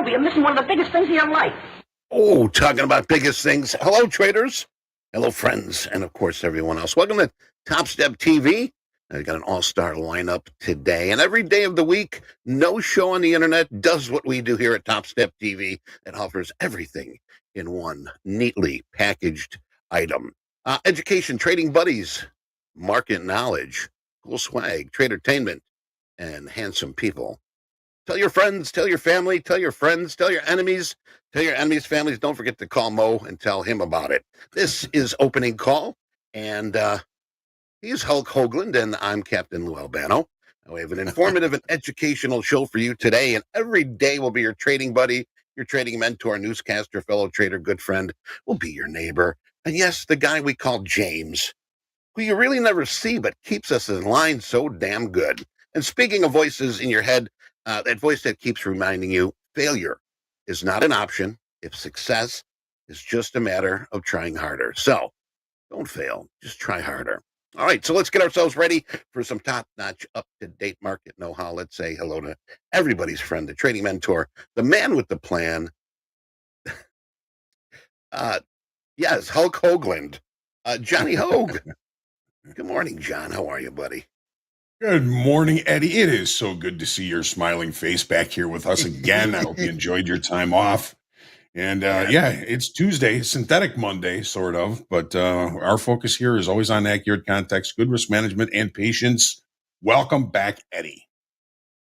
be. You're missing one of the biggest things in your life. Oh, talking about biggest things. Hello, traders. Hello, friends. And, of course, everyone else. Welcome to TopstepTV. I've got an all-star lineup today. And every day of the week, no show on the internet does what we do here at TopstepTV. It offers everything in one neatly packaged item. Education, trading buddies, market knowledge, cool swag, tradertainment, and handsome people. Tell your friends, tell your family, tell your friends, tell your enemies families. Don't forget to call Mo and tell him about it. This is Opening Call, and he's Hulk Hoagland, and I'm Captain Lou Albano. We have an informative and educational show for you today, and every day will be your trading buddy, your trading mentor, newscaster, fellow trader, good friend, will be your neighbor. And yes, the guy we call James, who you really never see, but keeps us in line so damn good. And speaking of voices in your head, that voice that keeps reminding you failure is not an option if success is just a matter of trying harder. So don't fail, just try harder. All right, so let's get ourselves ready for some top-notch, up-to-date market know-how. Let's say hello to everybody's friend, the trading mentor, the man with the plan. Yes, Hulk Hoagland, Johnny Hoag. Good morning, John. How are you, buddy? Good morning, Eddie. It is so good to see your smiling face back here with us again. I hope you enjoyed your time off. And yeah, it's Tuesday, synthetic Monday, sort of. But our focus here is always on accurate context, good risk management, and patience. Welcome back, Eddie.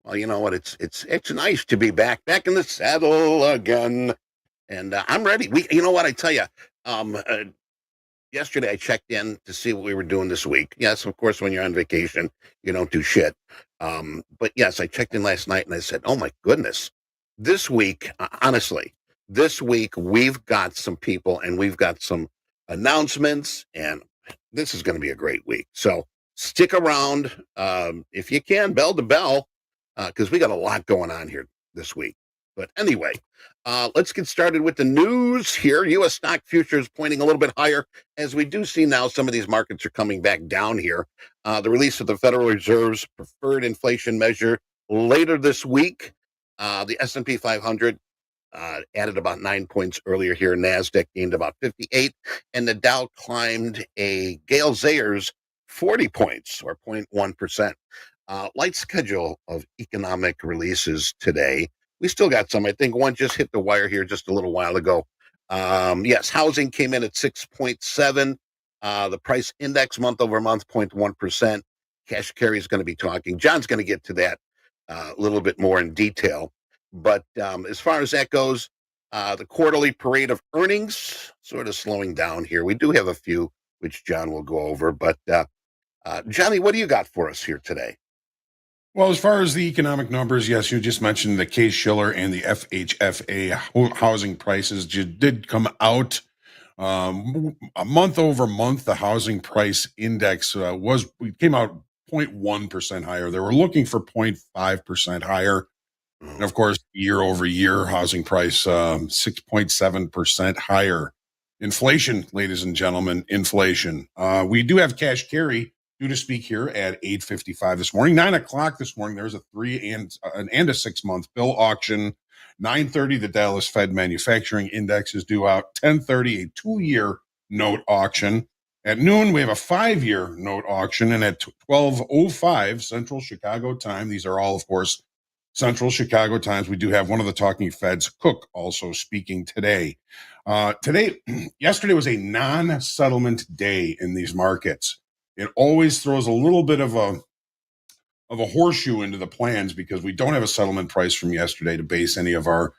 Well, you know what? It's nice to be back in the saddle again, and I'm ready. You know what? I tell you, yesterday I checked in to see what we were doing this week. Yes, of course, when you're on vacation, you don't do shit. But yes, I checked in last night and I said, oh my goodness, this week, honestly, this week we've got some people and we've got some announcements, and this is going to be a great week. So stick around if you can, bell to bell, because we got a lot going on here this week. But anyway, let's get started with the news here. U.S. stock futures pointing a little bit higher, as we do see now some of these markets are coming back down here. The release of the Federal Reserve's preferred inflation measure later this week. The S&P 500 added about 9 points earlier here. NASDAQ gained about 58, and the Dow climbed a Gale Zayer's 40 points, or 0.1%. Light schedule of economic releases today. We still got some. I think one just hit the wire here just a little while ago. Yes, housing came in at 6.7. The price index month over month, 0.1%. Cash carry is going to be talking. John's going to get to that a little bit more in detail. But as far as that goes, the quarterly parade of earnings sort of slowing down here. We do have a few, which John will go over. But Johnny, what do you got for us here today? Well, as far as the economic numbers, yes, you just mentioned the Case-Shiller and the FHFA housing prices did come out. A month over month, the housing price index came out 0.1% higher. They were looking for 0.5% higher. And of course, year over year, housing price 6.7% higher. Inflation, ladies and gentlemen, inflation. We do have cash carry due to speak here at 8:55 this morning. 9 o'clock this morning, there's a 3 and a 6 month bill auction. 9:30, the Dallas Fed Manufacturing Index is due out. 10:30, a 2-year note auction. At noon, we have a 5-year note auction. And at 12:05 Central Chicago time, these are all, of course, Central Chicago times, we do have one of the talking Feds, Cook, also speaking today. Yesterday was a non-settlement day in these markets. It always throws a little bit of a horseshoe into the plans because we don't have a settlement price from yesterday to base any of our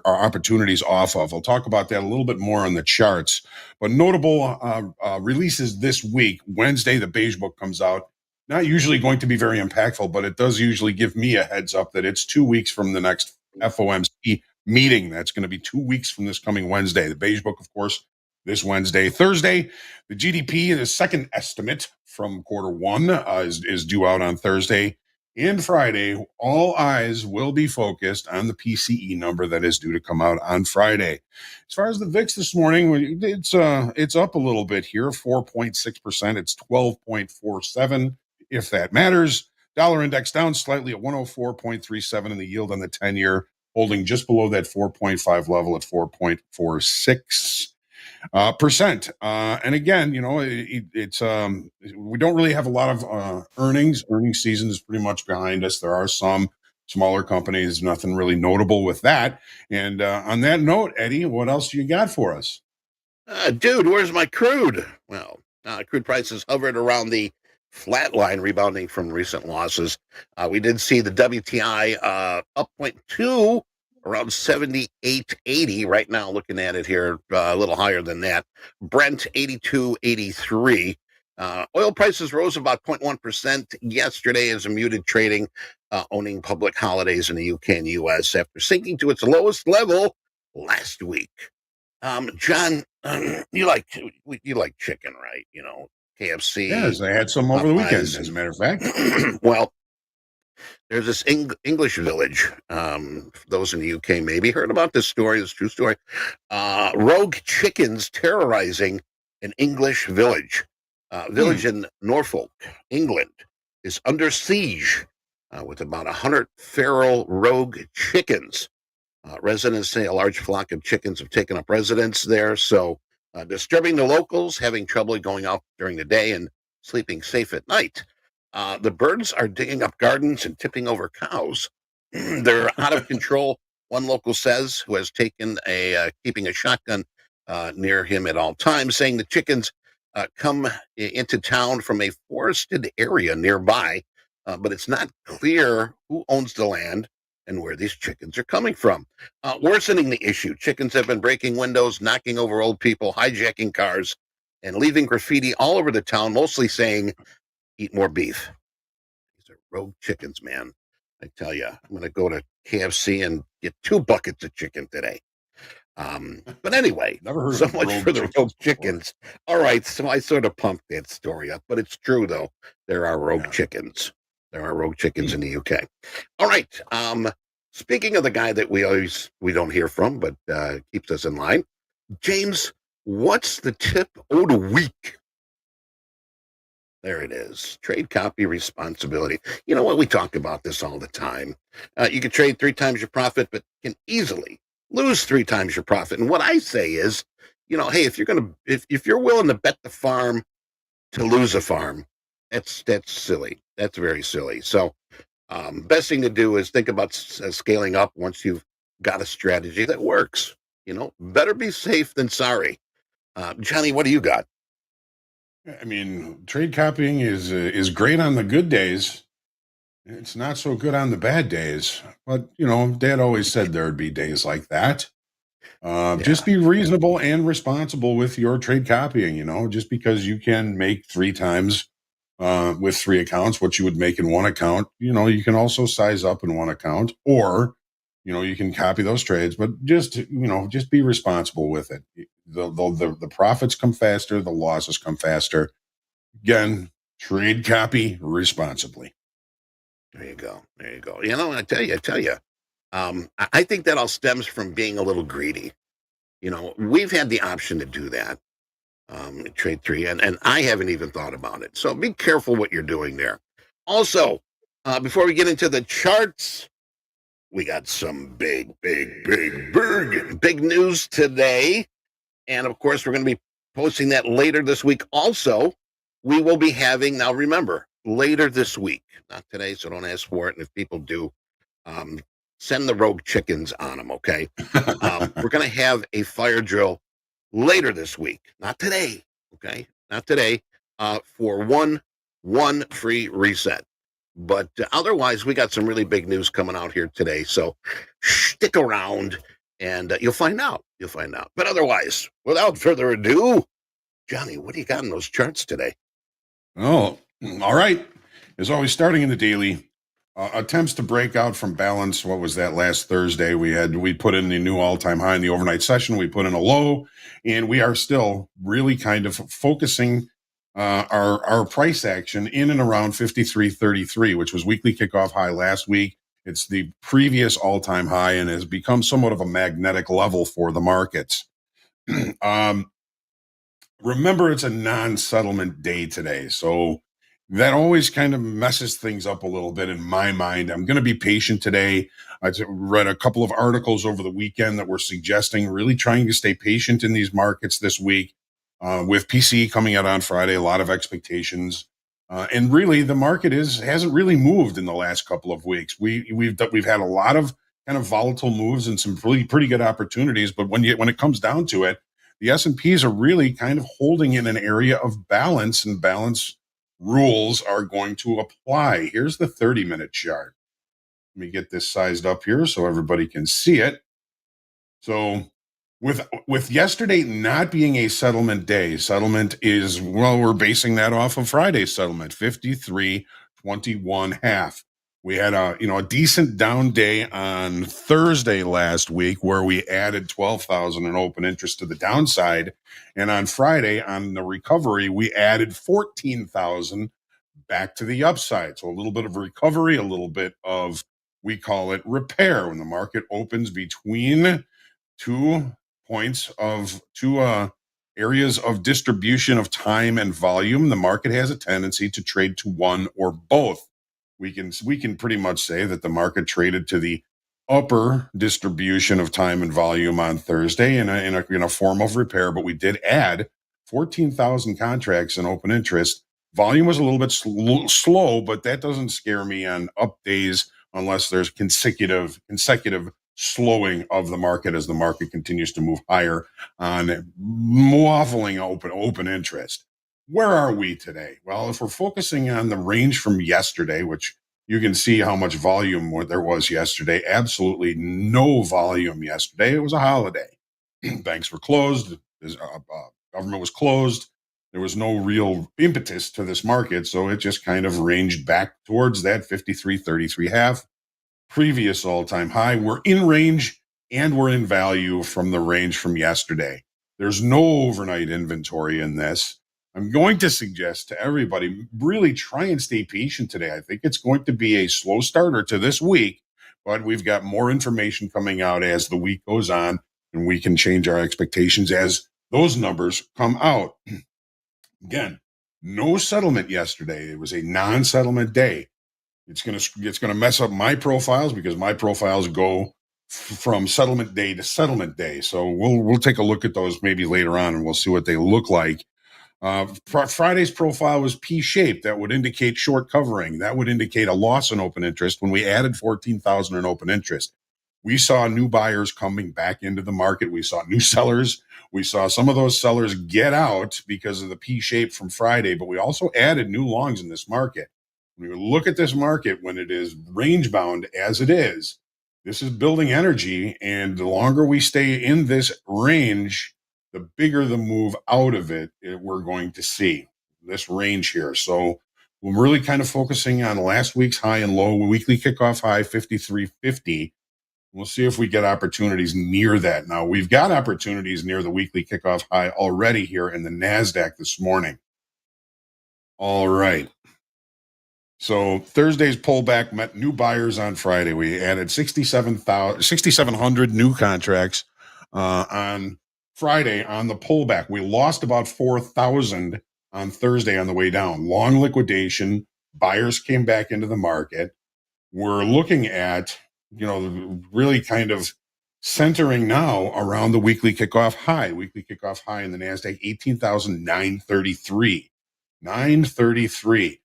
opportunities off of. I'll talk about that a little bit more on the charts. But notable releases this week. Wednesday, the Beige Book comes out. Not usually going to be very impactful, but it does usually give me a heads up that it's 2 weeks from the next FOMC meeting. That's going to be 2 weeks from this coming Wednesday. The Beige Book, of course, this Wednesday. Thursday, the GDP, the second estimate from quarter one is due out on Thursday. And Friday, all eyes will be focused on the PCE number that is due to come out on Friday. As far as the VIX this morning, it's up a little bit here, 4.6%. It's 12.47, if that matters. Dollar index down slightly at 104.37, and the yield on the 10-year holding just below that 4.5 level at 4.46 percent. And again, it's we don't really have a lot of earnings. Earnings season is pretty much behind us. There are some smaller companies, nothing really notable with that. And on that note, Eddie, what else you got for us? Dude, where's my crude? Well, crude prices hovered around the flat line, rebounding from recent losses. We did see the WTI up 0.2, around 78.80 right now. Looking at it here, a little higher than that. Brent 82.83. Oil prices rose about 0.1% yesterday as a muted trading, owning public holidays in the UK and US after sinking to its lowest level last week. John, you like chicken, right? KFC. Yes, I had some over the weekend, Popeyes. as a matter of fact. Well, there's this English village. For those in the UK maybe heard about this story. This true story. Rogue chickens terrorizing an English village. Village in Norfolk, England, is under siege with about 100 feral rogue chickens. Residents say a large flock of chickens have taken up residence there, so disturbing the locals, having trouble going out during the day and sleeping safe at night. The birds are digging up gardens and tipping over cows. They're out of control, one local says, who has taken keeping a shotgun near him at all times, saying the chickens come into town from a forested area nearby, but it's not clear who owns the land and where these chickens are coming from. Worsening the issue, chickens have been breaking windows, knocking over old people, hijacking cars, and leaving graffiti all over the town, mostly saying, eat more beef. These are rogue chickens, man. I tell you, I'm going to go to KFC and get 2 buckets of chicken today. But anyway, Never heard so of much for the rogue chickens. All right, so I sort of pumped that story up, but it's true, though. There are rogue chickens. There are rogue chickens in the UK. All right. Speaking of the guy that we don't hear from, but keeps us in line, James, what's the tip of the week? There it is. Trade copy responsibility. You know what? We talk about this all the time. You can trade 3 times your profit, but can easily lose 3 times your profit. And what I say is, hey, if you're willing to bet the farm to lose a farm, that's silly. That's very silly. So best thing to do is think about scaling up once you've got a strategy that works. Better be safe than sorry. Johnny, what do you got? I mean, trade copying is great on the good days. It's not so good on the bad days. But Dad always said there'd be days like that. Just be reasonable and responsible with your trade copying. Just because you can make 3 times with 3 accounts what you would make in 1 account, you can also size up in 1 account, or you can copy those trades, but just be responsible with it. The profits come faster, the losses come faster. Again, trade copy responsibly. There you go. I tell you. I think that all stems from being a little greedy. We've had the option to do that. Trade 3, and I haven't even thought about it. So be careful what you're doing there. Also, before we get into the charts, we got some big news today. And of course, we're going to be posting that later this week. Also, we will be having, now remember, later this week, not today, so don't ask for it. And if people do, send the rogue chickens on them, okay? We're going to have a fire drill later this week, not today, okay? Not today, for one free reset. But otherwise, we got some really big news coming out here today. So stick around and you'll find out. But otherwise, without further ado, Johnny, what do you got in those charts today? Oh, all right. As always, starting in the daily, attempts to break out from balance. What was that last Thursday? We put in the new all-time high in the overnight session. We put in a low, and we are still really kind of focusing our price action in and around 53.33, which was weekly kickoff high last week. It's the previous all-time high and has become somewhat of a magnetic level for the markets. Remember, it's a non-settlement day today. So that always kind of messes things up a little bit in my mind. I'm going to be patient today. I read a couple of articles over the weekend that were suggesting really trying to stay patient in these markets this week. With PC coming out on Friday, a lot of expectations, and really the market hasn't really moved in the last couple of weeks. We've had a lot of kind of volatile moves and some really pretty good opportunities, but when it comes down to it, the S&Ps are really kind of holding in an area of balance, and balance rules are going to apply. Here's the 30-minute chart. Let me get this sized up here so everybody can see it. So with yesterday not being a settlement day, settlement is, well, we're basing that off of Friday's settlement, 53.21 half. We had a decent down day on Thursday last week where we added 12,000 in open interest to the downside, and on Friday on the recovery we added 14,000 back to the upside. So a little bit of recovery, a little bit of, we call it repair, when the market opens between two areas of distribution of time and volume. The market has a tendency to trade to one or both. We can pretty much say that the market traded to the upper distribution of time and volume on Thursday in a form of repair, but we did add 14,000 contracts in open interest. Volume was a little bit slow, but that doesn't scare me on up days unless there's consecutive slowing of the market as the market continues to move higher on waffling open interest. Where are we today? Well, if we're focusing on the range from yesterday, which you can see how much volume there was yesterday, absolutely no volume yesterday. It was a holiday. Banks were closed. Government was closed. There was no real impetus to this market, so it just kind of ranged back towards that 53.33 half. Previous all-time high. We're in range and we're in value from the range from yesterday. There's no overnight inventory in this. I'm going to suggest to everybody, really try and stay patient today. I think it's going to be a slow starter to this week, but we've got more information coming out as the week goes on, and we can change our expectations as those numbers come out. Again, no settlement yesterday. It was a non-settlement day. It's gonna mess up my profiles because my profiles go from settlement day to settlement day. So we'll take a look at those maybe later on, and we'll see what they look like. Friday's profile was P-shaped. That would indicate short covering. That would indicate a loss in open interest. When we added 14,000 in open interest, we saw new buyers coming back into the market. We saw new sellers. We saw some of those sellers get out because of the P-shape from Friday, but we also added new longs in this market. When you look at this market, when it is range bound as it is, this is building energy. And the longer we stay in this range, the bigger the move out of it we're going to see this range here. So we're really kind of focusing on last week's high and low, weekly kickoff high, 53.50. We'll see if we get opportunities near that. Now, we've got opportunities near the weekly kickoff high already here in the NASDAQ this morning. All right. So Thursday's pullback met new buyers on Friday. We added 6,700 new contracts on Friday on the pullback. We lost about 4,000 on Thursday on the way down. Long liquidation. Buyers came back into the market. We're looking at, really kind of centering now around the weekly kickoff high. Weekly kickoff high in the NASDAQ, 18,933. 933.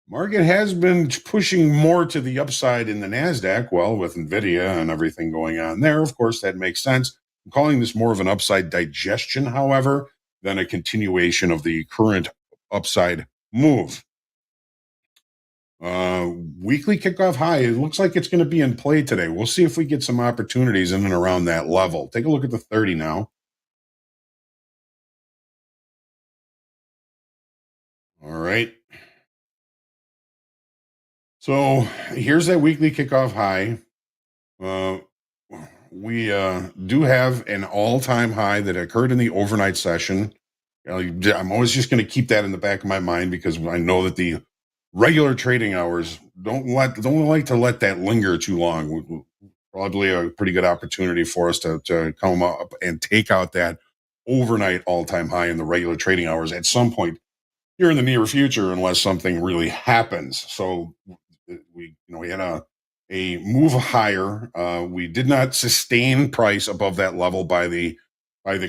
Market has been pushing more to the upside in the NASDAQ. Well, with NVIDIA and everything going on there, of course, that makes sense. I'm calling this more of an upside digestion, however, than a continuation of the current upside move. Weekly kickoff high, it looks like it's going to be in play today. We'll see if we get some opportunities in and around that level. Take a look at the 30 now. All right. So here's that weekly kickoff high. We do have an all-time high that occurred in the overnight session. I'm always just going to keep that in the back of my mind because I know that the regular trading hours don't like to let that linger too long. Probably a pretty good opportunity for us to come up and take out that overnight all-time high in the regular trading hours at some point here in the near future unless something really happens. So we had a move higher. We did not sustain price above that level by the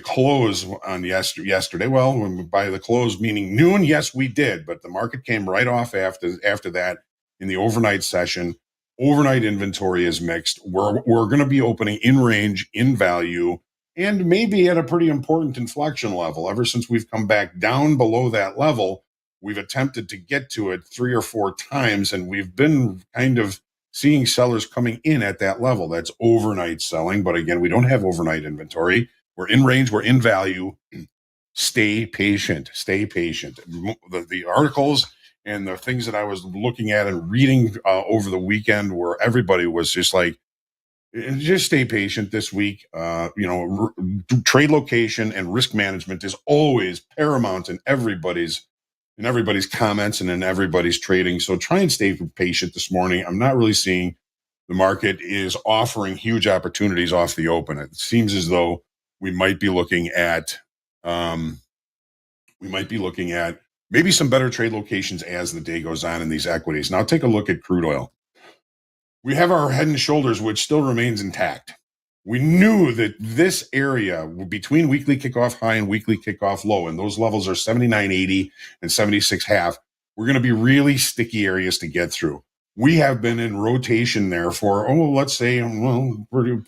close on yesterday. Well, by the close meaning noon, yes, we did, but the market came right off after that in the overnight session. Overnight inventory is mixed. We're going to be opening in range, in value, and maybe at a pretty important inflection level. Ever since we've come back down below that level, we've attempted to get to it 3 or 4 times, and we've been kind of seeing sellers coming in at that level. That's overnight selling. But again, we don't have overnight inventory. We're in range. We're in value. Stay patient. Stay patient. The articles and the things that I was looking at and reading over the weekend where everybody was just like, just stay patient this week. Trade location and risk management is always paramount in everybody's comments and in everybody's trading. So try and stay patient this morning. I'm not really seeing the market is offering huge opportunities off the open. It seems as though we might be looking at maybe some better trade locations as the day goes on in these equities. Now take a look at crude oil. We have our head and shoulders, which still remains intact. We knew that this area between weekly kickoff high and weekly kickoff low, and those levels are 79.80 and 76.5, we're going to be really sticky areas to get through. We have been in rotation there for, let's say,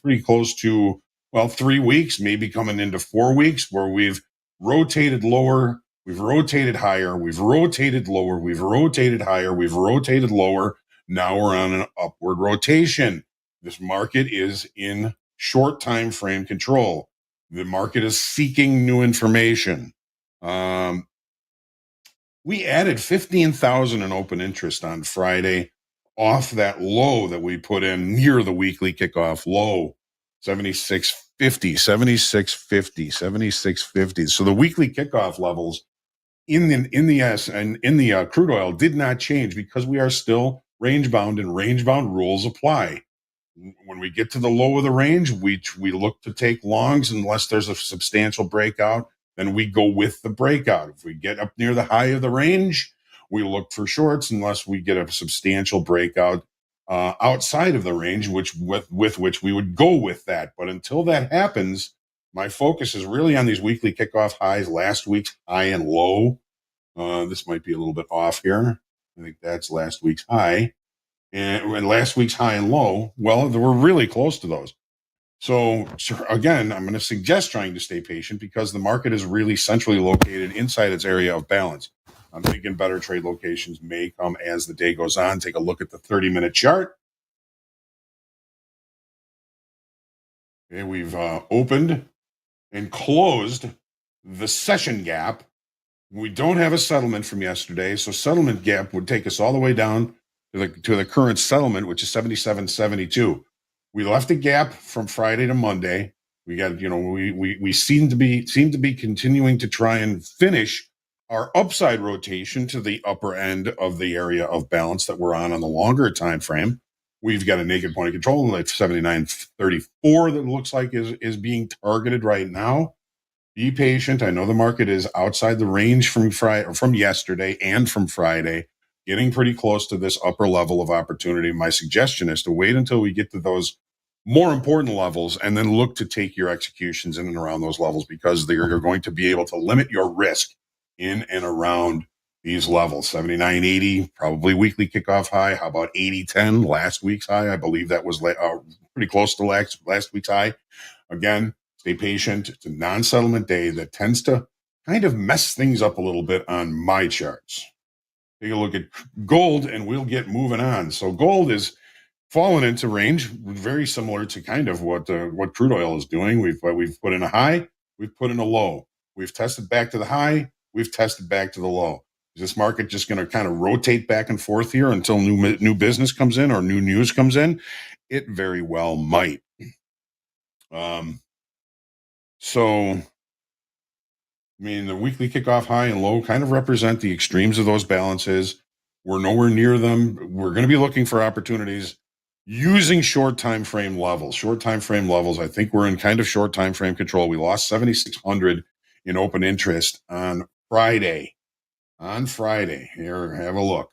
pretty close to, 3 weeks, maybe coming into 4 weeks, where we've rotated lower, we've rotated higher, we've rotated lower, we've rotated higher, we've rotated lower. Now we're on an upward rotation. This market is in short time frame control. The market is seeking new information. We added 15,000 in open interest on Friday off that low that we put in near the weekly kickoff low, 76.50. So the weekly kickoff levels in the crude oil did not change because we are still range bound, and range bound rules apply. When we get to the low of the range, we look to take longs unless there's a substantial breakout. Then we go with the breakout. If we get up near the high of the range, we look for shorts unless we get a substantial breakout outside of the range, with which we would go with that. But until that happens, my focus is really on these weekly kickoff highs, last week's high and low. This might be a little bit off here. I think that's last week's high. And last week's high and low, we're really close to those. So again, I'm going to suggest trying to stay patient because the market is really centrally located inside its area of balance. I'm thinking better trade locations may come as the day goes on. Take a look at the 30-minute chart. Okay, we've opened and closed the session gap. We don't have a settlement from yesterday, so settlement gap would take us all the way down to the current settlement, which is 77.72. We left a gap from Friday to Monday. We got, we seem to be continuing to try and finish our upside rotation to the upper end of the area of balance that we're on the longer time frame. We've got a naked point of control like 79.34 that looks like is being targeted right now. Be patient. I know the market is outside the range from yesterday and from Friday, getting pretty close to this upper level of opportunity. My suggestion is to wait until we get to those more important levels and then look to take your executions in and around those levels, because you're going to be able to limit your risk in and around these levels. 79.80, probably weekly kickoff high. How about 80.10, last week's high? I believe that was pretty close to last week's high. Again, stay patient. It's a non-settlement day that tends to kind of mess things up a little bit on my charts. Take a look at gold and we'll get moving on. So gold is fallen into range, very similar to kind of what crude oil is doing. We've put in a high, we've put in a low. We've tested back to the high, we've tested back to the low. Is this market just going to kind of rotate back and forth here until new business comes in or new news comes in? It very well might. The weekly kickoff high and low kind of represent the extremes of those balances. We're nowhere near them. We're going to be looking for opportunities using short time frame levels. Short time frame levels, I think we're in kind of short time frame control. We lost 7,600 in open interest on Friday. on Friday. Here, have a look.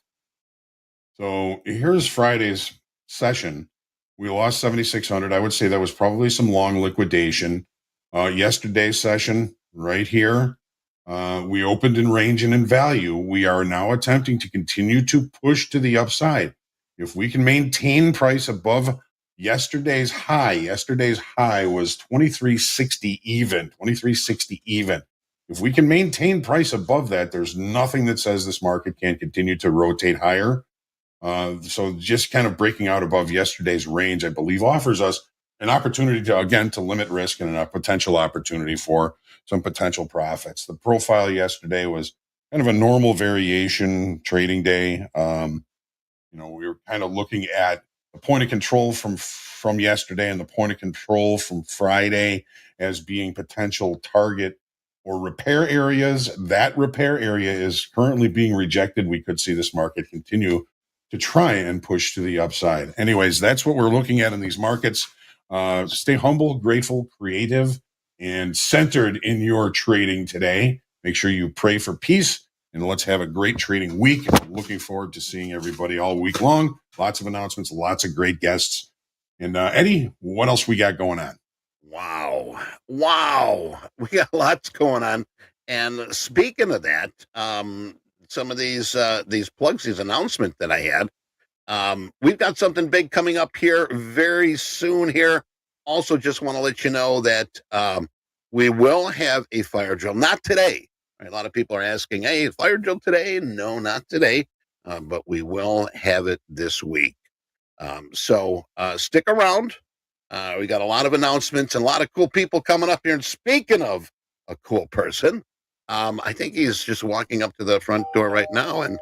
So here's Friday's session. We lost 7,600. I would say that was probably some long liquidation. Yesterday's session right here, we opened in range and in value. We are now attempting to continue to push to the upside. If we can maintain price above yesterday's high was 2360 even, 2360 even. If we can maintain price above that, there's nothing that says this market can't continue to rotate higher. So just kind of breaking out above yesterday's range, I believe, offers us an opportunity to, again, to limit risk and a potential opportunity for some potential profits. The profile yesterday was kind of a normal variation trading day. We were kind of looking at the point of control from yesterday and the point of control from Friday as being potential target or repair areas. That repair area is currently being rejected. We could see this market continue to try and push to the upside. Anyways, that's what we're looking at in these markets. Stay humble, grateful, creative, and centered in your trading today. Make sure you pray for peace, and let's have a great trading week. I'm looking forward to seeing everybody all week long. Lots of announcements, lots of great guests. And Eddie, what else we got going on? Wow. We got lots going on. And speaking of that, some of these plugs, these announcements that I had, we've got something big coming up here very soon here. Also, just want to let you know that we will have a fire drill. Not today. A lot of people are asking, hey, fire drill today? No, not today. But we will have it this week. So stick around. We got a lot of announcements and a lot of cool people coming up here. And speaking of a cool person, I think he's just walking up to the front door right now, and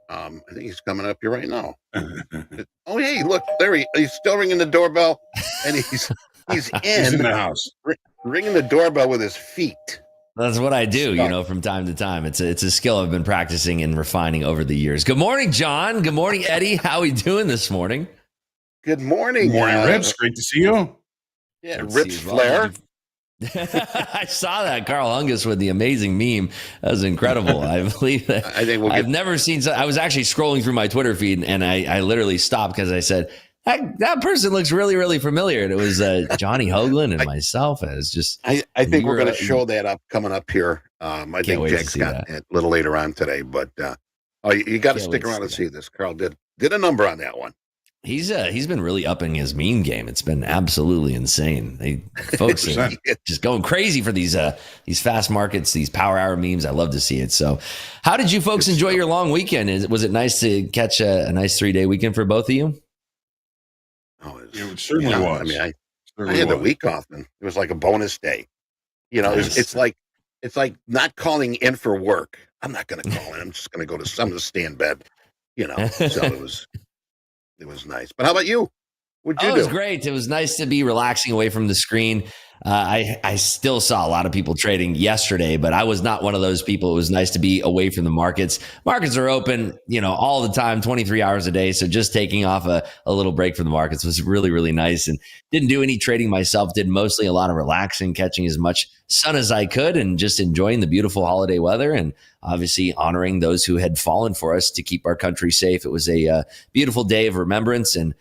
I think he's coming up here right now. Oh, hey, look, he's still ringing the doorbell, and he's He's in the house, ringing the doorbell with his feet. That's what I do, from time to time. It's a skill I've been practicing and refining over the years. Good morning, John. Good morning, Eddie. How are we doing this morning? Good morning. Good morning, Rips. Great to see you. Yeah, Rips Flair. I saw that Carl Hungus with the amazing meme. That was incredible. I believe that. I've never seen. I was actually scrolling through my Twitter feed, and I literally stopped because I said that person looks really, really familiar. And it was Johnny Hoagland and myself. And it's just. I think we're going to show that up coming up here. I think Jack's got it a little later on today, but you got to stick around and see this. Carl did a number on that one. He's been really upping his meme game. It's been absolutely insane. Folks are just going crazy for these fast markets, these power hour memes. I love to see it. So, how did you folks enjoy your long weekend? Was it nice to catch a nice 3-day weekend for both of you? Oh, it certainly was. I mean, I had the week off, and it was like a bonus day. It's like not calling in for work. I'm not going to call in. I'm just going to I'm going to stay in bed. So it was nice. But how about you? What'd you do? It was great. It was nice to be relaxing away from the screen. I still saw a lot of people trading yesterday, but I was not one of those people. It was nice to be away from the markets. Markets are open, all the time, 23 hours a day. So just taking off a little break from the markets was really, really nice, and didn't do any trading myself. Did mostly a lot of relaxing, catching as much sun as I could, and just enjoying the beautiful holiday weather, and obviously honoring those who had fallen for us to keep our country safe. It was a beautiful day of remembrance, and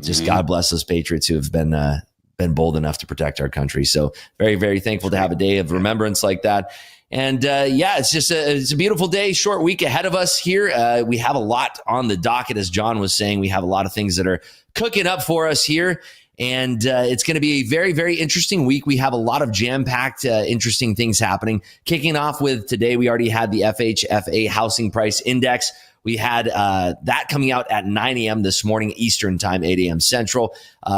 just God bless those patriots who have been bold enough to protect our country. So very, very thankful to have a day of remembrance like that. And it's a beautiful day, short week ahead of us here. We have a lot on the docket, as John was saying. We have a lot of things that are cooking up for us here. And it's going to be a very, very interesting week. We have a lot of jam-packed, interesting things happening. Kicking off with today, we already had the FHFA Housing Price Index. We had that coming out at 9 a.m. this morning, Eastern time, 8 a.m. Central.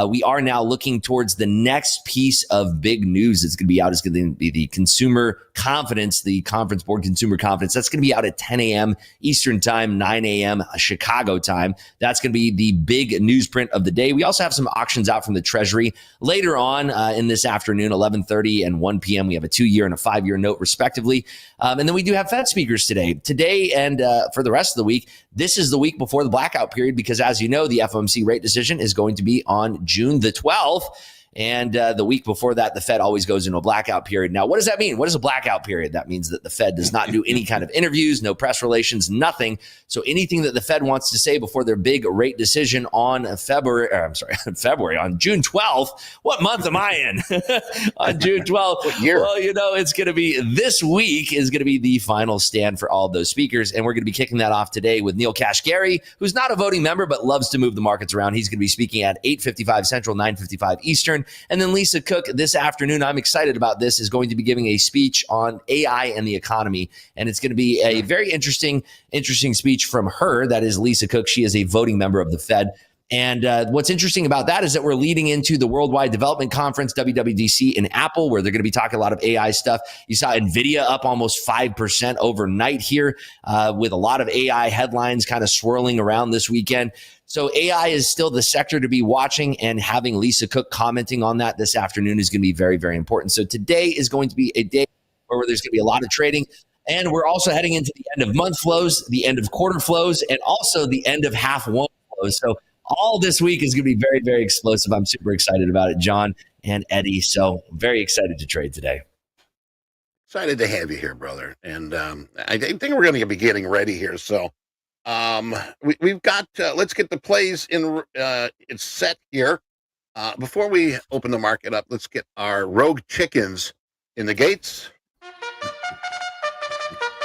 We are now looking towards the next piece of big news that's going to be out. It's going to be the consumer confidence, the Conference Board consumer confidence. That's going to be out at 10 a.m. Eastern time, 9 a.m. Chicago time. That's going to be the big newsprint of the day. We also have some auctions out from the Treasury later on in this afternoon, 11:30 and 1 p.m. We have a 2-year and a 5-year note, respectively. And then we do have Fed speakers today. Today and for the rest of the week, this is the week before the blackout period, because as you know, the FOMC rate decision is going to be on June the 12th. And the week before that, the Fed always goes into a blackout period. Now, what does that mean? What is a blackout period? That means that the Fed does not do any kind of interviews, no press relations, nothing. So anything that the Fed wants to say before their big rate decision on February, on June 12th. What month am I in? On June 12th. What year? Well, it's going to be this week is going to be the final stand for all of those speakers. And we're going to be kicking that off today with Neil Kashgari, who's not a voting member, but loves to move the markets around. He's going to be speaking at 8:55 Central, 9:55 Eastern. And then Lisa Cook this afternoon, I'm excited about this, is going to be giving a speech on AI and the economy. And it's going to be a very interesting speech from her. That is Lisa Cook. She is a voting member of the Fed. And what's interesting about that is that we're leading into the Worldwide Development Conference, WWDC, in Apple, where they're going to be talking a lot of AI stuff. You saw NVIDIA up almost 5% overnight here, with a lot of AI headlines kind of swirling around this weekend. So AI is still the sector to be watching, and having Lisa Cook commenting on that this afternoon is going to be very, very important. So today is going to be a day where there's going to be a lot of trading. And we're also heading into the end of month flows, the end of quarter flows, and also the end of half one flows. So all this week is going to be very, very explosive. I'm super excited about it, John and Eddie. So I'm very excited to trade today. Excited to have you here, brother. And I think we're going to be getting ready here. So we've got, let's get the plays in. It's set here. Before we open the market up, let's get our rogue chickens in the gates.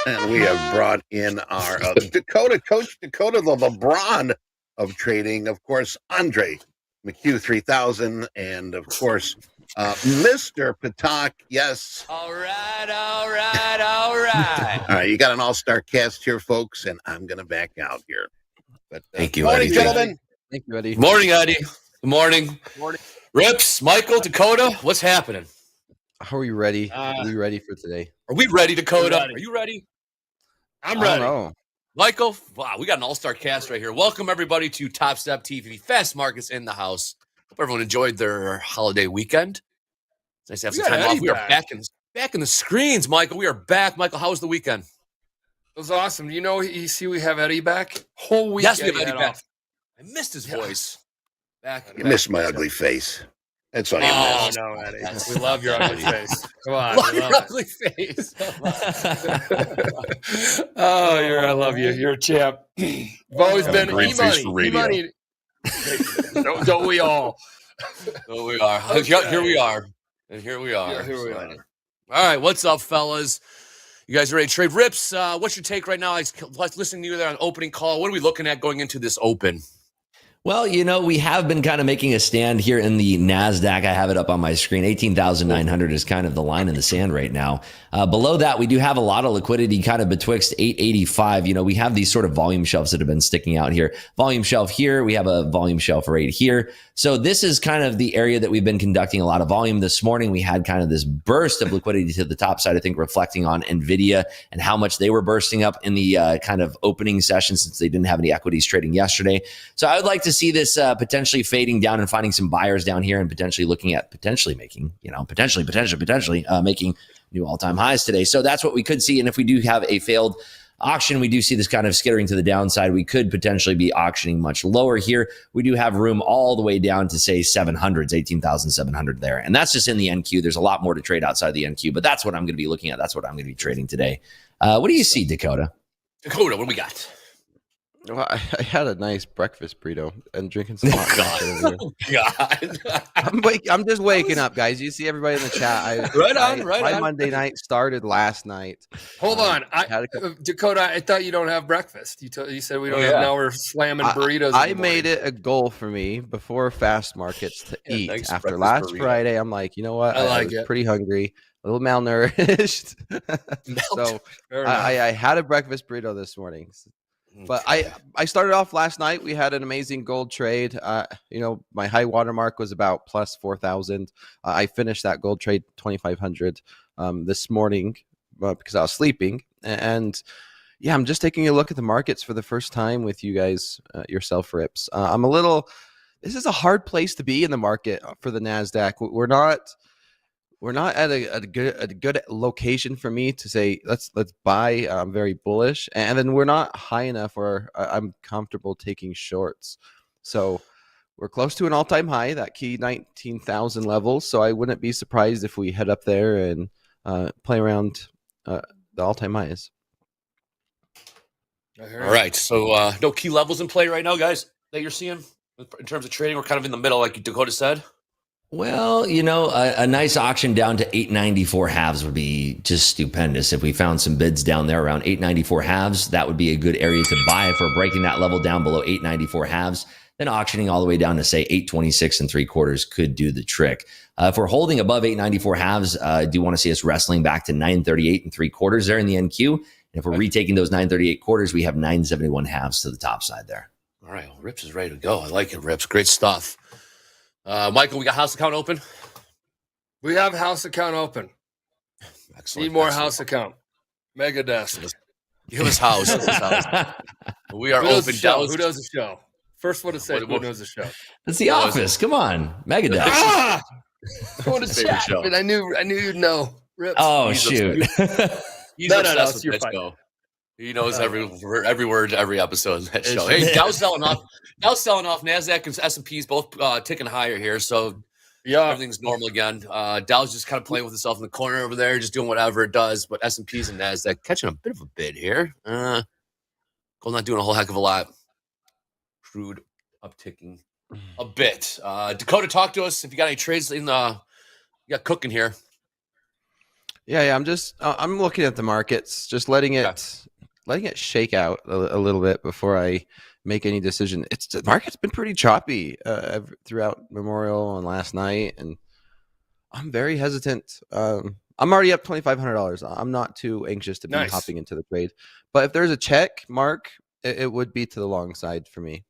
And we have brought in our Coach Dakota, the LeBron of trading. Of course, Andre McHugh 3000. And of course, Mr. Patak. Yes. All right. All right. You got an all-star cast here, folks. And I'm going to back out here. But thank you, morning, Eddie. gentlemen. Thank you, Eddie. Good morning, Eddie. Good morning. Morning. Rips, Michael, Dakota, what's happening? How are you ready? Are we ready for today? Are we ready, Dakota? Ready. Are you ready? I'm I ready. don't know. Michael, wow, we got an all-star cast right here. Welcome, everybody, to TopstepTV. Fast markets in the house. Hope everyone enjoyed their holiday weekend. It's nice to have We some got time off. Eddie We are back. back in the screens, Michael. We are back. Michael, how was the weekend? It was awesome. You know, you see, we have Eddie back. Whole week. Yes, we have Eddie had back. off. I missed his Yeah. voice. Back. You missed my ugly face. That's all you Oh, missed. No, Eddie. Yes. We love your ugly face. Come on. Love we your love ugly face. it. I love you. You're a champ. You've always Got a been great face for radio. E-money. Don't we all? Oh, we are. Okay. Here we are. And here we are. Yeah, here we So, are. All right, what's up, fellas? You guys ready to trade? Rips, what's your take right now? I was listening to you there on opening call. What are we looking at going into this open? Well, we have been kind of making a stand here in the NASDAQ. I have it up on my screen. 18,900 is kind of the line in the sand right now. Below that, we do have a lot of liquidity kind of betwixt 885. We have these sort of volume shelves that have been sticking out here. Volume shelf here. We have a volume shelf right here. So this is kind of the area that we've been conducting a lot of volume. This morning, we had kind of this burst of liquidity to the top side, I think reflecting on NVIDIA and how much they were bursting up in the kind of opening session since they didn't have any equities trading yesterday. So I would like to see this potentially fading down and finding some buyers down here and potentially looking at potentially making, making new all-time highs today. So that's what we could see. And if we do have a failed auction, we do see this kind of skittering to the downside. We could potentially be auctioning much lower here. We do have room all the way down to say 700s, 18,700 there. And that's just in the NQ. There's a lot more to trade outside the NQ, but that's what I'm going to be looking at. That's what I'm going to be trading today. What do you see, Dakota? Dakota, what do we got? Well, I had a nice breakfast burrito and drinking some hot milk. God. I'm just waking up, guys. You see everybody in the chat. My Monday night started last night. Hold on. had a couple- Dakota, I thought you don't have breakfast. You said we don't Oh, have. yeah. Now we're slamming burritos. I made it a goal for me before fast markets to eat. thanks, After breakfast last burrito. Friday, I'm like, you know what? I like was it. pretty hungry, a little malnourished. So I had a breakfast burrito this morning. But I started off last night. We had an amazing gold trade. My high water mark was about plus 4,000. I finished that gold trade 2,500 this morning because I was sleeping. And yeah, I'm just taking a look at the markets for the first time with you guys, yourself, Rips. This is a hard place to be in the market for the NASDAQ. We're not at a good location for me to say let's buy. I'm very bullish, and then we're not high enough where I'm comfortable taking shorts. So we're close to an all-time high, that key 19,000 level. So I wouldn't be surprised if we head up there and play around the all-time highs. All right. So no key levels in play right now, guys, that you're seeing in terms of trading. We're kind of in the middle, like Dakota said. Well, you know, a nice auction down to 894 halves would be just stupendous. If we found some bids down there around 894 halves, that would be a good area to buy. If we're breaking that level down below 894 halves, then auctioning all the way down to say 826 3/4 could do the trick. If we're holding above 894 halves, I do want to see us wrestling back to 938 3/4 there in the NQ. And if we're retaking those 938 quarters, we have 971 halves to the top side there. All right. Well, Rips is ready to go. I like it, Rips. Great stuff. Michael, we got house account open? We have house account open. Excellent. Need more house account. Mega desk. Give us house. We are open. Who does the show? First one to say who knows the show. It's The Office. Come on. Megadeth. Going to chat, but I knew you'd know. Rips. Oh, shoot. He's obsessed with that show. He knows every word, every episode of that show. Hey, Dow's selling off. NASDAQ and S&P's both ticking higher here, so yeah, everything's normal again. Dow's just kind of playing with itself in the corner over there, just doing whatever it does. But S&P's and NASDAQ catching a bit of a bid here. Gold not doing a whole heck of a lot. Crude upticking a bit. Dakota, talk to us if you got any trades in the you got cooking here. Yeah. I'm looking at the markets, just letting it shake out a little bit before I make any decision. The market's been pretty choppy throughout Memorial and last night, and I'm very hesitant. I'm already up $2,500. I'm not too anxious to be hopping into the trade, but if there's a check mark, it would be to the long side for me.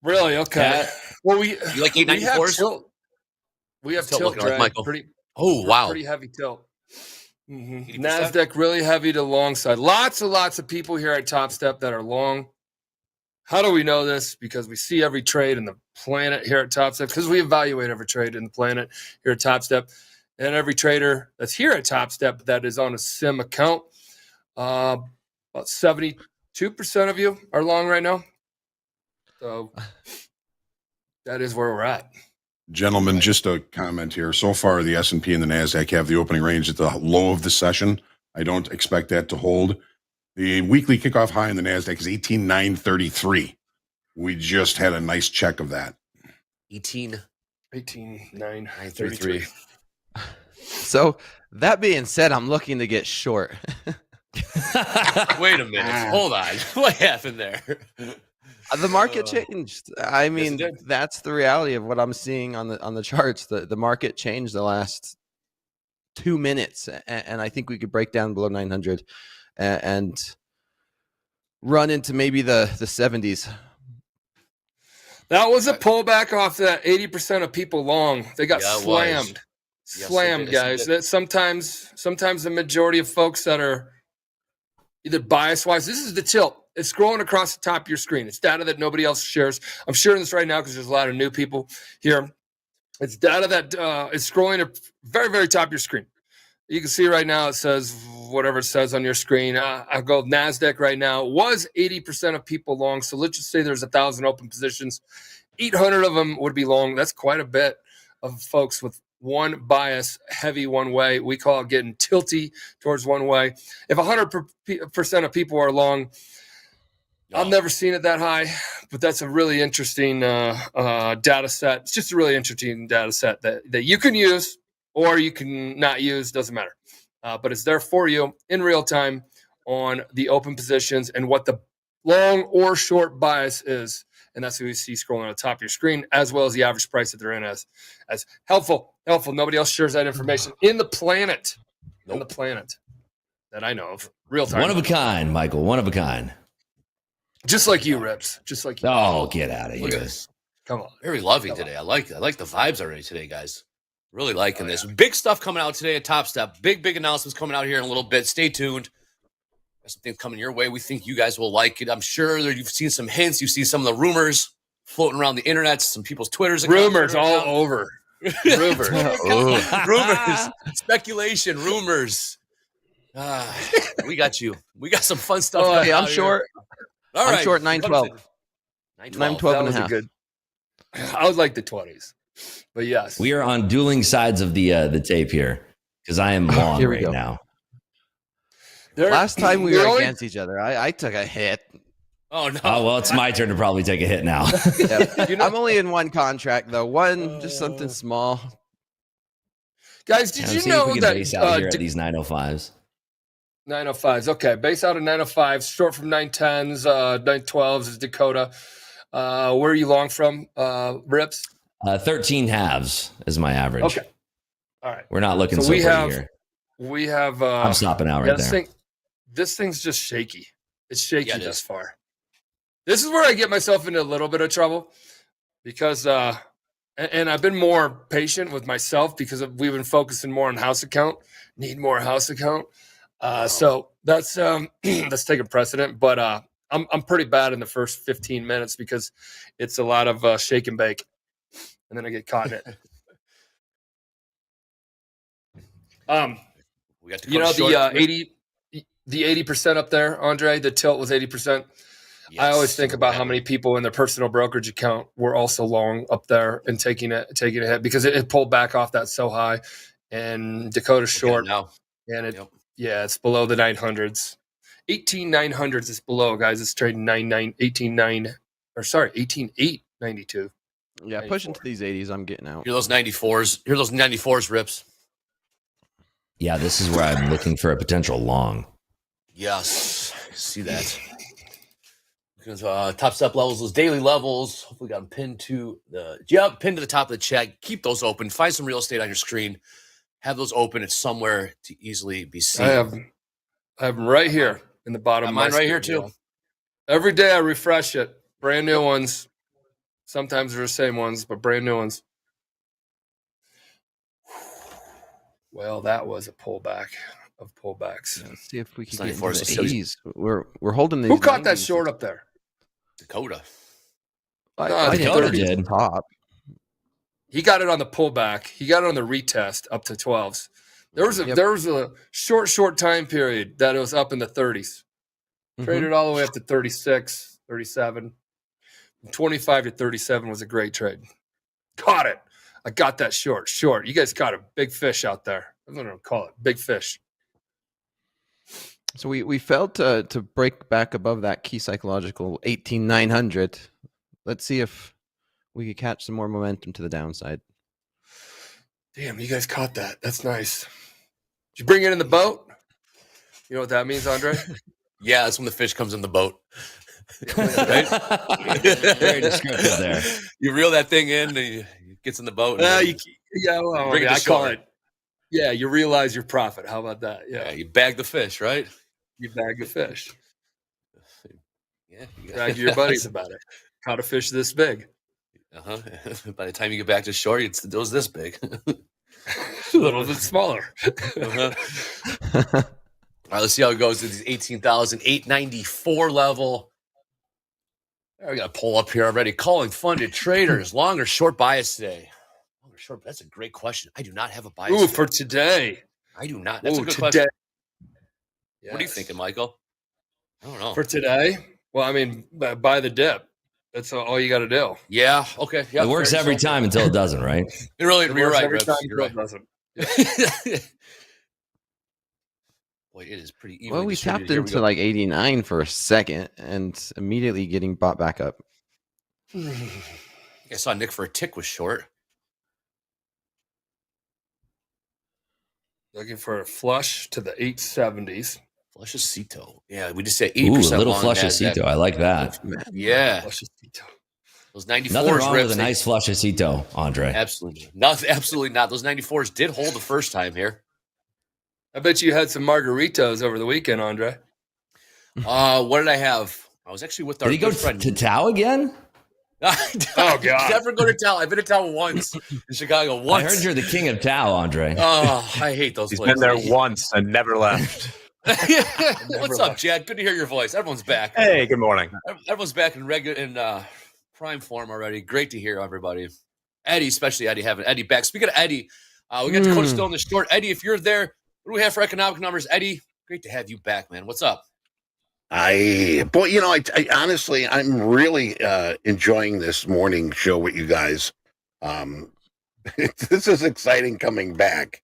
Really? Okay. Well, you like 894s? We have tilt drag, Michael. Pretty heavy tilt. Mm-hmm. NASDAQ really heavy to long side. Lots of people here at TopStep that are long. How do we know this? Because we see every trade in the planet here at TopStep, because we evaluate every trade in the planet here at TopStep, and every trader that's here at TopStep that is on a sim account. About 72% of you are long right now. So that is where we're at. Gentlemen, just a comment here. So far, the S&P and the NASDAQ have the opening range at the low of the session. I don't expect that to hold. The weekly kickoff high in the NASDAQ is 18,933. We just had a nice check of that. 18,933. So that being said, I'm looking to get short. Wait a minute. Hold on. What happened there? The market changed. I mean, that's the reality of what I'm seeing on the charts. The market changed the last 2 minutes, and I think we could break down below 900 and run into maybe the 70s. That was a pullback off that 80% of people long. They got slammed. Slammed, guys. That sometimes the majority of folks that are either bias-wise, this is the tilt. It's scrolling across the top of your screen. It's data that nobody else shares. I'm sharing this right now because there's a lot of new people here. It's data that is scrolling at very, very top of your screen. You can see right now it says whatever it says on your screen. I'll go NASDAQ right now. Was 80% of people long. So let's just say there's 1,000 open positions. 800 of them would be long. That's quite a bit of folks with one bias, heavy one way. We call it getting tilty towards one way. If 100% of people are long, I've never seen it that high, but that's a really interesting data set. It's just a really interesting data set that you can use or you can not use, doesn't matter. But it's there for you in real time on the open positions and what the long or short bias is. And that's what we see scrolling on the top of your screen, as well as the average price that they're in as helpful. Nobody else shares that information in the planet. In the planet that I know of. Real time. One of a kind, Michael. One of a kind. Just like you, Rips. Just like you. Oh, get out of here. Come on. Very lovely today. I like the vibes already today, guys. Really liking this. Big stuff coming out today at TopStep. Big announcements coming out here in a little bit. Stay tuned. There's some things coming your way. We think you guys will like it. I'm sure that you've seen some hints. You've seen some of the rumors floating around the internet, some people's Twitters. Rumors all over. Rumors. Rumors. Speculation. Rumors. We got you. We got some fun stuff. Okay, I'm short. All right. I'm short 912. 912 and a half. I would like the 20s. But yes. We are on dueling sides of the tape here because I am long Here we right go. now. Last time we were against each other, I took a hit. Oh, no. Oh, well, it's my turn to probably take a hit now. Yep. I'm only in one contract, though. Just something small. Guys, did you know we can that base out here at these 905s? 905s, okay. Base out of 905s, short from 910s, 912s is Dakota. Where are you long from, Rips? 13 halves is my average. Okay. All right. We're not looking so pretty here. We have I'm stopping out right there. This thing's just shaky. It's shaky this far. This is where I get myself into a little bit of trouble because and I've been more patient with myself because we've been focusing more on house account. Need more house account. So that's that's taking precedent. But I'm pretty bad in the first 15 minutes because it's a lot of shake and bake, and then I get caught in it. We got to the 80% up there, Andre. The tilt was 80%. Yes. I always think about how many people in their personal brokerage account were also long up there and taking a hit because it pulled back off that so high, and Dakota's short now, and it's below the 900s. 18,900s is below, guys. It's trading 18,892. Yeah, pushing to these 80s. I'm getting out. Hear those 94s. Hear those 94s, Rips. Yeah, this is where I'm looking for a potential long. Yes, see that. Because top step levels, those daily levels, hopefully got them pinned to the top of the chat. Keep those open. Find some real estate on your screen. Have those open. It's somewhere to easily be seen. I have them right here in the bottom. Mine right here too. Every day I refresh it. Brand new ones. Sometimes they're the same ones, but brand new ones. Well, that was a pullback of pullbacks. Yeah, let's see if we can get into the 80s. We're holding these. Who caught that short up there? Dakota. Dakota did. Top. He got it on the pullback. He got it on the retest up to 12s. There was a short time period that it was up in the 30s. Traded all the way up to 36, 37. 25 to 37 was a great trade. Caught it. I got that short. You guys caught a big fish out there. I'm going to call it big fish. So we failed to break back above that key psychological 18,900. Let's see if we could catch some more momentum to the downside. Damn, you guys caught that. That's nice. Did you bring it in the boat? You know what that means, Andre? Yeah, that's when the fish comes in the boat. Right? Very descriptive there. You reel that thing in, and it gets in the boat. I call it. Yeah, you realize your profit. How about that? Yeah, you bag the fish, right? You bag the fish. Yeah, brag to your buddies about it. Caught a fish this big. By the time you get back to shore, it was this big. A little bit smaller. All right, let's see how it goes to these 18,894 level. We got a poll up here already. Calling funded traders, long or short bias today? Long or short? That's a great question. I do not have a bias. Ooh, for today. I do not. That's a good question. Yes. What are you thinking, Michael? I don't know. For today? Well, I mean, buy the dip. That's all you got to do. Yeah. Okay. Yep. It works every time until it doesn't, right? It really. It you're works right. Every time you're right. It doesn't. Boy, it is pretty evenly Well, we distributed. tapped into like 89 for a second and immediately getting bought back up. I saw Nick for a tick was short. Looking for a flush to the 870s. Flushacito. Yeah, we just said 80%. Ooh, a little flushacito. I like that. Yeah. Flushacito. Those 94s. Nothing wrong with a nice flushacito, Andre. Absolutely. Absolutely not. Those 94s did hold the first time here. I bet you had some margaritos over the weekend, Andre. What did I have? I was actually with our Did he go friend. to Tao again? Oh, God. Never go to Tao. I've been to Tao once in Chicago. Once. I heard you're the king of Tao, Andre. Oh, I hate those He's places. been there once and never left. What's up, Jed? Good to hear your voice. Everyone's back. Hey, good morning. Everyone's back in prime form already. Great to hear everybody. Eddie, especially Eddie, having Eddie back. Speaking of Eddie, we got Dakota still in the short. Eddie, if you're there, what do we have for economic numbers? Eddie, great to have you back, man. What's up? I honestly, I'm really enjoying this morning show with you guys. This is exciting coming back.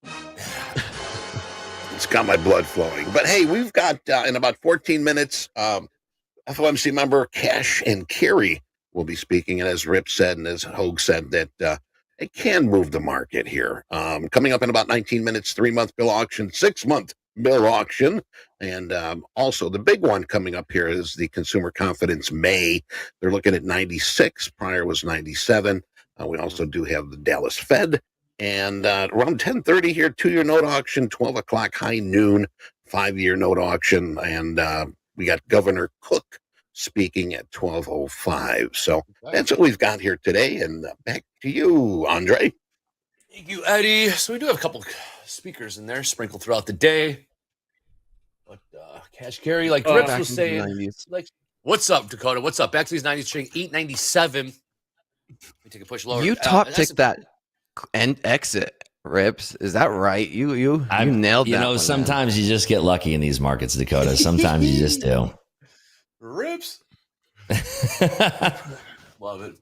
It's got my blood flowing. But hey, we've got in about 14 minutes, FOMC member Cash and Carry will be speaking. And as Rip said, and as Hogue said, that it can move the market here. Coming up in about 19 minutes, 3-month bill auction, 6-month bill auction. And also the big one coming up here is the consumer confidence May. They're looking at 96. Prior was 97. We also do have the Dallas Fed. And around 10:30 here, 2-year note auction, 12 o'clock high noon, 5-year note auction. And we got Governor Cook speaking at 12:05. So that's what we've got here today. And back to you, Andre. Thank you, Eddie. So we do have a couple speakers in there sprinkled throughout the day. But Cash Carry, like Rips was saying, like, what's up, Dakota? What's up? Back to these 90s trading 897. Let me take a push lower. You top ticked that and exit, Rips. Is that right? You nailed that. You know, sometimes you just get lucky in these markets, Dakota. Sometimes you just do. Rips. Love it.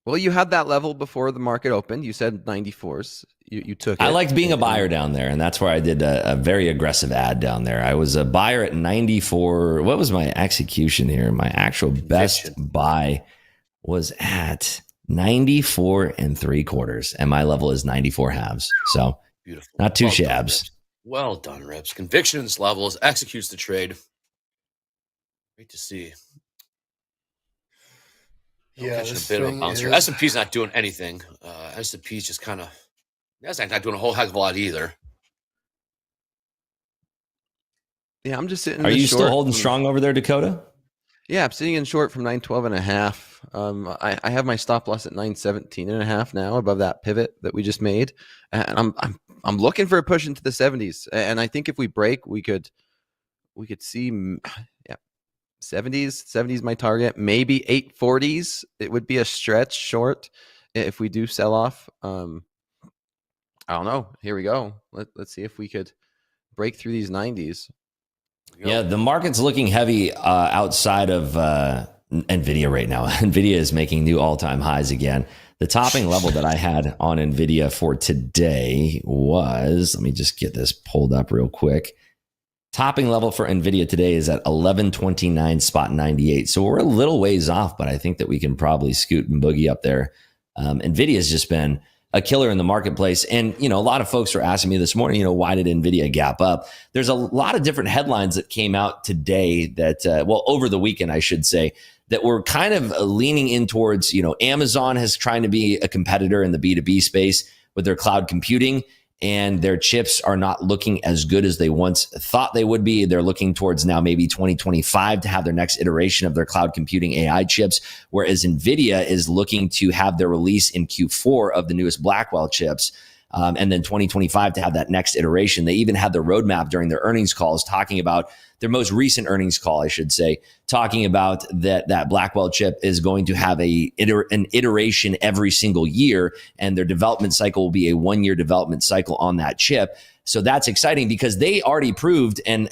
Well, you had that level before the market opened. You said 94s. You took it. I liked being a buyer down there, and that's where I did a very aggressive ad down there. I was a buyer at 94. What was my execution here? My actual best buy was at 94 3/4, and my level is 94 halves. So beautiful. Not too shabs. Well done, Rips. Convictions levels, executes the trade. Great to see. Yeah, a bit of a bounce here. S&P's not doing anything. S&P's just kind of, NASDAQ not doing a whole heck of a lot either. Yeah, I'm just sitting. Are you still holding strong over there, Dakota? Yeah, I'm sitting in short from 912.5. I have my stop loss at 917.5 now, above that pivot that we just made, and I'm looking for a push into the 70s. And I think if we break, we could see, 70s my target, maybe 840s. It would be a stretch short if we do sell off. I don't know. Here we go. Let's see if we could break through these 90s. Yeah, the market's looking heavy outside of NVIDIA right now. NVIDIA is making new all-time highs again. The topping level that I had on NVIDIA for today was, let me just get this pulled up real quick. Topping level for NVIDIA today is at 1129.98. So we're a little ways off, but I think that we can probably scoot and boogie up there. NVIDIA has just been a killer in the marketplace. And, a lot of folks are asking me this morning, why did NVIDIA gap up? There's a lot of different headlines that came out today that, over the weekend, I should say, that were kind of leaning in towards, Amazon is trying to be a competitor in the B2B space with their cloud computing, and their chips are not looking as good as they once thought they would be. They're looking towards now maybe 2025 to have their next iteration of their cloud computing AI chips, whereas NVIDIA is looking to have their release in Q4 of the newest Blackwell chips. And then 2025 to have that next iteration. They even had the roadmap during their earnings calls talking about their most recent earnings call, I should say, talking about that Blackwell chip is going to have an iteration every single year, and their development cycle will be a 1-year development cycle on that chip. So that's exciting because they already proved, and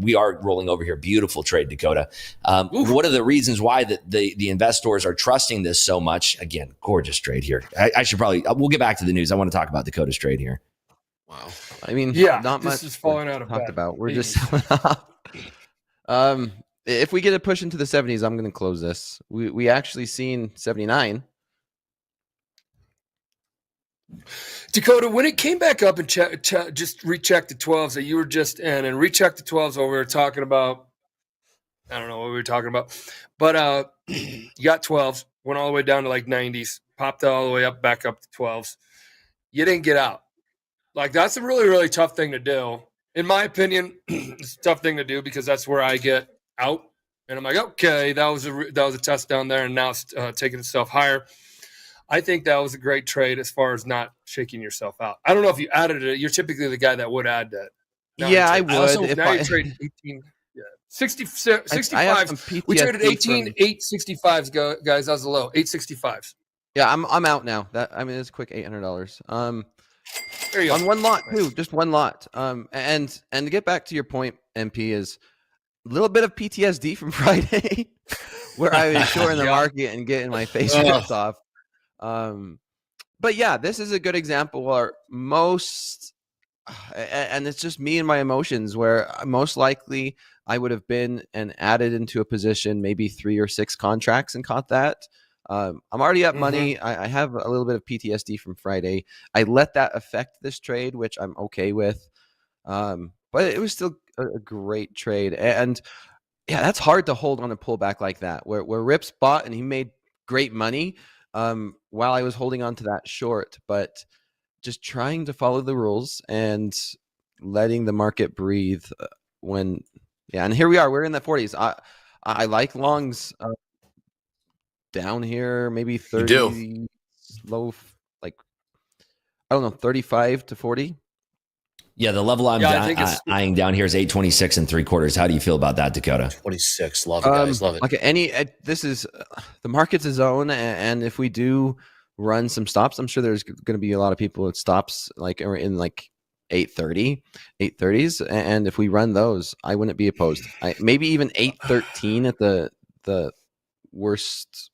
we are rolling over here. Beautiful trade, Dakota. What are the reasons why the investors are trusting this so much? Again, gorgeous trade here. I should we'll get back to the news. I want to talk about Dakota's trade here. Wow. I mean, not much is falling out of talked bed. about. We're just if we get a push into the 70s, I'm going to close this. We actually seen 79. Dakota, when it came back up and just rechecked the 12s that you were just in and rechecked the 12s what we were talking about, I don't know what we were talking about, but you got 12s, went all the way down to like 90s, popped all the way up, back up to 12s. You didn't get out. Like, that's a really, really tough thing to do. In my opinion, it's a tough thing to do because that's where I get out. And I'm like, okay, that was a test down there, and now it's taking itself higher. I think that was a great trade as far as not shaking yourself out. I don't know if you added it. You're typically the guy that would add that. Yeah, I would. Now you trade 18, 65s. We traded 865s, guys. That was the low. 865s. Yeah, I'm out now. It's a quick $800. There you go. On one lot too, just one lot. And to get back to your point, MP, is little bit of PTSD from Friday, where I was short in the market and getting my face ripped off. But yeah, this is a good example where and it's just me and my emotions, where most likely I would have been and added into a position, maybe 3 or 6 contracts and caught that. I'm already up money. I have a little bit of PTSD from Friday. I let that affect this trade, which I'm okay with. But it was still a great trade. And yeah, that's hard to hold on a pullback like that, where Rip's bought and he made great money while I was holding on to that short. But just trying to follow the rules and letting the market breathe and here we are. We're in the 40s. I like longs down here, maybe 30 low, like, I don't know, 35 to 40. Yeah, the level I'm eyeing down here is 826 3/4. How do you feel about that, Dakota? 26. Love it, guys. Love it. Like this is the market's a zone, and if we do run some stops, I'm sure there's going to be a lot of people at stops like in like 830s, and if we run those, I wouldn't be opposed. Maybe even 813 at the worst.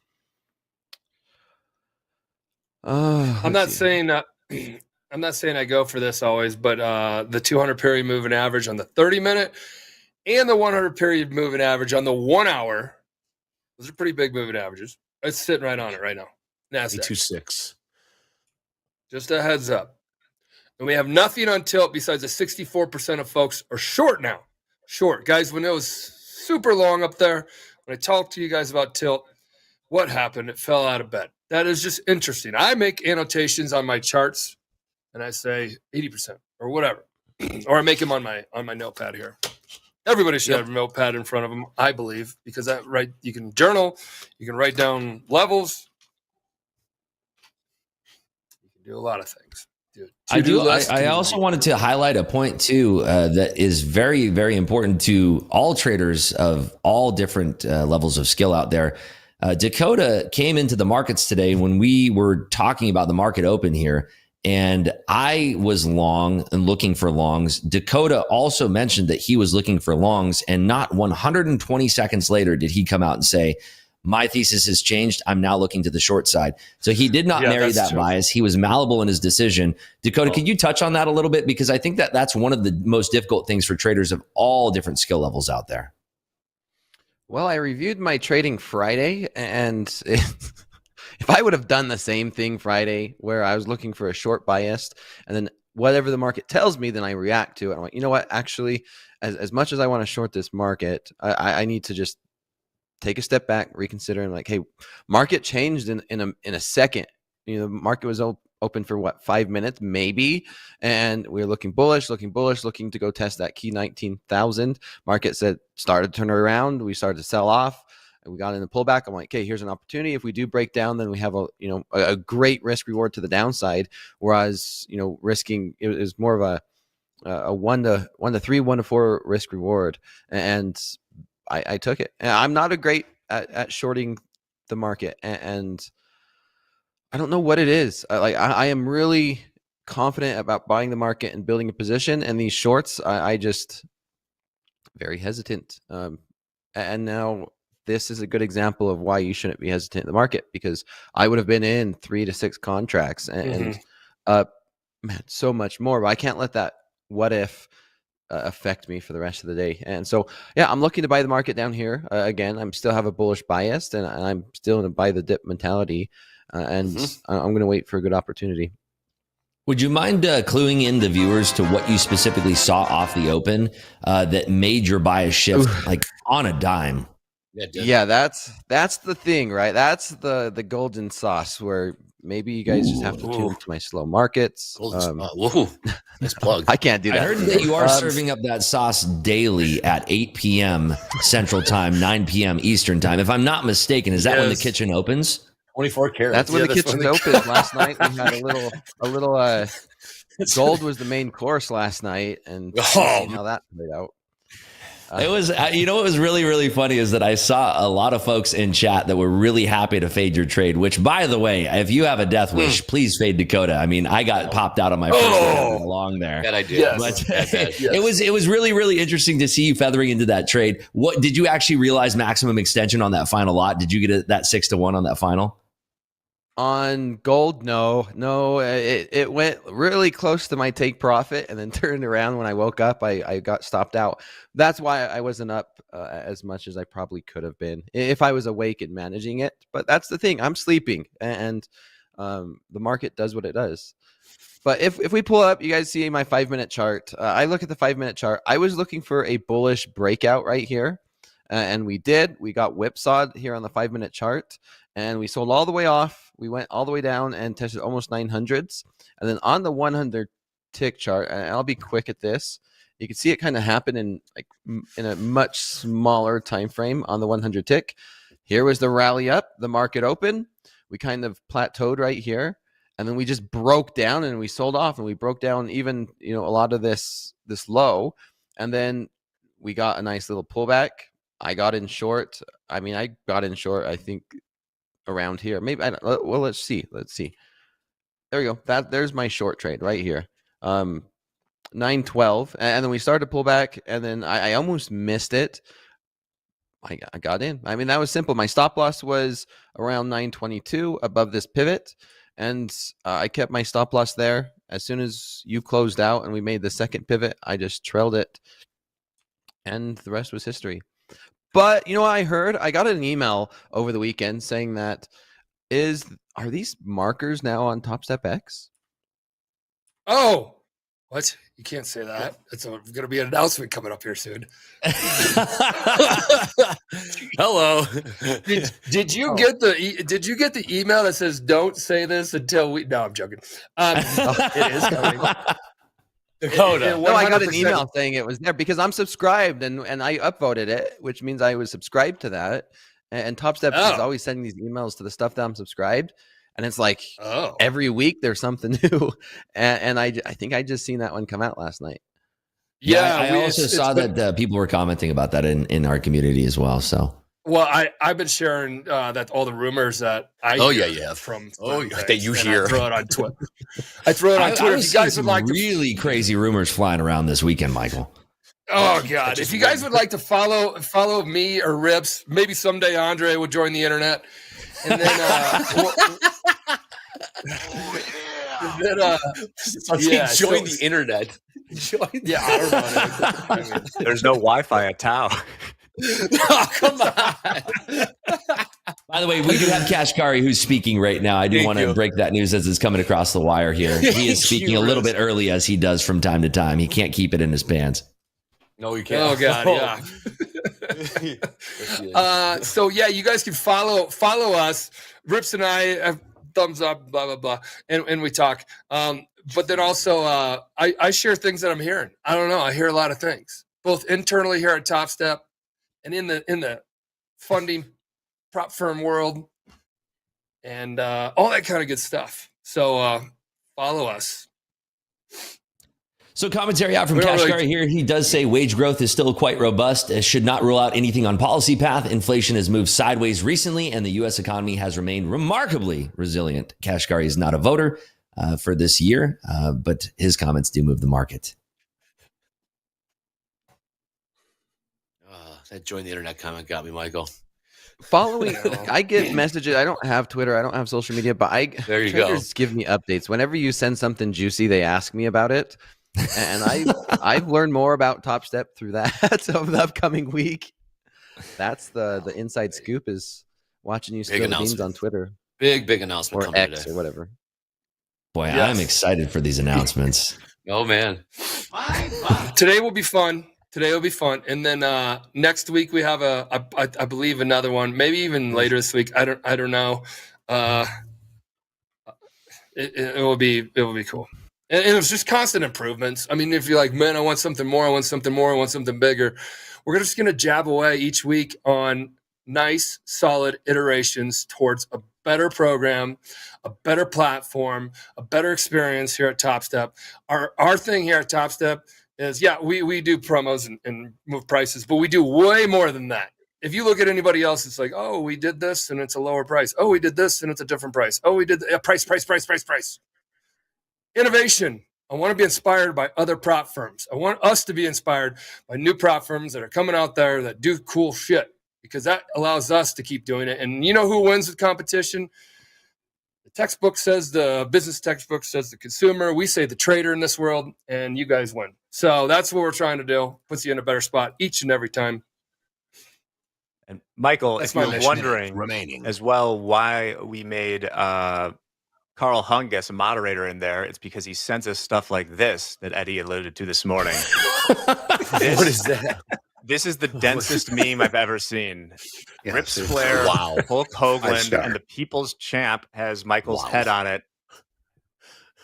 I'm not saying I go for this always, but the 200 period moving average on the 30-minute and the 100 period moving average on the 1 hour, those are pretty big moving averages. It's sitting right on it right now. NASDAQ 826. Just a heads up. And we have nothing on tilt besides the 64% of folks are short now. Short. Guys, when it was super long up there, when I talked to you guys about tilt, what happened? It fell out of bed. That is just interesting. I make annotations on my charts and I say 80% or whatever. Or I make them on my notepad here. Everybody should have a notepad in front of them, I believe, because you can journal, you can write down levels. You can do a lot of things. I also wanted to highlight a point too that is very, very important to all traders of all different levels of skill out there. Dakota came into the markets today when we were talking about the market open here, and I was long and looking for longs. Dakota also mentioned that he was looking for longs, and not 120 seconds later did he come out and say, my thesis has changed. I'm now looking to the short side. So he did not marry that bias. He was malleable in his decision. Dakota, could you touch on that a little bit? Because I think that that's one of the most difficult things for traders of all different skill levels out there. Well, I reviewed my trading Friday, and if I would have done the same thing Friday where I was looking for a short bias, and then whatever the market tells me, then I react to it. I'm like, you know what? Actually, as much as I want to short this market, I need to just take a step back, reconsider, and like, hey, market changed in a second. You know, the market was open for what, 5 minutes maybe, and we were looking bullish, looking to go test that key 19,000. Market started to turn around. We started to sell off. And we got in the pullback. I'm like, okay, here's an opportunity. If we do break down, then we have a great risk reward to the downside. Whereas risking it is more of a 1 to 3, 1 to 4 risk reward, and I took it. And I'm not a great at shorting the market, and I don't know what it is. I am really confident about buying the market and building a position, and these shorts, I just very hesitant. And now this is a good example of why you shouldn't be hesitant in the market, because I would have been in 3 to 6 contracts and man, so much more. But I can't let that what if affect me for the rest of the day. And so, yeah, I'm looking to buy the market down here. Again, I'm still have a bullish bias, and I'm still in a buy the dip mentality. And I'm going to wait for a good opportunity. Would you mind cluing in the viewers to what you specifically saw off the open that made your bias shift like on a dime? Yeah, that's the thing, right? That's the golden sauce where maybe you guys just have to tune into my slow markets. Nice plug. I can't do that. I heard that you are serving up that sauce daily at 8 p.m. Central Time, 9 p.m. Eastern Time. If I'm not mistaken, is that when the kitchen opens? 24 carats. That's when the kitchen opens. Last night we had a little gold was the main course last night, and how that played out. It was, you know, what was really, really funny is that I saw a lot of folks in chat that were really happy to fade your trade, which, by the way, if you have a death wish, please fade Dakota. I mean, I got popped out on my first round along there. That I did. Yes. But Yes. it was really, really interesting to see you feathering into that trade. What did you actually realize maximum extension on that final lot? Did you get that 6-1 on that final? On gold, no, it went really close to my take profit and then turned around when I woke up. I got stopped out. That's why I wasn't up as much as I probably could have been if I was awake and managing it. But that's the thing. I'm sleeping and the market does what it does. But if we pull up, you guys see my 5-minute chart. I look at the 5-minute chart. I was looking for a bullish breakout right here. And we did. We got whipsawed here on the 5-minute chart. And we sold all the way off. We went all the way down and tested almost 900s. And then on the 100 tick chart, and I'll be quick at this, you can see it kind of happen in a much smaller time frame on the 100 tick. Here was the rally up, the market open. We kind of plateaued right here. And then we just broke down and we sold off, and we broke down even, you know, a lot of this low. And then we got a nice little pullback. I got in short. I mean, I got in short, I think, around here. Maybe I don't, well, let's see. There we go. There's my short trade right here. 912, and then we started to pull back, and then I almost missed it. I got in. I mean, that was simple. My stop loss was around 922 above this pivot, and I kept my stop loss there. As soon as you closed out and we made the second pivot, I just trailed it, and the rest was history. But you know what I heard? I got an email over the weekend saying that are these markers now on Topstep X? Oh, what? You can't say that. It's going to be an announcement coming up here soon. Hello. Did you get the email that says don't say this until we? No, I'm joking. It is coming. Dakota. No, I got an email saying it was there because I'm subscribed and I upvoted it, which means I was subscribed to that. And Topstep is always sending these emails to the stuff that I'm subscribed. And it's like every week there's something new. And I think I just seen that one come out last night. Yeah, I also saw that people were commenting about that in our community as well. So. Well, I've been sharing that all the rumors that I hear from that you hear. I throw it on Twitter. If you guys would like really crazy rumors flying around this weekend, Michael. Oh God! If you guys would like to follow me or Rips, maybe someday Andre will join the internet, and then join the internet. I don't know. There's no Wi-Fi at Tau. Oh, come on. By the way, we do have Kashkari who's speaking right now. I do want to break that news as it's coming across the wire here. He is speaking a little bit early, as he does from time to time. He can't keep it in his pants. No, you can't. Oh God, yeah. So yeah, you guys can follow us. Rips and I have thumbs up, blah blah blah, and we talk. But then also, I share things that I'm hearing. I don't know. I hear a lot of things, both internally here at Topstep, and in the funding prop firm world, and all that kind of good stuff. So follow us. So commentary out from Kashkari here. He does say wage growth is still quite robust. It should not rule out anything on policy path. Inflation has moved sideways recently, and the U.S. economy has remained remarkably resilient. Kashkari is not a voter for this year, but his comments do move the market. That join the internet comment got me, Michael. Following, I get messages. I don't have Twitter. I don't have social media, but there you traders give me updates. Whenever you send something juicy, they ask me about it. And I've learned more about Topstep through that over the upcoming week. That's the inside scoop, is watching you spill the beans on Twitter. Big announcement or X today. Or whatever. Boy, yes. I'm excited for these announcements. Oh man, today will be fun. And then next week we have I believe another one. Maybe even later this week. I don't know. It will be cool. And it's just constant improvements. I mean, if you're like, man, I want something more, I want something bigger. We're just going to jab away each week on nice, solid iterations towards a better program, a better platform, a better experience here at Topstep. Our thing here at Topstep is, we do promos and move prices, but we do way more than that. If you look at anybody else, it's like, oh, we did this and it's a lower price. Oh, we did this and it's a different price. Oh, we did price. Innovation. I want to be inspired by other prop firms. I want us to be inspired by new prop firms that are coming out there that do cool shit, because that allows us to keep doing it. And you know who wins the competition? The textbook says, the business textbook says the consumer. We say the trader in this world, and you guys win. So that's what we're trying to do. Puts you in a better spot each and every time. And Michael, That's if you're my wondering remaining as well why we made Carl Hungus a moderator in there, it's because he sends us stuff like this that Eddie alluded to this morning. What is that? This is the densest meme I've ever seen. Yes, Rips Flair, wow. Hulk Hogan, Five-star. and the People's Champ has Michael's head on it.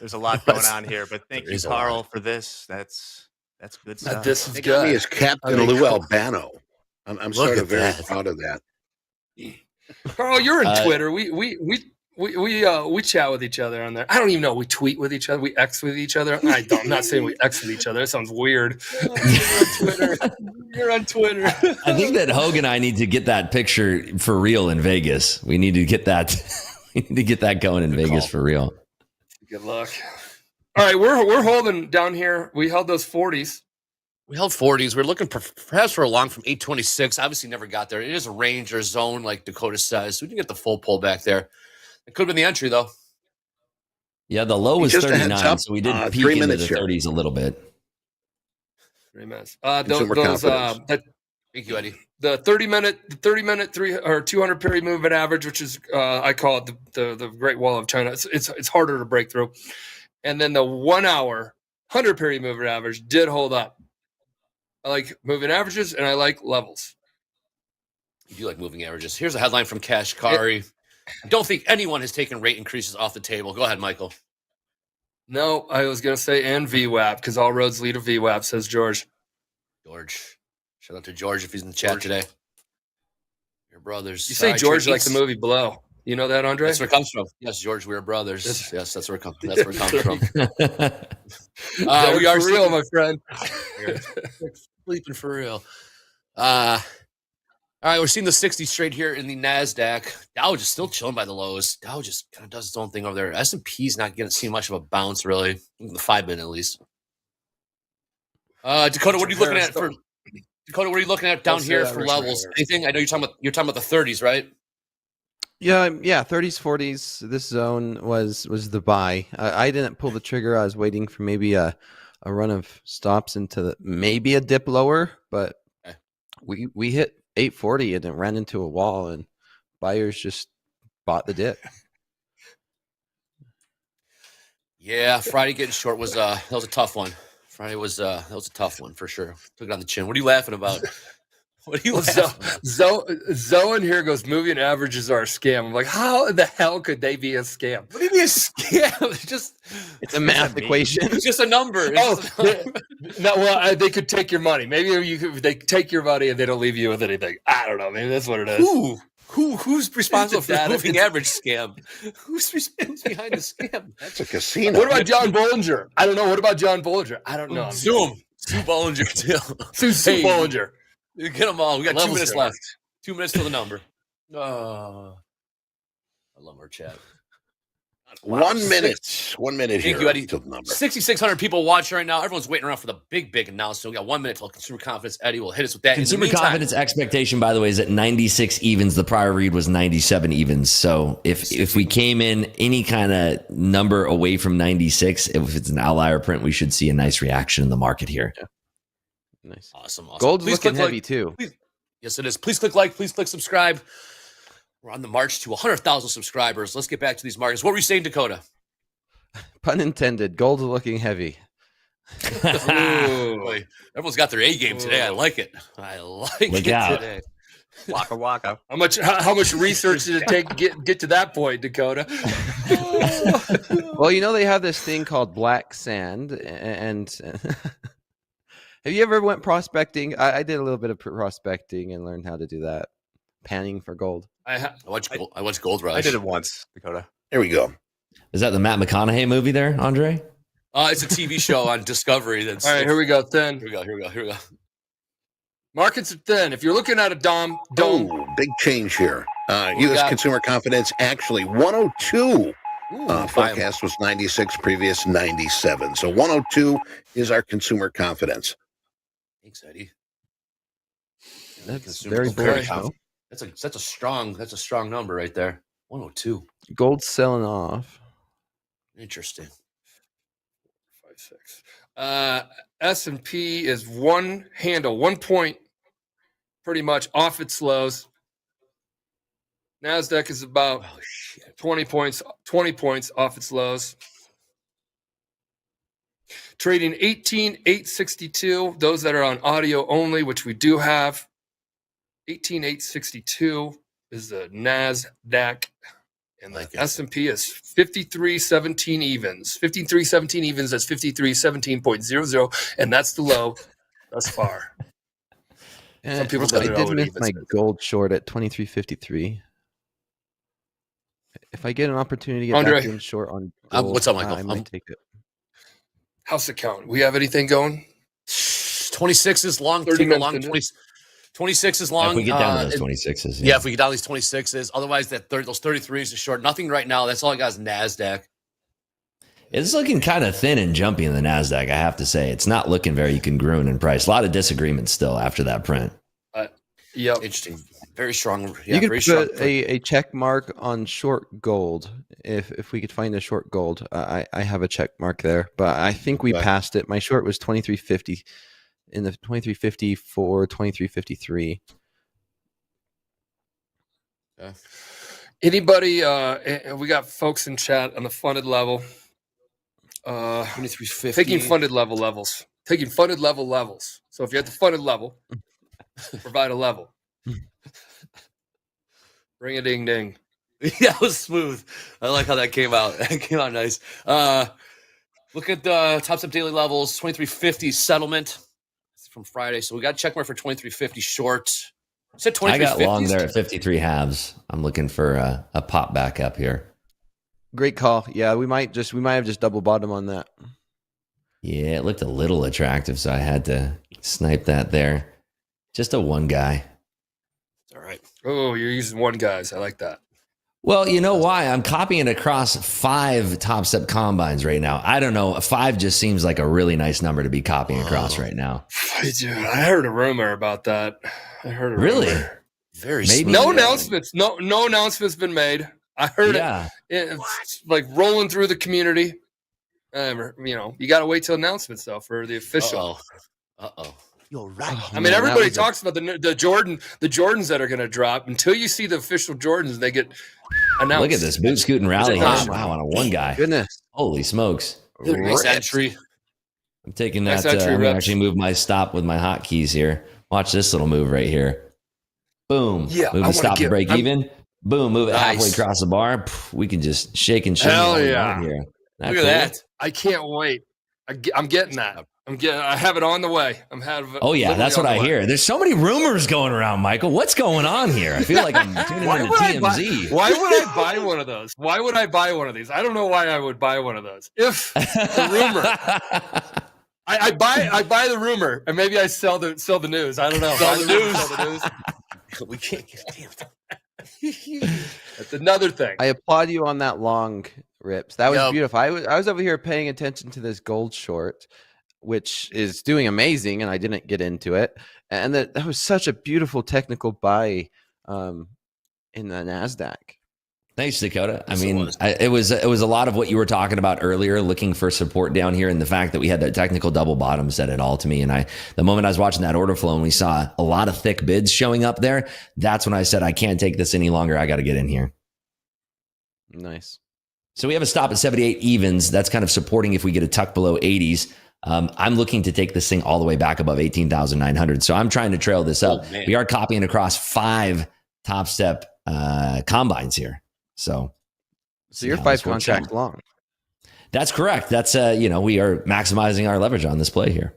There's a lot going on here, but thank you, Carl, for this. That's good stuff. This is They got me good. as Captain Lou Albano. I'm sort of very proud of that. Carl, you're in Twitter. We chat with each other on there. I don't even know. We tweet with each other. We X with each other. I'm not saying we X with each other. That sounds weird. You're on Twitter. I think that Hogan and I need to get that picture for real in Vegas. We need to get that. We need to get that going in Vegas for real. Good luck. All right, we're holding down here. We held those 40s. We held 40s. We're looking perhaps for a long from 826. Obviously, never got there. It is a range or zone, like Dakota says. So we didn't get the full pull back there. It could have been the entry, though. Yeah, the low was Just a heads 39, up, so we did peak 3 into minutes the here. 30s a little bit. 3 minutes. Consumer confidence. Thank you, Eddie. The 30 minute 200 period movement average, which is I call it the Great Wall of China. It's harder to break through. And then the 1 hour 100 period movement average did hold up. I like moving averages and I like levels. You do like moving averages. Here's a headline from Kashkari. I don't think anyone has taken rate increases off the table. Go ahead, Michael. No, I was going to say and VWAP, because all roads lead to VWAP, says George. George. Shout out to George if he's in the chat today. Your brothers. You say George like the movie Blow. You know that, Andre? That's where it comes from. Yes, George, we are brothers. Yes, that's where it comes from. We are for real, my friend. Sleeping for real. All right, we're seeing the 60 straight here in the NASDAQ. Dow just still chilling by the lows. Dow just kind of does its own thing over there. S&P's not getting seeing much of a bounce, really. In the 5 minute, at least. Dakota, what are you looking at for? Dakota, what are you looking at down here for levels? Anything? I know you're talking about the 30s, right? Yeah, 30s, 40s. This zone was the buy. I didn't pull the trigger. I was waiting for maybe a run of stops into maybe a dip lower, but we hit 840 and it ran into a wall, and buyers just bought the dip. Yeah, Friday getting short was that was a tough one. Friday was that was a tough one for sure. Took it on the chin. What are you laughing about? What are you laughing about? Zoe in here goes, moving averages are a scam. I'm like, how the hell could they be a scam? What do you mean a scam? It's a math equation. It's just a number. They could take your money. Maybe they take your money and they don't leave you with anything. I don't know. Maybe that's what it is. Who's responsible for the moving average scam? Who's behind the scam? That's a casino. What about John Bollinger? I don't know. What about John Bollinger? I don't know. Sue Bollinger too. Sue Bollinger. Get them all. We got 2 minutes left. 2 minutes to the number. I love our chat. 1 minute. 1 minute here. Thank you, Eddie. Till the number. 6,600 people watching right now. Everyone's waiting around for the big announcement. So we got 1 minute till consumer confidence. Eddie will hit us with that. Consumer confidence expectation, by the way, is at 96 evens. The prior read was 97 evens. So if we came in any kind of number away from 96, if it's an outlier print, we should see a nice reaction in the market here. Yeah. Nice. Awesome. Gold's Please looking click heavy like, too. Please, yes, it is. Please click like. Please click subscribe. We're on the march to 100,000 subscribers. Let's get back to these markets. What were you saying, Dakota? Pun intended. Gold's looking heavy. Ooh, everyone's got their A game today. I like it. Look it out. today. Waka waka. How much research did it take to get to that point, Dakota? Well, they have this thing called black sand, and have you ever went prospecting? I did a little bit of prospecting and learned how to do that, panning for gold. I watched Gold Rush. I did it once, Dakota. Here we go. Is that the Matt McConaughey movie there, Andre? It's a TV show on Discovery. That's all right. Here we go. Thin. Here we go. Markets are thin. If you're looking at a dome. Big change here. U.S. consumer confidence actually 102. Forecast was 96, previous 97. So 102 is our consumer confidence. Thanks, Eddie. That's very bullish. That's a strong number right there. 102. Gold's selling off. Interesting. 5, 6. S&P is 1 point, pretty much off its lows. NASDAQ is about 20 points off its lows. Trading 18,862. Those that are on audio only, which we do have. 18,862 is the NASDAQ. And the S&P is 53.17 evens. 53.17 evens, that's 53.17.00. And that's the low thus far. Some people I did miss my gold short at 23.53. If I get an opportunity to get back in short on gold, what's up, Michael? I might take it. House account. We have anything going? 26 is long. 26 is long. If we get down to those 26s. Yeah, if we get down to these 26s. Otherwise, those 33s are short. Nothing right now. That's all I got is NASDAQ. It's looking kind of thin and jumpy in the NASDAQ, I have to say. It's not looking very congruent in price. A lot of disagreement still after that print. Yep. Interesting. Very strong. Yeah, you could put a check mark on short gold if we could find a short gold. I have a check mark there, but I think we passed it. My short was 23.50 in the 23.54, 23.53. Yeah. Anybody? We got folks in chat on the funded level. 23.50. Taking funded level levels. Taking funded level levels. So if you're at the funded level, provide a level. Ring a ding ding. Yeah, that was smooth. I like how that came out. That came out nice. Look at the Topstep daily levels. 23.50 settlement from Friday. So we got a check mark for 23.50 short. Said 23.50. I got long there at 53 halves. I'm looking for a pop back up here. Great call. Yeah, we might have just double bottom on that. Yeah, it looked a little attractive, so I had to snipe that there. Just a one guy. All right. Oh, you're using one guys. I like that. Well, you know why? I'm copying across 5 Topstep combines right now. I don't know. 5 just seems like a really nice number to be copying across right now. Dude, I heard a rumor about that. Really? Very maybe. No announcements. No announcements been made. I heard it. It's like rolling through the community. You got to wait till announcements though for the official. Uh-oh. You're right. I mean, everybody talks about the Jordans that are going to drop. Until you see the official Jordans, they get announced. Look at this boot scooting rally. Wow, on a one guy. Goodness. Holy smokes. Nice entry. I'm taking that. I'm going to actually move my stop with my hotkeys here. Watch this little move right here. Boom. Yeah. Move the stop to break even. Boom. Move it halfway across the bar. We can just shake and shake. Hell yeah. Here. Look at that. I can't wait. I'm getting that. I have it on the way. Oh yeah, that's what I hear. There's so many rumors going around, Michael. What's going on here? I feel like I'm tuning into TMZ. Why would I buy one of those? Why would I buy one of these? I don't know why I would buy one of those. If the rumor, I buy the rumor, and maybe I sell the news. I don't know. Sell the news. We can't get damn. That's another thing. I applaud you on that long, Rips. That was beautiful. I was over here paying attention to this gold short, which is doing amazing, and I didn't get into it. And that was such a beautiful technical buy in the NASDAQ. Thanks, Dakota. I mean, it was a lot of what you were talking about earlier, looking for support down here, and the fact that we had that technical double bottom said it all to me. And the moment I was watching that order flow and we saw a lot of thick bids showing up there, that's when I said, I can't take this any longer. I got to get in here. Nice. So we have a stop at 78 evens. That's kind of supporting if we get a tuck below 80s. I'm looking to take this thing all the way back above 18,900. So I'm trying to trail this up. We are copying across 5 Topstep combines here. So you're 5 contracts long. That's correct. That's we are maximizing our leverage on this play here.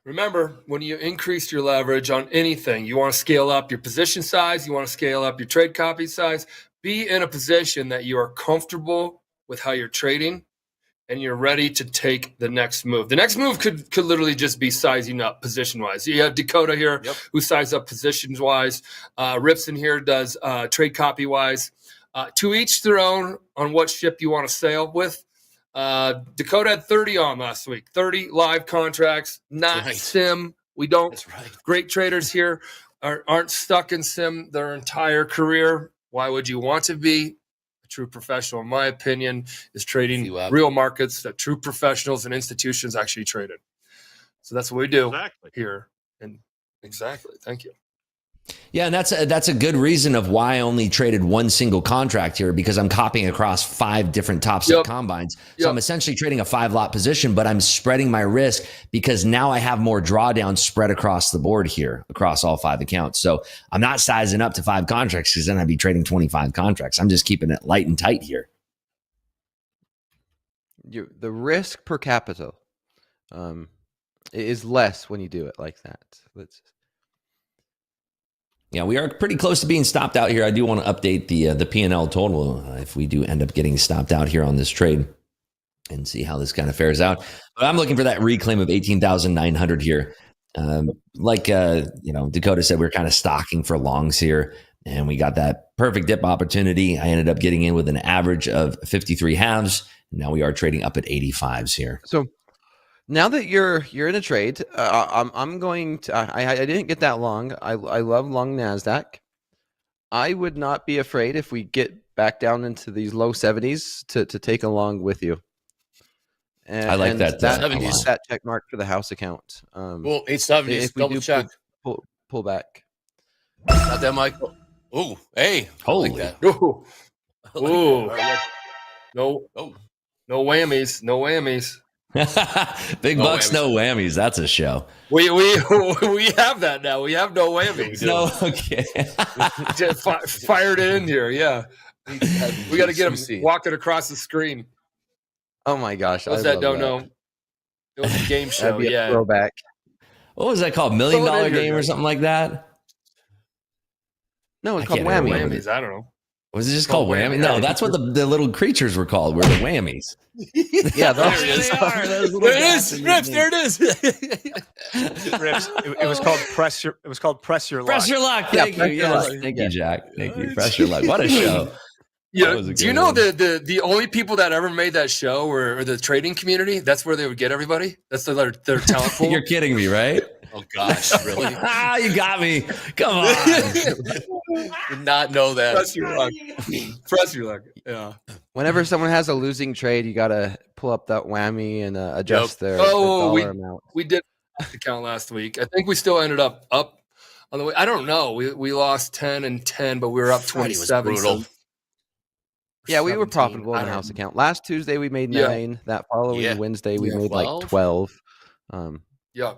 Remember, when you increase your leverage on anything, you want to scale up your position size. You want to scale up your trade copy size. Be in a position that you are comfortable with how you're trading. and you're ready to take the next move. The next move could literally just be sizing up position-wise. You have Dakota here who sizes up positions-wise. Rips in here does trade copy-wise. To each their own on what ship you want to sail with. Dakota had 30 on last week. 30 live contracts, not sim. We don't. That's right. Great traders here aren't stuck in sim their entire career. Why would you want to be? A true professional, in my opinion, is trading real markets that true professionals and institutions actually traded. So that's what we do here. And exactly. Thank you. Yeah, and that's a good reason of why I only traded one single contract here, because I'm copying across 5 different Topstep combines. So I'm essentially trading a 5-lot position, but I'm spreading my risk because now I have more drawdown spread across the board here, across all 5 accounts. So I'm not sizing up to 5 contracts because then I'd be trading 25 contracts. I'm just keeping it light and tight here. The risk per capita is less when you do it like that. Yeah, we are pretty close to being stopped out here. I do want to update the P&L total if we do end up getting stopped out here on this trade and see how this kind of fares out. But I'm looking for that reclaim of 18,900 here. Dakota said, we're kind of stocking for longs here, and we got that perfect dip opportunity. I ended up getting in with an average of 53 halves. Now we are trading up at 85s here. So now that you're in a trade, I'm going to. I didn't get that long. I love long Nasdaq. I would not be afraid if we get back down into these low 70s to take a long with you. And, I like that. That check mark for the house account. Well, 870s. Double check. Pull back. Got that, Michael? Oh, hey, holy! Like that. Ooh. No whammies. No whammies. Big bucks, no whammies. That's a show. We have that now. We have no whammies. No, okay. Just fired it in here. Yeah, we got to get him walking across the screen. Oh my gosh! Those that don't know, it was a game show. Yeah, throwback. What was that called? $1 Million Game or something like that? No, it's called whammies. I don't know. Was it just called whammy? No, that's what the little creatures were called. Were the whammies? Yeah, there it is. Rips, there it is. Rips. It was called press your. It was called press your luck. Press your luck. Thank you. Yes. Thank you, Jack. Thank you. Press your luck. What a show. Yeah. Do you know the only people that ever made that show were the trading community? That's where they would get everybody. That's their talent pool. You're kidding me, right? Oh gosh, really? You got me. Come on. Did not know that. Press your luck. Press your luck. Yeah. Whenever someone has a losing trade, you got to pull up that whammy and adjust their dollar amount. We did the count last week. I think we still ended up on the way. I don't know. We lost 10 and 10, but we were up 27. Brutal. Yeah, we were profitable in the house account. Last Tuesday we made 9. That following Wednesday we made 12? Like 12. Yeah.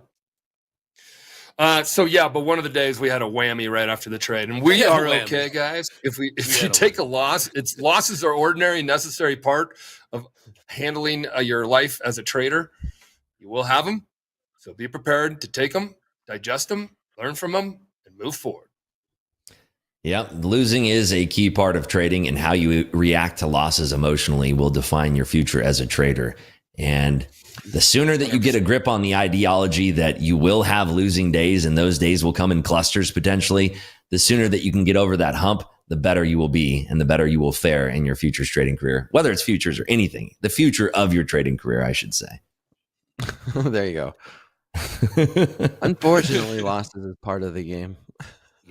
But one of the days we had a whammy right after the trade, and we are okay, guys. If you take a loss, losses are ordinary, necessary part of handling your life as a trader. You will have them, so be prepared to take them, digest them, learn from them, and move forward. Yeah, losing is a key part of trading, and how you react to losses emotionally will define your future as a trader. And the sooner that you get a grip on the ideology that you will have losing days, and those days will come in clusters potentially, the sooner that you can get over that hump, the better you will be and the better you will fare in your futures trading career, whether it's futures or anything, the future of your trading career, I should say. There you go. Unfortunately, losses is part of the game.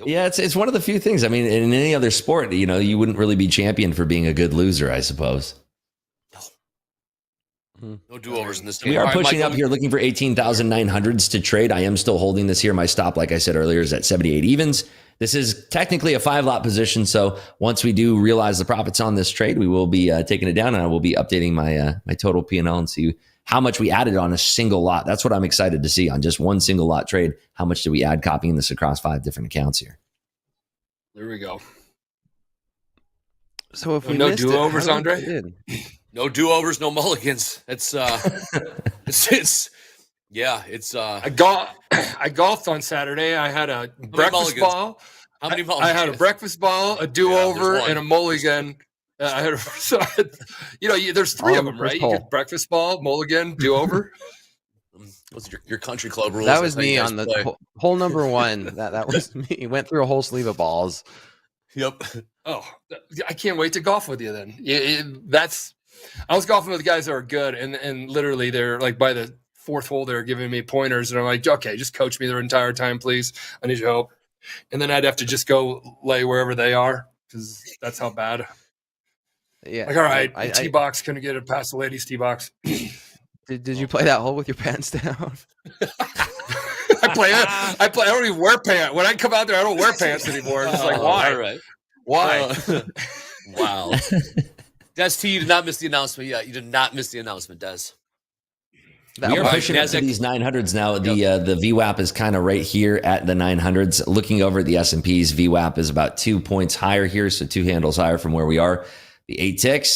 Yeah, it's one of the few things. I mean, in any other sport, you wouldn't really be championed for being a good loser, I suppose. No do-overs in this game. We are pushing up here looking for 18,900s to trade. I am still holding this here. My stop, like I said earlier, is at 78 evens. This is technically a 5-lot position. So once we do realize the profits on this trade, we will be taking it down, and I will be updating my total P&L and see how much we added on a single lot. That's what I'm excited to see on just one single lot trade. How much did we add copying this across 5 different accounts here? There we go. So if we no do-overs, Andre? No do-overs, no mulligans. It's I golfed on Saturday. I had a breakfast ball. How many mulligans? I had a breakfast ball, a do-over, and a mulligan I heard, so, there's three of them, right? You get breakfast ball, mulligan, do over. What's your country club rules? That was me on the hole number one. That was me. Went through a whole sleeve of balls. Yep. Oh, I can't wait to golf with you then. I was golfing with guys that are good, and literally they're like by the fourth hole they're giving me pointers, and I'm like, okay, just coach me the entire time, please. I need your help. And then I'd have to just go lay wherever they are because that's how bad. Yeah. Like, all right, tee box couldn't get it past the ladies' tee box. Did you play that hole with your pants down? I play. I don't even wear pants. When I come out there, I don't wear pants anymore. It's just like, why? All right. Why? Wow. Des T, you did not miss the announcement yet. You did not miss the announcement, Des. We are pushing up to these 900s now. The VWAP is kind of right here at the 900s. Looking over at the S&Ps, VWAP is about 2 points higher here, so 2 handles higher from where we are. The 8 ticks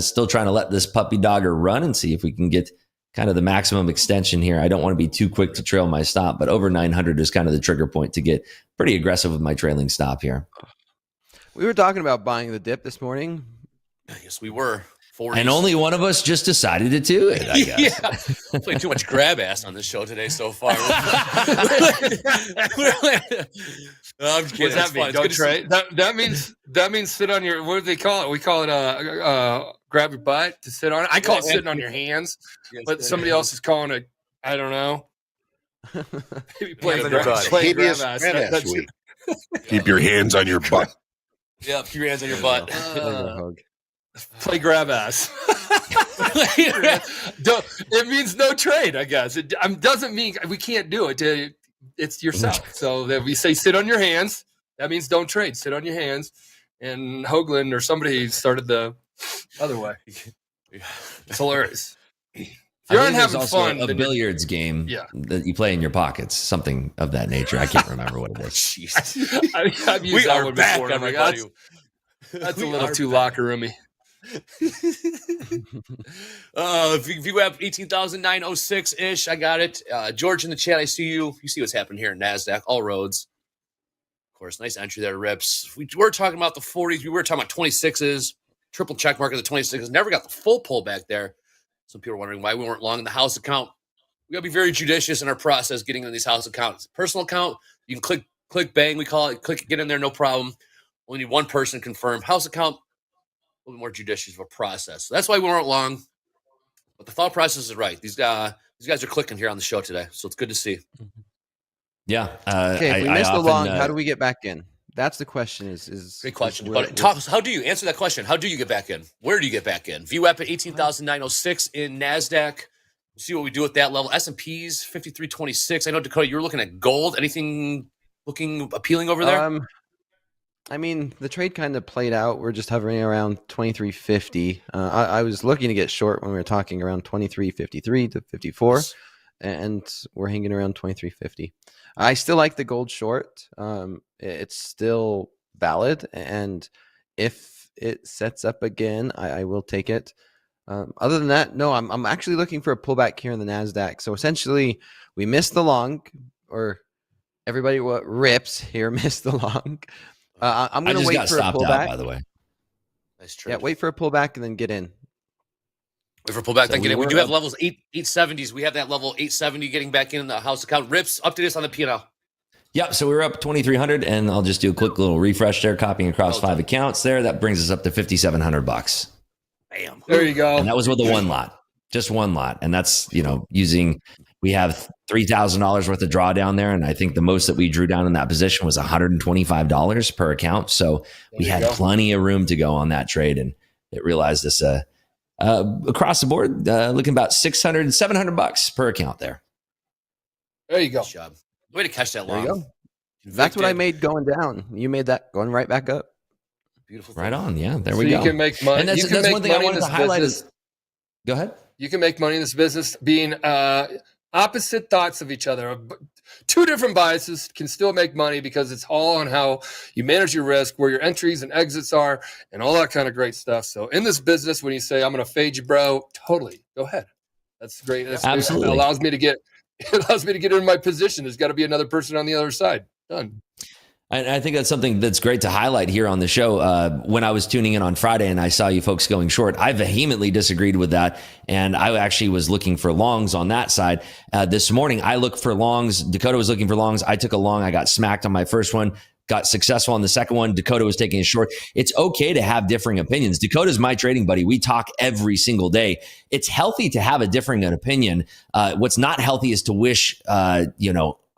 still trying to let this puppy dogger run and see if we can get kind of the maximum extension here. I don't want to be too quick to trail my stop, but over 900 is kind of the trigger point to get pretty aggressive with my trailing stop here. We were talking about buying the dip this morning. Yes, we were. 40s. And only one of us just decided to do it, I guess. Yeah. Played too much grab ass on this show today so far. I'm kidding. What's that mean? Don't trade. That means sit on your. What do they call it? We call it grab your butt to sit on it. I call it sitting on your hands, but somebody else is calling it. I don't know. Maybe playing grab ass. Keep your hands on your butt. Yeah, keep your hands on your butt. Play grab ass. It means no trade, I guess. It doesn't mean we can't do it. It's yourself. So that we say sit on your hands. That means don't trade. Sit on your hands. And Hoagland or somebody started the other way. It's hilarious. If you aren't having fun, a billiards game that you play in your pockets, something of that nature. I can't remember what it is. Jeez. I've used that one before. I'm like, that's a little too locker roomy. VWAP 18,906 ish. I got it. George in the chat, I see you. You see what's happening here in NASDAQ, all roads. Of course, nice entry there, Rips. We were talking about the 40s. We were talking about 26s. Triple check mark of the 26s. Never got the full pullback there. Some people are wondering why we weren't long in the house account. We got to be very judicious in our process getting in these house accounts. Personal account, you can click, bang, we call it. Click, get in there, no problem. Only need one person confirm. House account, a little more judicious of a process. So that's why we weren't long. But the thought process is right. These guys are clicking here on the show today, so it's good to see. Yeah. Okay, if we missed the long, how do we get back in? That's the question. Is great question. But how do you answer that question? How do you get back in? Where do you get back in? VWAP at 18,906 in NASDAQ. We'll see what we do at that level. S&P's 5326. I know, Dakota, you were looking at gold. Anything looking appealing over there? I mean, the trade kind of played out. We're just hovering around 2350. I was looking to get short when we were talking around 2353 to 54, and we're hanging around 2350. I still like the gold short. It's still valid, and if it sets up again, I will take it. Other than that, no, I'm actually looking for a pullback here in the NASDAQ. So essentially, we missed the long, or everybody what rips here missed the long. I'm going to wait for a pullback. By the way, nice trade. Yeah, wait for a pullback and then get in. Wait for a pullback, then get in. We do have levels 870s. We have that level 870 getting back in the house account. Rips, update us on the P&L. Yep, so we were up 2,300, and I'll just do a quick little refresh there, copying across 5 accounts there. That brings us up to $5,700. Bam. There you go. And that was with the one lot, just one lot. And that's, using, we have $3,000 worth of drawdown there. And I think the most that we drew down in that position was $125 per account. So we had plenty of room to go on that trade. And it realized this across the board, looking about $600 and $700 per account there. There you go. Good job. Way to catch that long. There you go. That's what I made going down. You made that going right back up. Beautiful. Right on. Yeah, there we go. You can make money. And that's one thing I wanted to highlight is, go ahead. You can make money in this business being opposite thoughts of each other. Two different biases can still make money because it's all on how you manage your risk, where your entries and exits are, and all that kind of great stuff. So in this business, when you say, I'm going to fade you, bro, totally. Go ahead. That's great. That's absolutely. It allows me to get in my position. There's got to be another person on the other side. Done. I think that's something that's great to highlight here on the show. When I was tuning in on Friday and I saw you folks going short, I vehemently disagreed with that. And I actually was looking for longs on that side. This morning, I looked for longs. Dakota was looking for longs. I took a long. I got smacked on my first one, got successful on the second one. Dakota was taking a short. It's okay to have differing opinions. Dakota's my trading buddy. We talk every single day. It's healthy to have a differing opinion. What's not healthy is to wish,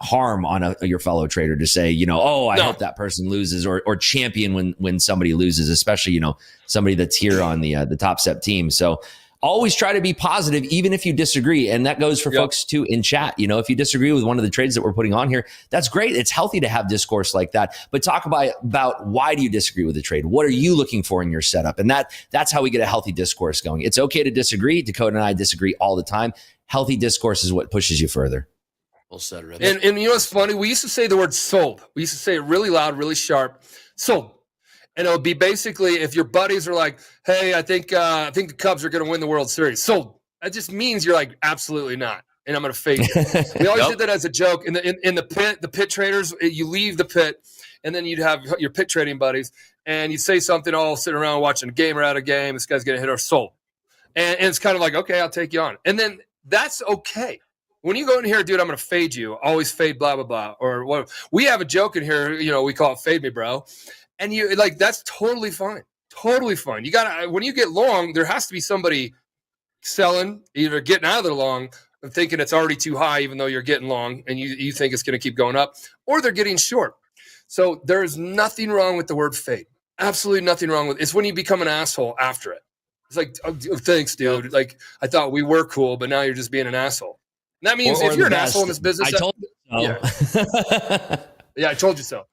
harm on your fellow trader, to say, I hope that person loses, or champion when somebody loses, especially, somebody that's here on the TopStep team. So always try to be positive, even if you disagree. And that goes for folks too in chat. If you disagree with one of the trades that we're putting on here, that's great. It's healthy to have discourse like that, but talk about why do you disagree with the trade? What are you looking for in your setup? And that's how we get a healthy discourse going. It's okay to disagree. Dakota and I disagree all the time. Healthy discourse is what pushes you further. Well said, Rip. And what's funny? We used to say the word sold. We used to say it really loud, really sharp. Sold. And it would be basically if your buddies are like, hey, I think the Cubs are going to win the World Series. Sold. That just means you're like, absolutely not. And I'm going to fade you. We always did that as a joke. In the pit traders, you leave the pit, and then you'd have your pit trading buddies, and you'd say something, all sitting around watching a game or at a game. This guy's going to hit our sold. And it's kind of like, okay, I'll take you on. And then that's okay. When you go in here, dude, I'm going to fade you. Always fade, blah, blah, blah. Or what? We have a joke in here, we call it fade me, bro. And you that's totally fine. Totally fine. You got to, when you get long, there has to be somebody selling, either getting out of the long and thinking it's already too high, even though you're getting long and you think it's going to keep going up, or they're getting short. So there's nothing wrong with the word fade. Absolutely nothing wrong with it. It's when you become an asshole after it. It's like, oh, thanks, dude. Like, I thought we were cool, but now you're just being an asshole. And that means if you're an asshole in this business, I told you so. Yeah, I told you so.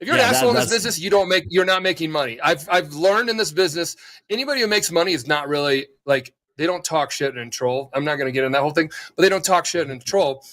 If you're an asshole in this business, you're not making money. I've learned in this business, anybody who makes money is not really like, they don't talk shit and troll. I'm not going to get in that whole thing, but they don't talk shit and troll.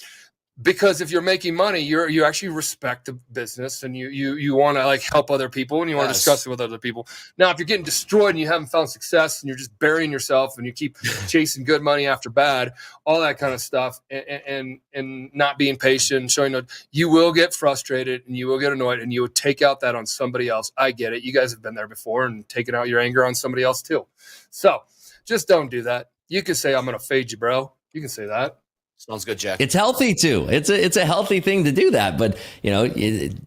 Because if you're making money, you actually respect the business, and you want to like help other people, and you want to discuss it with other people. Now, if you're getting destroyed and you haven't found success, and you're just burying yourself, and you keep chasing good money after bad, all that kind of stuff, and not being patient, showing that you will get frustrated and you will get annoyed, and you will take out that on somebody else. I get it. You guys have been there before and taken out your anger on somebody else too. So just don't do that. You can say, I'm going to fade you, bro. You can say that. Sounds good, Jack. It's healthy too. It's a healthy thing to do that, but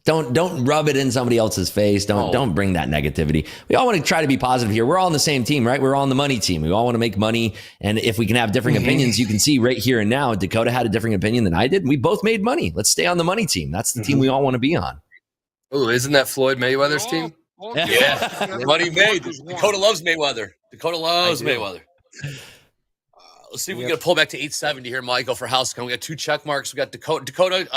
don't rub it in somebody else's face. Don't bring that negativity. We all want to try to be positive here. We're all on the same team, right? We're all on the money team. We all want to make money, and if we can have differing opinions, you can see right here and now. Dakota had a different opinion than I did. We both made money. Let's stay on the money team. That's the team we all want to be on. Oh, isn't that Floyd Mayweather's team? Yeah, money made. Dakota loves Mayweather. Mayweather. Let's see if we can get a pull back to 870 here, Michael, for house count. We got 2 check marks. We got Dakota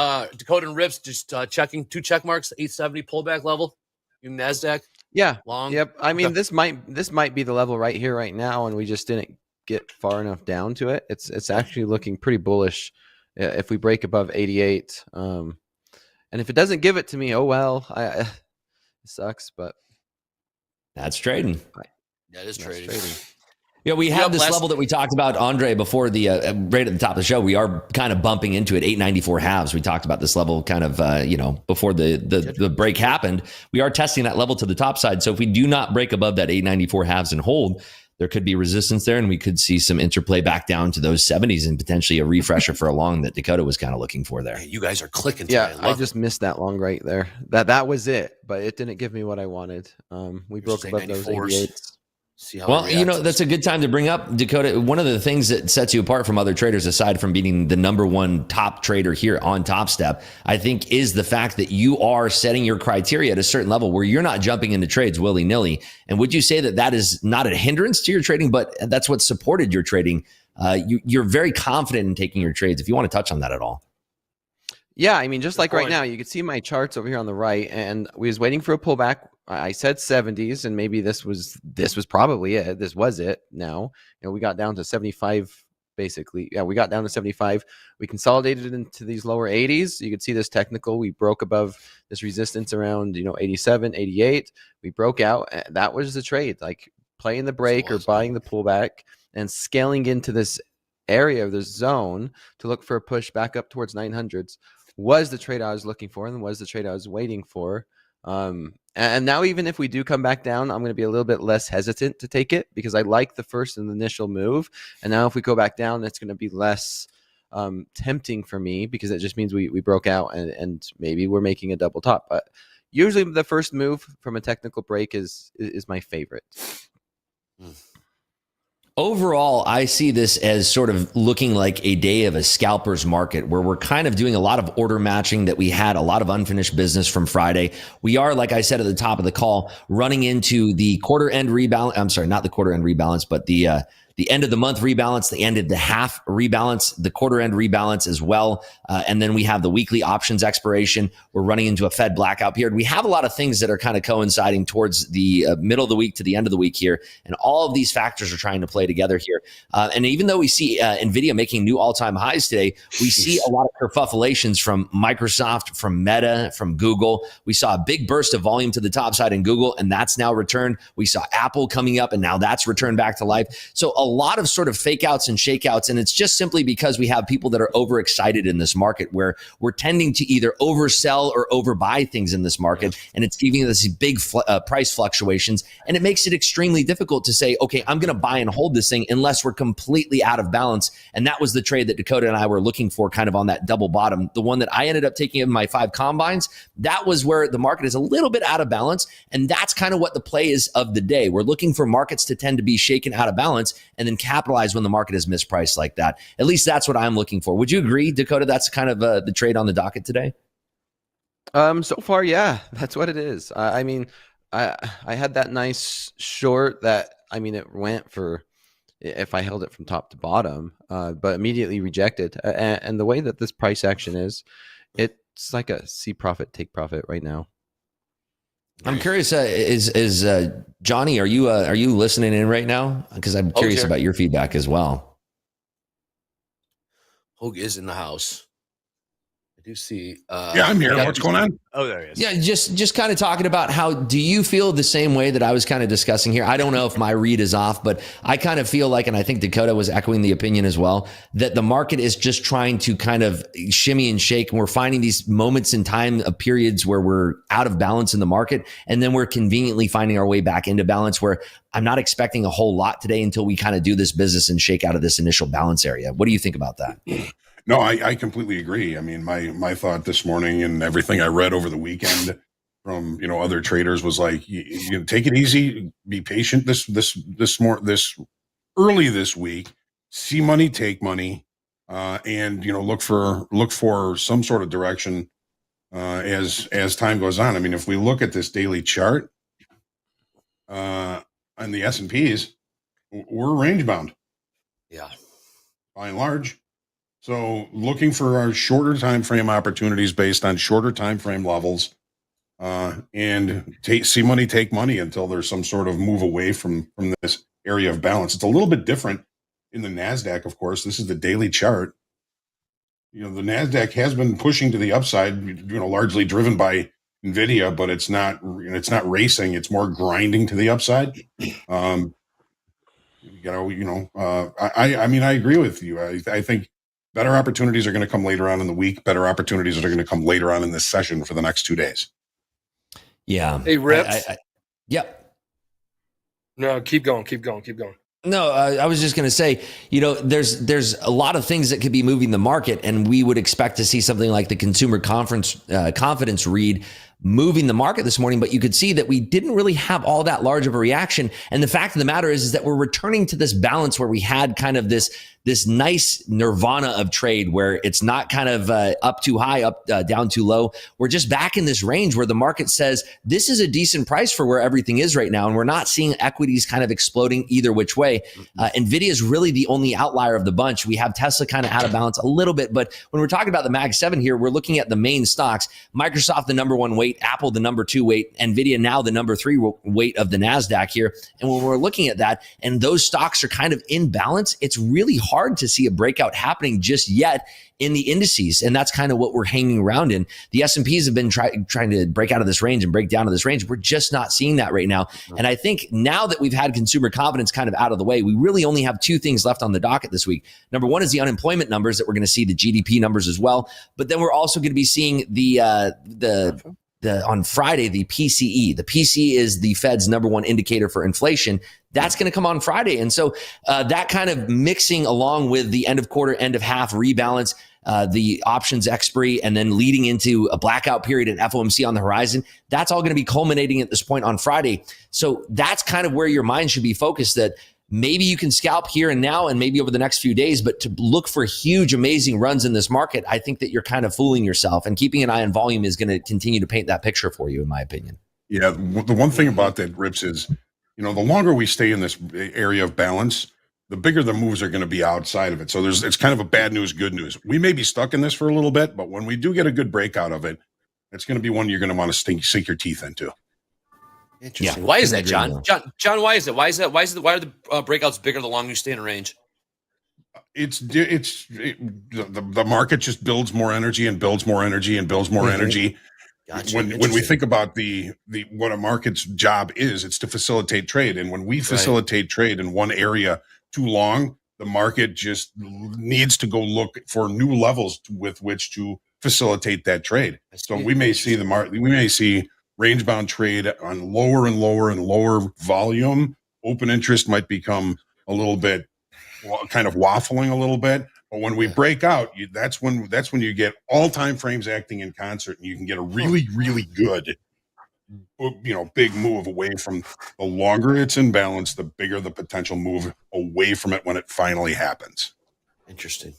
and Rips just checking 2 check marks, 870 pullback level. You NASDAQ. Yeah. Long. Yep. I mean, this might be the level right here, right now, and we just didn't get far enough down to it. It's actually looking pretty bullish if we break above 88. And if it doesn't give it to me, oh well. It sucks, but that's trading. That is trading. Yeah, we have this level that we talked about, Andre, before the right at the top of the show. We are kind of bumping into it, 894 halves. We talked about this level kind of, before the break happened. We are testing that level to the top side. So if we do not break above that 894 halves and hold, there could be resistance there, and we could see some interplay back down to those 70s and potentially a refresher for a long that Dakota was kind of looking for there. Man, you guys are clicking. Yeah, I just missed that long right there. That was it, but it didn't give me what I wanted. We broke above those 88s. Well, that's a good time to bring up, Dakota. One of the things that sets you apart from other traders, aside from being the #1 top trader here on TopStep, I think is the fact that you are setting your criteria at a certain level where you're not jumping into trades willy-nilly. And would you say that is not a hindrance to your trading, but that's what supported your trading? You're very confident in taking your trades. If you want to touch on that at all. Yeah, I mean, just like right now, you can see my charts over here on the right, and we was waiting for a pullback. I said 70s, and maybe this was probably it. This was it. Now, we got down to 75, basically. Yeah, we got down to 75. We consolidated into these lower 80s. You can see this technical. We broke above this resistance around 87, 88. We broke out. That was the trade, like playing the break or buying the pullback and scaling into this area of the zone to look for a push back up towards 900s was the trade I was looking for and was the trade I was waiting for. And now even if we do come back down, I'm going to be a little bit less hesitant to take it because I like the first and initial move. And now if we go back down, it's going to be less tempting for me because it just means we broke out and maybe we're making a double top. But usually the first move from a technical break is my favorite. Overall, I see this as sort of looking like a day of a scalper's market where we're kind of doing a lot of order matching that we had a lot of unfinished business from Friday. We are, like I said at the top of the call, running into the quarter end rebalance. I'm sorry, not the quarter end rebalance, but the end of the month rebalance, the end of the half rebalance, the quarter end rebalance as well. And then we have the weekly options expiration. We're running into a Fed blackout period. We have a lot of things that are kind of coinciding towards the middle of the week to the end of the week here. And all of these factors are trying to play together here. And even though we see NVIDIA making new all-time highs today, we see a lot of kerfufflations from Microsoft, from Meta, from Google. We saw a big burst of volume to the top side in Google, and that's now returned. We saw Apple coming up, and now that's returned back to life. So a lot of sort of fake outs and shakeouts, and it's just simply because we have people that are overexcited in this market where we're tending to either oversell or overbuy things in this market, and it's giving us these big price fluctuations, and it makes it extremely difficult to say, okay, I'm going to buy and hold this thing unless we're completely out of balance. And that was the trade that Dakota and I were looking for, kind of on that double bottom. The one that I ended up taking in my 5 combines, that was where the market is a little bit out of balance, and that's kind of what the play is of the day. We're looking for markets to tend to be shaken out of balance and then capitalize when the market is mispriced like that. At least that's what I'm looking for. Would you agree, Dakota? That's kind of the trade on the docket today? So far, yeah, that's what it is. I mean, I had that nice short that, I mean, it went for, if I held it from top to bottom, but immediately rejected. And the way that this price action is, it's like a see profit, take profit right now. I'm curious, is Johnny, are you listening in right now? Because I'm curious about your feedback as well. Hogue is in the house. I do see. Yeah, I'm here. What's going on? Oh, there he is. Yeah, just kind of talking about how do you feel the same way that I was kind of discussing here? I don't know if my read is off, but I kind of feel like, and I think Dakota was echoing the opinion as well, that the market is just trying to kind of shimmy and shake. And we're finding these moments in time of periods where we're out of balance in the market. And then we're conveniently finding our way back into balance, where I'm not expecting a whole lot today until we kind of do this business and shake out of this initial balance area. What do you think about that? No, I completely agree. I mean, my thought this morning and everything I read over the weekend from, other traders was like, you take it easy, be patient this early this week, see money, take money, and look for some sort of direction as time goes on. I mean, if we look at this daily chart on the S&Ps, we're range bound. Yeah, by and large. So looking for our shorter time frame opportunities based on shorter time frame levels, and see money, take money until there's some sort of move away from this area of balance. It's a little bit different in the NASDAQ, of course. This is the daily chart. The NASDAQ has been pushing to the upside, largely driven by NVIDIA, but it's not racing. It's more grinding to the upside. I agree with you. I think better opportunities are going to come later on in the week. Better opportunities are going to come later on in this session for the next 2 days. Yeah. Hey, Rips. Yep. No, keep going. No, I was just going to say, there's a lot of things that could be moving the market, and we would expect to see something like the consumer confidence read moving the market this morning, but you could see that we didn't really have all that large of a reaction. And the fact of the matter is that we're returning to this balance where we had kind of this nice nirvana of trade where it's not kind of up too high, down too low. We're just back in this range where the market says this is a decent price for where everything is right now. And we're not seeing equities kind of exploding either which way. NVIDIA is really the only outlier of the bunch. We have Tesla kind of out of balance a little bit, but when we're talking about the Mag 7 here, we're looking at the main stocks. Microsoft, the number 1 weight, Apple, the number 2 weight, NVIDIA now the number 3 weight of the NASDAQ here. And when we're looking at that and those stocks are kind of in balance, it's really hard to see a breakout happening just yet in the indices. And that's kind of what we're hanging around in. The S&Ps have been trying to break out of this range and break down to this range. We're just not seeing that right now. And I think now that we've had consumer confidence kind of out of the way, we really only have two things left on the docket this week. Number one is the unemployment numbers that we're going to see, the GDP numbers as well. But then we're also going to be seeing on Friday, the PCE. The PCE is the Fed's number one indicator for inflation. That's going to come on Friday. And so that kind of mixing along with the end of quarter, end of half rebalance, the options expiry, and then leading into a blackout period and FOMC on the horizon, that's all going to be culminating at this point on Friday. So that's kind of where your mind should be focused, that maybe you can scalp here and now and maybe over the next few days, but to look for huge, amazing runs in this market, I think that you're kind of fooling yourself, and keeping an eye on volume is going to continue to paint that picture for you, in my opinion. Yeah. The one thing about that, Rips, is, the longer we stay in this area of balance, the bigger the moves are going to be outside of it. So it's kind of a bad news, good news. We may be stuck in this for a little bit, but when we do get a good breakout of it, it's going to be one you're going to want to sink your teeth into. Interesting. Yeah. Why is that, John? John, why is it? Why are the breakouts bigger the longer you stay in range? The market just builds more energy and builds more energy and builds more energy. Gotcha. When we think about the what a market's job is, it's to facilitate trade. And when we facilitate trade in one area too long, the market just needs to go look for new levels with which to facilitate that trade. So we may see range bound trade on lower and lower and lower volume. Open interest might become a little bit kind of waffling a little bit. But when we break out, that's when you get all time frames acting in concert, and you can get a really, really good, big move away from. The longer it's in balance, the bigger the potential move away from it when it finally happens. Interesting.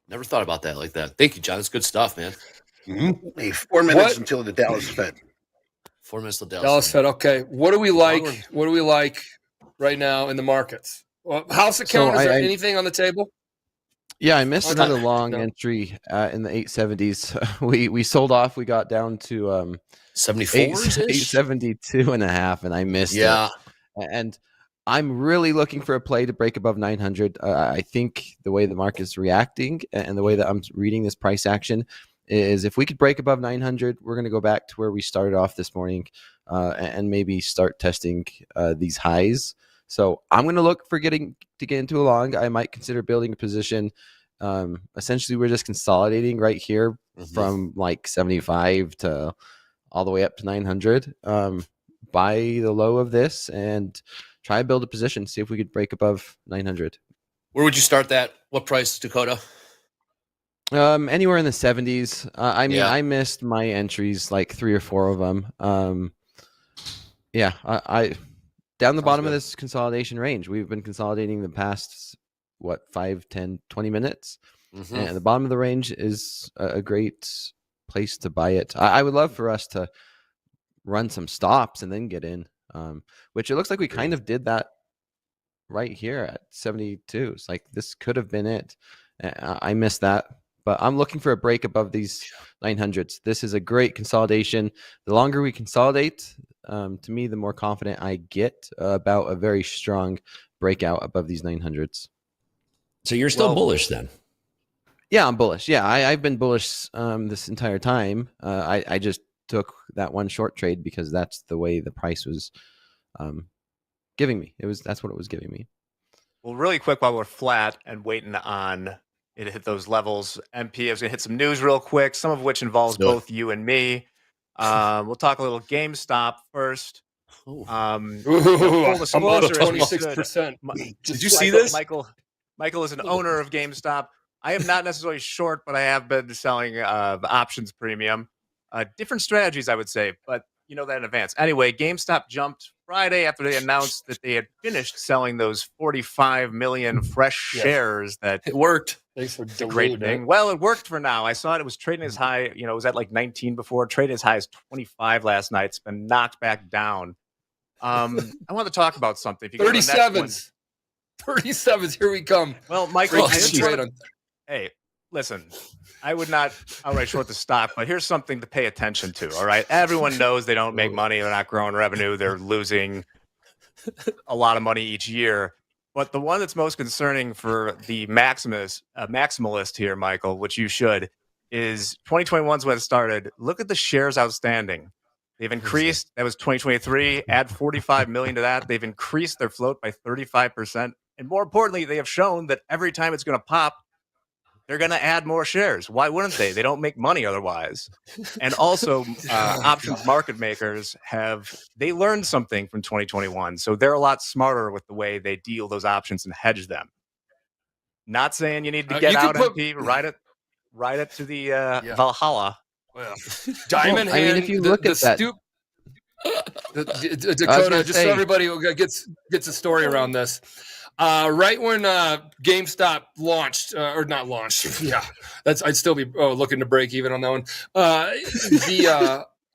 Never thought about that like that. Thank you, John. It's good stuff, man. Mm-hmm. Hey, 4 minutes until the Dallas Fed. 4 minutes till Dallas Fed. Okay. What do we like? What do we like right now in the markets? Well, house account, is there anything on the table? Yeah, I missed another long entry in the 870s. We sold off. We got down to 872 and a half, and I missed it. And I'm really looking for a play to break above 900. I think the way the market's reacting and the way that I'm reading this price action is, if we could break above 900, we're going to go back to where we started off this morning and maybe start testing these highs. So I'm going to look for get into a long. I might consider building a position. Essentially, we're just consolidating right here from like 75 to all the way up to 900. Buy the low of this and try to build a position. See if we could break above 900. Where would you start that? What price, Dakota? Anywhere in the 70s. I missed my entries, like 3 or 4 of them. I down the bottom of this consolidation range. We've been consolidating the past, 5, 10, 20 minutes. And the bottom of the range is a great place to buy it. I would love for us to run some stops and then get in, which it looks like we kind of did that right here at 72. It's like this could have been it. I missed that. But I'm looking for a break above these 900s. This is a great consolidation. The longer we consolidate, to me, the more confident I get about a very strong breakout above these 900s. So you're still bullish then? Yeah, I'm bullish. Yeah, I've been bullish this entire time. I just took that one short trade because that's the way the price was giving me. That's what it was giving me. Well, really quick, while we're flat and waiting on it to hit those levels, MP is going to hit some news real quick, some of which involves both you and me. We'll talk a little GameStop first. Full disclosure, 26%. Did you see this? Michael is an owner of GameStop. I am not necessarily short, but I have been selling the options premium. Different strategies, I would say, but you know that in advance. Anyway, GameStop jumped Friday after they announced that they had finished selling those 45 million fresh shares. That it worked. Thanks for a great thing. Well, it worked for now. I saw it was trading as high, it was at like 19 before, traded as high as 25 last night. It's been knocked back down. I want to talk about something. 37s. 37s, here we come. Well, Michael, hey, listen, I would not outright short the stock, but here's something to pay attention to, all right? Everyone knows they don't make money. They're not growing revenue. They're losing a lot of money each year. But the one that's most concerning for the maximalist here, Michael, which you should, is 2021's when it started. Look at the shares outstanding. They've increased. That was 2023. Add 45 million to that. They've increased their float by 35%. And more importantly, they have shown that every time it's going to pop, they're going to add more shares. Why wouldn't they? They don't make money otherwise. And also, options market makers they learned something from 2021. So they're a lot smarter with the way they deal those options and hedge them. Not saying you need to get out MP, ride it to the Valhalla. Well, Diamond Hand. I mean, if you look at that, Dakota, just so everybody gets a story around this. Right when GameStop launched, or not launched, yeah, I'd still be looking to break even on that one.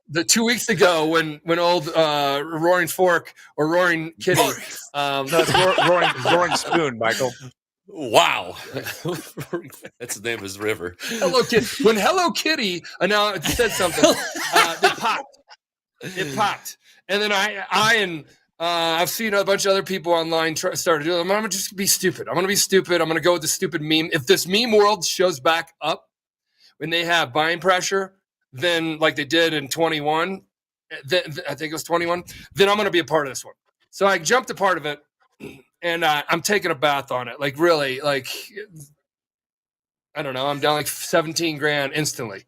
The 2 weeks ago when old Roaring Fork or Roaring Kitty, Roaring Spoon, Michael. Wow, that's the name of his river. Hello Kitty. When Hello Kitty said something, it popped. It popped, and then I've seen a bunch of other people online start to do it. I'm gonna just be stupid. I'm gonna be stupid. I'm gonna go with the stupid meme. If this meme world shows back up when they have buying pressure, then like they did in 21, then I think it was 21. Then I'm gonna be a part of this one. So I jumped a part of it. And I'm taking a bath on it. Like, really, like, I don't know. I'm down like 17 grand instantly.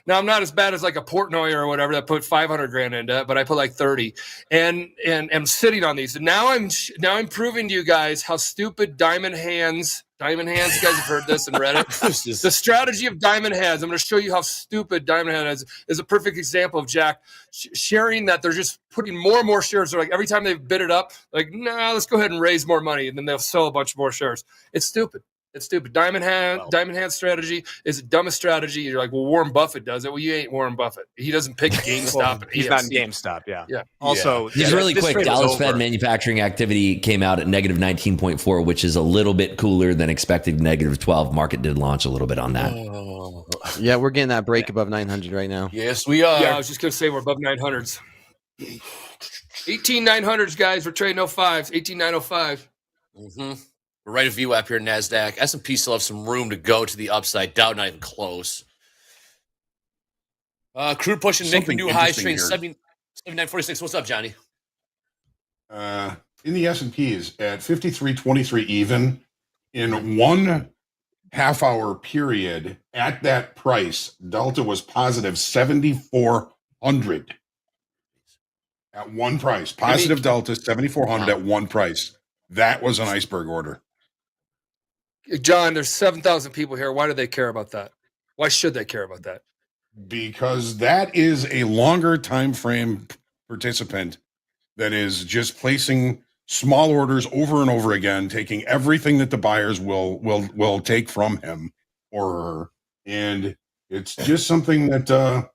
Now, I'm not as bad as like a Portnoy or whatever that put 500 grand into it, but I put like 30. And I'm sitting on these. And now I'm proving to you guys how stupid Diamond Hands, you guys have heard this and read it. The strategy of Diamond Hands, I'm going to show you how stupid Diamond Hands is a perfect example of Jack sharing that they're just putting more and more shares. They're like, every time they bid it up, like, nah, let's go ahead and raise more money. And then they'll sell a bunch more shares. It's stupid. Diamond Hand strategy is the dumbest strategy. You're like, well, Warren Buffett does it. Well, you ain't Warren Buffett. He doesn't pick GameStop. He's not in GameStop. Yeah. Also, just really quick, Dallas Fed manufacturing activity came out at negative 19.4, which is a little bit cooler than expected. Negative 12. Market did launch a little bit on that. Yeah, we're getting that break above 900 right now. Yes, we are. Yeah, I was just gonna say we're above 900s. 18,900s, guys. We're trading 05s. 18,905. Mm-hmm. We're right at VWAP here in NASDAQ. S&P still have some room to go to the upside. Dow not even close. Crude pushing, making new highs, trading 79.46. What's up, Johnny? In the S&Ps at 53.23 even in 1 half-hour period at that price, Delta was positive 7,400 at one price. Positive Delta 7,400 at one price. That was an iceberg order. John, there's 7,000 people here. Why do they care about that? Why should they care about that? Because that is a longer time frame participant that is just placing small orders over and over again, taking everything that the buyers will take from him or her, and it's just something that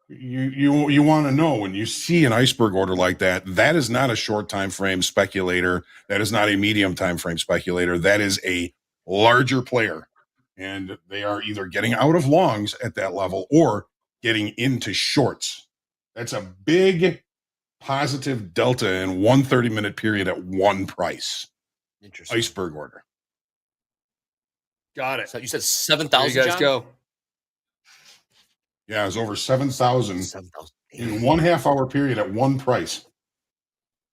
you want to know when you see an iceberg order like that. That is not a short time frame speculator. That is not a medium time frame speculator. That is a larger player, and they are either getting out of longs at that level or getting into shorts. That's a big positive delta in 1 30-minute period at one price. Interesting. Iceberg order. Got it. So you said 7,000. You guys go. Yeah, it was over 7,000 in 1 half-hour period at one price.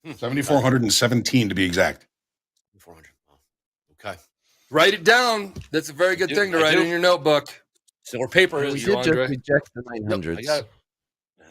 7,417 to be exact. 400. Okay. Write it down. That's a very good thing to write in your notebook. Or paper. We did just reject the 900s. I got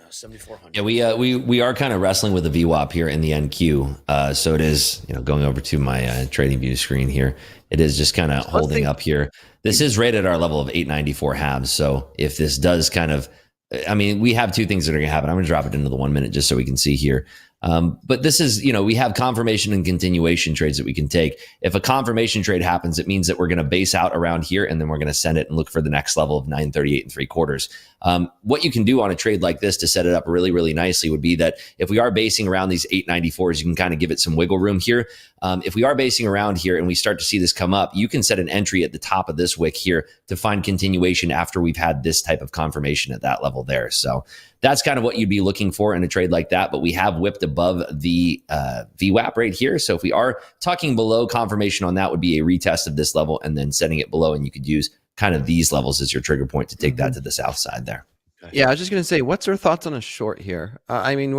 7,400. Yeah, we are kind of wrestling with the VWAP here in the NQ. So it is, going over to my trading view screen here. It is just kind of holding up here. This is rated our level of 894 halves. So if this does we have two things that are going to happen. I'm going to drop it into the 1 minute just so we can see here. But this is, we have confirmation and continuation trades that we can take. If a confirmation trade happens, it means that we're going to base out around here, and then we're going to send it and look for the next level of 938 3/4. What you can do on a trade like this to set it up really, really nicely would be that if we are basing around these 894s, you can kind of give it some wiggle room here. If we are basing around here and we start to see this come up, you can set an entry at the top of this wick here to find continuation after we've had this type of confirmation at that level there. So that's kind of what you'd be looking for in a trade like that. But we have whipped above the VWAP right here. So if we are talking below, confirmation on that would be a retest of this level and then setting it below. And you could use kind of these levels as your trigger point to take that to the south side there. Yeah, I was just going to say, what's our thoughts on a short here? I mean,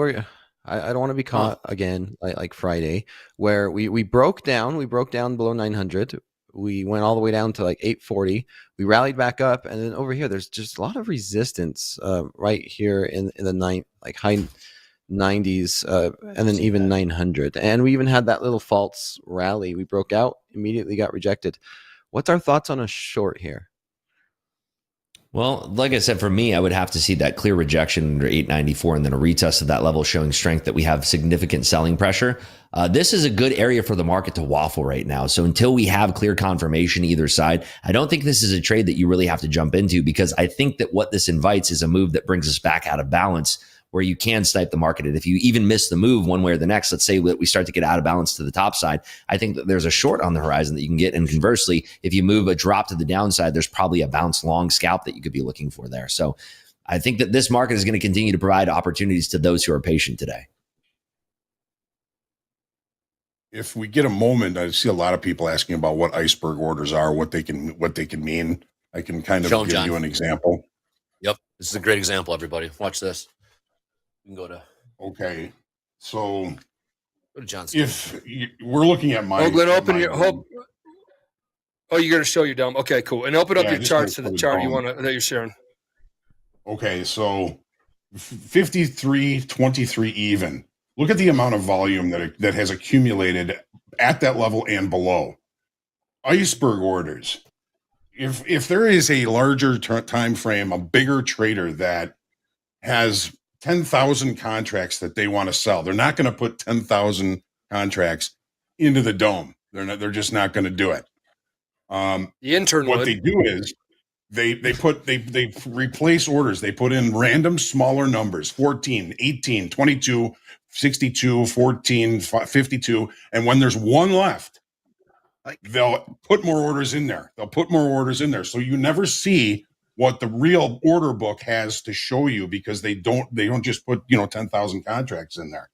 I don't want to be caught again like Friday, where we broke down below 900. We went all the way down to like 840. We rallied back up, and then over here, there's just a lot of resistance right here in the high 90s, and then even 900. And we even had that little false rally. We broke out, immediately got rejected. What's our thoughts on a short here? Well, like I said, for me, I would have to see that clear rejection under 894 and then a retest of that level showing strength that we have significant selling pressure. This is a good area for the market to waffle right now. So until we have clear confirmation either side, I don't think this is a trade that you really have to jump into, because I think that what this invites is a move that brings us back out of balance, where you can snipe the market. And if you even miss the move one way or the next, let's say that we start to get out of balance to the top side, I think that there's a short on the horizon that you can get. And conversely, if you move a drop to the downside, there's probably a bounce long scalp that you could be looking for there. So I think that this market is going to continue to provide opportunities to those who are patient today. If we get a moment, I see a lot of people asking about what iceberg orders are, what they can mean. I can kind of give you an example. Yep. This is a great example, everybody. Watch this. You can go to. Okay. So go to John's. If we're looking at my. Glenn, open your hope. Oh, you're going to show your dumb. Okay, cool. And open up your charts to the chart that you're sharing. Okay. So 53.23 even. Look at the amount of volume that has accumulated at that level and below. Iceberg orders. If there is a larger time frame, a bigger trader that has 10,000 contracts that they want to sell, they're not going to put 10,000 contracts into the dome. They're just not going to do it. The intern what would. They do is they replace orders. They put in random smaller numbers, 14, 18, 22, 62, 14, 52. And when there's one left, they'll put more orders in there. So you never see what the real order book has to show you, because they don't just put 10,000 contracts in there.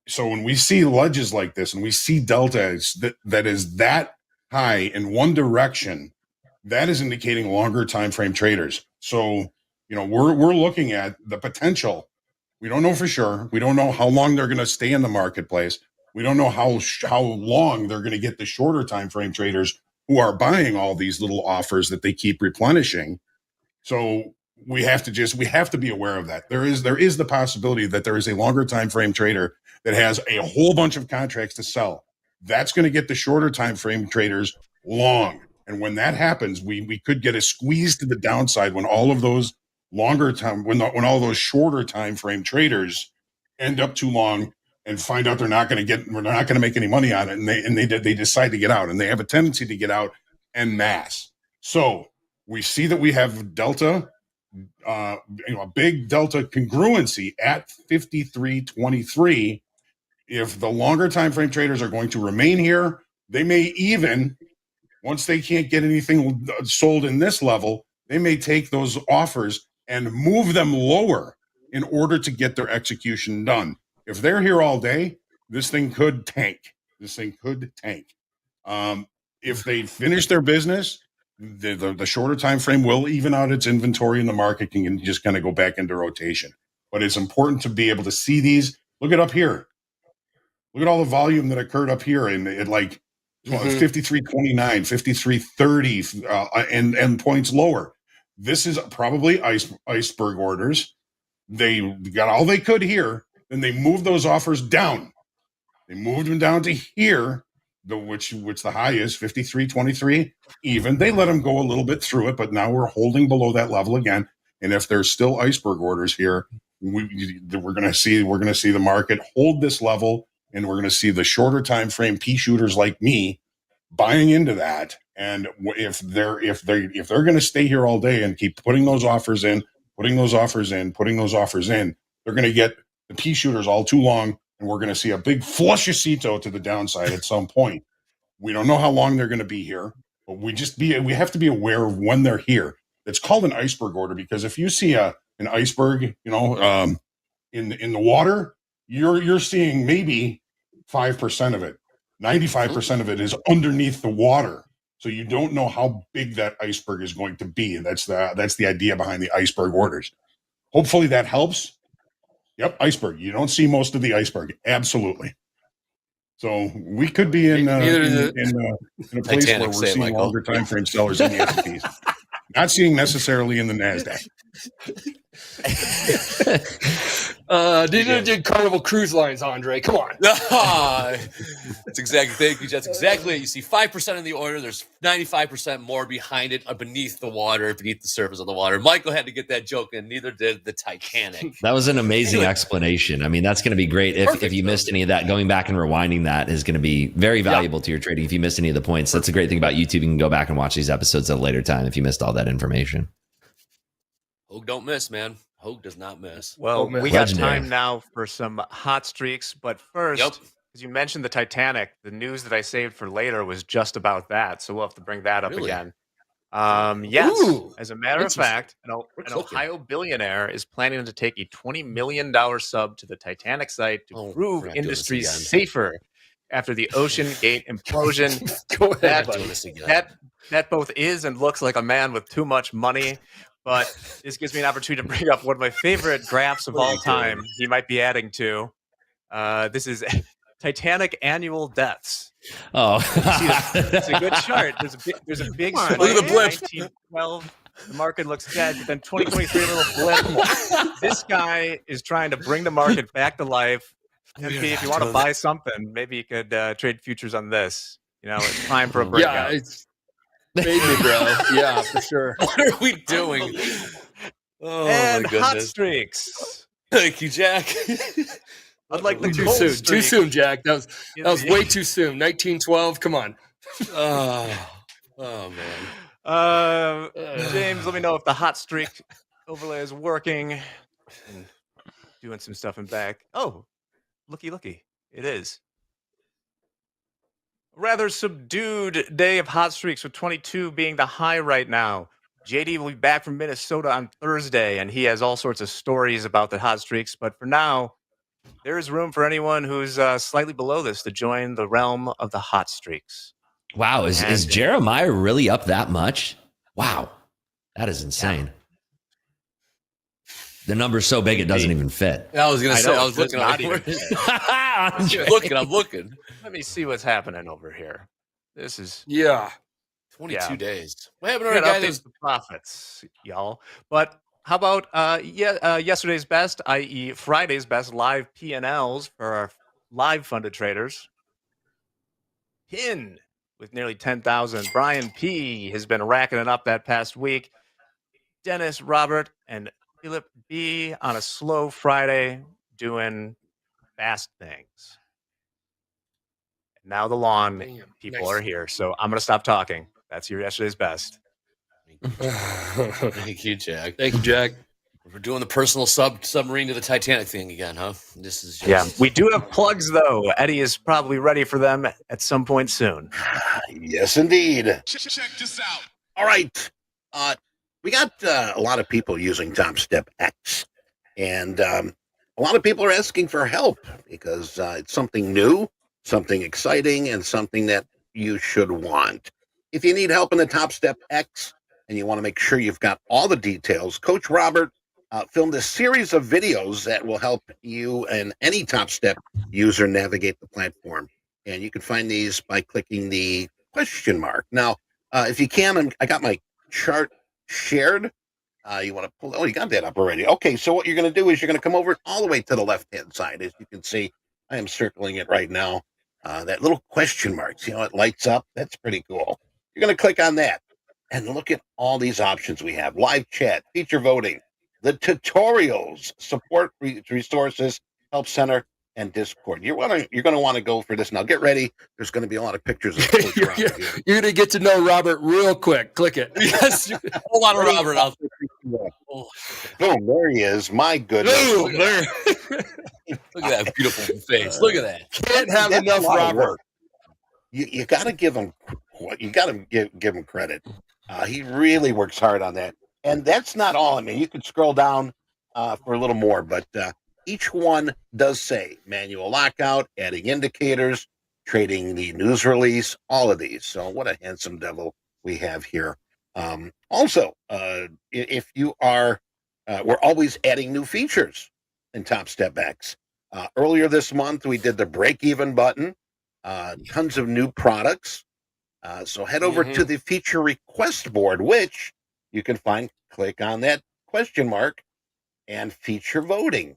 So when we see ledges like this and we see deltas that is that high in one direction, that is indicating longer time frame traders. So we're looking at the potential. We don't know for sure. We don't know how long they're going to stay in the marketplace. We don't know how long they're going to get the shorter time frame traders who are buying all these little offers that they keep replenishing. So we have to be aware of that. There is the possibility that there is a longer time frame trader that has a whole bunch of contracts to sell. That's going to get the shorter time frame traders long. And when that happens, we could get a squeeze to the downside when all of those when all those shorter time frame traders end up too long and find out we're not going to make any money on it, and they decide to get out, and they have a tendency to get out en masse. So we see that we have delta, a big delta congruency at 53.23. If the longer time frame traders are going to remain here, they may even, once they can't get anything sold in this level, they may take those offers and move them lower in order to get their execution done. If they're here all day, this thing could tank. If they finish their business, the shorter time frame will even out its inventory, and the market can just kind of go back into rotation. But it's important to be able to see these. Look it up here. Look at all the volume that occurred up here, and it 53.29, 53.30, and points lower. This is probably iceberg orders. They got all they could here, then they moved those offers down. They moved them down to here, which the high is 53.23 even. They let them go a little bit through it, but now we're holding below that level again. And if there's still iceberg orders here, we're going to see the market hold this level, and we're going to see the shorter time frame P shooters like me buying into that. And if they're going to stay here all day and keep putting those offers in, they're going to get the P shooters all too long, and we're going to see a big flushacito to the downside at some point. We don't know how long they're going to be here, but we have to be aware of when they're here. It's called an iceberg order, because if you see an an iceberg, in the water, you're seeing maybe 5% of it. 95% of it is underneath the water. So you don't know how big that iceberg is going to be. And that's the idea behind the iceberg orders. Hopefully that helps. Yep, iceberg. You don't see most of the iceberg. Absolutely. So we could be in a place where we're seeing longer time frame sellers in the S&Ps. Not seeing necessarily in the NASDAQ. Did Carnival Cruise Lines, Andre? Come on. That's exactly. Thank you. That's exactly it. You see 5% in the order. There's 95% more behind it, beneath the water, beneath the surface of the water. Michael had to get that joke in. Neither did the Titanic. That was an amazing explanation. I mean, that's going to be great. If you missed any of that, going back and rewinding that is going to be very valuable to your trading. If you missed any of the points, that's a great thing about YouTube. You can go back and watch these episodes at a later time if you missed all that information. Hogue don't miss, man. Hogue does not miss. Well, we got time now for some hot streaks, but first, as you mentioned the Titanic, the news that I saved for later was just about that, so we'll have to bring that up again. Yes, as a matter of fact, an Ohio billionaire is planning to take a $20 million sub to the Titanic site to prove industry's safer after the Ocean Gate implosion. That both is and looks like a man with too much money. But this gives me an opportunity to bring up one of my favorite graphs of all time. He might be adding to. This is Titanic annual deaths. Oh, it's a good chart. There's a big spike. Look at the blip. 1912, the market looks dead. But then 2023, a little blip. This guy is trying to bring the market back to life. MP, if you want to buy something, maybe you could trade futures on this. It's time for a breakout. Yeah, maybe, bro. Yeah, for sure. What are we doing? Oh, and my goodness. hot streaks. Thank you, Jack. Unlike the too cold soon. streak. Too soon, Jack. That was way too soon. 1912. Come on. Oh man. James, let me know if the hot streak overlay is working. And doing some stuff in back. Oh, looky. It is. Rather subdued day of hot streaks, with 22 being the high right now. JD will be back from Minnesota on Thursday, and he has all sorts of stories about the hot streaks. But for now, there is room for anyone who's slightly below this to join the realm of the hot streaks. Wow, is Jeremiah really up that much? Wow, that is insane. Yeah. The number's so big it doesn't even fit. I was going to say, I was looking. I'm looking. Let me see what's happening over here. This is 22 days. What happened to our guy? The profits, y'all. But how about yesterday's best, i.e., Friday's best live P&Ls for our live funded traders? Pin with nearly 10,000. Brian P has been racking it up that past week. Dennis, Robert, and Philip B on a slow Friday doing fast things. Now the lawn people are here, so I'm going to stop talking. That's your yesterday's best. Thank you, Jack. Thank you, Jack. We're doing the personal submarine to the Titanic thing again, huh? This is just... We do have plugs, though. Eddie is probably ready for them at some point soon. Yes, indeed. Check this out. All right. We got a lot of people using Topstep X, and a lot of people are asking for help because it's something new, something exciting, and something that you should want. If you need help in the Topstep X and you want to make sure you've got all the details, Coach Robert filmed a series of videos that will help you and any Topstep user navigate the platform. And you can find these by clicking the question mark. Now, if you can, I got my chart shared. You want to pull? Oh, you got that up already. Okay, so what you're going to do is you're going to come over all the way to the left-hand side. As you can see, I am circling it right now. That little question mark, see how it lights up? That's pretty cool. You're going to click on that and look at all these options we have. Live chat, feature voting, the tutorials, support resources, help center, and Discord. You're going to want to go for this now. Get ready. There's going to be a lot of pictures of Coach Robert here. You're going to get to know Robert real quick. Click it. Yes, a whole lot of Robert out there. Boom, there he is. My goodness. Boom, there. Look at that beautiful face. Look at that. Can't have enough Robert. You got to give him give him credit. He really works hard on that. And that's not all. I mean, you could scroll down for a little more, but each one does say manual lockout, adding indicators, trading the news release, all of these. So what a handsome devil we have here. Also, if you are, we're always adding new features in TopStep X. Earlier this month, we did the break-even button, tons of new products. So head over to the feature request board, which you can click on that question mark and feature voting.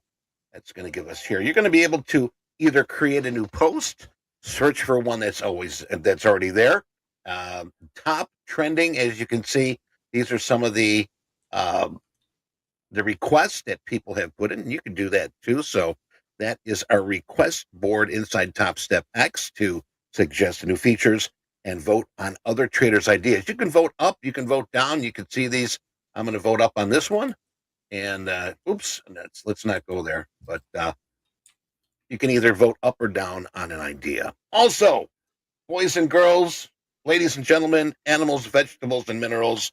That's going to give us here. You're going to be able to either create a new post, search for one that's already there. Top trending, as you can see, these are some of the requests that people have put in. You can do that too. So that is our request board inside TopStep X to suggest new features and vote on other traders' ideas. You can vote up, you can vote down. You can see these. I'm going to vote up on this one. And let's not go there. But you can either vote up or down on an idea. Also, boys and girls, ladies and gentlemen, animals, vegetables, and minerals,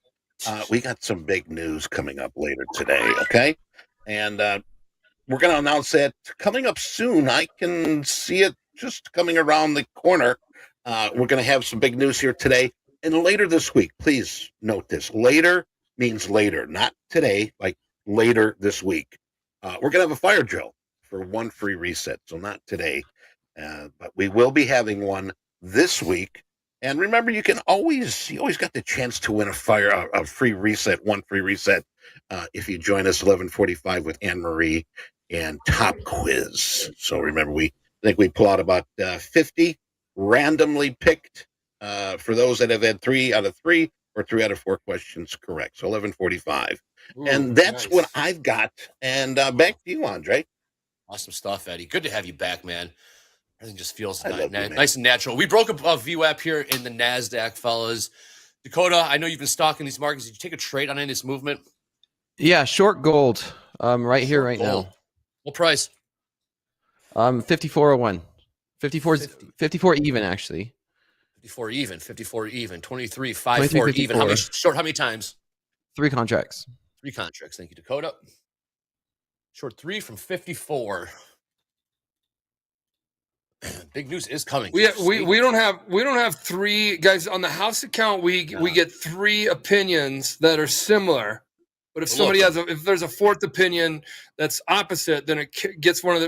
we got some big news coming up later today, okay? And we're going to announce that coming up soon. I can see it just coming around the corner. We're going to have some big news here today. And later this week, please note this. Later means later, not today, like later this week. We're going to have a fire drill for one free reset. So not today, but we will be having one this week. And remember, you always got the chance to win a free reset, one free reset, if you join us 11:45 with Anne Marie and TopQuiz. So remember, I think we pull out about 50 randomly picked for those that have had 3 out of 3 or 3 out of 4 questions correct. So 11:45, and that's what I've got. And back to you, Andre. Awesome stuff, Eddie. Good to have you back, man. Everything just feels nice and natural. We broke a VWAP here in the NASDAQ, fellas. Dakota, I know you've been stalking these markets. Did you take a trade on any of this movement? Yeah, short gold. Right here, right now. What price? 54.01. 54 even, actually. 54 even. 23.54 even. How many short? How many times? 3 contracts. 3 contracts. Thank you, Dakota. Short 3 from 54. Big news is coming. We don't have 3 guys on the house account. We get 3 opinions that are similar. But if somebody if there's a 4th opinion that's opposite, then it gets one of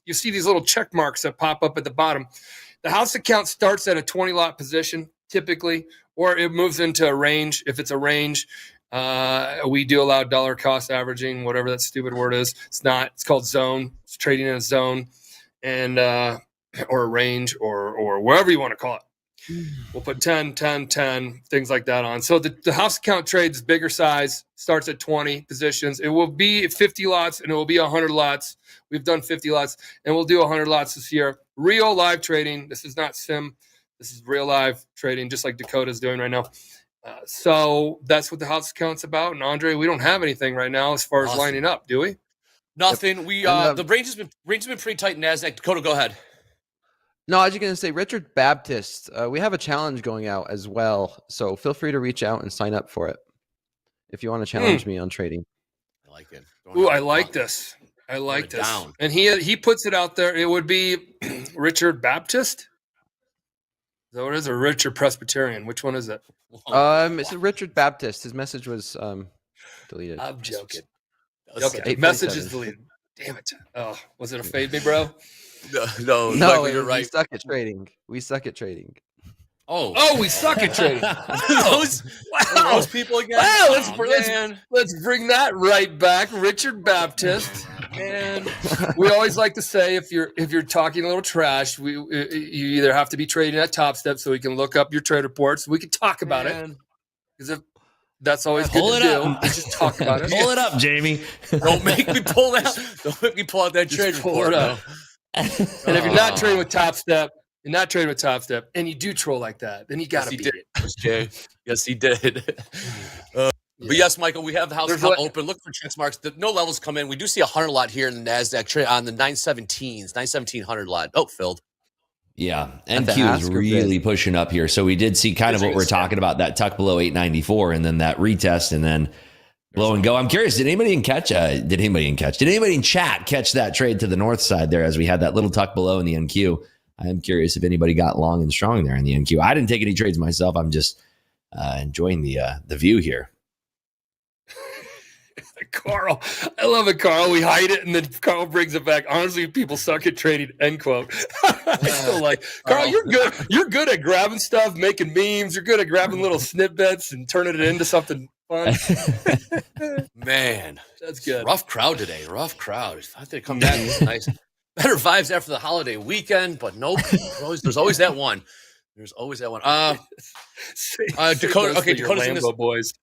you see these little check marks that pop up at the bottom. The house account starts at a 20 lot position typically, or it moves into a range. If it's a range, we do allow dollar cost averaging, whatever that stupid word is. It's not. It's called zone. It's trading in a zone, and or a range, or wherever you want to call it. We'll put 10, 10, 10, things like that on. So the house account trades bigger size, starts at 20 positions. It will be 50 lots and it will be 100 lots. We've done 50 lots and we'll do 100 lots this year. Real live trading. This is not sim. This is real live trading, just like Dakota's doing right now. So that's what the house account's about. And Andre, we don't have anything right now as far as lining up, do we? Nothing. We the range has been pretty tight in NASDAQ. Dakota, go ahead. No, I was just going to say, Richard Baptist, we have a challenge going out as well. So feel free to reach out and sign up for it if you want to challenge me on trading. I like it. I like this. I like this. Down. And he puts it out there. It would be Richard Baptist. Is that what it is? Or Richard Presbyterian? Which one is it? It's Richard Baptist. His message was deleted. I'm joking. Okay. Message is deleted. Damn it. Oh, was it a fade me, bro? No, you're right. We suck at trading. We suck at trading. Oh, we suck at trading. those people again. Wow, let's bring that right back. Richard Baptist. And we always like to say, if you're talking a little trash, you either have to be trading at Topstep so we can look up your trade reports. We can talk about it because that's always good to do. Just talk about it. Pull it up, Jamie. Don't make me pull out. Don't make me pull out that trade report. And if you're not trading with Topstep, and you do troll like that, then you got to beat it. Yes, he did. But yes, Michael, we have the house account open. Look for check marks. No levels come in. We do see 100 lot here in the NASDAQ trade on the 91700 lot. Oh, filled. Yeah, NQ is really pushing up here. So we did see kind of what we're talking about, that tuck below 894 and then that retest and then Blow and go. I'm curious. Did anybody in chat catch that trade to the north side there as we had that little tuck below in the NQ? I am curious if anybody got long and strong there in the NQ. I didn't take any trades myself. I'm just enjoying the view here. Carl, I love it, Carl. We hide it, and then Carl brings it back. Honestly, people suck at trading. End quote. I still like Carl. You're good. You're good at grabbing stuff, making memes. You're good at grabbing little snippets and turning it into something fun. Man, that's good. Rough crowd today. Rough crowd. I thought they'd come back with nice, better vibes after the holiday weekend, but nope. There's always that one. There's always that one. Dakota. Okay, Dakota's in this. Boys.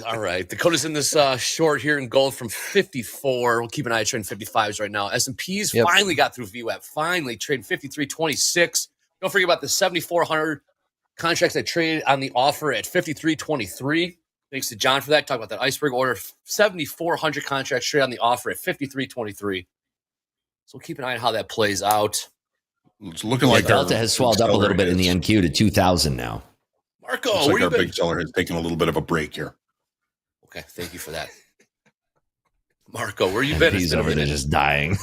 All right, Dakota's in this short here in gold from 54. We'll keep an eye on trading 55s right now. S&Ps finally got through VWAP. Finally trading 53.26. Don't forget about the 7,400 contracts I traded on the offer at 53.23. Thanks to John for that. Talk about that iceberg order. 7,400 contracts straight on the offer at 53.23. So we'll keep an eye on how that plays out. It's looking like Delta has swelled up a little bit in the NQ to 2,000 now. Marco, looks like our big seller has taken a little bit of a break here. Okay, thank you for that. Marco, where you been? He's over there just dying.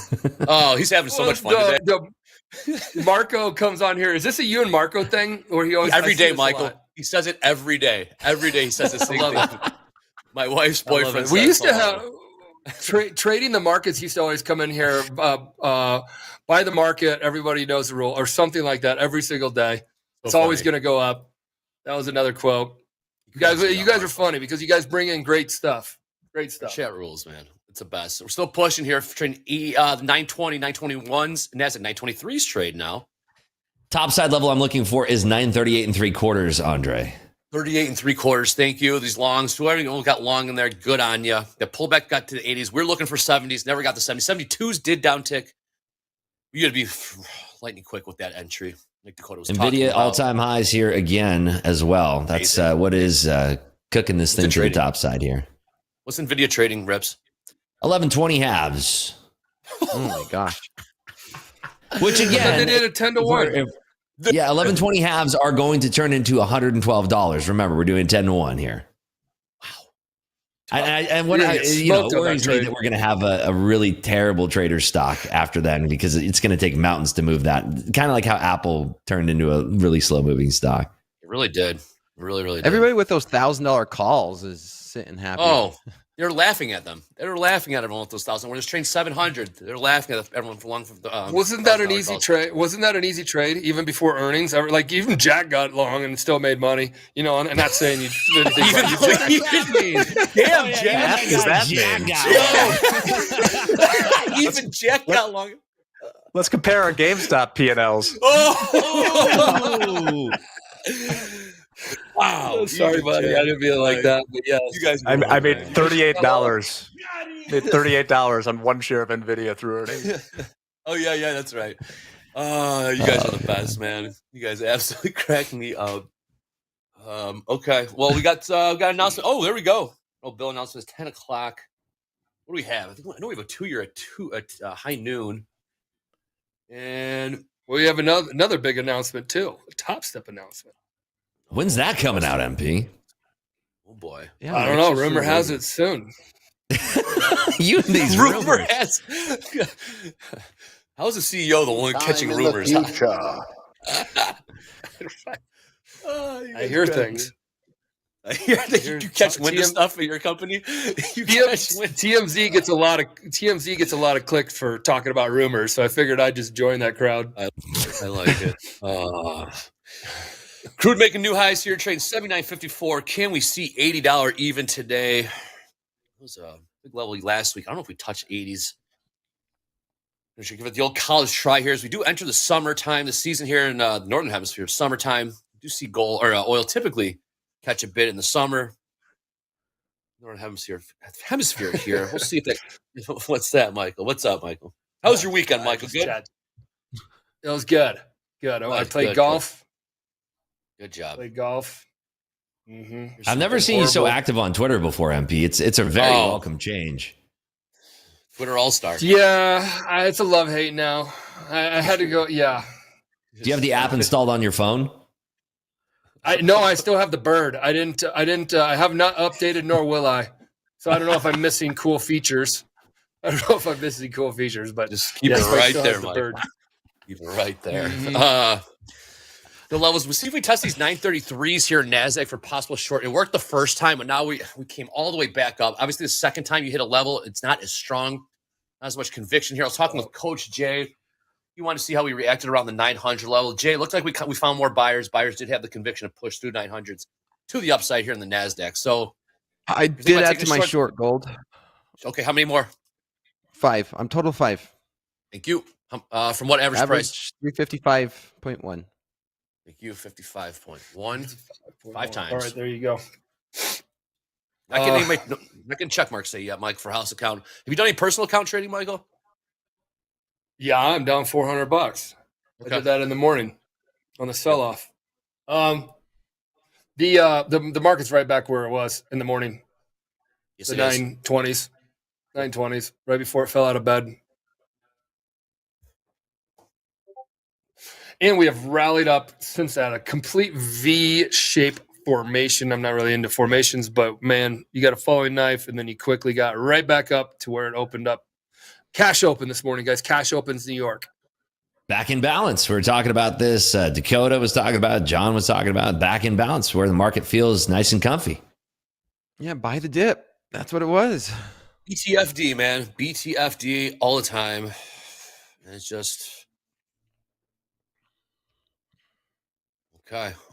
Oh, he's having so much fun today. Marco comes on here. Is this a you and Marco thing? Or he always every day, Michael. He says it every day. Every day he says the same thing. My wife's boyfriend. We used to have trading the markets. Used to always come in here, buy the market. Everybody knows the rule, or something like that. Every single day, it's always going to go up. That was another quote. You guys are funny because you guys bring in great stuff. Great stuff. Chat rules, man. It's the best. We're still pushing here for trading 920, 921s, and that's at 923s trade now. Top side level I'm looking for is 938 3/4, Andre. 38 3/4. Thank you. These longs, whoever got long in there, good on you. The pullback got to the 80s. We're looking for 70s. Never got the 70s. 72s did downtick. You got to be lightning quick with that entry. Like Dakota was NVIDIA all-time highs here again as well. That's what is cooking this thing to the top side here. What's NVIDIA trading, Rips? 1120 halves. Oh my gosh. Which again, they did a 10 to 1. Yeah, 1120 halves are going to turn into $112. Remember, we're doing 10 to 1 here. Wow. And what worries me that we're going to have a really terrible trader stock after that, because it's going to take mountains to move that. Kind of like how Apple turned into a really slow moving stock. It really did. Really did. Everybody with those $1,000 calls is sitting happy. Oh, they're laughing at them. They're laughing at everyone with those 1,000. We're just trading 700. They're laughing at everyone for long. Wasn't that an easy trade? Wasn't that an easy trade even before earnings? Like even Jack got long and still made money. You know, I'm not saying you did anything. Damn, Jack. Is that even Jack got long. Let's compare our GameStop P&Ls. Oh. Wow. Oh, sorry, buddy. I didn't feel like that. But yes. You guys I made $38. Made $38 on one share of NVIDIA through earnings. Oh, yeah, that's right. You guys are the best, man. You guys absolutely crack me up. Okay. Well, we got an announcement. Oh, there we go. Oh, Bill announcement is 10 o'clock. What do we have? I know we have a 2-year at high noon. And we have another big announcement, too. A Topstep announcement. When's that coming out, MP? Oh boy, yeah, I don't know. Rumor has it soon. You and these rumors. How's the CEO the one catching rumors? I hear things. I hear that you catch wind of stuff at your company. TMZ gets a lot of clicks for talking about rumors, so I figured I'd just join that crowd. I like it. Crude making new highs here, trading $79.54. Can we see $80 even today? It was a big level last week. I don't know if we touched 80s. We should give it the old college try here as we do enter the summertime, the season here in the Northern Hemisphere. Summertime, we do see gold or oil typically catch a bit in the summer. Northern Hemisphere here. We'll see if that. What's that, Michael? What's up, Michael? How was your weekend, Michael? Good. It was good. Good. I played golf. Good job. Play golf. Mm-hmm. I've never seen you so active on Twitter before, MP. It's a very welcome change. Twitter all-star. Yeah, it's a love-hate now. I had to go. Yeah. Do you have the app installed on your phone? No, I still have the bird. I have not updated, nor will I. So I don't know if I'm missing cool features. I don't know if I'm missing cool features, but just keep it right there, Mike. Keep it right there. The levels. We'll see if we test these 933s here in NASDAQ for possible short. It worked the first time, but now we came all the way back up. Obviously, the second time you hit a level, it's not as strong, not as much conviction here. I was talking with Coach Jay. He wanted to see how we reacted around the 900 level. Jay, it looked like we found more buyers. Buyers did have the conviction to push through 900s to the upside here in the NASDAQ. So I did add to my short gold. Okay, how many more? 5. I'm total 5. Thank you. From what average price? 355.1. Thank you. 55.1. 5 times. All right, there you go. I can check mark say yet, Mike, for house account. Have you done any personal account trading, Michael? Yeah, I'm down $400. Okay. I did that in the morning on the sell off. The market's right back where it was in the morning. Yes, the 920s. 920s, right before it fell out of bed. And we have rallied up since that, a complete V-shape formation. I'm not really into formations, but man, you got a falling knife, and then you quickly got right back up to where it opened up. Cash open this morning, guys. Cash opens New York. Back in balance. We're talking about this. Dakota was talking about it. John was talking about it. Back in balance, where the market feels nice and comfy. Yeah, buy the dip. That's what it was. BTFD, man. BTFD all the time. And it's just...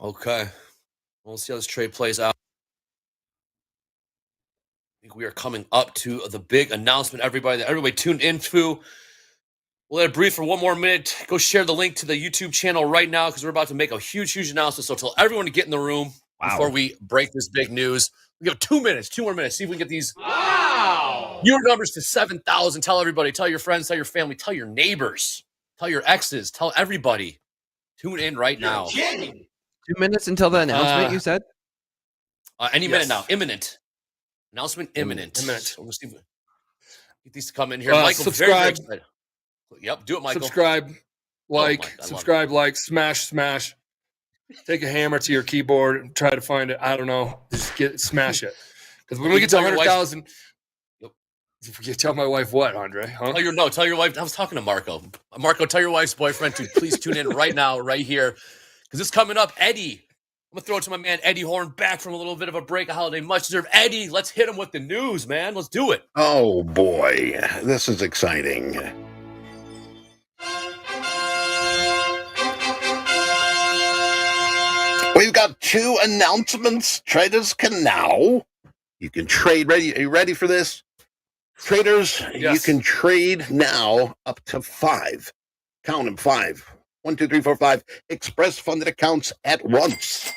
Okay. We'll see how this trade plays out. I think we are coming up to the big announcement. Everybody tuned into. We'll let it breathe for one more minute. Go share the link to the YouTube channel right now because we're about to make a huge announcement. So tell everyone to get in the room before we break this big news. We got 2 minutes, 2 more minutes. See if we can get these viewer numbers to 7,000. Tell everybody. Tell your friends. Tell your family. Tell your neighbors. Tell your exes. Tell everybody. Tune in right now. 2 minutes until the announcement, you said? Any minute now. Imminent. Announcement imminent. So we'll see if we get these to come in here. Michael, subscribe. Very excited. Yep, do it, Michael. Subscribe, smash. Take a hammer to your keyboard and try to find it. I don't know. Just smash it. Because when we get to 100,000, you tell my wife what, Andre? Huh? Tell your wife. I was talking to Marco. Marco, tell your wife's boyfriend to please tune in right now, right here. Because it's coming up. Eddie. I'm going to throw it to my man, Eddie Horn, back from a little bit of a break, a holiday. Much deserved. Eddie, let's hit him with the news, man. Let's do it. Oh, boy. This is exciting. We've got 2 announcements. Traders can now. You can trade. Are you ready for this? Traders, yes. You can trade now up to 5. Count them 5. 1, 2, 3, 4, 5 express funded accounts at once.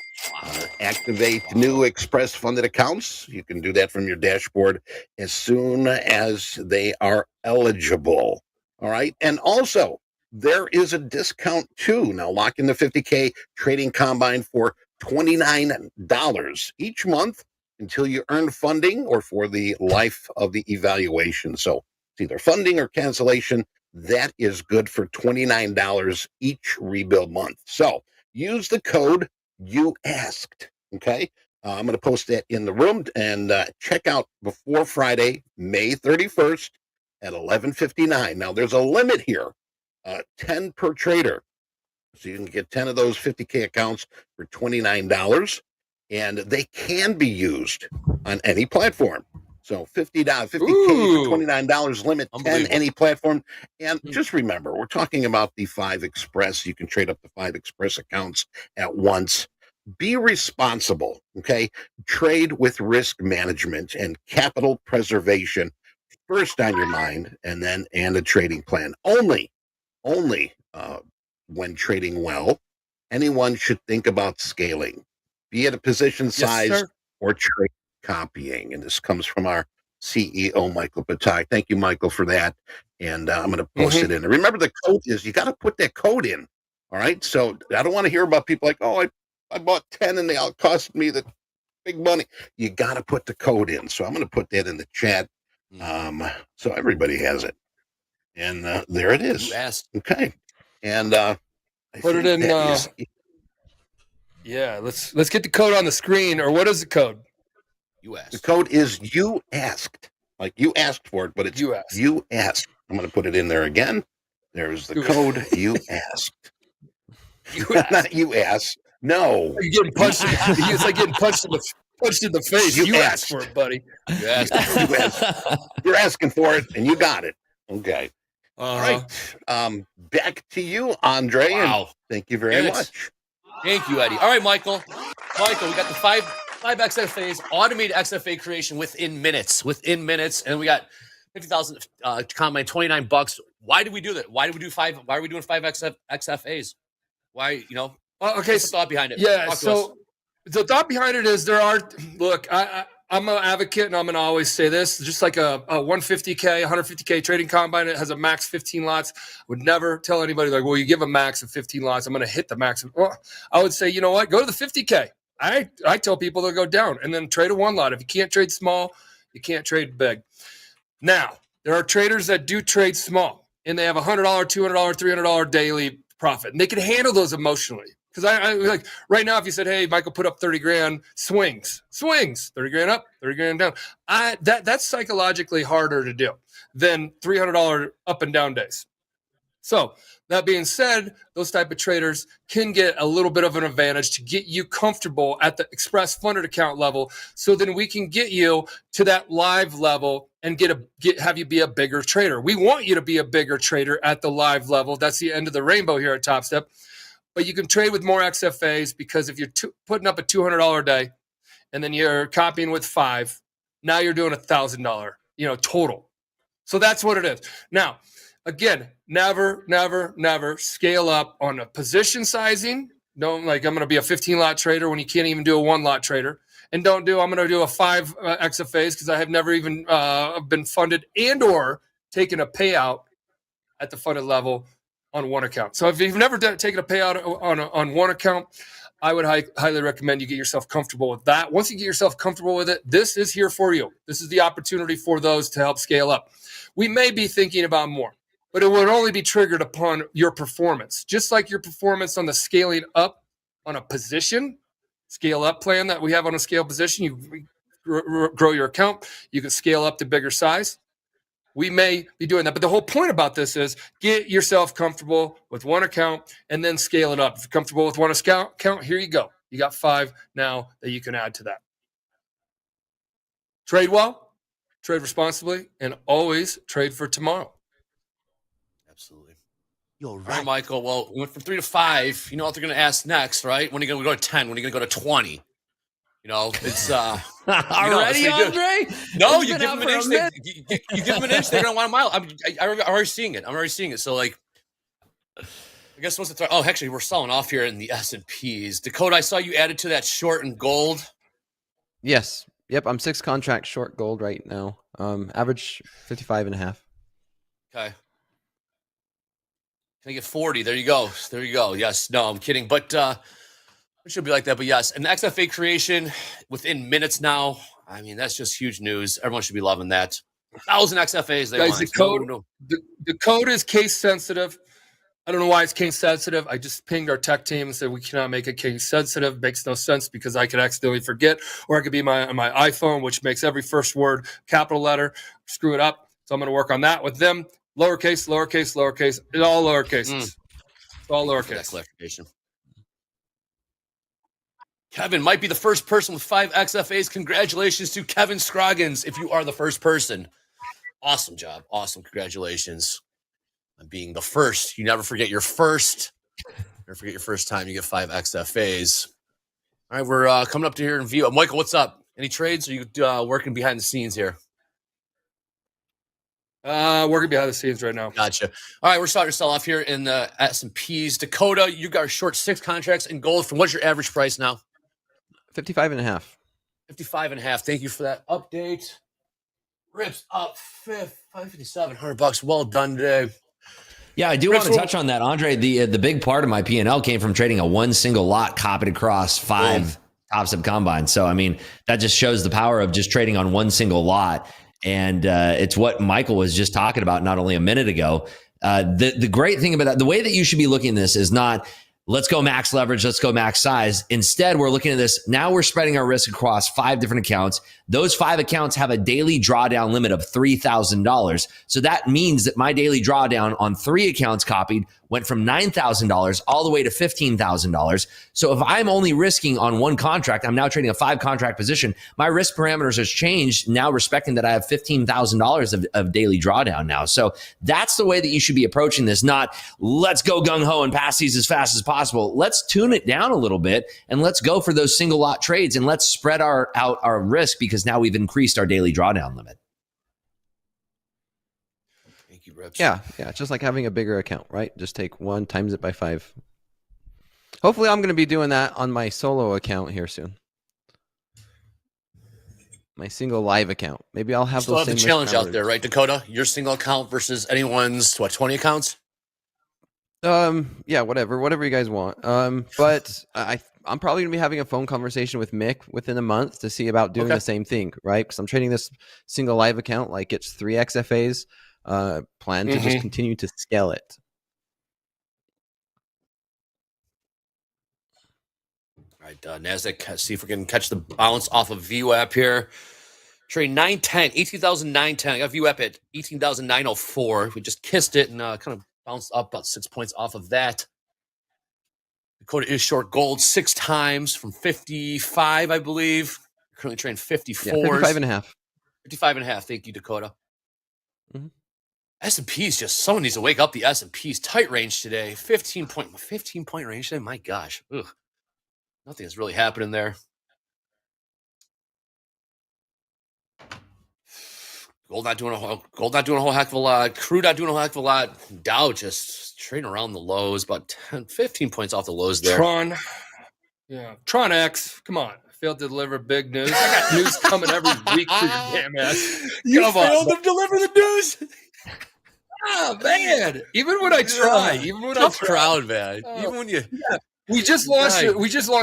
Activate new express funded accounts. You can do that from your dashboard as soon as they are eligible. All right. And also, there is a discount too. Now, lock in the 50K trading combine for $29 each month until you earn funding or for the life of the evaluation. So it's either funding or cancellation. That is good for $29 each rebuild month. So use the code you asked. Okay. I'm going to post that in the room and check out before Friday, May 31st at 11:59. Now there's a limit here, 10 per trader. So you can get 10 of those 50K accounts for $29 and they can be used on any platform. So $50, 50K for $29 limit, 10 any platform. And just remember, we're talking about the 5 Express. You can trade up to 5 Express accounts at once. Be responsible, okay? Trade with risk management and capital preservation first on your mind, and a trading plan. Only when trading well, anyone should think about scaling, be it a position size or trade copying. And this comes from our CEO, Michael Patak. Thank you, Michael, for that. And I'm going to post it in. And remember, the code is, you got to put that code in. All right. So I don't want to hear about people like, oh, I bought 10 and they all cost me the big money. You got to put the code in. So I'm going to put that in the chat. So everybody has it. And there it is. You asked. Okay. And put it in. Yeah, let's get the code on the screen. Or what is the code? You asked. The code is you asked. Like you asked for it, but it's You asked. You asked. I'm going to put it in there again. There's the code you asked. You asked. Not you asked. No. You're getting punched. It's like getting punched in the face. You You asked. asked for it, buddy. You asked. You asked. You're asking for it, and you got it. Okay. All Uh-huh. right. Back to you, Andre. Wow. And thank you very Yes. much. Thank you, Eddie. All right, Michael. Michael, we got the five XFAs, automated XFA creation within minutes, and we got 50,000 combine, $29. Why did we do that? Why did we do five? Why are we doing five XFAs? Why, Okay. what's the thought behind it? Yeah. Talk to us. So the thought behind it is I'm an advocate, and I'm going to always say this, just like a 150K, 150K trading combine, it has a max 15 lots. I would never tell anybody like, well, you give a max of 15 lots, I'm going to hit the max. Well, I would say, you know what, go to the 50K. I tell people to go down and then trade a one lot. If you can't trade small, you can't trade big. Now, there are traders that do trade small, and they have $100, $200, $300 daily profit, and they can handle those emotionally. Because I like right now, if you said, "Hey, Michael, put up 30 grand, swings, 30 grand up, 30 grand down," that's psychologically harder to do than $300 up and down days. So that being said, those type of traders can get a little bit of an advantage to get you comfortable at the express funded account level. So then we can get you to that live level and have you be a bigger trader. We want you to be a bigger trader at the live level. That's the end of the rainbow here at TopStep. But you can trade with more XFAs because if you're putting up a $200 a day and then you're copying with 5, now you're doing $1,000, total. So that's what it is. Now, again, never scale up on a position sizing. Don't like, I'm going to be a 15 lot trader when you can't even do a 1 lot trader. And I'm going to do a 5 XFAs because I have never even been funded and or taken a payout at the funded level on one account. So if you've never taken a payout on one account, I would highly recommend you get yourself comfortable with that. Once you get yourself comfortable with it, this is here for you. This is the opportunity for those to help scale up. We may be thinking about more, but it would only be triggered upon your performance. Just like your performance on the scaling up on a position, scale up plan that we have on a scale position, you grow your account, you can scale up to bigger size. We may be doing that. But the whole point about this is get yourself comfortable with one account and then scale it up. If you're comfortable with one account, here you go. You got 5 now that you can add to that. Trade well, trade responsibly, and always trade for tomorrow. Absolutely. You're right. All right, Michael. Well, we went from 3 to 5. You know what they're going to ask next, right? When are you going to go to 10? When are you going to go to 20? It's already, Andre? No, you give them an inch. You give them an inch, they're gonna want a mile. I'm already seeing it. So, like, I guess once it's actually, we're selling off here in the S&Ps. Dakota, I saw you added to that short and gold. Yes. Yep. I'm 6 contracts short gold right now. Average 55.5. Okay. Can I get 40? There you go. Yes. No, I'm kidding. But it should be like that, but yes. And XFA creation within minutes now. I mean, that's just huge news. Everyone should be loving that. 1,000 XFAs. Guys, the code is case sensitive. I don't know why it's case sensitive. I just pinged our tech team and said we cannot make it case sensitive. Makes no sense because I could accidentally forget, or I could be my iPhone, which makes every first word capital letter, screw it up. So I'm going to work on that with them. Lowercase. It's all lowercase. It's all lowercase. That clarification. Kevin might be the first person with 5 XFAs. Congratulations to Kevin Scroggins if you are the first person. Awesome job. Awesome. Congratulations on being the first. You never forget your first. Never forget your first time you get 5 XFAs. All right, we're coming up to here in view. Michael, what's up? Any trades? Or are you working behind the scenes here? Working behind the scenes right now. Gotcha. All right, we're starting to sell off here in the S&Ps. Dakota, you got short 6 contracts in gold. From what's your average price now? 55.5. 55.5. Thank you for that update. Rips up $557. Well done today. Yeah, I do want to touch on that, Andre. The big part of my P&L came from trading a one single lot copied across 5 Topstep combines. So, I mean, that just shows the power of just trading on one single lot. And it's what Michael was just talking about not only a minute ago. The great thing about that, the way that you should be looking at this is not let's go max leverage, let's go max size. Instead, we're looking at this. Now we're spreading our risk across 5 different accounts. Those 5 accounts have a daily drawdown limit of $3,000. So that means that my daily drawdown on 3 accounts copied went from $9,000 all the way to $15,000. So if I'm only risking on 1 contract, I'm now trading a 5 contract position. My risk parameters has changed now, respecting that I have $15,000 of daily drawdown now. So that's the way that you should be approaching this. Not let's go gung ho and pass these as fast as possible. Let's tune it down a little bit and let's go for those single lot trades and let's spread out our risk, because now we've increased our daily drawdown limit. Thank you, Rips. Yeah, just like having a bigger account, right? Just take 1 times it by 5. Hopefully, I'm going to be doing that on my solo account here soon. My single live account. Maybe I'll have Still those have the same challenge risk out there, right, Dakota? Your single account versus anyone's 20 accounts. Yeah, whatever you guys want. But I'm probably gonna be having a phone conversation with Mick within a month to see about doing the same thing, right? Because I'm trading this single live account like it's 3 XFAs. Plan to just continue to scale it. All right, NASDAQ, see if we can catch the bounce off of VWAP here. Trade 910, 18,910. I got VWAP at 18,904. We just kissed it and kind of bounced up about 6 points off of that. Dakota is short gold 6 times from 55, I believe. Currently trading 54. Yeah, 55 and a half. 55 and a half. Thank you, Dakota. S&P's just, someone needs to wake up the S&P's tight range today. 15 point range today. My gosh. Ugh. Nothing is really happening there. Gold not doing a whole heck of a lot. Crude not doing a whole heck of a lot. Dow just trading around the lows, about 15 points off the lows there. Tron X, come on. Failed to deliver big news. I got news coming every week for your damn ass. You failed to deliver the news. Oh man! Even when I try, tough crowd, man. Even when you, we just launched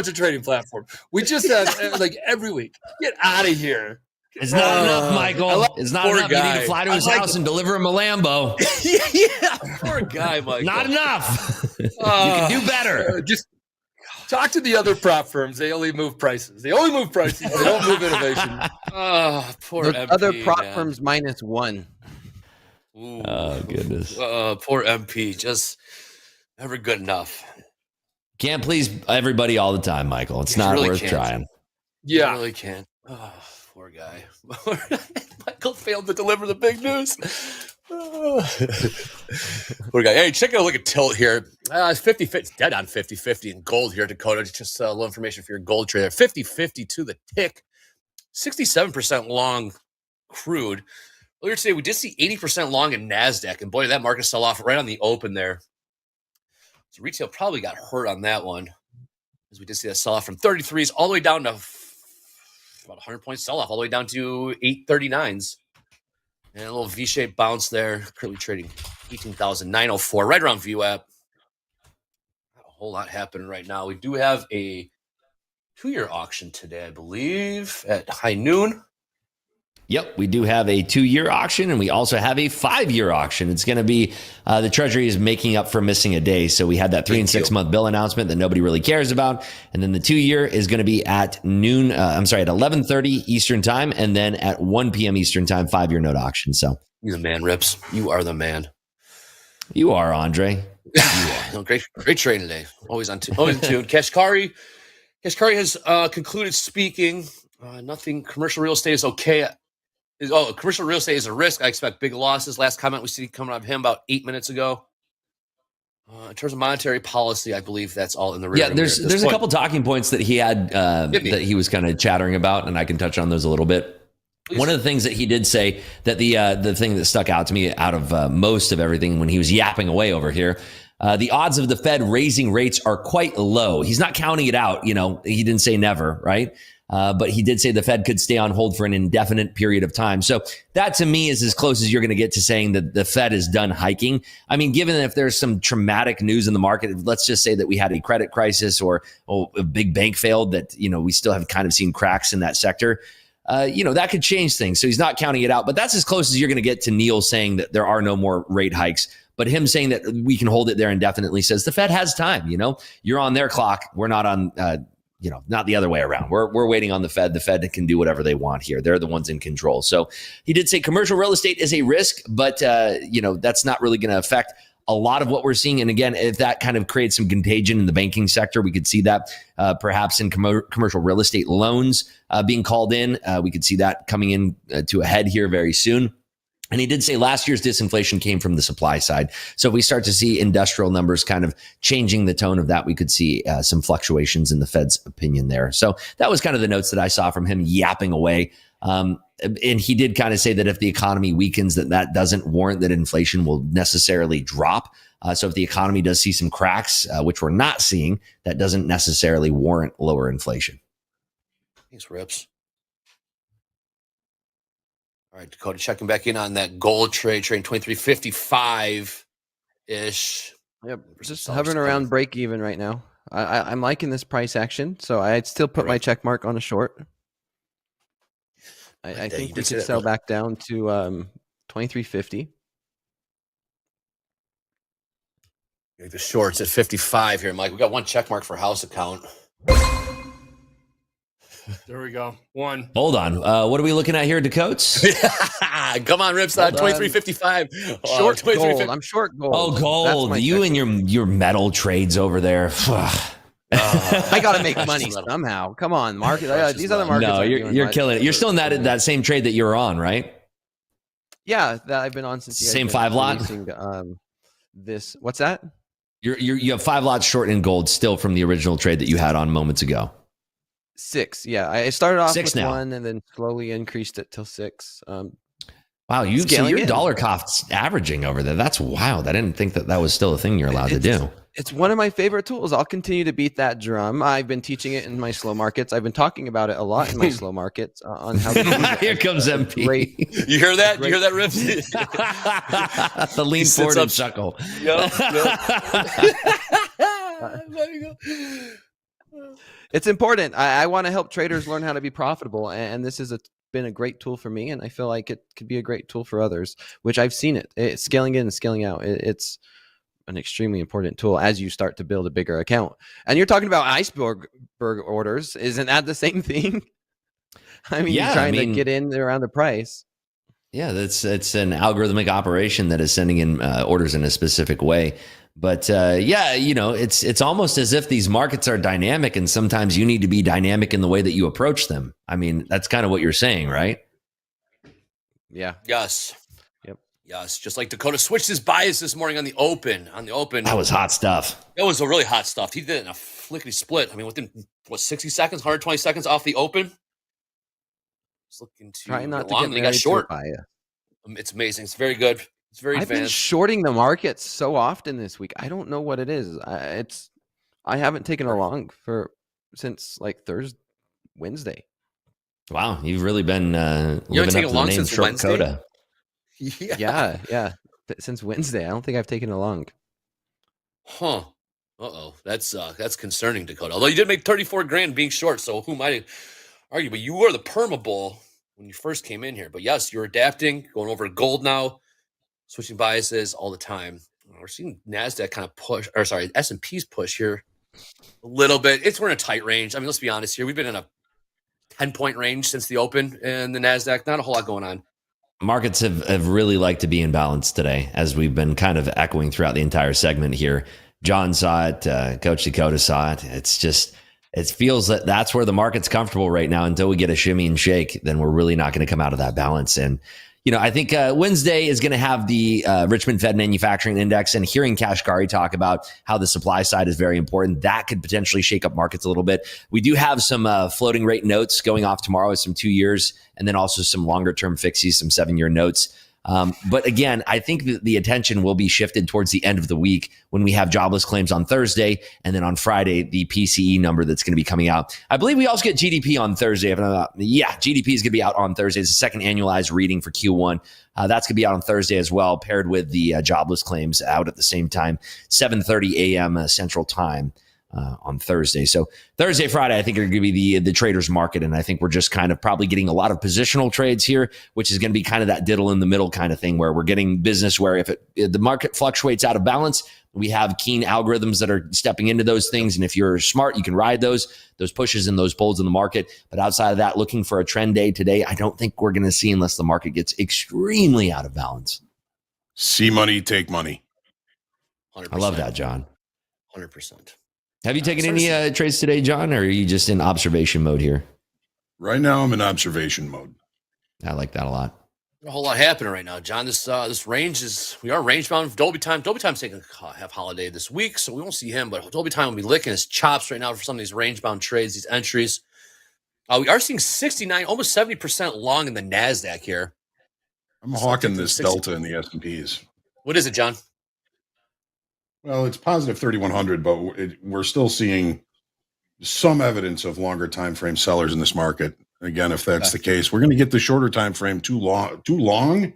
a trading platform. We just had like every week. Get out of here. It's not enough, Michael. It's not enough. You need to fly to his house and deliver him a Lambo. Yeah, poor guy, Michael. Not enough. You can do better. Just talk to the other prop firms. They only move prices. They don't move innovation. Oh, poor the MP, other prop man. firms -1. Ooh. Oh, goodness. Poor MP. Just never good enough. Can't please everybody all the time, Michael. It's not really worth can't. trying. Yeah, You really can't. Oh, poor guy. Michael failed to deliver the big news. Poor guy. Hey, check out a look at tilt here. It's 50-50, dead on 50-50 in gold here, Dakota. Just a little information for your gold trader. 50-50 to the tick. 67% long crude. Earlier today, we did see 80% long in NASDAQ, and boy, did that market sell off right on the open there. So retail probably got hurt on that one, as we did see that sell off from 33s all the way down to about 100 point sell off, all the way down to 839s. And a little V-shaped bounce there. Currently trading 18,904, right around VWAP. Not a whole lot happening right now. We do have a 2-year auction today, I believe, at high noon. Yep, we do have a 2-year auction, and we also have a 5-year auction. It's going to be the Treasury is making up for missing a day. So we had that 3 and 6 month bill announcement that nobody really cares about, and then the 2-year is going to be at noon. At 11:30 Eastern time, and then at 1 p.m. Eastern time, 5-year note auction. So You're the man, Rips. You are the man. you are, Andre. No, great trading today. Always on tune. Kashkari has concluded speaking. Nothing. Commercial real estate is okay. Commercial real estate is a risk. I expect big losses. Last comment we see coming out of him about 8 minutes ago. In terms of monetary policy, I believe that's all in the rear. Yeah, there's a couple talking points that he had that he was kind of chattering about, and I can touch on those a little bit. Please. One of the things that he did say, that the thing that stuck out to me out of most of everything when he was yapping away over here, the odds of the Fed raising rates are quite low. He's not counting it out. You know, he didn't say never, right? But he did say the Fed could stay on hold for an indefinite period of time. So that to me is as close as you're going to get to saying that the Fed is done hiking. I mean, given that if there's some traumatic news in the market, let's just say that we had a credit crisis or a big bank failed, that, you know, we still have kind of seen cracks in that sector. That could change things. So he's not counting it out, but that's as close as you're going to get to Neil saying that there are no more rate hikes. But him saying that we can hold it there indefinitely says the Fed has time. You're on their clock. We're not on, not the other way around. We're waiting on the Fed. The Fed can do whatever they want here. They're the ones in control. So he did say commercial real estate is a risk, but that's not really going to affect a lot of what we're seeing. And again, if that kind of creates some contagion in the banking sector, we could see that perhaps in commercial real estate loans being called in. We could see that coming in to a head here very soon. And he did say last year's disinflation came from the supply side. So if we start to see industrial numbers kind of changing the tone of that, we could see some fluctuations in the Fed's opinion there. So that was kind of the notes that I saw from him yapping away. And he did kind of say that if the economy weakens, that doesn't warrant that inflation will necessarily drop. So if the economy does see some cracks, which we're not seeing, that doesn't necessarily warrant lower inflation. Thanks, Rips. All right, Dakota, checking back in on that gold trade 2355-ish. Yep, just hovering around break even right now. I'm liking this price action, so I'd still put my check mark on a short. I think we could sell back down to 2350. The shorts at 55 here, Mike. We got one check mark for house account. There we go. One. Hold on. What are we looking at here, Dakotes? Come on, Rips. 2355. Short gold. I'm short gold. Oh, gold. You and your metal trades over there. I got to make money somehow. Come on, market. These other markets. No, you're killing it. You're still in that same trade that you were on, right? Yeah, that I've been on since. Same 5 lot. What's that? You have 5 lots short in gold still from the original trade that you had on moments ago. 6. Yeah, I started off 6 with now. 1 and then slowly increased it till 6. Wow, your dollar cost averaging over there. That's wild. I didn't think that was still a thing you're allowed to do. It's one of my favorite tools. I'll continue to beat that drum. I've been teaching it in my slow markets. I've been talking about it a lot in my slow markets on how to use it. Here comes MP. You hear that? You hear that, Rips? The lean forward and chuckle. Yep. There you go. It's important. I want to help traders learn how to be profitable, and this has been a great tool for me, and I feel like it could be a great tool for others, which I've seen it's scaling in and scaling out. It's an extremely important tool as you start to build a bigger account. And you're talking about iceberg orders. Isn't that the same thing? I mean, you're trying to get in around the price. Yeah, it's an algorithmic operation that is sending in orders in a specific way. But it's almost as if these markets are dynamic, and sometimes you need to be dynamic in the way that you approach them. I mean, that's kind of what you're saying, right? Yeah. Yes. Yep. Yes. Just like Dakota switched his bias this morning on the open. That was hot stuff. That was a really hot stuff. He did it in a flickety split. I mean, within 60 seconds, 120 seconds off the open. Just looking to try not to long, get and he got short. Bias. It's amazing. It's very good. It's very I've advanced. been shorting the markets so often this week. I don't know what it is. I haven't taken a long since like Wednesday. Wow, you've really been you haven't living taken up a long to the name since Short Wednesday? Coda. Yeah. Since Wednesday, I don't think I've taken a long. Huh. Uh-oh. That's concerning, Dakota. Although you did make 34 grand being short, so who might argue? But you were the perma bull when you first came in here. But yes, you're adapting, going over to gold now, switching biases all the time. We're seeing NASDAQ kind of push, or sorry, S&P's push here a little bit. We're in a tight range. I mean, let's be honest here. We've been in a 10-point range since the open, and the NASDAQ, not a whole lot going on. Markets have really liked to be in balance today, as we've been kind of echoing throughout the entire segment here. John saw it, Coach Dakota saw it. It's just, it feels that that's where the market's comfortable right now. Until we get a shimmy and shake, then we're really not going to come out of that balance. And I think Wednesday is going to have the Richmond Fed Manufacturing Index, and hearing Kashkari talk about how the supply side is very important. That could potentially shake up markets a little bit. We do have some floating rate notes going off tomorrow with some 2 years, and then also some longer term fixies, some 7-year notes. But again, I think that the attention will be shifted towards the end of the week when we have jobless claims on Thursday, and then on Friday, the PCE number that's going to be coming out. I believe we also get GDP on Thursday. GDP is going to be out on Thursday. It's the second annualized reading for Q1. That's going to be out on Thursday as well, paired with the jobless claims out at the same time, 7:30 a.m. Central Time. on Thursday. So Thursday, Friday, I think are going to be the traders market. And I think we're just kind of probably getting a lot of positional trades here, which is going to be kind of that diddle in the middle kind of thing where we're getting business where if the market fluctuates out of balance, we have keen algorithms that are stepping into those things. And if you're smart, you can ride those pushes and those pulls in the market. But outside of that, looking for a trend day today, I don't think we're going to see unless the market gets extremely out of balance. See money, take money. 100%. I love that, John. 100%. Have you taken any trades today, John, or are you just in observation mode here? Right now, I'm in observation mode. I like that a lot. A whole lot happening right now, John. This range we are range bound. Dolby Time's taking a half holiday this week, so we won't see him. But Dolby Time will be licking his chops right now for some of these range bound trades, these entries. We are seeing 69, almost 70% long in the Nasdaq here. I'm hawking this delta in the S&Ps. What is it, John? Well, it's positive 3,100, but we're still seeing some evidence of longer time frame sellers in this market. Again, if that's the case, we're going to get the shorter time frame too long.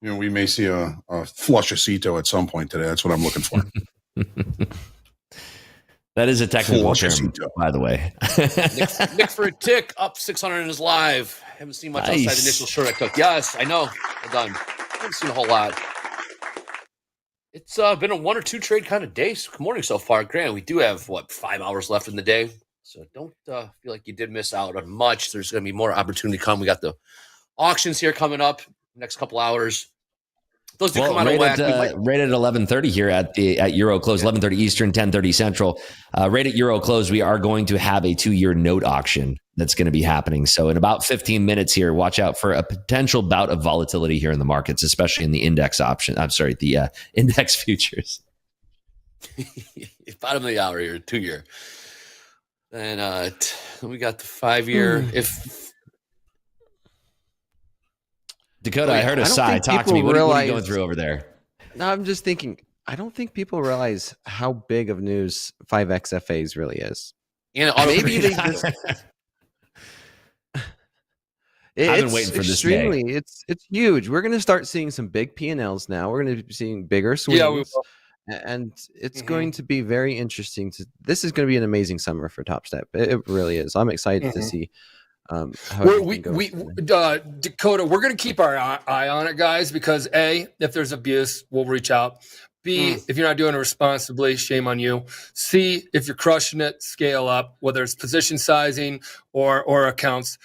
We may see a flush of Cito at some point today. That's what I'm looking for. That is a technical term, by the way. Nick for a tick, up 600 in his live. Haven't seen much outside the initial short I took. Yes, I know. Well done. Haven't seen a whole lot. It's been a 1 or 2 trade kind of day. Good morning so far. Granted, we do have, 5 hours left in the day. So don't feel like you did miss out on much. There's going to be more opportunity to come. We got the auctions here coming up next couple hours. Those do come out of whack. Right at 11:30 here at Euro Close, 11:30 Eastern, 10:30 Central. Right at Euro Close, we are going to have a 2-year note auction that's going to be happening. So in about 15 minutes here, watch out for a potential bout of volatility here in the markets, especially in the index option. I'm sorry, the index futures. Bottom of the hour here, 2-year. And we got the 5-year. If Dakota, I heard a sigh. Talk to me. What are you going through over there? No, I'm just thinking. I don't think people realize how big of news 5XFAs really is. Maybe they just. I've been waiting for this day. It's huge. We're going to start seeing some big P&Ls now. We're going to be seeing bigger swings. Yeah, we will. And it's going to be very interesting. This is going to be an amazing summer for Topstep. It really is. I'm excited to see. Dakota, we're going to keep our eye on it, guys, because A, if there's abuse, we'll reach out. B, if you're not doing it responsibly, shame on you. C, if you're crushing it, scale up, whether it's position sizing or accounts.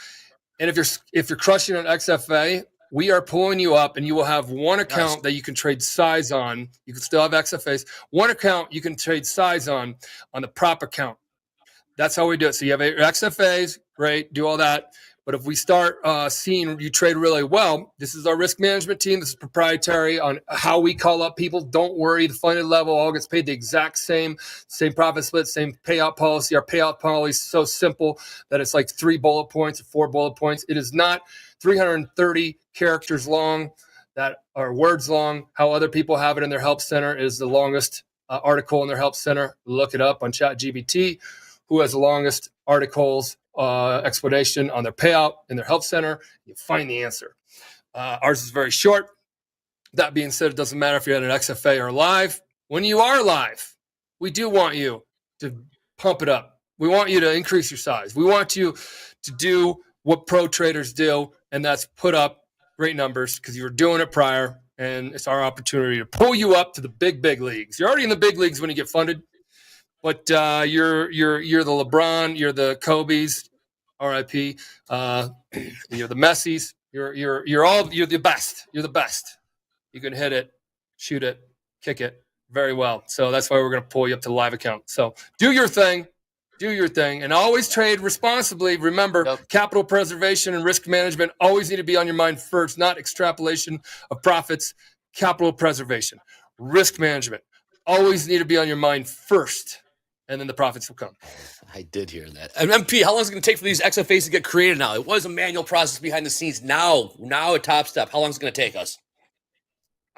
And if you're crushing an XFA, we are pulling you up, and you will have one account that you can trade size on. You can still have XFAs. One account you can trade size on the prop account. That's how we do it. So you have your XFAs, great, do all that. But if we start seeing you trade really well, this is our risk management team. This is proprietary on how we call up people. Don't worry, the funded level all gets paid the exact same profit split, same payout policy. Our payout policy is so simple that it's like 3 bullet points or 4 bullet points. It is not 330 characters long that are words long. How other people have it in their help center is the longest article in their help center. Look it up on ChatGPT. Who has the longest articles explanation on their payout in their help center? You find the answer. Ours is very short. That being said, it doesn't matter if you're at an XFA or live. When you are live, we do want you to pump it up. We want you to increase your size. We want you to do what pro traders do, and that's put up great numbers because you were doing it prior, and it's our opportunity to pull you up to the big leagues. You're already in the big leagues when you get funded. But you're the LeBron, you're the Kobe's, RIP. You're the Messi's. You're the best. You're the best. You can hit it, shoot it, kick it very well. So that's why we're going to pull you up to the live account. So do your thing, and always trade responsibly. Remember, capital preservation and risk management always need to be on your mind first, not extrapolation of profits. Capital preservation, risk management always need to be on your mind first. And then the profits will come. I did hear that. And MP, how long is it going to take for these XFAs to get created now? It was a manual process behind the scenes. Now at Topstep, how long is it going to take us?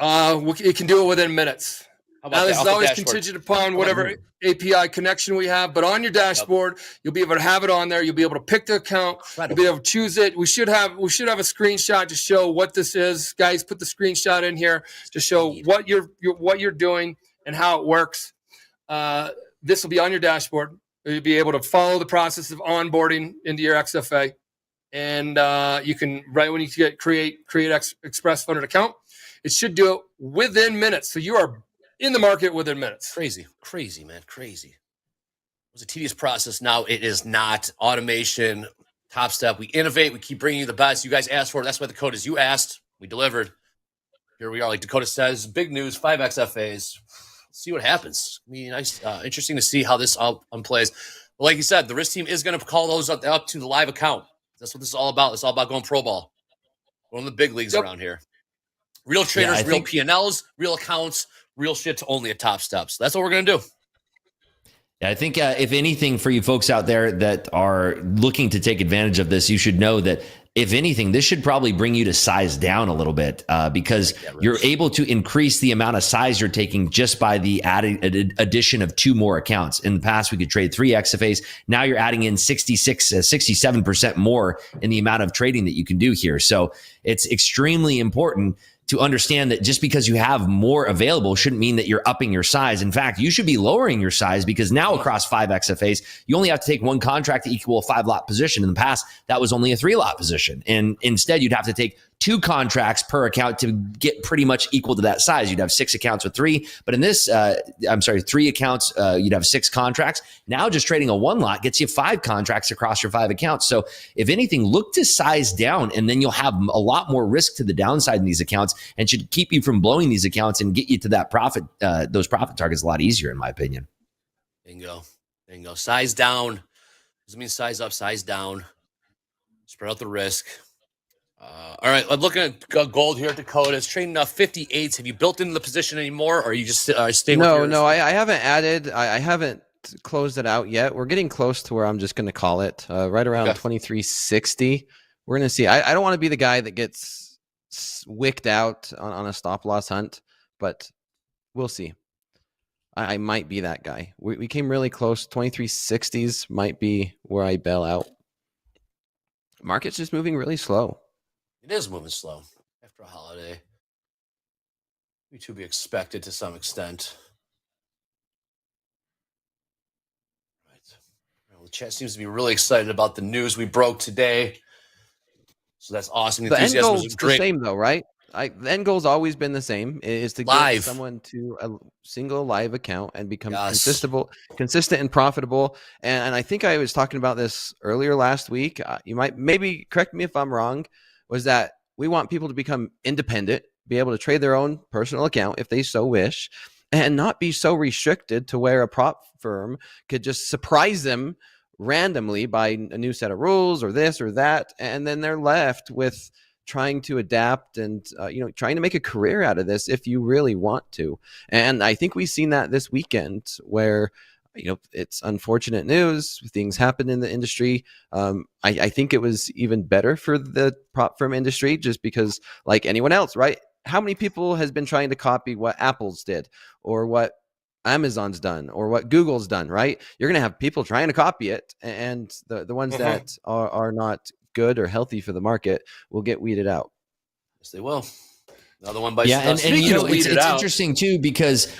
It can do it within minutes. Now, this is always contingent upon whatever API connection we have. But on your dashboard, you'll be able to have it on there. You'll be able to pick the account. You'll be able to choose it. We should have a screenshot to show what this is. Guys, put the screenshot in here to show what you're doing and how it works. this will be on your dashboard. You'll be able to follow the process of onboarding into your XFA. And you can, right when you create express funded account, it should do it within minutes. So you are in the market within minutes. Crazy, man, crazy. It was a tedious process. Now it is not. Automation, Topstep. We innovate. We keep bringing you the best. You guys asked for it. That's why the code is you asked. We delivered. Here we are. Like Dakota says, big news, 5 XFAs. Let's see what happens. I mean, nice, interesting to see how this all unplays. But like you said, the risk team is going to call those up to the live account. That's what this is all about. It's all about going pro ball. One of the big leagues around here. Real traders, real P&Ls, real accounts, real shit only at Topstep. So that's what we're going to do. Yeah, I think if anything, for you folks out there that are looking to take advantage of this, you should know that if anything, this should probably bring you to size down a little bit because you're able to increase the amount of size you're taking just by the addition of 2 more accounts. In the past, we could trade 3 XFAs. Now you're adding in 67% more in the amount of trading that you can do here. So it's extremely important to understand that just because you have more available shouldn't mean that you're upping your size. In fact, you should be lowering your size because now across 5 XFAs, you only have to take 1 contract to equal a 5-lot position. In the past, that was only a 3-lot position. And instead, you'd have to take 2 contracts per account to get pretty much equal to that size. You'd have 6 accounts with 3, but in this, 3 accounts, you'd have 6 contracts. Now just trading a 1-lot gets you 5 contracts across your 5 accounts. So if anything, look to size down, and then you'll have a lot more risk to the downside in these accounts and should keep you from blowing these accounts and get you to that profit, those profit targets a lot easier, in my opinion. Bingo. Size down doesn't mean size up, size down. Spread out the risk. All right, I'm looking at gold here at Dakota. It's trading 58s. Have you built into the position anymore, or are you just staying with yours? No, I haven't added. I haven't closed it out yet. We're getting close to where I'm just going to call it right around 2360. We're going to see. I don't want to be the guy that gets wicked out on a stop loss hunt, but we'll see. I might be that guy. We came really close. 2360s might be where I bail out. Market's just moving really slow. It is moving slow after a holiday. To be expected to some extent. Right. Well, the chat seems to be really excited about the news we broke today. So that's awesome. The end goal is the same, though, right? The end goal's always been the same: is to get someone to a single live account and become consistent and profitable. And I think I was talking about this earlier last week. You might maybe correct me if I'm wrong. Was that we want people to become independent, be able to trade their own personal account if they so wish, and not be so restricted to where a prop firm could just surprise them randomly by a new set of rules or this or that, and then they're left with trying to adapt and trying to make a career out of this if you really want to. And I think we've seen that this weekend where it's unfortunate news. Things happen in the industry. I think it was even better for the prop firm industry just because, like anyone else, right? How many people has been trying to copy what Apple's did or what Amazon's done or what Google's done, right? You're going to have people trying to copy it, and the ones that are not good or healthy for the market will get weeded out. Yes, they will. Another one by and it's interesting too because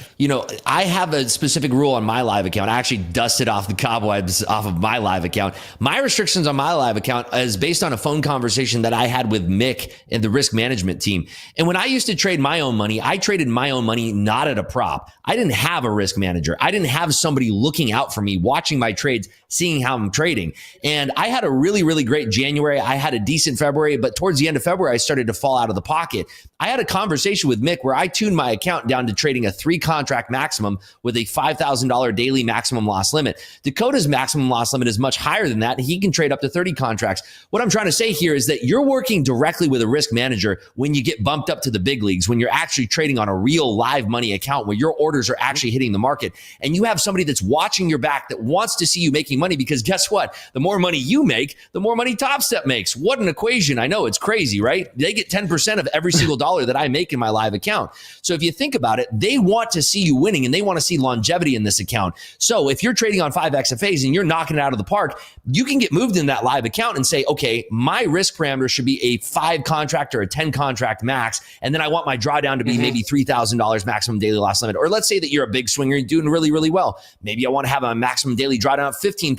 I have a specific rule on my live account. I actually dusted off the cobwebs off of my live account. My restrictions on my live account is based on a phone conversation that I had with Mick and the risk management team. And when I used to trade my own money, I traded my own money not at a prop. I didn't have a risk manager. I didn't have somebody looking out for me, watching my trades, seeing how I'm trading. And I had a really, really great January. I had a decent February, but towards the end of February, I started to fall out of the pocket. I had a conversation with Mick where I tuned my account down to trading a 3-contract maximum with a $5,000 daily maximum loss limit. Dakota's maximum loss limit is much higher than that, and he can trade up to 30 contracts. What I'm trying to say here is that you're working directly with a risk manager when you get bumped up to the big leagues, when you're actually trading on a real live money account where your orders are actually hitting the market, and you have somebody that's watching your back that wants to see you making money, because guess what? The more money you make, the more money Topstep makes. What an equation. I know, it's crazy, right? They get 10% of every single dollar that I make in my live account. So if you think about it, they want to see you winning and they want to see longevity in this account. So if you're trading on 5 XFAs and you're knocking it out of the park, you can get moved in that live account and say, okay, my risk parameter should be a 5 contract or a 10 contract max. And then I want my drawdown to be maybe $3,000 maximum daily loss limit. Or let's say that you're a big swinger and doing really, really well. Maybe I want to have a maximum daily drawdown of $15,000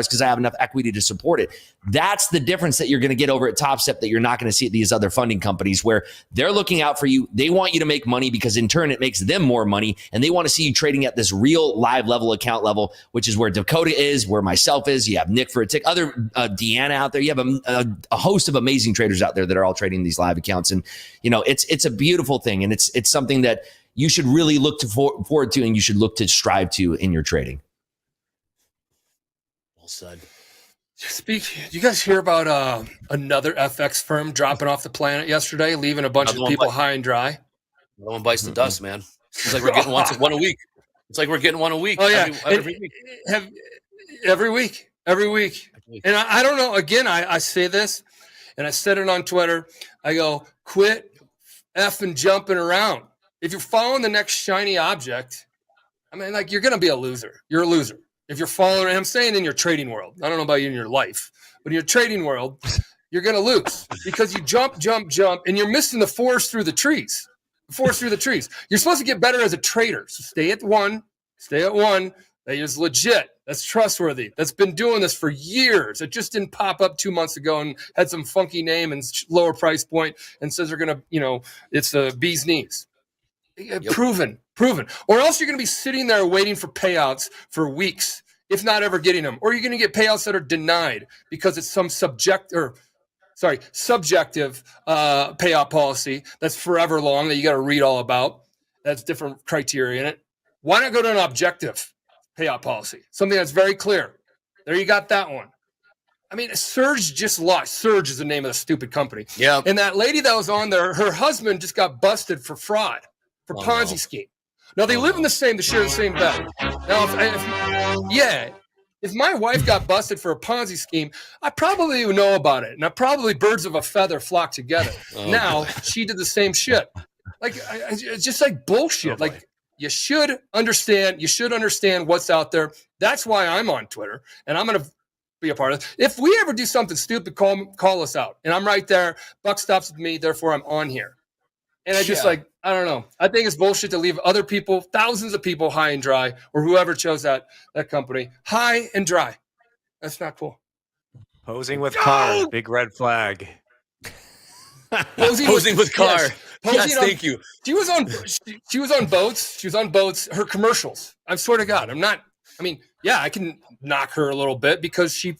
because I have enough equity to support it. That's the difference that you're going to get over at TopStep that you're not going to see at these other funding companies, where they're looking out for you. They want you to make money because in turn it makes them more money, and they want to see you trading at this real live level, account level, which is where Dakota is, where myself is. You have Nick for a tick, other Deeyana out there. You have a host of amazing traders out there that are all trading these live accounts, and it's a beautiful thing, and it's something that you should really look forward to, and you should look to strive to in your trading. Well said. Do you guys hear about another FX firm dropping off the planet yesterday, leaving a bunch of people high and dry? No one bites the dust, man. It's like we're getting one a week. It's like we're getting one a week. Oh yeah, every week. Every week. And I don't know. Again, I say this, and I said it on Twitter. I go, quit effing jumping around. If you're following the next shiny object, I mean, like, you're going to be a loser. You're a loser. If you're following, I'm saying in your trading world, I don't know about you in your life, but in your trading world, you're going to lose because you jump, and you're missing the forest through the trees. You're supposed to get better as a trader. So stay at one. That is legit. That's trustworthy. That's been doing this for years. It just didn't pop up 2 months ago and had some funky name and lower price point and says they're going to, it's a bee's knees. Yep. Proven. Or else you're going to be sitting there waiting for payouts for weeks, if not ever getting them. Or you're going to get payouts that are denied because it's some subjective payout policy that's forever long that you got to read all about. That's different criteria in it. Why not go to an objective payout policy? Something that's very clear. There you got that one. I mean, Surge just lost. Surge is the name of the stupid company. Yeah. And that lady that was on there, her husband just got busted for fraud, for Ponzi scheme. Now, they live in they share the same bed. Now, if my wife got busted for a Ponzi scheme, I probably would know about it. And probably birds of a feather flock together. Now, she did the same shit. Like, it's just like bullshit. Like, you should understand what's out there. That's why I'm on Twitter, and I'm going to be a part of it. If we ever do something stupid, call us out. And I'm right there. Buck stops with me, therefore I'm on here. And I just I don't know. I think it's bullshit to leave other people, thousands of people high and dry, or whoever chose that company, high and dry. That's not cool. Posing with car, big red flag. Posing with car. Yes, thank you. She was on boats. Her commercials. I swear to God, I can knock her a little bit because she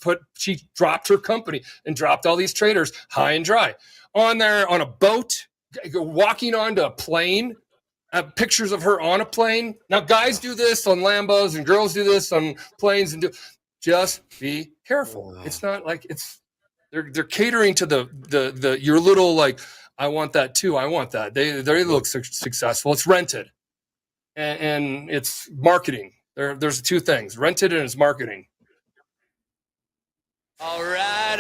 dropped her company and dropped all these traders high and dry on a boat, walking onto a plane. Pictures of her on a plane. Now, guys do this on Lambos and girls do this on planes just be careful. It's not like they're catering to the your little, like, I want that too. I want that. They look successful. It's rented, and it's marketing. There's two things: rented and it's marketing. All right.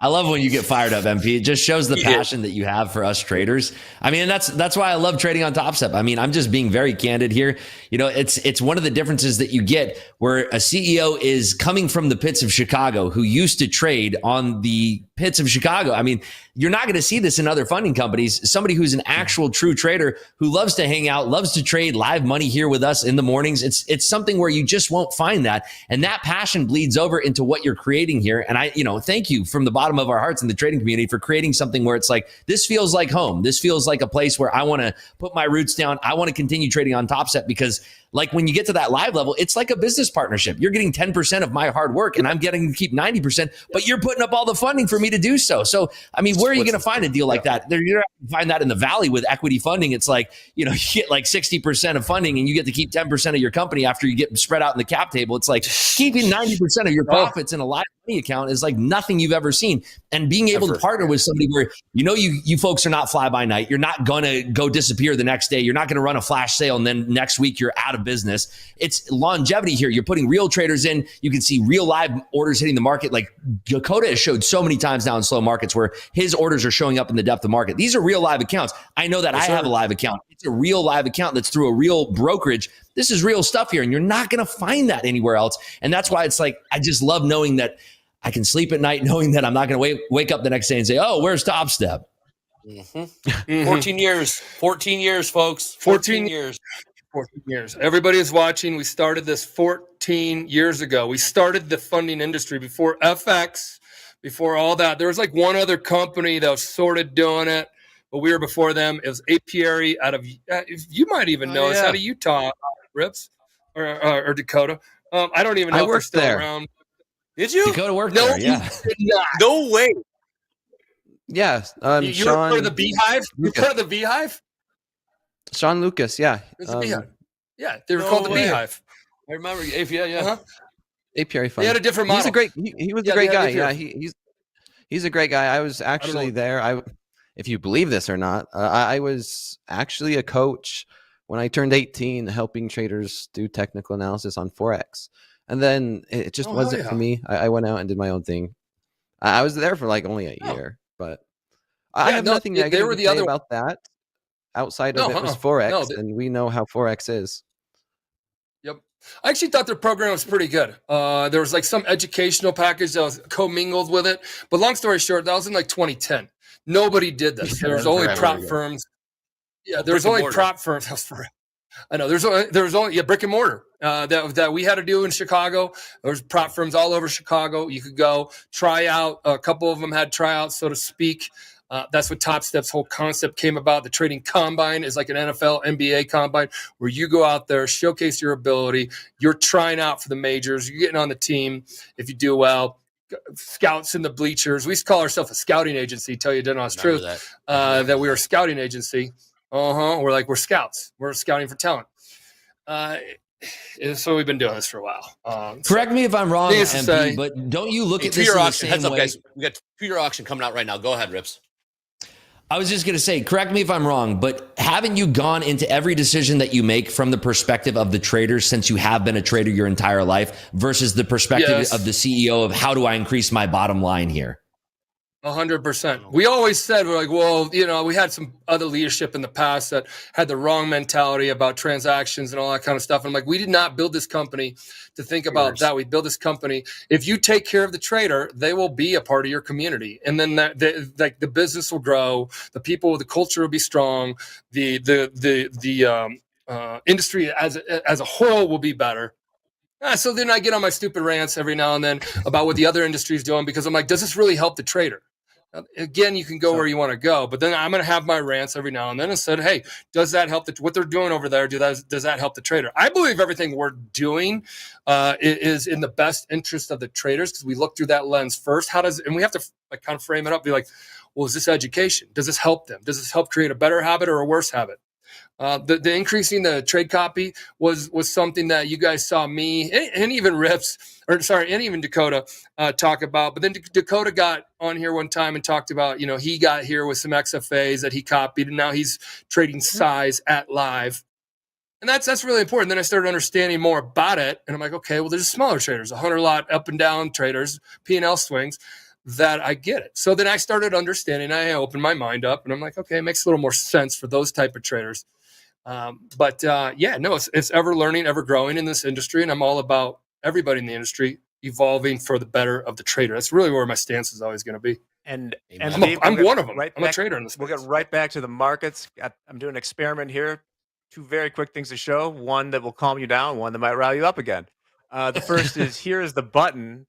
I love when you get fired up, MP. It just shows the passion that you have for us traders. I mean, that's why I love trading on TopStep. I mean, I'm just being very candid here. It's one of the differences that you get where a CEO is coming from the pits of Chicago who used to trade on the pits of Chicago. I mean, you're not going to see this in other funding companies. Somebody who's an actual true trader who loves to hang out, loves to trade live money here with us in the mornings. It's something where you just won't find that. And that passion bleeds over into what you're creating here. And I thank you from the bottom of our hearts in the trading community for creating something where it's like, this feels like home. This feels like a place where I want to put my roots down. I want to continue trading on TopStep because, like, when you get to that live level, it's like a business partnership. You're getting 10% of my hard work and I'm getting to keep 90%, but you're putting up all the funding for me to do so. So, I mean, where are you going to find a deal like that? You're going to find that in the Valley with equity funding. It's like, you get like 60% of funding and you get to keep 10% of your company after you get spread out in the cap table. It's like keeping 90% of your profits in a live money account is like nothing you've ever seen. And being able to partner with somebody where, you folks are not fly by night. You're not going to go disappear the next day. You're not going to run a flash sale and then next week you're out of business. It's longevity here. You're putting real traders in. You can see real live orders hitting the market. Like Dakota has showed so many times now in slow markets where his orders are showing up in the depth of market. These are real live accounts. I know that I have a live account. It's a real live account that's through a real brokerage. This is real stuff here, and you're not going to find that anywhere else. And that's why it's like, I just love knowing that I can sleep at night knowing that I'm not going to wake up the next day and say, oh, where's Topstep? 14 years, folks. 14 years. 14 years. Everybody is watching. We started this 14 years ago. We started the funding industry before FX, before all that. There was like one other company that was sort of doing it, but we were before them. It was Apiary out of, you might even know it's out of Utah, Rips, or Dakota. I don't even know if they're still around. Did you? Dakota worked there, yeah. No way. Yeah. You were part of the Beehive? You were part of the Beehive? Sean Lucas, yeah. Yeah, they were called the Beehive. I remember API, Apiary Fund. He had a different model. He's a great. He was a great guy. Yeah, he's a great guy. I was actually there. If you believe this or not, I was actually a coach when I turned 18, helping traders do technical analysis on Forex. And then it just wasn't for me. I went out and did my own thing. I was there for like only a year, but I have nothing negative to say about that. Outside of it was Forex, and we know how Forex is. Yep. I actually thought their program was pretty good. There was like some educational package that was commingled with it. But long story short, that was in like 2010. Nobody did this. There was only prop firms. Yeah, there was only prop firms. I know. There was only brick and mortar that we had to do in Chicago. There was prop firms all over Chicago. You could go try out. A couple of them had tryouts, so to speak. That's what Topstep's whole concept came about. The trading combine is like an NFL, NBA combine where you go out there, showcase your ability. You're trying out for the majors. You're getting on the team if you do well. Scouts in the bleachers. We used to call ourselves a scouting agency. Tell you the honest truth that we were a scouting agency. We're scouts. We're scouting for talent. So we've been doing this for a while. Correct me if I'm wrong, MP, but don't you look at this in the same Heads up, way? guys. We got two-year auction coming out right now. Go ahead, Rips. I was just going to say, correct me if I'm wrong, but haven't you gone into every decision that you make from the perspective of the trader, since you have been a trader your entire life, versus the perspective of the CEO of how do I increase my bottom line here? 100%. We always said, we're like, well, we had some other leadership in the past that had the wrong mentality about transactions and all that kind of stuff. And I'm like, we did not build this company to think about that. We built this company. If you take care of the trader, they will be a part of your community. And then the business will grow. The people, the culture will be strong. The industry as a whole will be better. So then I get on my stupid rants every now and then about what the other industry is doing, because I'm like, does this really help the trader? Again, you can go where you want to go, but then I'm going to have my rants every now and then and said, hey, does that help what they're doing over there? Does that help the trader? I believe everything we're doing is in the best interest of the traders, because we look through that lens first. And we have to kind of frame it up, be like, well, is this education? Does this help them? Does this help create a better habit or a worse habit? The increasing the trade copy was something that you guys saw me and even and even Dakota talk about. But then Dakota got on here one time and talked about, he got here with some XFAs that he copied, and now he's trading size at live. And that's really important. Then I started understanding more about it, and I'm like, okay, well, there's smaller traders, 100 lot up and down traders, P&L swings, that I get it. So then I started understanding. I opened my mind up, and I'm like, okay, it makes a little more sense for those type of traders. It's ever learning, ever growing in this industry, and I'm all about everybody in the industry evolving for the better of the trader. That's really where my stance is always going to be. And I'm one of them. I'm a trader in this. We'll get right back to the markets. I'm doing an experiment here. Two very quick things to show. One that will calm you down. One that might rile you up again. The first is, here is the button.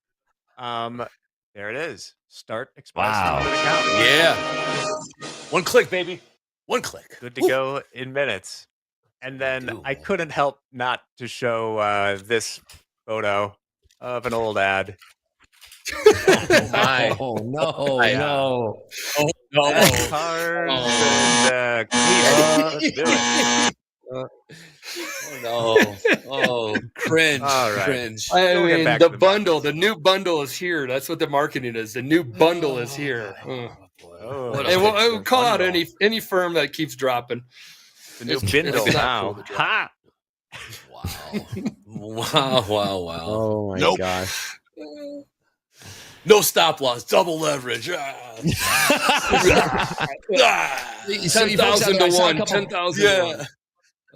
There it is. Start expressing an account. Yeah. One click, baby. One click. Good to go in minutes. And then I couldn't help not to show this photo of an old ad. Oh, my. Oh, no. No. Oh, no. Cards and Let's do it. Oh, no. Oh, cringe. All right. Cringe. I mean, the new bundle is here. That's what the marketing is. The new bundle is here. And we'll call out any firm that keeps dropping. The new bindle now. Ha! Wow. Oh my Nope. gosh. No stop loss, double leverage. So you folks out 10,000 there, to I saw a 1. couple- 10,000 to 1.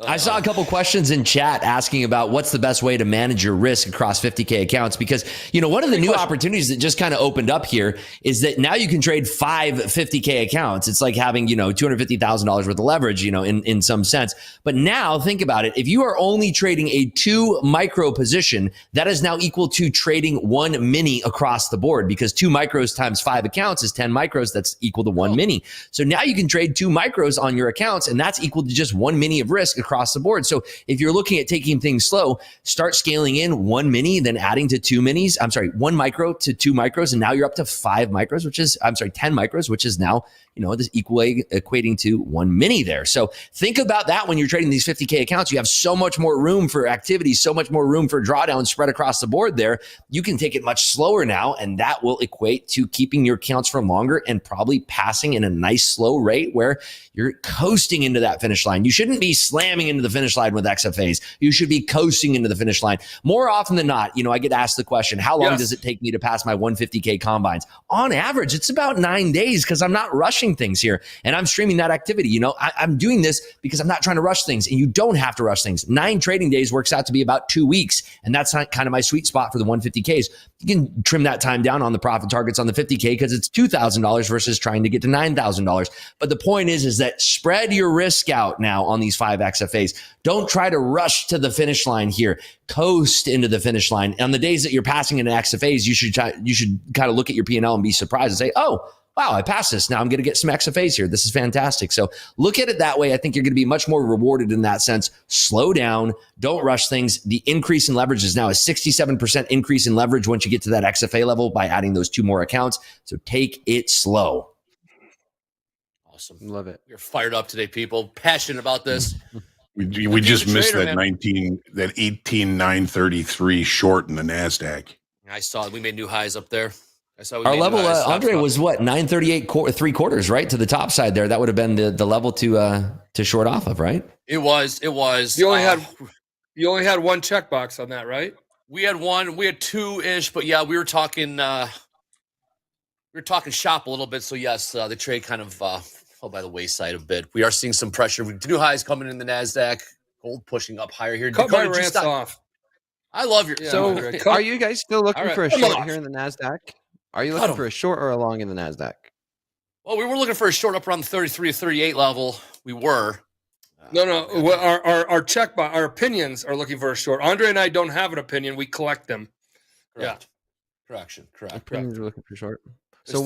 I saw a couple questions in chat asking about what's the best way to manage your risk across 50K accounts, because, one of the new opportunities that just kind of opened up here is that now you can trade 5 50K accounts. It's like having, $250,000 worth of leverage, in some sense. But now think about it. If you are only trading a 2 micro position, that is now equal to trading 1 mini across the board, because 2 micros times 5 accounts is 10 micros. That's equal to 1 mini. So now you can trade 2 micros on your accounts, and that's equal to just 1 mini of risk across the board. So if you're looking at taking things slow, start scaling in 1 mini, then adding to 2 minis. 1 micro to 2 micros. And now you're up to 5 micros, 10 micros, which is now, this equating to 1 mini there. So think about that when you're trading these 50K accounts. You have so much more room for activity, so much more room for drawdown spread across the board there. You can take it much slower now, and that will equate to keeping your accounts for longer and probably passing in a nice slow rate where you're coasting into that finish line. You shouldn't be slamming into the finish line with XFAs. You should be coasting into the finish line. More often than not, I get asked the question, how long does it take me to pass my 150K combines? On average, it's about 9 days, because I'm not rushing things here and I'm streaming that activity. I'm doing this because I'm not trying to rush things, and you don't have to rush things. 9 trading days works out to be about 2 weeks. And that's kind of my sweet spot for the 150Ks. You can trim that time down on the profit targets on the 50K because it's $2,000 versus trying to get to $9,000. But the point is that spread your risk out now on these 5 XFAs. Don't try to rush to the finish line here. Coast into the finish line. On the days that you're passing into XFAs, you should kind of look at your P&L and be surprised and say, oh, wow, I passed this. Now I'm going to get some XFAs here. This is fantastic. So look at it that way. I think you're going to be much more rewarded in that sense. Slow down. Don't rush things. The increase in leverage is now a 67% increase in leverage once you get to that XFA level by adding those 2 more accounts. So take it slow. Awesome. Love it. You're fired up today, people. Passionate about this. We just missed trader, that 18,933 short in the NASDAQ. I saw it. We made new highs up there. Our level, Andre, was what, 938 3/4, right, to the top side there. That would have been the level to short off of, right? It was. You only had 1 checkbox on that, right? We had 1. We had 2-ish, but yeah, we were talking shop a little bit. So yes, the trade kind of fell by the wayside a bit. We are seeing some pressure. New highs coming in the NASDAQ. Gold pushing up higher here. Cut my rants off. I love your. So are you guys still looking for a short here in the NASDAQ? Are you looking for a short or a long in the NASDAQ? Well, we were looking for a short up around the 33 or 38 level. We were. No. Our checkbox, our opinions are looking for a short. Andre and I don't have an opinion. We collect them. Correct. Correct. Opinions are looking for short. It's So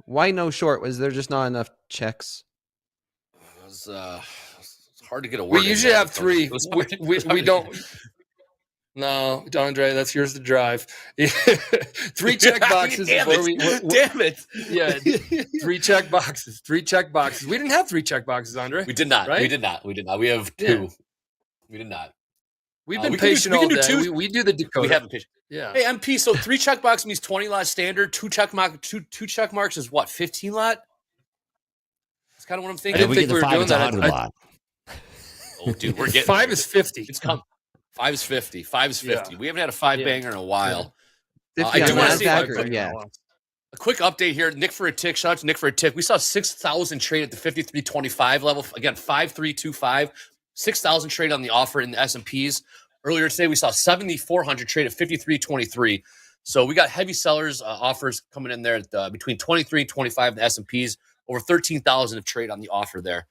why no short? Was there just not enough checks? It's hard to get a word. We usually have 3. We don't. No, Andre, that's yours to drive. 3 check boxes. Damn it. Yeah, 3 check boxes. 3 check boxes. We didn't have 3 check boxes, Andre. We did not. Right? We did not. We have 2. Yeah. We did not. We've been patient all day. We do the decode. We haven't patient. Yeah. Hey, MP. So 3 check box means 20 lot standard. 2 check marks is what? 15 lot. That's kind of what I'm thinking. I didn't think we were doing that. Oh, dude, we're getting 5 is 50. It's come. 5 is 50. 5 is 50. Yeah. We haven't had a 5 banger in a while. I do want to see a quick update here. Nick for a tick. Shout out to Nick for a tick. We saw 6,000 trade at the 53.25 level. Again, 5,325. 6,000 trade on the offer in the S&Ps. Earlier today, we saw 7,400 trade at 53.23. So we got heavy sellers offers coming in there at between 23 and 25 in the S&Ps. Over 13,000 of trade on the offer there.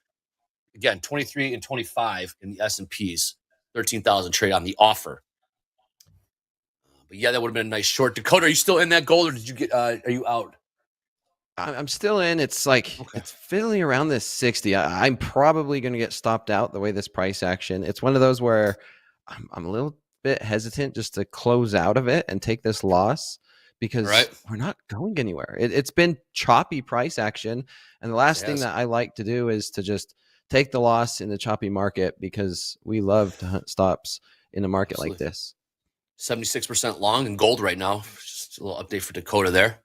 Again, 23 and 25 in the S&Ps. 13,000 trade on the offer. But yeah, that would have been a nice short. Dakota, are you still in that gold, or did you get? Are you out? I'm still in. It's like it's fiddling around this 60. I'm probably going to get stopped out the way this price action. It's one of those where I'm a little bit hesitant just to close out of it and take this loss because we're not going anywhere. It's been choppy price action, and the last thing that I like to do is to just take the loss in the choppy market because we love to hunt stops in a market like this. 76% long in gold right now. Just a little update for Dakota there.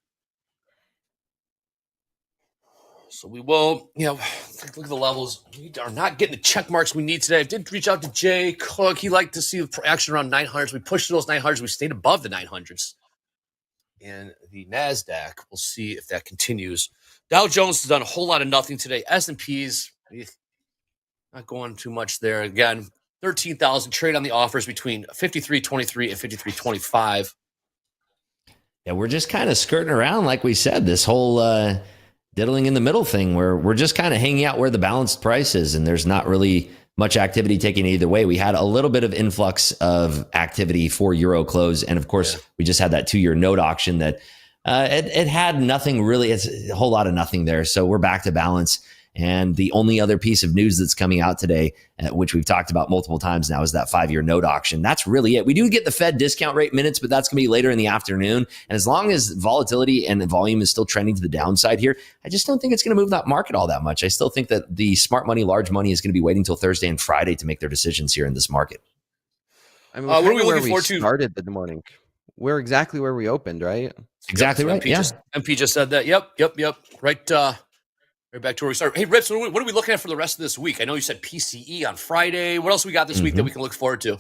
So we will, look at the levels. We are not getting the check marks we need today. I did reach out to Jay Cook. He liked to see the action around 900s. We pushed those 900s. We stayed above the 900s. And the NASDAQ, we'll see if that continues. Dow Jones has done a whole lot of nothing today. S&Ps, not going too much there. Again, 13,000 trade on the offers between 53.23 and 53.25. Yeah, we're just kind of skirting around, like we said, this whole diddling in the middle thing where we're just kind of hanging out where the balanced price is, and there's not really much activity taken either way. We had a little bit of influx of activity for Euro close, and of course, we just had that 2-year note auction that it had nothing really. It's a whole lot of nothing there. So we're back to balance. And the only other piece of news that's coming out today, which we've talked about multiple times now, is that 5-year note auction. That's really it. We do get the Fed discount rate minutes, but that's going to be later in the afternoon. And as long as volatility and the volume is still trending to the downside here, I just don't think it's going to move that market all that much. I still think that the smart money, large money is going to be waiting until Thursday and Friday to make their decisions here in this market. I mean, what are we looking forward to? Started the morning. We're exactly where we opened, right? Exactly right. MP just said that. Yep. Right back to where we started. Hey, Rips, what are we looking at for the rest of this week? I know you said PCE on Friday. What else we got this week that we can look forward to?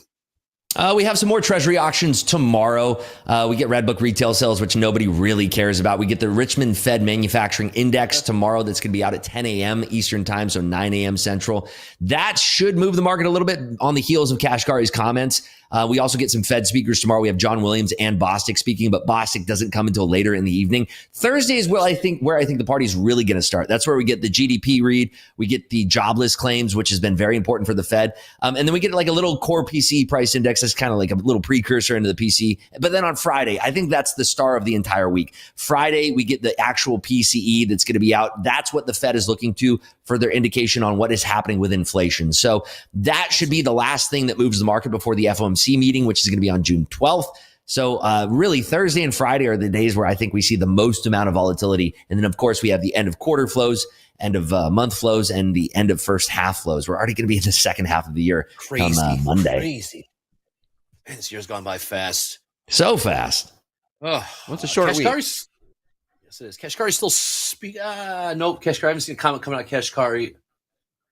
We have some more treasury auctions tomorrow. We get Redbook retail sales, which nobody really cares about. We get the Richmond Fed Manufacturing Index tomorrow. That's going to be out at 10 a.m. Eastern time, so 9 a.m. Central. That should move the market a little bit on the heels of Kashkari's comments. We also get some Fed speakers tomorrow. We have John Williams and Bostic speaking, but Bostic doesn't come until later in the evening. Thursday is where I think the party's really going to start. That's where we get the GDP read. We get the jobless claims, which has been very important for the Fed. And then we get like a little core PCE price index. That's kind of like a little precursor into the PCE. But then on Friday, I think that's the star of the entire week. Friday, we get the actual PCE that's going to be out. That's what the Fed is looking to for their indication on what is happening with inflation. So that should be the last thing that moves the market before the FOMC meeting, which is going to be on June 12th. So really, Thursday and Friday are the days where I think we see the most amount of volatility. And then, of course, we have the end of quarter flows, end of month flows, and the end of first half flows. We're already going to be in the second half of the year come Monday. Crazy. Man, this year's gone by fast. So fast. Oh, what's a short week? Yes, it is. Kashkari still nope. Kashkari, I haven't seen a comment coming out of Kashkari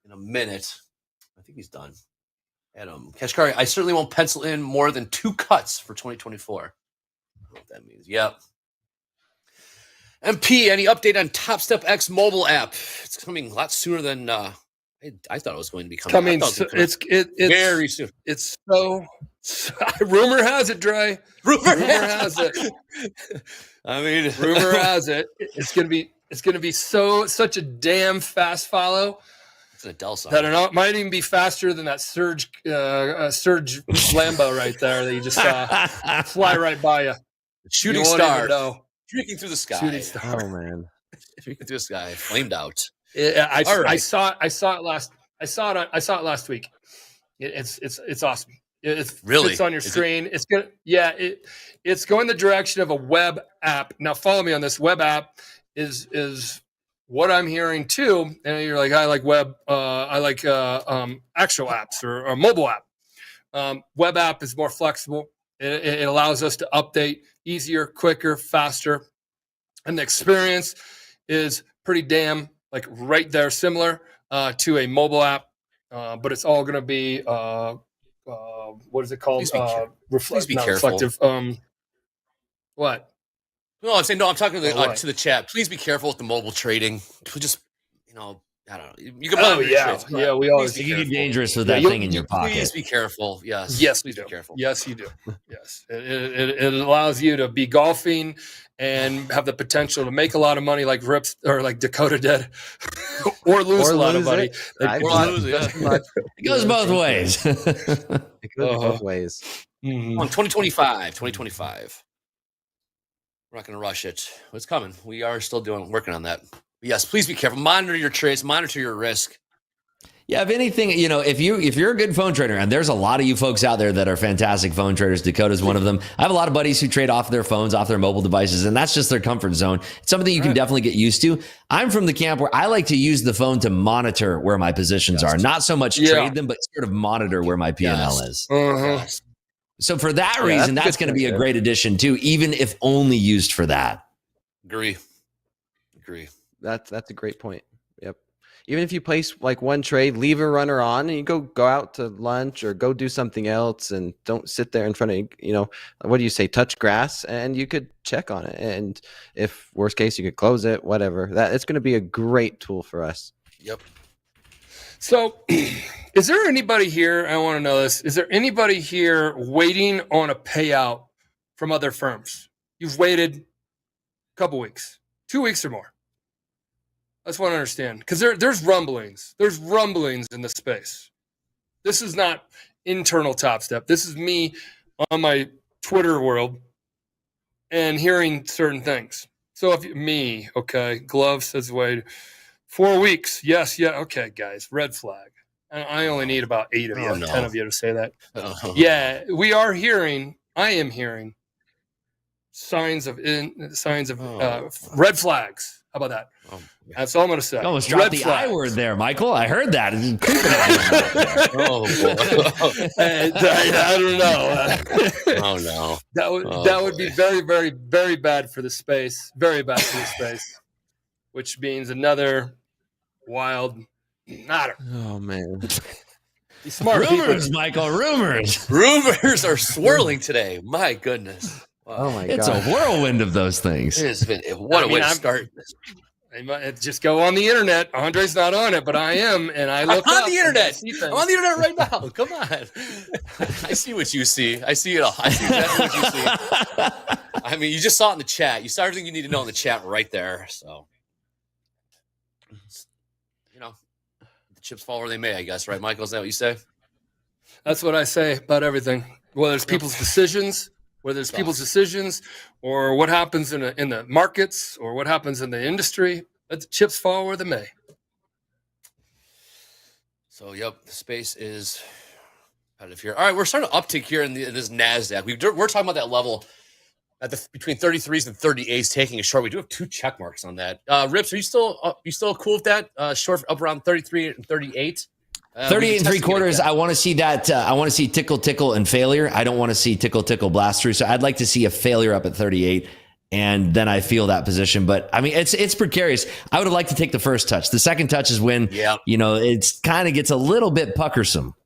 in a minute. I think he's done. Adam Kashkari, I certainly won't pencil in more than 2 cuts for 2024. I don't know what that means. Yep. MP, any update on Topstep X mobile app? It's coming a lot sooner than I thought it was going to be coming. It's very soon. It's so rumor has it, Dre. Rumor has it. I mean, rumor has it. It's gonna be such a damn fast follow. It's an Adele song. That might even be faster than that Surge Lambo right there that you just saw fly right by you. Shooting star, streaking through the sky. Shooting star. Oh man, streaking through the sky, flamed out. I saw it last week. It's awesome. It's really on your screen. It's good. Yeah, it's going the direction of a web app. Now follow me on this. Web app is what I'm hearing too. And you're like, I like web. I like actual apps or a mobile app. Web app is more flexible. It allows us to update easier, quicker, faster, and the experience is pretty damn like right there, similar to a mobile app. But it's all going to be what is it called? Please be careful. Reflective. What? No, I'm saying no. I'm talking to the chat. Please be careful with the mobile trading. Just I don't know. You can. Yeah. We always it can be dangerous with that thing in your pocket. Please be careful. Yes. Please be careful. Yes, you do. Yes, it allows you to be golfing and have the potential to make a lot of money, like Rips or like Dakota did, or lose a lot of money. It goes both ways. It goes both ways. On 2025. We're not going to rush it. It's coming. We are still working on that. But yes, please be careful. Monitor your trades. Monitor your risk. Yeah, if anything, if you're a good phone trader, and there's a lot of you folks out there that are fantastic phone traders, Dakota's one of them. I have a lot of buddies who trade off their phones, off their mobile devices, and that's just their comfort zone. It's something you can definitely get used to. I'm from the camp where I like to use the phone to monitor where my positions are, not so much trade them, but sort of monitor where my P&L is. So for that reason, that's going to be a great addition too, even if only used for that. Agree. That's a great point. Yep. Even if you place like one trade, leave a runner on, and you go out to lunch or go do something else, and don't sit there in front of, what do you say, touch grass, and you could check on it. And if worst case, you could close it, whatever. It's going to be a great tool for us. Yep. So, is there anybody here? I want to know this. Is there anybody here waiting on a payout from other firms? You've waited a couple weeks, 2 weeks or more. I just want to understand, because there's rumblings. There's rumblings in the space. This is not internal Topstep. This is me on my Twitter world and hearing certain things. So okay, Glove says wait 4 weeks. Yes, yeah, okay, guys, red flag. I only need about 8 of you, 10 of you to say that. Yeah, I am hearing signs of red flags. How about that? That's all I'm going to say. You almost dropped the I word there, Michael. I heard that. Oh, boy. I don't know. Oh, no. That would be very, very, very bad for the space. Very bad for the space. Which means another wild. Oh, man. Smart rumors, people. Michael. Rumors. Rumors are swirling today. My goodness. Wow. Oh, my God. It's a whirlwind of those things. It has been what a way to start. I might just go on the internet. Andre's not on it, but I am, and I look on the internet. I'm on the internet right now. Come on. I see what you see. I see it all. I see exactly what you see. I mean, you just saw it in the chat. You saw everything you need to know in the chat right there. So, the chips fall where they may, I guess, right, Michael? Is that what you say? That's what I say about everything. Whether it's people's decisions, or what happens in the markets, or what happens in the industry, let the chips fall where they may. So, the space is competitive here. All right, we're starting to uptick here in this NASDAQ. We're talking about that level at between 33s and 38s taking a short. We do have 2 check marks on that. Rips, are you still cool with that? Short up around 33 and 38? 38 and 3/4. I want to see that. I want to see tickle and failure. I don't want to see tickle blast through. So I'd like to see a failure up at 38, and then I feel that position. But I mean, it's precarious. I would have liked to take the first touch. The second touch is when it's kind of gets a little bit puckersome.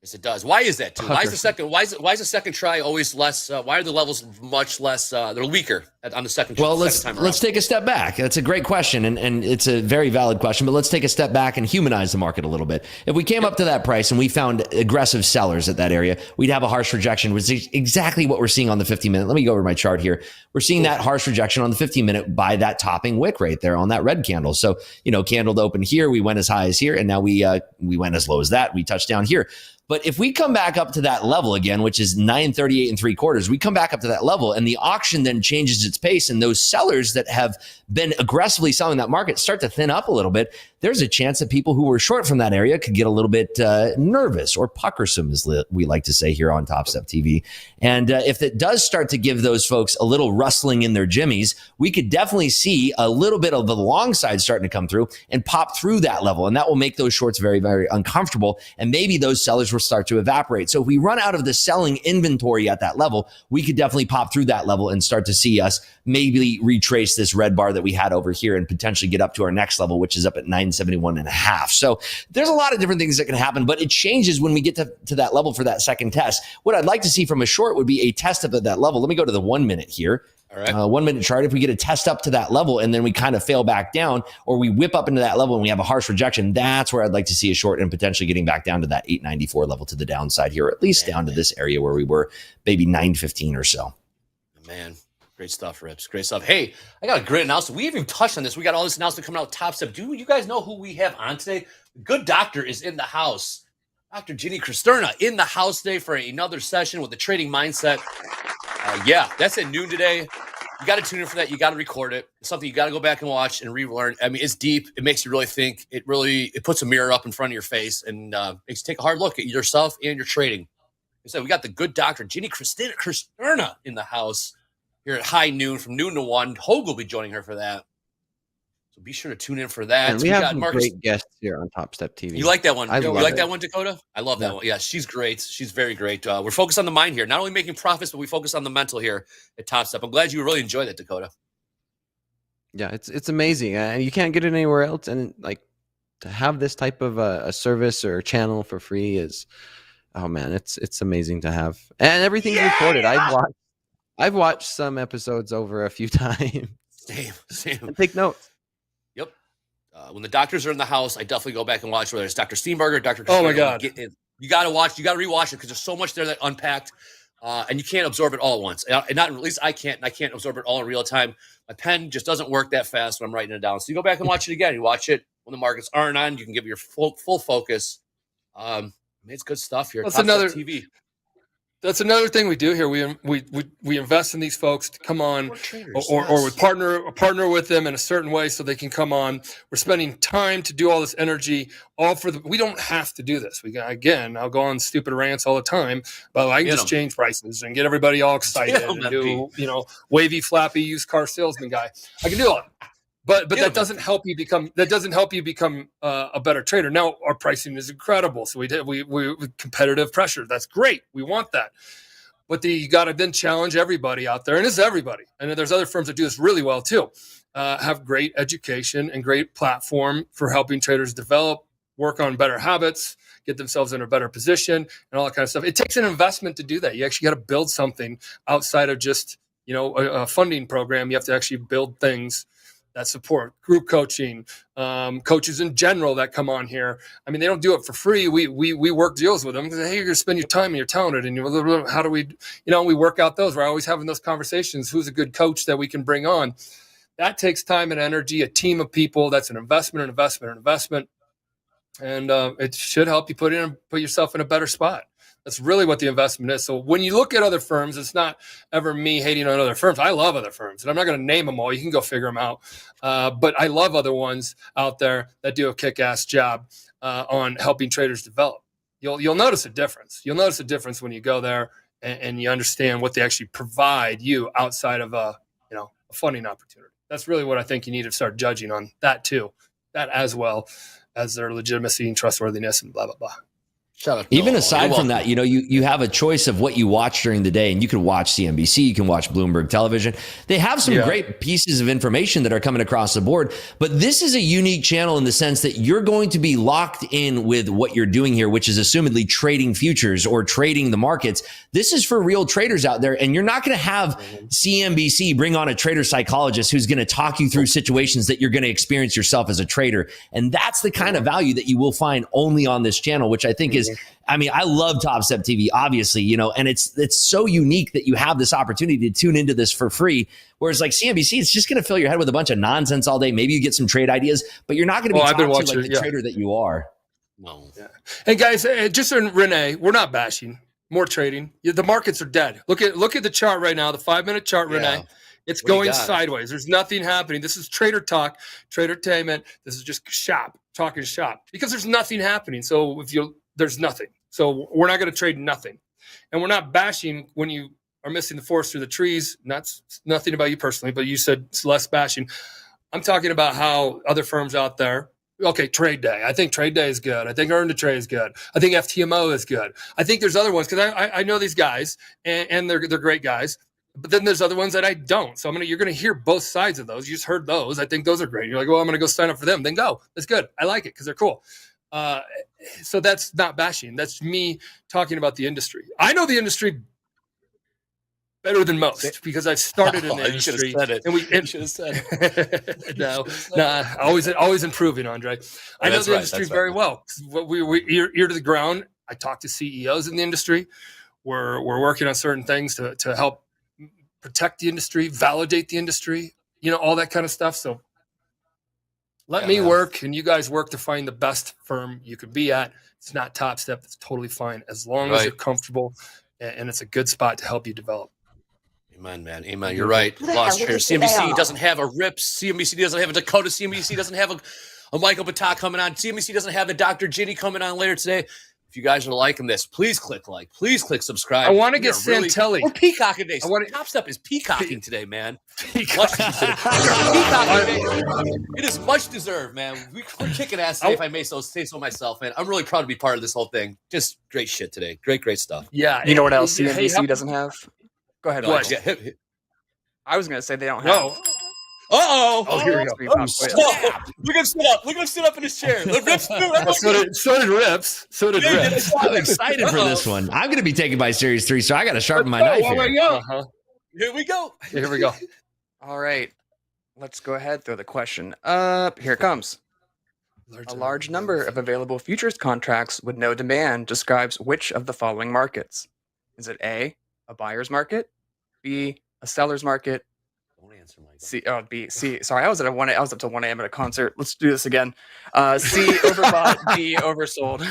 Yes, it does. Why is that too? Why is the second? Why is the second try always less? Why are the levels much less? They're weaker on the second. Well, second time let's take a step back. That's a great question, and it's a very valid question. But let's take a step back and humanize the market a little bit. If we came up to that price and we found aggressive sellers at that area, we'd have a harsh rejection, which is exactly what we're seeing on the 15-minute. Let me go over my chart here. We're seeing that harsh rejection on the 15-minute by that topping wick right there on that red candle. So candle to open here, we went as high as here, and now we went as low as that. We touched down here. But if we come back up to that level again, which is 938 and 3/4, we come back up to that level and the auction then changes its pace, and those sellers that have been aggressively selling that market start to thin up a little bit. There's a chance that people who were short from that area could get a little bit nervous or puckersome, as we like to say here on TopstepTV. And if it does start to give those folks a little rustling in their jimmies, we could definitely see a little bit of the long side starting to come through and pop through that level. And that will make those shorts very, very uncomfortable. And maybe those sellers will start to evaporate. So if we run out of the selling inventory at that level, we could definitely pop through that level and start to see us maybe retrace this red bar that we had over here and potentially get up to our next level, which is up at 971.5. So there's a lot of different things that can happen, but it changes when we get to that level for that second test. What I'd like to see from a short would be a test up at that level. Let me go to the 1 minute here. All right. 1 minute chart. If we get a test up to that level and then we kind of fail back down, or we whip up into that level and we have a harsh rejection, that's where I'd like to see a short and potentially getting back down to that 894 level to the downside here, or at least down to this area where we were, maybe 915 or so. Man, great stuff, Rips. Great stuff. Hey, I got a great announcement. We haven't even touched on this. We got all this announcement coming out with Topstep. Do you guys know who we have on today? The good doctor is in the house. Dr. Jinnie Cristerna in the house today for another session with the trading mindset. That's at noon today. You got to tune in for that. You got to record it. It's something you got to go back and watch and relearn. I mean, it's deep. It makes you really think. It puts a mirror up in front of your face and makes you take a hard look at yourself and your trading. So we got the good doctor, Jinnie Cristerna, in the house here at high noon from noon to 1. Hogue will be joining her for that. So be sure to tune in for that. And we have some great guests here on TopstepTV. You like that one? You like it. that one, Dakota? I love that one. Yeah, she's great. She's very great. We're focused on the mind here. Not only making profits, but we focus on the mental here at Topstep. I'm glad you really enjoyed it, Dakota. Yeah, it's amazing, and you can't get it anywhere else. And like to have this type of a service or a channel for free is, oh man, it's amazing to have. And everything's recorded. I've watched some episodes over a few times. Same. And take notes. Yep. When the doctors are in the house, I definitely go back and watch whether it's Dr. Steenberger, Dr. Oh my God. You got to rewatch it because there's so much there that unpacked, and you can't absorb it all at once. And not at least I can't absorb it all in real time. My pen just doesn't work that fast when I'm writing it down. So you go back and watch it again. You watch it when the markets aren't on. You can give your full focus. It's good stuff here. That's another TV. That's another thing we do here. We invest in these folks to come on, or we partner with them in a certain way so they can come on. We're spending time to do all this energy, we don't have to do this. I'll go on stupid rants all the time, but I can just change prices and get everybody all excited and do, wavy, flappy used car salesman guy. I can do all that. But that doesn't help you become a better trader. Now our pricing is incredible, so we competitive pressure. That's great. We want that, but you got to then challenge everybody out there, and it's everybody. And there's other firms that do this really well too. Have great education and great platform for helping traders develop, work on better habits, get themselves in a better position, and all that kind of stuff. It takes an investment to do that. You actually got to build something outside of just a funding program. You have to actually build things that support group coaching, coaches in general that come on here. I mean, they don't do it for free. We work deals with them. Hey, you're going to spend your time and you're talented. And how do we, we work out those. We're always having those conversations. Who's a good coach that we can bring on? That takes time and energy, a team of people. That's an investment. And it should help you put yourself in a better spot. That's really what the investment is. So when you look at other firms, it's not ever me hating on other firms. I love other firms, and I'm not going to name them all. You can go figure them out. But I love other ones out there that do a kick-ass job on helping traders develop. You'll notice a difference. You'll notice a difference when you go there and you understand what they actually provide you outside of a funding opportunity. That's really what I think you need to start judging on that too. That as well as their legitimacy and trustworthiness and blah blah blah. Even aside from that, you have a choice of what you watch during the day, and you can watch CNBC, you can watch Bloomberg Television. They have some great pieces of information that are coming across the board, but this is a unique channel in the sense that you're going to be locked in with what you're doing here, which is assumedly trading futures or trading the markets. This is for real traders out there, and you're not going to have CNBC bring on a trader psychologist who's going to talk you through situations that you're going to experience yourself as a trader. And that's the kind of value that you will find only on this channel, which I think is, I love TopstepTV, obviously, and it's so unique that you have this opportunity to tune into this for free. Whereas like CNBC, it's just going to fill your head with a bunch of nonsense all day. Maybe you get some trade ideas, but you're not going to be talked to like the trader that you are. No. Yeah. And guys, just Renee, we're not bashing. More trading. The markets are dead. Look at the chart right now, the 5-minute chart, Renee. It's going sideways. There's nothing happening. This is trader talk, tradertainment. This is just talking shop because there's nothing happening. So there's nothing. So we're not going to trade nothing. And we're not bashing when you are missing the forest through the trees. Nothing about you personally, but you said it's less bashing. I'm talking about how other firms out there, okay, trade day. I think trade day is good. I think earn to trade is good. I think FTMO is good. I think there's other ones because I know these guys and they're great guys. But then there's other ones that I don't. So you're going to hear both sides of those. You just heard those. I think those are great. You're like, well, I'm going to go sign up for them. Then go. That's good. I like it because they're cool. So that's not bashing. That's me talking about the industry. I know the industry better than most because I've started in the industry. You should have said it. No, always improving, Andre. I know the industry very well. We ear to the ground. I talk to CEOs in the industry. We're working on certain things to help protect the industry, validate the industry, all that kind of stuff. So let me work and you guys work to find the best firm you could be at. It's not Topstep. It's totally fine as long as you're comfortable and it's a good spot to help you develop. Amen, man. Amen. You're right. Lost here. CNBC doesn't have a Rips. CNBC doesn't have a Dakota. CNBC doesn't have a Michael Batak coming on. CNBC doesn't have a Dr. Jinnie coming on later today. If you guys are liking this, please click like. Please click subscribe. I want to get Santelli. We're peacocking today. Topstep is peacocking today, man. Peacocking. It is much deserved, man. We're kicking ass today, if I may say so myself, man. I'm really proud to be part of this whole thing. Just great shit today. Great stuff. Yeah. You know what else CNBC doesn't have? Go ahead. What? I was going to say they don't have. Uh-oh. Here we go. Look at him sit up. Look at him sit up in his chair. The Rips So did Rips. So did Rips. I'm excited for this one. I'm going to be taken by Series 3, so I got to sharpen my knife here. Here we go. Here we go. All right. Let's go ahead, throw the question up. Here it comes. A large number of available futures contracts with no demand describes which of the following markets? Is it A, a buyer's market, B, a seller's market, Don't answer, Michael. B, C. Sorry, I was up till 1 a.m. at a concert. Let's do this again. C, overbought, D, oversold.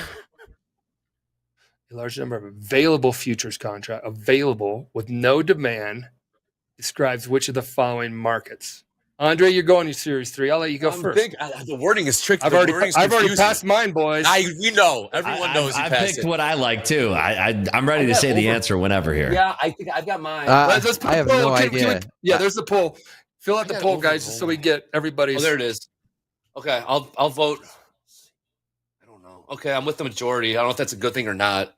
A large number of available futures contract available with no demand describes which of the following markets. Andre, you're going to Series 3. I'll let you go first. The wording is tricky. I've already passed mine, boys. We know. Everyone knows he I passed picked it. what I like too. I'm ready to say the answer whenever here. Yeah, I think I've got mine. I have no idea. There's the poll. Fill out the poll, guys, just so we get everybody's. Oh, there it is. Okay, I'll vote. I don't know. Okay, I'm with the majority. I don't know if that's a good thing or not.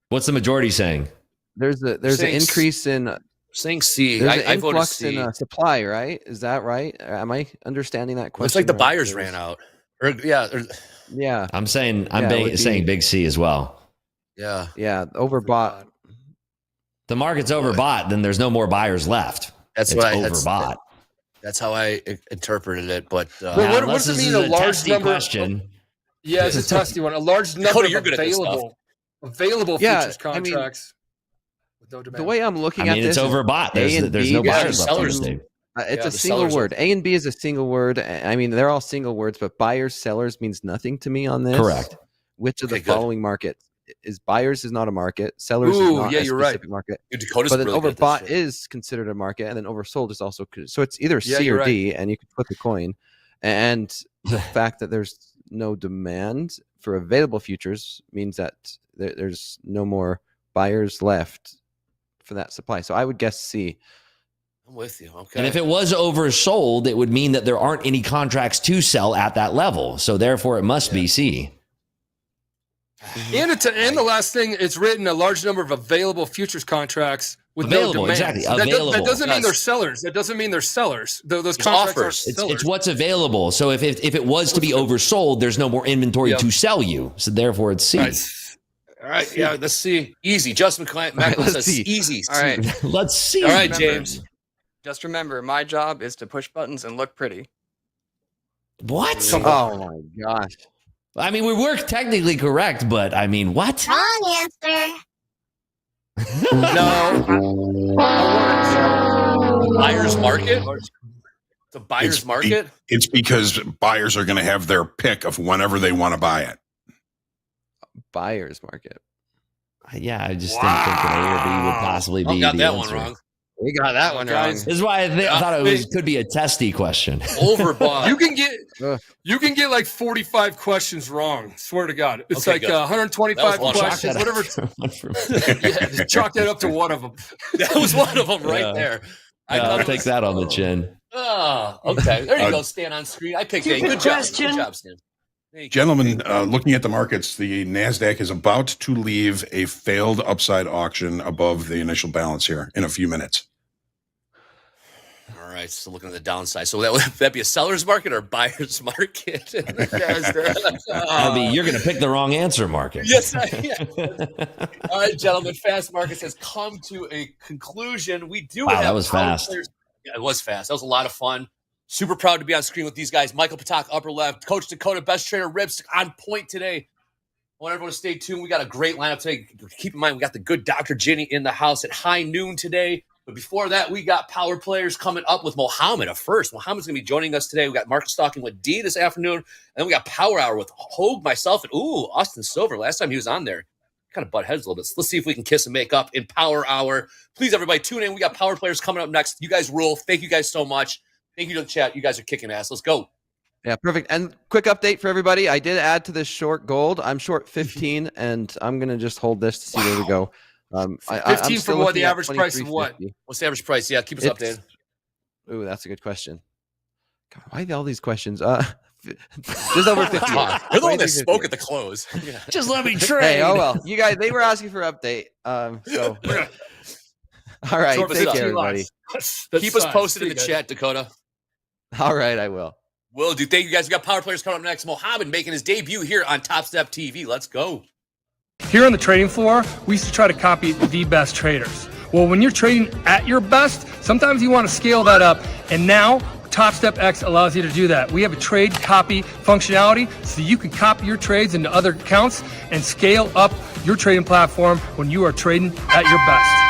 What's the majority saying? There's an increase in saying C. There's an I voted influx C. in supply, right? Is that right? Am I understanding that question? It's like the right? buyers ran out. Yeah. I'm saying saying big C as well. Yeah. Yeah, overbought. The market's overbought, then there's no more buyers left. That's it's what overbought. That's how I interpreted it. But what does it mean? A large number question. Yeah, it's a testy one. A large number of available futures contracts. With no demand. The way I'm looking at it's this, overbought. There's no buyers left. It's a single word. A and B is a single word. I mean, they're all single words, but buyers, sellers means nothing to me on this. Correct. Which of the following markets is buyers is not a market, sellers is not a specific market. Dakota's but then really overbought is considered a market, and then oversold is also so it's either C or D, and you can flip the coin. And the fact that there's no demand for available futures means that there's no more buyers left for that supply. So I would guess C. I'm with you. Okay. And if it was oversold, it would mean that there aren't any contracts to sell at that level. So therefore, it must be C. And the last thing, it's written a large number of available futures contracts with no demand. Exactly. That doesn't mean they're sellers. That doesn't mean they're sellers. Those contracts are sellers. It's what's available. So if it was to be oversold, there's no more inventory to sell you. So therefore, it's C. All right. Yeah, let's see. Easy. Justin Michael says easy. All right. Let's see. All right, James. Just remember, my job is to push buttons and look pretty. What? Oh my gosh. I mean, we were technically correct, but I mean, what? Wrong answer. No. Buyer's market? It's a buyer's market? It's because buyers are going to have their pick of whenever they want to buy it. Buyer's market. Yeah, I just didn't think that A or B would possibly be got the that answer. one wrong. We got that one wrong. This is why I thought it could be a testy question. Overbought. You can get like 45 questions wrong. Swear to God, it's Okay, like good. 125 questions. Whatever. Just chalk that up to one of them. That was one of them right there. I'll take that on the chin. Oh, okay. There you go, Stan on screen. I picked A. Good job. Good job, Stan. Gentlemen, looking at the markets, the NASDAQ is about to leave a failed upside auction above the initial balance here in a few minutes. All right, so looking at the downside. So would that be a seller's market or a buyer's market? You're going to pick the wrong answer, Marcus. Yes, I am. All right, gentlemen, Fast Markets has come to a conclusion. We do have that was fast. Players. Yeah, it was fast. That was a lot of fun. Super proud to be on screen with these guys. Michael Patak, upper left. Coach Dakota, best trader, Rips on point today. I want everyone to stay tuned. We got a great lineup today. Keep in mind, we got the good Dr. Jinnie in the house at high noon today. But before that, we got power players coming up with Mohammed at first. Mohammed's going to be joining us today. We got Marcus Stalking with D this afternoon. And then we got Power Hour with Hogue, myself, and Austin Silver. Last time he was on there, kind of butt heads a little bit. So let's see if we can kiss and make up in Power Hour. Please, everybody, tune in. We got power players coming up next. You guys rule. Thank you guys so much. Thank you to the chat. You guys are kicking ass. Let's go. Yeah, perfect. And quick update for everybody. I did add to this short gold. I'm short 15, and I'm going to just hold this to see where we go. 15 for what? The average price of what? What's the average price? Yeah, keep us updated. Ooh, that's a good question. God, why all these questions? Just over 50. You're the one that spoke at the close. Yeah. Just let me trade. Hey, oh well. You guys, they were asking for update. So all right, take care, everybody. Keep us posted in the chat, Dakota. All right, I will. Will do. Thank you guys. We got Power Players coming up next. Mohammed making his debut here on TopstepTV. Let's go. Here on the trading floor, we used to try to copy the best traders. Well, when you're trading at your best, sometimes you want to scale that up. And now, TopStep X allows you to do that. We have a trade copy functionality so you can copy your trades into other accounts and scale up your trading platform when you are trading at your best.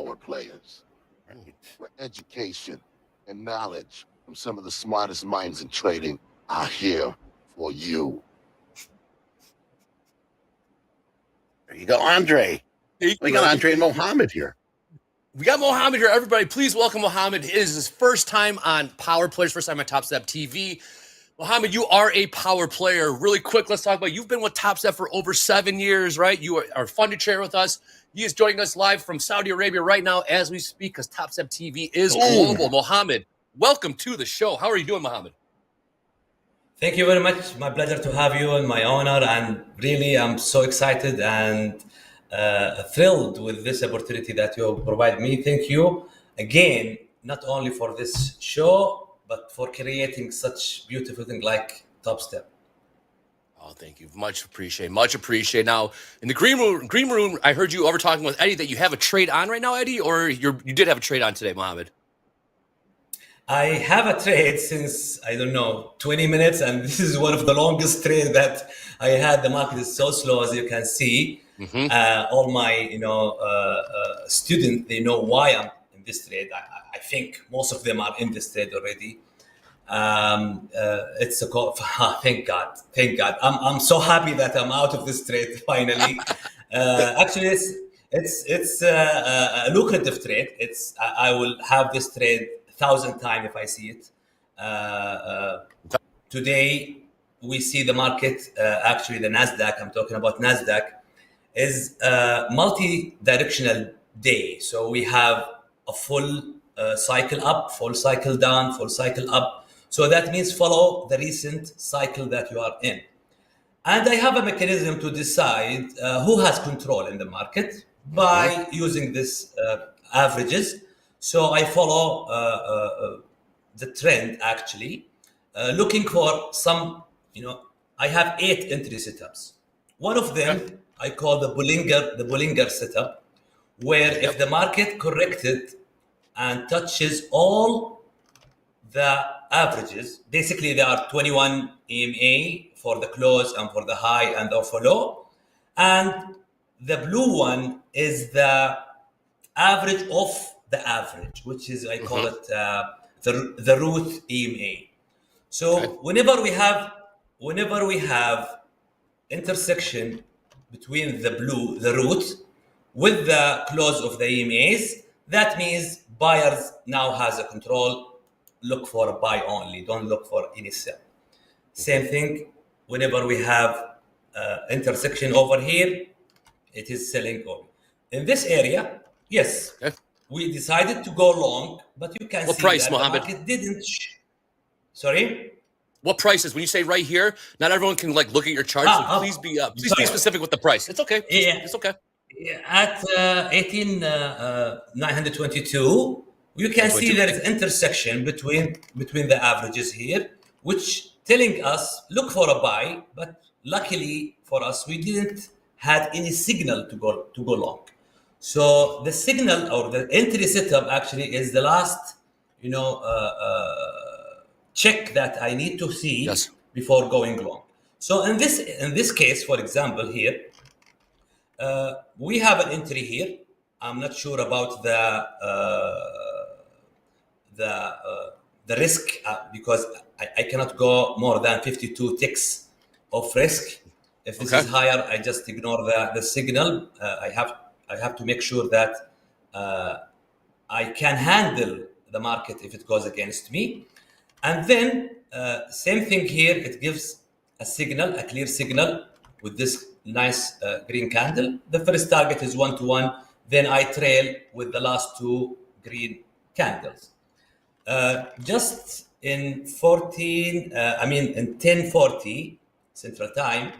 power players. Where education and knowledge from some of the smartest minds in trading are here for you. There you go, Andre. We got Andre and Mohammed here. We got Mohammed here. Everybody, please welcome Mohammed. It is his first time on Power Players, first time on TopstepTV. Mohammed, you are a power player. Really quick, let's talk about, you've been with Topstep for over 7 years, right? You are fun to share with us. He is joining us live from Saudi Arabia right now as we speak, because TopstepTV is global. Mohammed, welcome to the show. How are you doing, Mohammed? Thank you very much. My pleasure to have you and my honor. And really, I'm so excited and thrilled with this opportunity that you provide me. Thank you again, not only for this show, but for creating such beautiful thing like Topstep. Oh, thank you. Much appreciate. Much appreciate. Now, in the green room, I heard you over talking with Eddie that you have a trade on right now, Eddie, or you did have a trade on today, Mohammed? I have a trade since, I don't know, 20 minutes, and this is one of the longest trades that I had. The market is so slow, as you can see. All my, students, they know why I'm in this trade. I think most of them are in this trade already. It's a call. Thank God. I'm so happy that I'm out of this trade finally. Actually, it's a lucrative trade. I will have this trade 1,000 times if I see it. Today we see the market. Actually, the Nasdaq. I'm talking about Nasdaq. Is a multi-directional day. So we have a full cycle up, full cycle down, full cycle up. So that means follow the recent cycle that you are in. And I have a mechanism to decide who has control in the market by using this averages. So I follow the trend actually, looking for some, I have 8 entry setups. One of them I call the Bollinger setup, where if the market corrected and touches all the averages, basically there are 21 EMA for the close and for the high and for low, and the blue one is the average of the average, which is, I call it the root EMA. So whenever we have intersection between the blue, the root, with the close of the EMAs, that means buyers now has a control. Look for a buy only. Don't look for any sell. Same thing whenever we have intersection over here, it is selling only. In this area, yes, we decided to go long, but you can see price, that Mohammed? the market didn't. Sorry? What prices? When you say right here, not everyone can look at your chart. So please be specific with the price. It's okay. It's okay. At 18,922, you can see there is intersection between the averages here, which telling us look for a buy. But luckily for us, we didn't had any signal to go long. So the signal or the entry setup actually is the last, check that I need to see before going long. So in this case, for example, here we have an entry here. I'm not sure about the risk because I cannot go more than 52 ticks of risk. If this is higher, I just ignore the signal. I have to make sure that I can handle the market if it goes against me. And then same thing here, it gives a signal, a clear signal with this nice green candle. The first target is 1-to-1. Then I trail with the last 2 green candles. Just in 10:40 Central Time,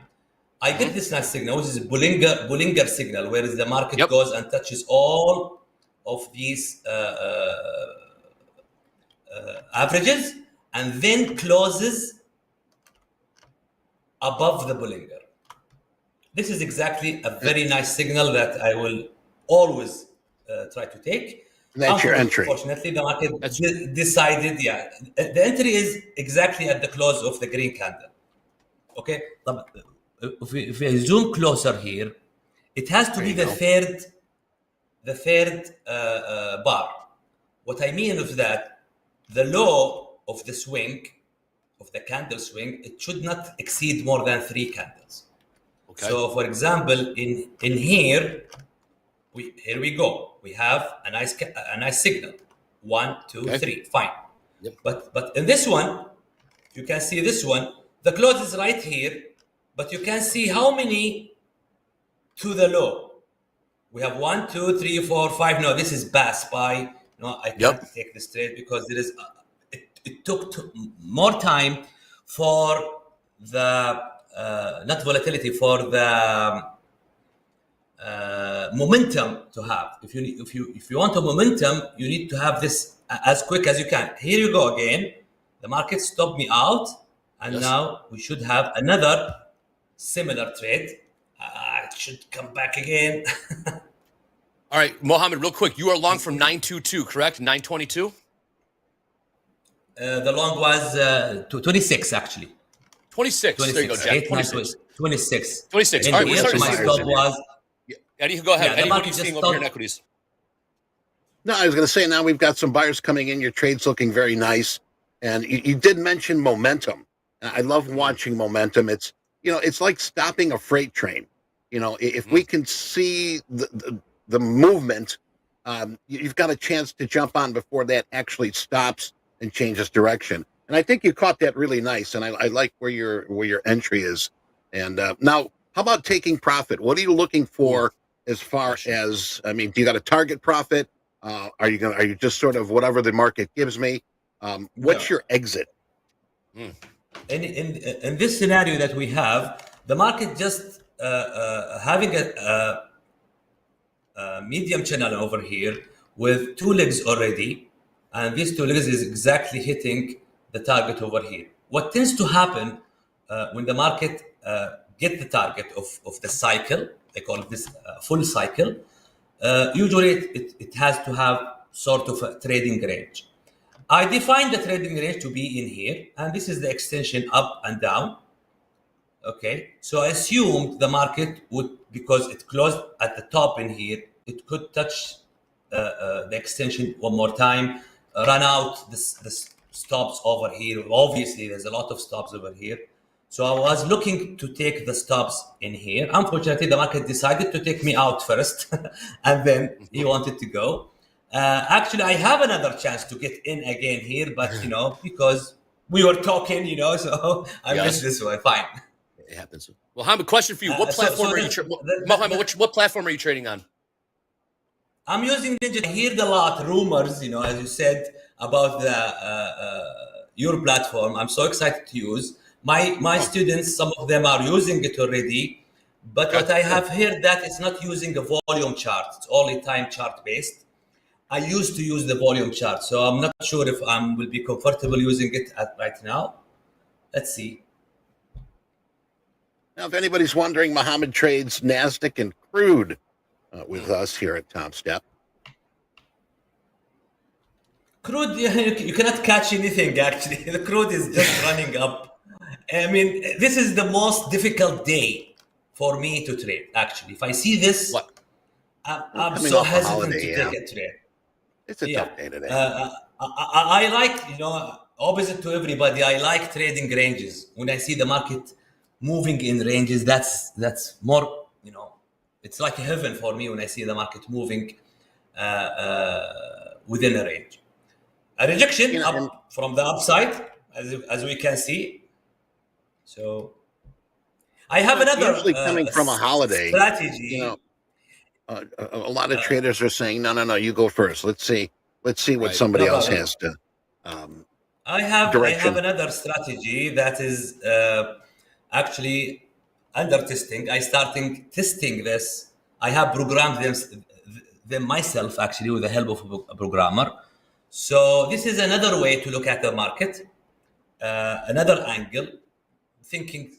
I get this nice signal, which is a Bollinger signal, where the market goes and touches all of these averages and then closes above the Bollinger. This is exactly a very nice signal that I will always try to take. That's your entry. Unfortunately, the market decided, the entry is exactly at the close of the green candle. Okay, if we zoom closer here, it has to be the third the third bar. What I mean of that, the low of the swing, of the candle swing, it should not exceed more than 3 candles. Okay. So, for example, in here, here we go. We have a nice signal. 1, 2, okay. 3. Fine. Yep. But in this one, you can see this one. The close is right here, but you can see how many to the low. We have 1, 2, 3, 4, 5. No, this is bad SPY. No, I can't take this trade because there is. It took more time for the not volatility, for the momentum to have. If you want a momentum, you need to have this as quick as you can. Here you go again. The market stopped me out, and now we should have another similar trade. It should come back again. All right, Mohammed, real quick. You are long from 922, correct? 922? The long was 26, actually. 26. There you go, Jack. 26. 26. All right, we're starting my stop was... Eddie, go ahead. Yeah, Eddie, what are you seeing over here in equities? No, I was going to say, now we've got some buyers coming in. Your trade's looking very nice. And you did mention momentum. I love watching momentum. It's, it's like stopping a freight train. If we can see the movement, you've got a chance to jump on before that actually stops and changes direction. And I think you caught that really nice. And I like where your entry is. And now, how about taking profit? What are you looking for as far as, do you got a target profit? Are you just sort of whatever the market gives me? What's your exit? In this scenario that we have, the market just having a medium channel over here with 2 legs already, and these 2 legs is exactly hitting the target over here. What tends to happen when the market get the target of the cycle, they call it this full cycle, usually it has to have sort of a trading range. I define the trading range to be in here, and this is the extension up and down. Okay, so I assumed the market would, because it closed at the top in here, it could touch the extension one more time, run out the stops over here. Obviously, there's a lot of stops over here. So I was looking to take the stops in here. Unfortunately, the market decided to take me out first, and then he wanted to go. Actually, I have another chance to get in again here, but because we were talking, so I missed this one. Fine. It happens. Well, Mohammed, question for you. What platform are you Mohammed, what platform are you trading on? I'm using Ninja. I heard a lot rumors, as you said, about your platform. I'm so excited to use. My students, some of them are using it already, but what I have heard that it's not using a volume chart. It's only time chart based. I used to use the volume chart, so I'm not sure if I will be comfortable using it right now. Let's see. Now, if anybody's wondering, Mohammed trades NASDAQ and crude with us here at TopStep. Crude, you cannot catch anything, actually. The crude is just running up. This is the most difficult day for me to trade, actually. If I see this, I'm so hesitant to take a trade. It's a tough day today. I like, opposite to everybody, I like trading ranges. When I see the market moving in ranges, that's more, it's like heaven for me when I see the market moving within a range. A rejection up from the upside, as we can see. So I have another usually coming from a holiday strategy. A lot of traders are saying, no, you go first. Let's see what somebody else has to. I have another strategy that is actually under testing. I starting testing this. I have programmed them myself, actually, with the help of a programmer. So this is another way to look at the market, another angle, thinking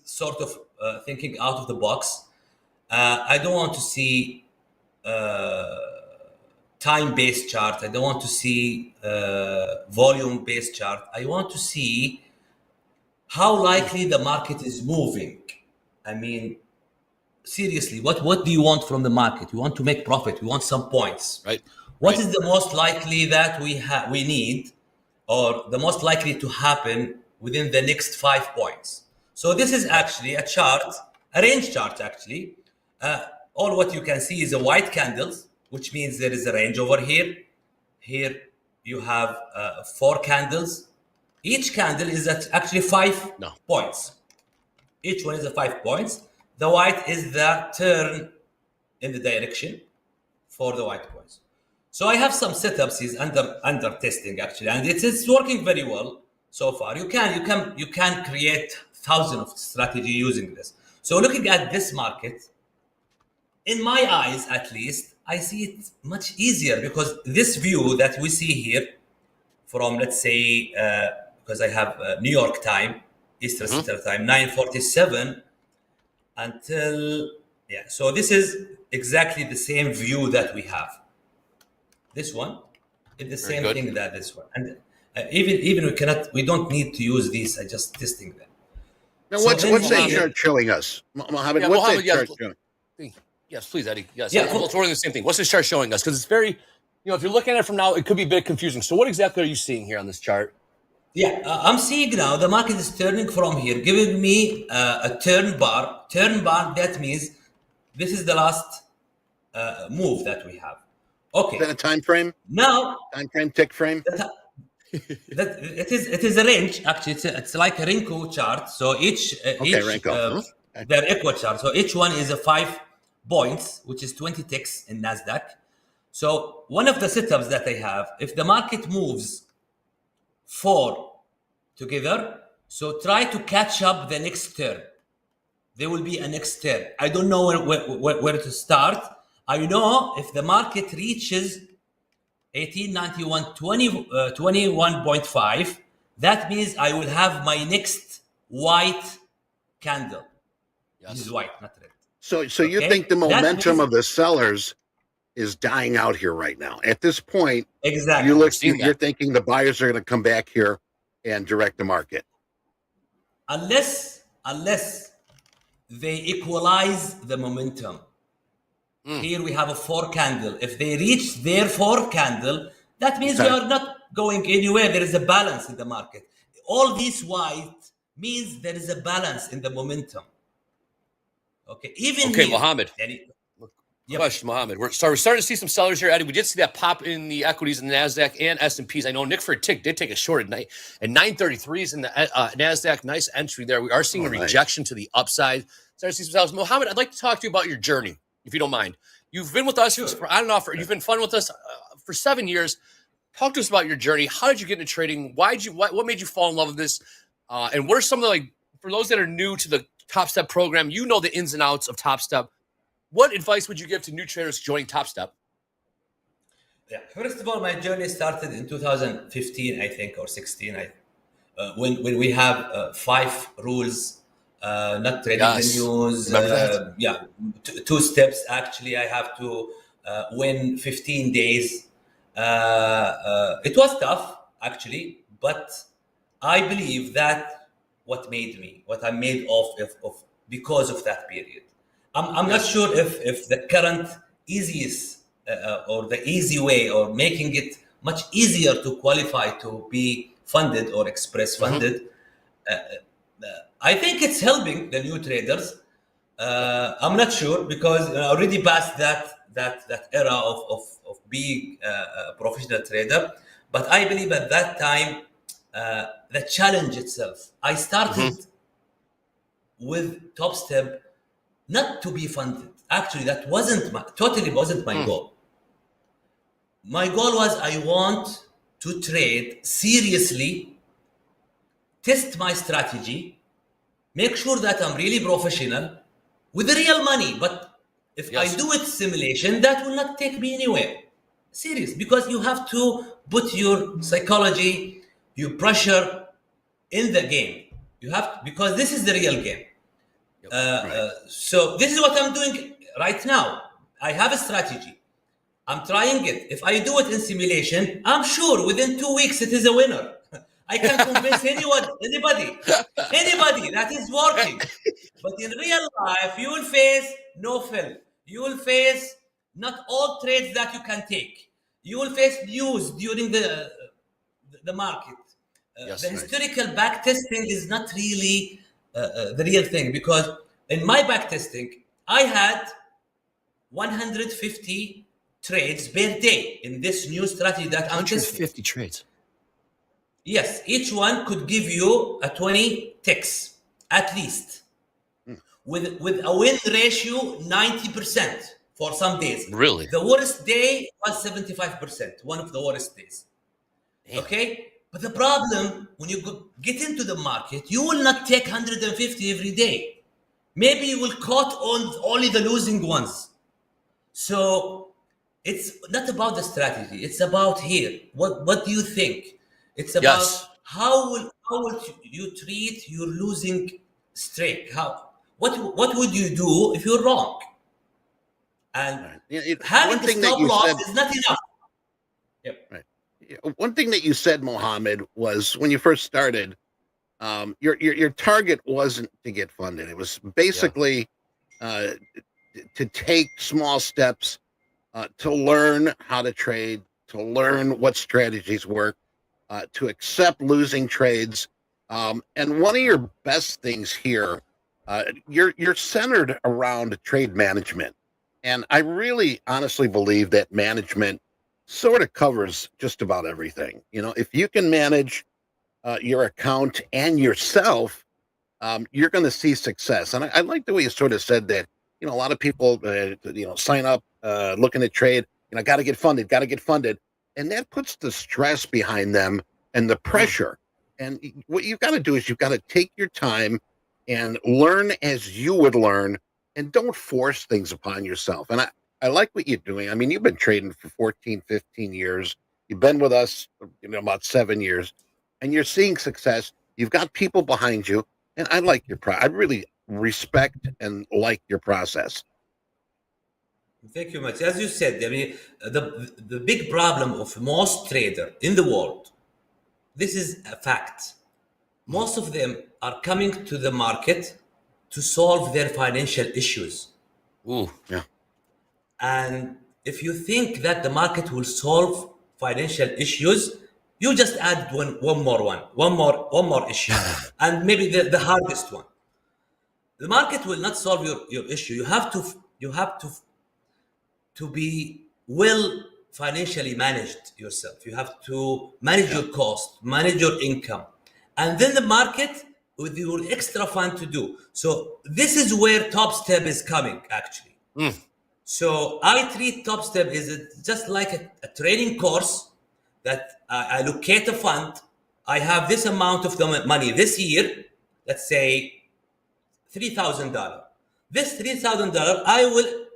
out of the box. I don't want to see time-based chart. I don't want to see volume-based chart. I want to see how likely the market is moving. seriously, what do you want from the market? You want to make profit. You want some points. Right. What is the most likely that we need, or the most likely to happen within the next 5 points? So this is actually a chart, a range chart actually. All what you can see is a white candles, which means there is a range over here. Here you have 4 candles. Each candle is at actually 5 points. Each one is a 5 points. The white is the turn in the direction for the white points. So I have some setups is under testing actually, and it's working very well so far. You can create thousands of strategy using this. So looking at this market, in my eyes at least, I see it much easier because this view that we see here from, let's say, because I have New York time, Eastern Standard Time, 9:47 until, so this is exactly the same view that we have. This one is the same thing that this one. And even we don't need to use these, I just testing them. Now, what's that chart showing us? Mohammed, what's that chart showing? Yes, please, Eddie. Yes, it's the same thing. What's this chart showing us? Because it's very, if you're looking at it from now, it could be a bit confusing. So what exactly are you seeing here on this chart? I'm seeing now the market is turning from here, giving me a turn bar. Turn bar, that means this is the last move that we have. Okay. Is that a time frame? Now, time frame, tick frame. It is a range. Actually, it's like a Renko chart. So each Renko. They're equal chart. So each one is a 5 points, which is 20 ticks in Nasdaq. So one of the setups that I have, if the market moves 4 together, so try to catch up the next turn. There will be a next turn. I don't know where to start. I know if the market reaches 21.5, that means I will have my next white candle. Yes. This is white, not red. So you think the momentum of the sellers is dying out here right now? At this point, exactly. You're thinking the buyers are going to come back here and direct the market, unless they equalize the momentum. Here we have a 4 candle. If they reach their 4 candle, that means we are not going anywhere. There is a balance in the market. All this white means there is a balance in the momentum. Okay. Mohammed. Question, Mohammed. We're starting to see some sellers here, Eddie. We did see that pop in the equities in the Nasdaq and S&Ps. I know Nick for a tick did take a short at night, and 933s in the Nasdaq. Nice entry there. We are seeing a rejection to the upside. Starting to see some sellers. Mohammed, I'd like to talk to you about your journey, if you don't mind. You've been with us you've been fun with us for 7 years. Talk to us about your journey. How did you get into trading? What made you fall in love with this? And what are some of for those that are new to the TopStep program, you know the ins and outs of TopStep. What advice would you give to new traders joining TopStep? First of all, my journey started in 2015, I think, or 16. When we have 5 rules, not trading the news. 2 steps. Actually, I have to win 15 days. It was tough, actually, but I believe that what I'm made of because of that period. I'm not sure if the current easiest or the easy way or making it much easier to qualify to be funded or express funded. I think it's helping the new traders. I'm not sure because I already passed that era of being a professional trader. But I believe at that time, the challenge itself. I started with Topstep not to be funded. Actually, that wasn't my goal. My goal was I want to trade seriously, test my strategy, make sure that I'm really professional with the real money. But if I do it simulation, that will not take me anywhere. Serious, because you have to put your psychology, your pressure in the game. You have because this is the real game. So this is what I'm doing right now. I have a strategy. I'm trying it. If I do it in simulation, I'm sure within 2 weeks it is a winner. I can convince anybody that is working. But in real life, you will face no fill. You will face not all trades that you can take. You will face news during the market. The historical back testing is not really the real thing, because in my back testing, I had 150 trades per day in this new strategy that I'm testing. 150 trades. Yes, each one could give you a 20 ticks at least, with a win ratio 90% for some days. Really? The worst day was 75%. One of the worst days. Damn. Okay, but the problem when you get into the market, you will not take 150 every day. Maybe you will cut on only the losing ones. So it's not about the strategy. It's about here. What do you think? It's about how will you treat your losing streak? What would you do if you're wrong? And having a stop loss is not enough. Yep. Right. One thing that you said, Mohammed, was when you first started, your target wasn't to get funded. It was basically to take small steps to learn how to trade, to learn what strategies work, to accept losing trades. And one of your best things here, you're centered around trade management. And I really honestly believe that management sort of covers just about everything. You know, if you can manage your account and yourself, you're going to see success. And I like the way you sort of said that, you know, a lot of people, sign up looking to trade, got to get funded. And that puts the stress behind them and the pressure. And what you've got to do is you've got to take your time and learn as you would learn, and don't force things upon yourself. And I like what you're doing. I mean, you've been trading for 14, 15 years. You've been with us, about 7 years, and you're seeing success. You've got people behind you, and I like your I really respect and like your process. Thank you much. As you said, I mean, the big problem of most traders in the world, this is a fact. Most of them are coming to the market to solve their financial issues. Ooh, yeah. And if you think that the market will solve financial issues, you just add one more issue, and maybe the hardest one. The market will not solve your issue. You have to be well financially managed yourself. You have to manage your cost, manage your income, and then the market with your extra fund to do. So this is where Topstep is coming, actually. So I treat Topstep as just like a training course that I allocate a fund. I have this amount of the money this year, let's say $3,000. This $3,000, I will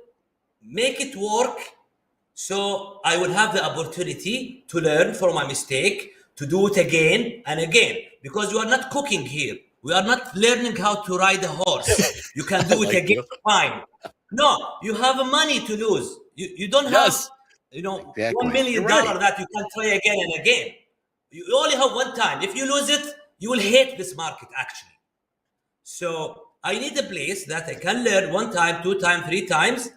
make it work, so I will have the opportunity to learn from my mistake, to do it again and again, because you are not cooking here. We are not learning how to ride a horse. You can do it again, fine. No, you have money to lose. You don't have, $1 million that you can try again and again. You only have one time. If you lose it, you will hate this market, actually. So I need a place that I can learn 1 time, 2 times, 3 times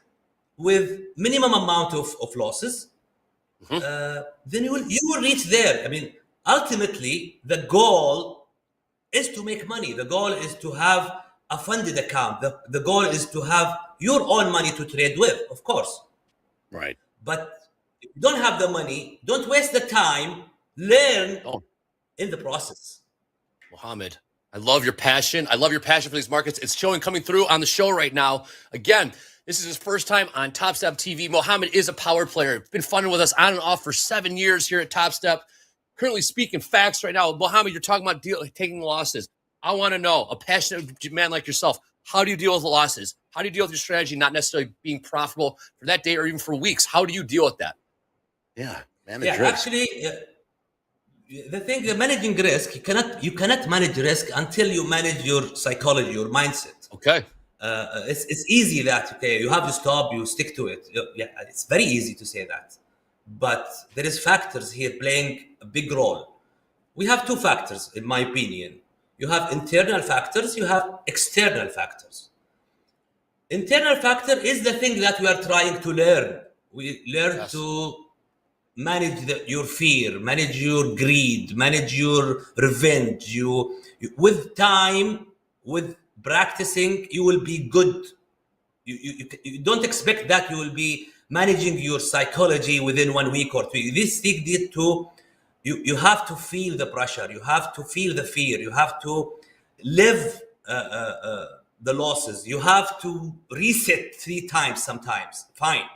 with minimum amount of losses. Then you will reach there. I mean, ultimately, the goal is to make money. The goal is to have a funded account. The goal is to have your own money to trade with, of course. Right. But if you don't have the money, don't waste the time. Learn in the process. Mohammed, I love your passion. I love your passion for these markets. It's showing, coming through on the show right now. Again, this is his first time on TopstepTV. Mohammed is a power player. Been funding with us on and off for 7 years here at Topstep. Currently speaking facts right now. Mohammed, you're talking about taking losses. I want to know, a passionate man like yourself, how do you deal with the losses? How do you deal with your strategy not necessarily being profitable for that day or even for weeks? How do you deal with that? Yeah, actually, the managing risk, you cannot manage risk until you manage your psychology, your mindset. Okay. It's easy that, you have to stop, you stick to it. Yeah, it's very easy to say that. But there is factors here playing a big role. we have two factors, in my opinion. You have internal factors, you have external factors. Internal factor is the thing that we are trying to learn. We learn to manage your fear, manage your greed, manage your revenge. You with time, with practicing, you will be good. You don't expect that you will be managing your psychology within 1 week or 2. This thing did to you have to feel the pressure, you have to feel the fear, you have to live the losses, you have to reset 3 times sometimes. Fine.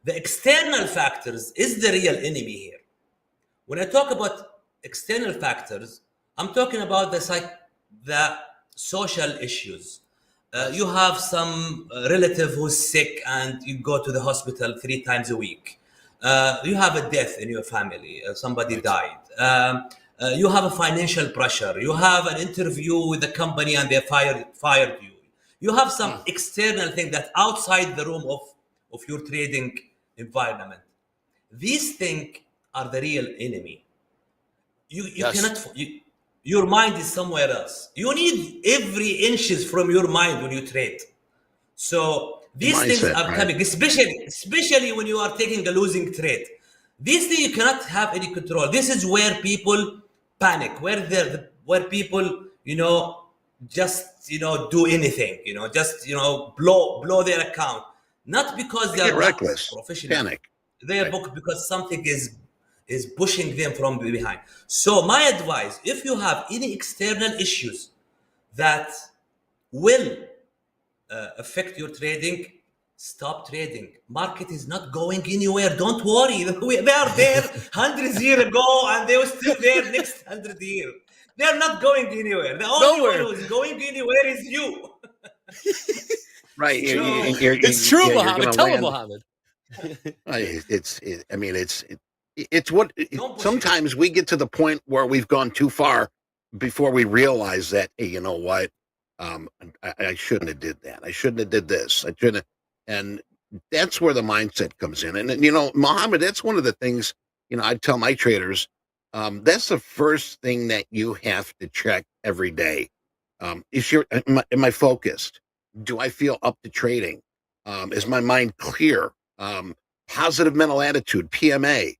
The external factors is the real enemy here. When I talk about external factors, I'm talking about the social issues. You have some relative who's sick and you go to the hospital 3 times a week. You have a death in your family. Somebody died. You have a financial pressure. You have an interview with the company and they fired you. You have some external thing that outside the room of your trading environment. These things are the real enemy. You cannot. Your mind is somewhere else. You need every inches from your mind when you trade. So these things are coming, especially when you are taking a losing trade. These things you cannot have any control. This is where people panic, where people, just do anything, just blow their account. Not because they're reckless, professional. Panic. They're booked because something is pushing them from behind. So my advice, if you have any external issues that will affect your trading, stop trading. Market is not going anywhere. Don't worry. They are there hundreds years ago and they will still there next 100 years. They are not going anywhere. The only one who is going anywhere is you. Right. It's true, Mohammed. Tell him, Mohammed. It's what sometimes we get to the point where we've gone too far before we realize that, hey, you know what? I shouldn't have did that. I shouldn't have did this. I shouldn't have. And that's where the mindset comes in. And Mohammed, that's one of the things, I tell my traders, that's the first thing that you have to check every day. Am I focused? Do I feel up to trading? Is my mind clear? Positive mental attitude, PMA.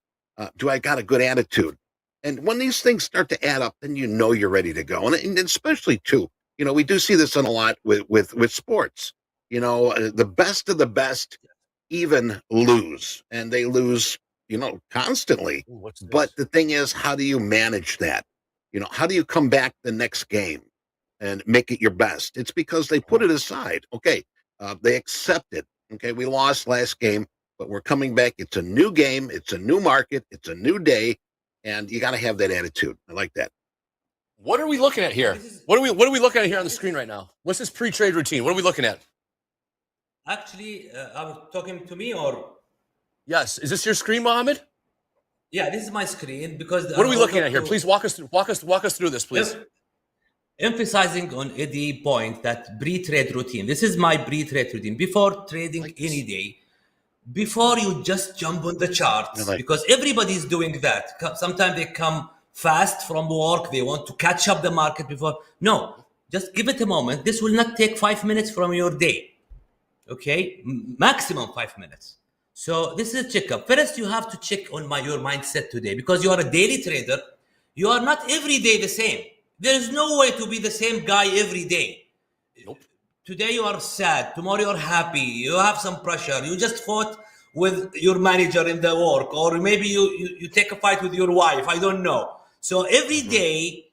Do I got a good attitude? And when these things start to add up, then you're ready to go. And especially too, we do see this a lot with sports. The best of the best even lose, and they lose, constantly. But the thing is, how do you manage that? How do you come back the next game and make it your best? It's because they put it aside. Okay, they accept it. Okay, we lost last game, but we're coming back. It's a new game. It's a new market. It's a new day, and you got to have that attitude. I like that. What are we looking at here? What are we looking at here on the screen right now? What's this pre-trade routine? What are we looking at? Actually, are you talking to me or? Yes. Is this your screen, Mohammed? Yeah, this is my screen because. What are we looking at here? Please walk us through this, please. Emphasizing on Eddie's point that pre-trade routine. This is my pre-trade routine before trading any day. Before you just jump on the charts, because everybody's doing that. Sometimes they come fast from work. They want to catch up the market before. No, just give it a moment. This will not take 5 minutes from your day. Okay, maximum 5 minutes. So this is a checkup. First, you have to check on your mindset today, because you are a daily trader. You are not every day the same. There is no way to be the same guy every day. Nope. Today you are sad. Tomorrow you are happy. You have some pressure. You just fought with your manager in the work, or maybe you take a fight with your wife. I don't know. So every day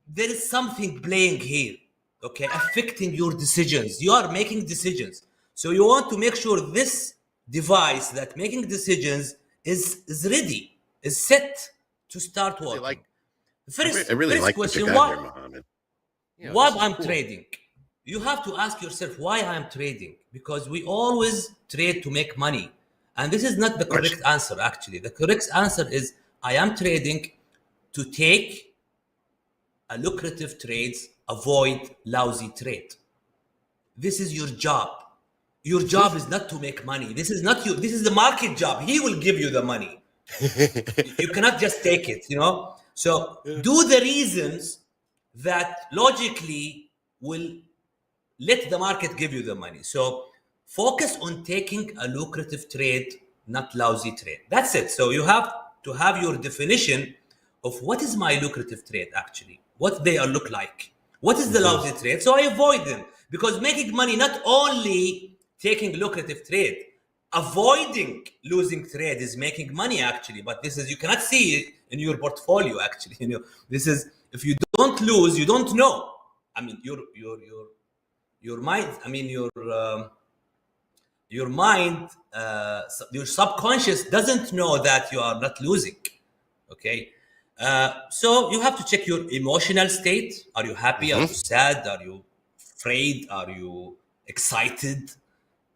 there is something playing here, okay, affecting your decisions. You are making decisions. So you want to make sure this device that making decisions is ready, is set to start working. I really like question, what you got here, Mohammed. Why I'm trading? You have to ask yourself why I'm trading, because we always trade to make money. And this is not the correct answer, actually. The correct answer is I am trading to take a lucrative trades, avoid lousy trade. This is your job. Your job is not to make money. This is not you. This is the market job. He will give you the money. You cannot just take it, So do the reasons that logically will let the market give you the money. So focus on taking a lucrative trade, not lousy trade. That's it. So you have to have your definition of what is my lucrative trade actually, what they look like. What is the lousy trade? So I avoid them, because making money, not only taking lucrative trade, avoiding losing trade is making money actually. But this is, you cannot see it in your portfolio actually. You know, this is, if you don't lose, you don't know. I mean, your mind, I mean, your mind, your subconscious doesn't know that you are not losing. Okay. So you have to check your emotional state. Are you happy? Are you sad? Are you afraid? Are you excited?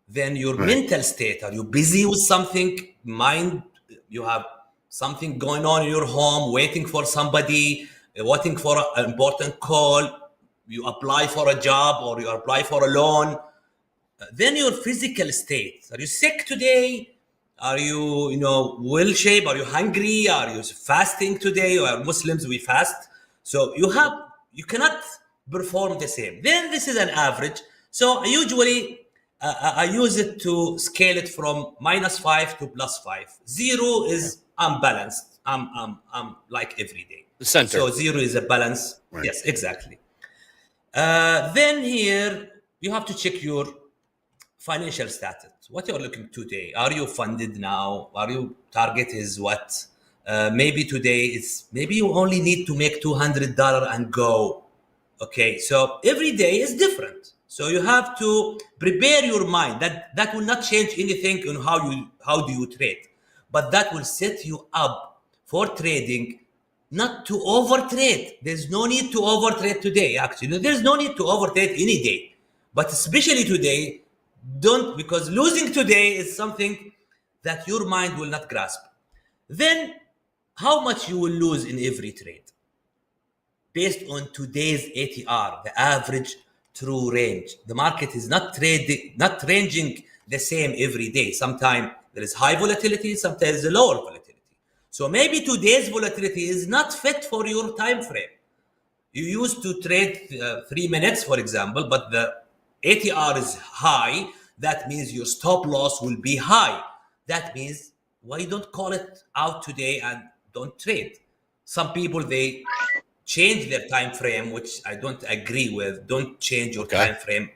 Then your mental state. Are you busy with something? Mind, you have something going on in your home, waiting for somebody, waiting for an important call. You apply for a job or you apply for a loan. Then your physical state. Are you sick today? Are you, well shape? Are you hungry? Are you fasting today? Or are Muslims, we fast. So you cannot perform the same. Then this is an average. So usually I use it to scale it from -5 to +5. 0 is unbalanced. I'm like every day. The center. So 0 is a balance. Right. Yes, exactly. Then here you have to check your financial status. What you're looking today? Are you funded now? Are you target is what? Maybe today maybe you only need to make $200 and go. Okay, so every day is different. So you have to prepare your mind. That will not change anything on how do you trade, but that will set you up for trading, not to overtrade. There's no need to overtrade today. Actually, there's no need to overtrade any day, but especially today. Don't, because losing today is something that your mind will not grasp. Then how much you will lose in every trade based on today's ATR, the average true range. The market is not ranging the same every day. Sometimes there is high volatility, sometimes there is a lower volatility. So maybe today's volatility is not fit for your time frame. You used to trade 3 minutes, for example, but the ATR is high. That means your stop loss will be high. That means, why don't call it out today and don't trade? Some people, they change their time frame, which I don't agree with. Don't change your time frame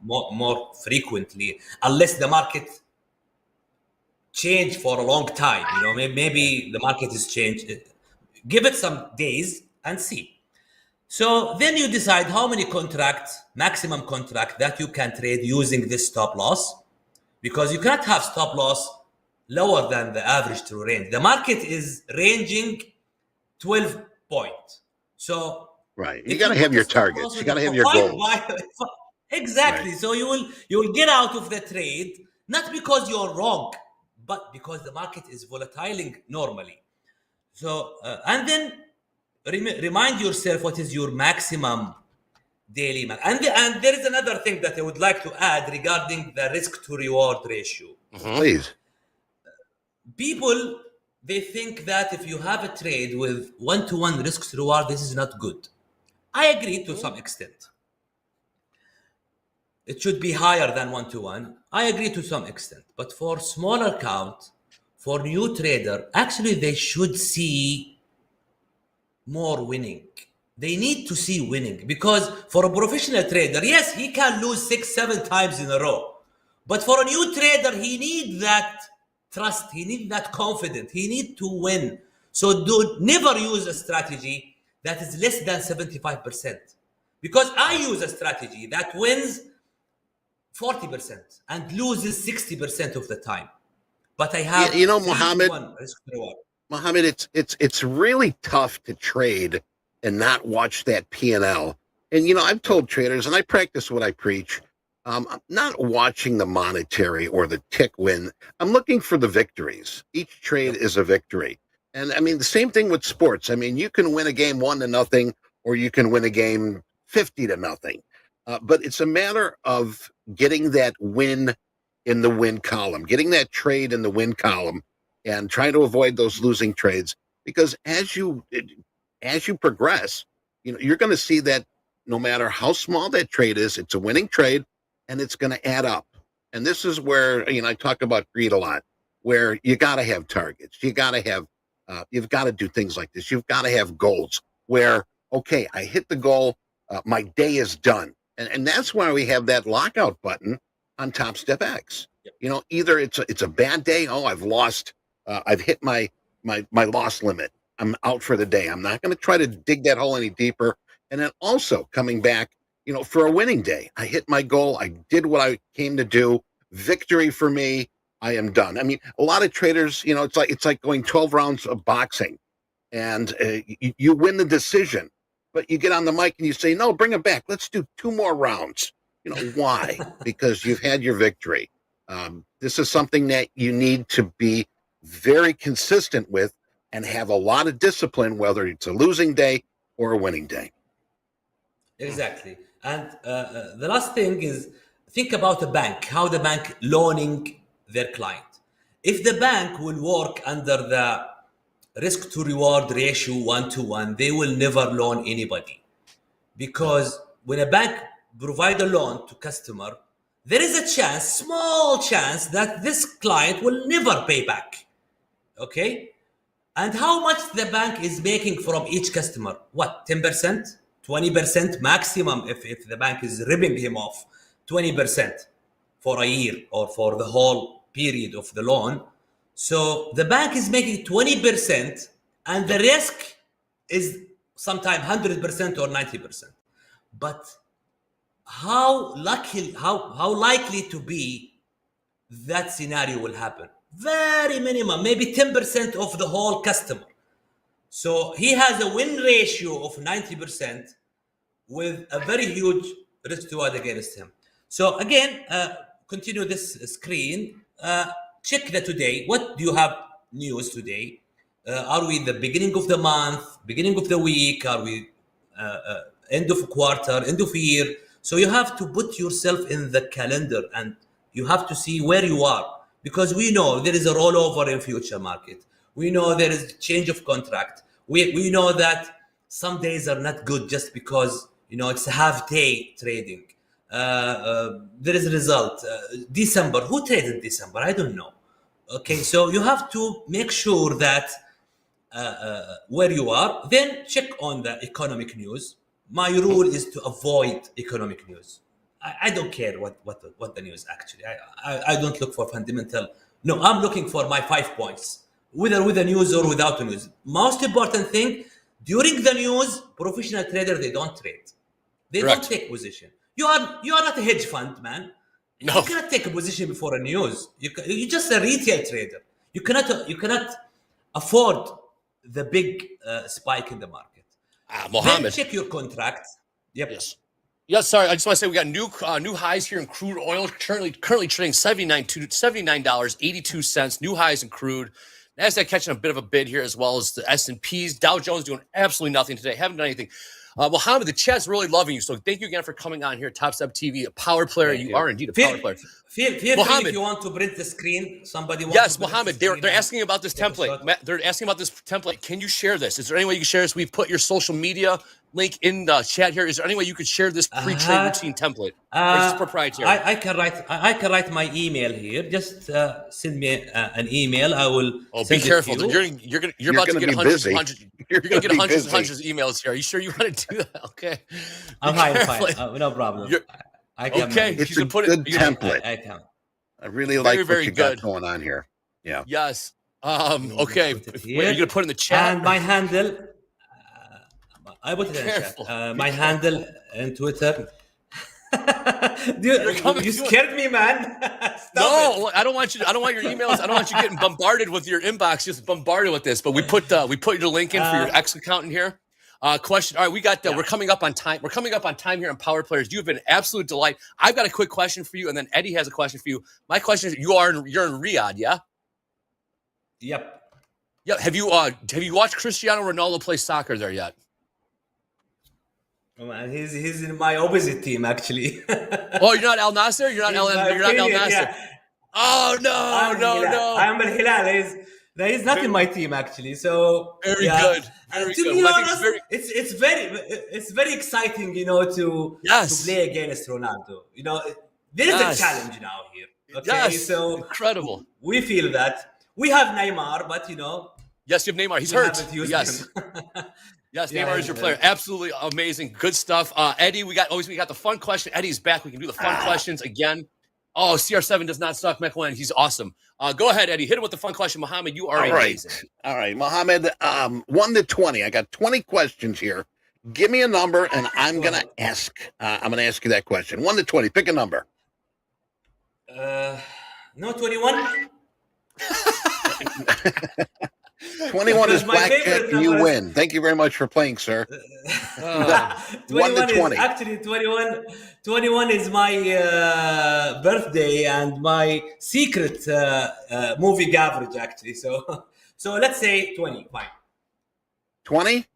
more frequently unless the market change for a long time. Maybe the market is changed. Give it some days and see. So then you decide how many maximum contract that you can trade using this stop loss, because you cannot have stop loss lower than the average true range. The market is ranging 12 points. So you got to have your targets. You got to have your goals. Exactly. Right. So you will get out of the trade, not because you're wrong, but because the market is volatiling normally. So and then remind yourself what is your maximum daily and there is another thing that I would like to add regarding the risk to reward ratio. Please. People, they think that if you have a trade with 1-to-1 risk to reward, this is not good. I agree to some extent. It should be higher than 1-to-1. I agree to some extent. But for smaller count, for new trader, actually they should see more winning. They need to see winning, because for a professional trader, yes, he can lose 6-7 times in a row. But for a new trader, he needs that trust. He needs that confidence. He needs to win. So never use a strategy that is less than 75%. Because I use a strategy that wins 40% and loses 60% of the time. But I have Mohammed, it's really tough to trade and not watch that P&L. And, I've told traders, and I practice what I preach, I'm not watching the monetary or the tick win. I'm looking for the victories. Each trade is a victory. And, the same thing with sports. You can win a game 1-0, or you can win a game 50-0. But it's a matter of getting that win in the win column, getting that trade in the win column, and try to avoid those losing trades, because as you as you progress, you're going to see that no matter how small that trade is, it's a winning trade, and it's going to add up. And this is where, I talk about greed a lot, where you got to have targets. You got to have, you've got to do things like this. You've got to have goals where, okay, I hit the goal, my day is done. And that's why we have that lockout button on Topstep X. Either it's a bad day. Oh, I've lost, I've hit my loss limit. I'm out for the day. I'm not going to try to dig that hole any deeper. And then also coming back, for a winning day. I hit my goal. I did what I came to do. Victory for me. I am done. I mean, a lot of traders, it's like going 12 rounds of boxing, and you win the decision, but you get on the mic and you say, no, bring it back. Let's do 2 more rounds. Why? Because you've had your victory. This is something that you need to be very consistent with and have a lot of discipline, whether it's a losing day or a winning day. Exactly. And the last thing is, think about the bank, how the bank loaning their client. If the bank will work under the risk to reward ratio 1-to-1, they will never loan anybody. Because when a bank provide a loan to customer, there is a chance, small chance, that this client will never pay back. Okay? And how much the bank is making from each customer? What, 10%? 20% maximum if the bank is ripping him off, 20% for a year or for the whole period of the loan. So the bank is making 20% and the risk is sometimes 100% or 90%. But how likely to be that scenario will happen? Very minimum, maybe 10% of the whole customer. So he has a win ratio of 90% with a very huge risk to reward against him. So again, continue this screen. Check the today. What do you have news today? Are we in the beginning of the month, beginning of the week? Are we end of quarter, end of year? So you have to put yourself in the calendar and you have to see where you are, because we know there is a rollover in future market. We know there is change of contract. We know that some days are not good just because, it's a half day trading. There is a result. December, who traded December? I don't know. Okay, so you have to make sure that where you are, then check on the economic news. My rule is to avoid economic news. I don't care what the news actually. I don't look for fundamental. No, I'm looking for my 5 points, whether with the news or without the news. Most important thing, during the news, professional trader, they don't trade. They Correct. don't take position. You are not a hedge fund, man. No. You cannot take a position before a news. You're just a retail trader. You cannot afford the big spike in the market. Mohammed, Then check your contract. Yep. Yes, sorry. I just want to say we got new highs here in crude oil. Currently trading $79.82. New highs in crude. NASDAQ catching a bit of a bid here, as well as the S&Ps. Dow Jones doing absolutely nothing today. Haven't done anything. Mohammed, the chat's really loving you. So thank you again for coming on here, Topstep TV, a power player. You are indeed a power player. Feel free if you want to print the screen. Somebody wants Yes, to print Mohammed, the screen. they're asking about this template. They're asking about this template. Can you share this? Is there any way you can share this? We've put your social media link in the chat here. Is there any way you could share this pre-trade routine template? It's proprietary. I can write my email here. Just send me an email. I will. Oh, be careful! You're about to get hundreds of hundreds of emails here. Are you sure you want to do that? Okay. I'm fine. No problem. I can. Okay, it's a good template. I can. I really like what you got going on here. Yeah. Yes. Okay. What are you gonna put in the chat? And my handle. I put it in the chat. My handle on Twitter. Dude, you scared me, man. No, I don't want you. I don't want your emails. I don't want you getting bombarded with your inbox. Just bombarded with this. But we put your link in for your X account in here. Question. All right, we got. We're coming up on time. We're coming up on time here on Power Players. You've been an absolute delight. I've got a quick question for you, and then Eddie has a question for you. My question is: you're in Riyadh, yeah? Yep. Yeah. Have you watched Cristiano Ronaldo play soccer there yet? Oh, man, he's in my opposite team actually. Oh, you're not Al Nasser. You're not Al Nasser. Yeah. Oh no. I'm Al Hilal. That is not in my team actually. So very good. Very to good. be Well, honest, it's very exciting, you know, to play against Ronaldo. You know, there is a challenge now here. Okay, so incredible. We feel that we have Neymar, but you know, yes, you have Neymar. He's hurt. Yes. Yes, Neymar is your player. Absolutely amazing. Good stuff. Eddie, we got the fun question. Eddie's back. We can do the fun questions again. Oh, CR7 does not suck. McElwain, he's awesome. Go ahead, Eddie. Hit him with the fun question. Mohammed, you are amazing. All right, Mohammed, 1 to 20. I got 20 questions here. Give me a number, and I'm going to ask you that question. 1 to 20. Pick a number. No, 21. 21 is blackjack, and you win. Thank you very much for playing, sir. 1 to 20. Actually, 21 is my birthday and my secret movie average, actually. So let's say 20. Fine. 20?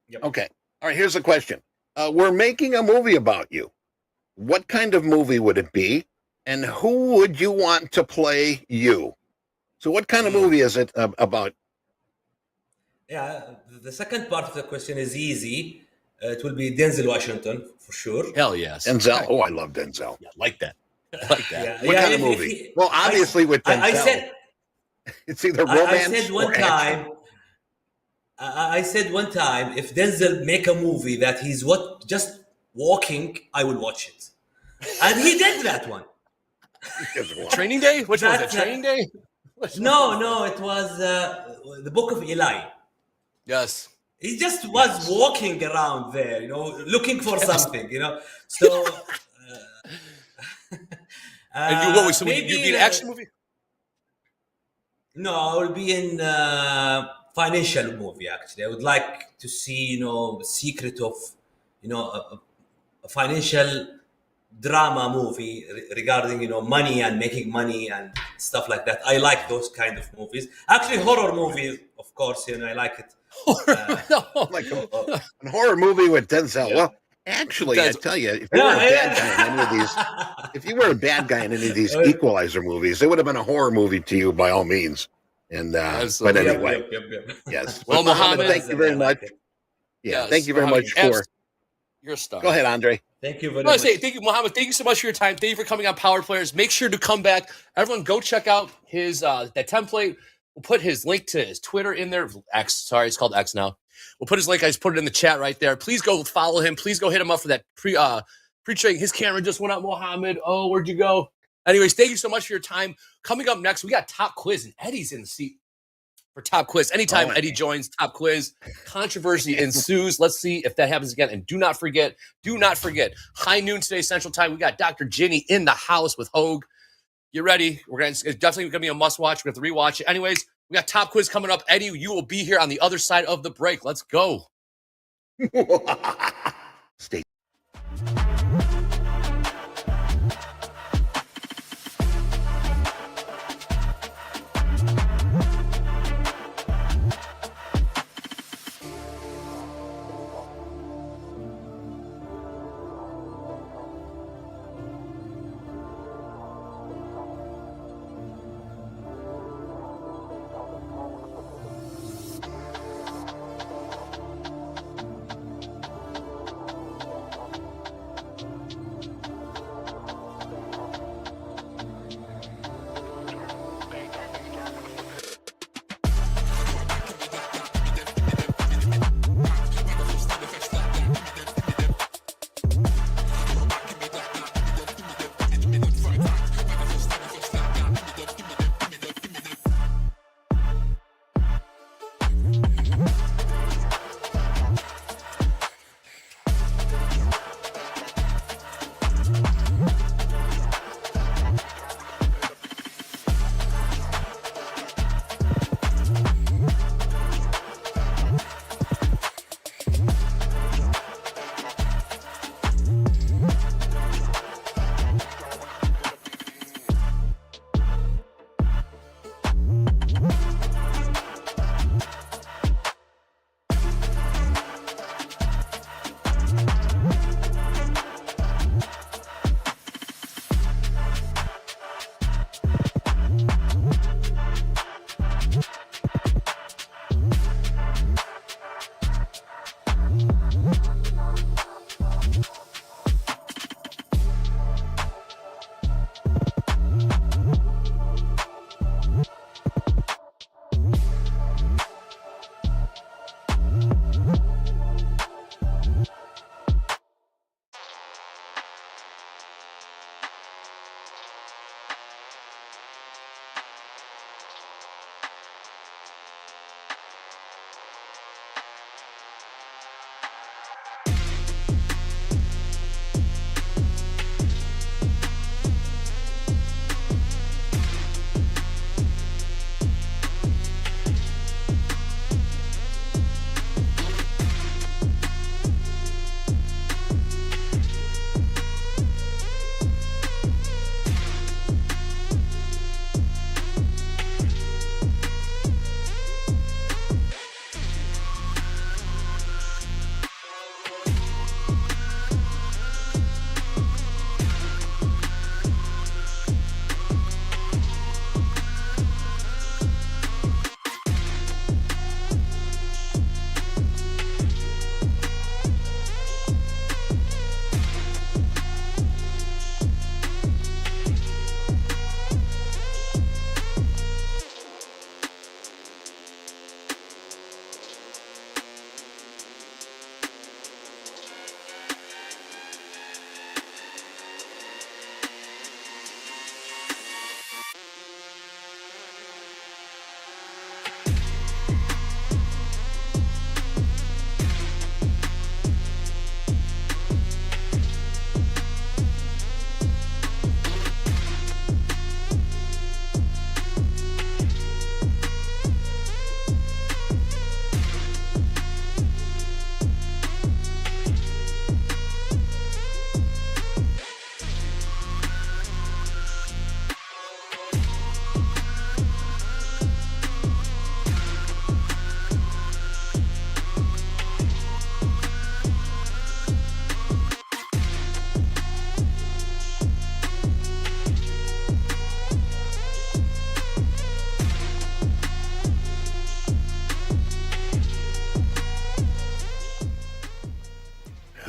Yep. Okay. All right, here's the question. We're making a movie about you. What kind of movie would it be? And who would you want to play you? So what kind of movie is it about? Yeah, the second part of the question is easy. It will be Denzel Washington, for sure. Hell yes. Denzel. Oh, I love Denzel. Yeah, like that. Like that. Yeah, what kind of movie? Well, obviously with Denzel. I said, it's either romance I said one or action. time, I said one time, if Denzel make a movie that he's just walking, I will watch it. And he did that one. Training Day? Which one was it? Training Day? No, it was the Book of Eli. Yes. He just was walking around there, you know, looking for something, you know. So, and you, so maybe you'd be an action movie? No, I will be in financial movie, actually. I would like to see, you know, the secret of, you know, a financial drama movie regarding, you know, money and making money and stuff like that. I like those kind of movies. Actually, horror movies, of course, you know, I like it. Like a horror movie with Denzel. Yeah. Well, actually, I tell you, if you were a bad guy in any of these, if you were a bad guy in any of these Equalizer movies, it would have been a horror movie to you by all means. And but anyway, yes. Well, Mohammed, thank you very much. Yeah, thank you very much for. You're a star. Go ahead, Andre. Thank you very much. Thank you, Mohammed. Thank you so much for your time. Thank you for coming on Power Players. Make sure to come back. Everyone, go check out his that template. We'll put his link to his Twitter in there. X, sorry, it's called X now. We'll put his link. I just put it in the chat right there. Please go follow him. Please go hit him up for that pre-trading. His camera just went up, Mohammed. Oh, where'd you go? Anyways, thank you so much for your time. Coming up next, we got Top Quiz, and Eddie's in the seat for Top Quiz. Anytime Eddie joins Top Quiz, controversy ensues. Let's see if that happens again. And do not forget, high noon today, Central Time. We got Dr. Jinnie in the house with Hogue. Get ready. It's definitely going to be a must-watch. We have to rewatch it. Anyways, we got Top Quiz coming up. Eddie, you will be here on the other side of the break. Let's go. Stay.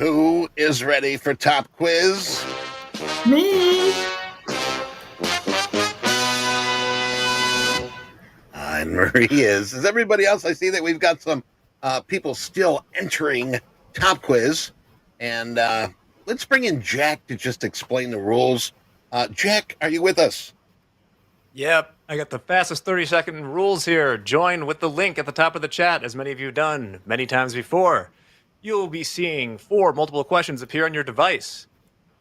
Who is ready for Top Quiz? Me. And Marie is. Is everybody else? I see that we've got some people still entering Top Quiz. And let's bring in Jack to just explain the rules. Jack, are you with us? Yep, I got the fastest 30-second rules here. Join with the link at the top of the chat, as many of you have done many times before. You will be seeing 4 multiple questions appear on your device.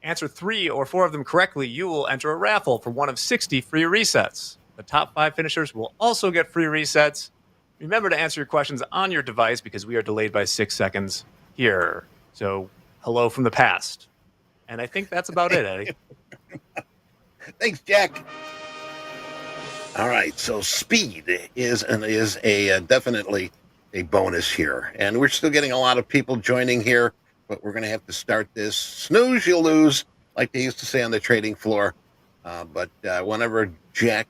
Answer 3 or 4 of them correctly, you will enter a raffle for one of 60 free resets. The top 5 finishers will also get free resets. Remember to answer your questions on your device because we are delayed by 6 seconds here. So, hello from the past. And I think that's about it, Eddie. Thanks, Jack. All right, so speed is a definitely a bonus here, and we're still getting a lot of people joining here, but we're going to have to start this. Snooze, you lose, like they used to say on the trading floor. But whenever Jack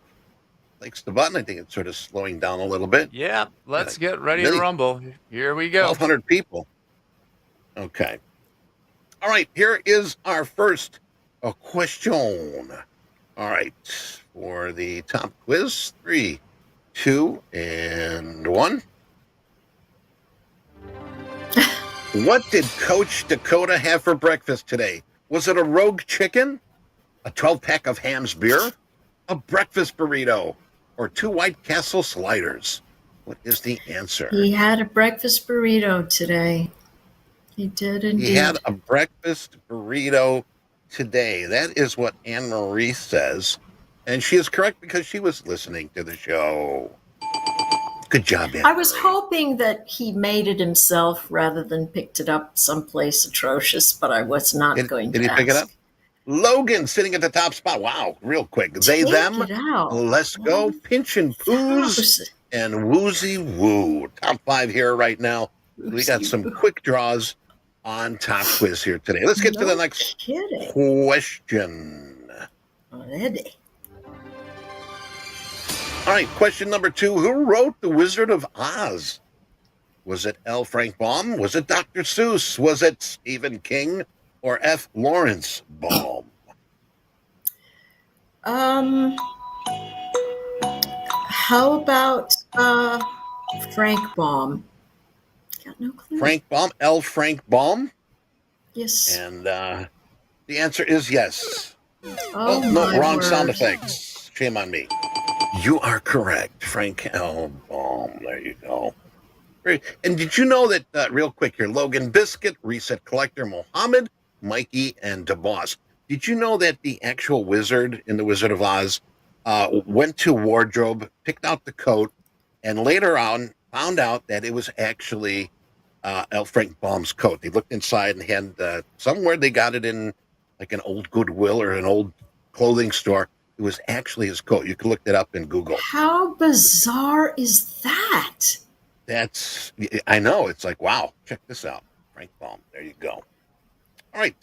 clicks the button, I think it's sort of slowing down a little bit. Yeah, let's get ready to rumble. Here we go. 1,200 people. Okay. All right, here is our first question. All right, for the top quiz, 3, 2, and 1. What did Coach Dakota have for breakfast today? Was it a rogue chicken, a 12-pack of Ham's beer, a breakfast burrito, or 2 White Castle sliders? What is the answer? He had a breakfast burrito today. He did indeed. He had a breakfast burrito today. That is what Anne Marie says. And she is correct because she was listening to the show. Good job, Anne. I was hoping that he made it himself rather than picked it up someplace atrocious, but I was not going to Did he pick it up? Logan sitting at the top spot. Wow, real quick. They, them, let's go. Pinch and Poos and Woozy Woo. Top 5 here right now. We got some quick draws on Top Quiz here today. Let's get to the next question. Already. All right, question number 2. Who wrote The Wizard of Oz? Was it L. Frank Baum? Was it Dr. Seuss? Was it Stephen King? Or F. Lawrence Baum? How about Frank Baum? Got no clue. Frank Baum, L. Frank Baum? Yes. And the answer is yes. Oh, no, wrong word. sound effects. Shame on me. You are correct, Frank L. Baum. There you go. And did you know that, real quick here, Logan Biscuit, Reset Collector, Mohammed, Mikey, and DeBoss. Did you know that the actual wizard in The Wizard of Oz went to wardrobe, picked out the coat, and later on found out that it was actually L. Frank Baum's coat? They looked inside and had somewhere they got it in like an old Goodwill or an old clothing store. It was actually his coat. You can look that up in Google. How bizarre is that? I know. It's like, wow, check this out. Frank Baum. There you go. All right.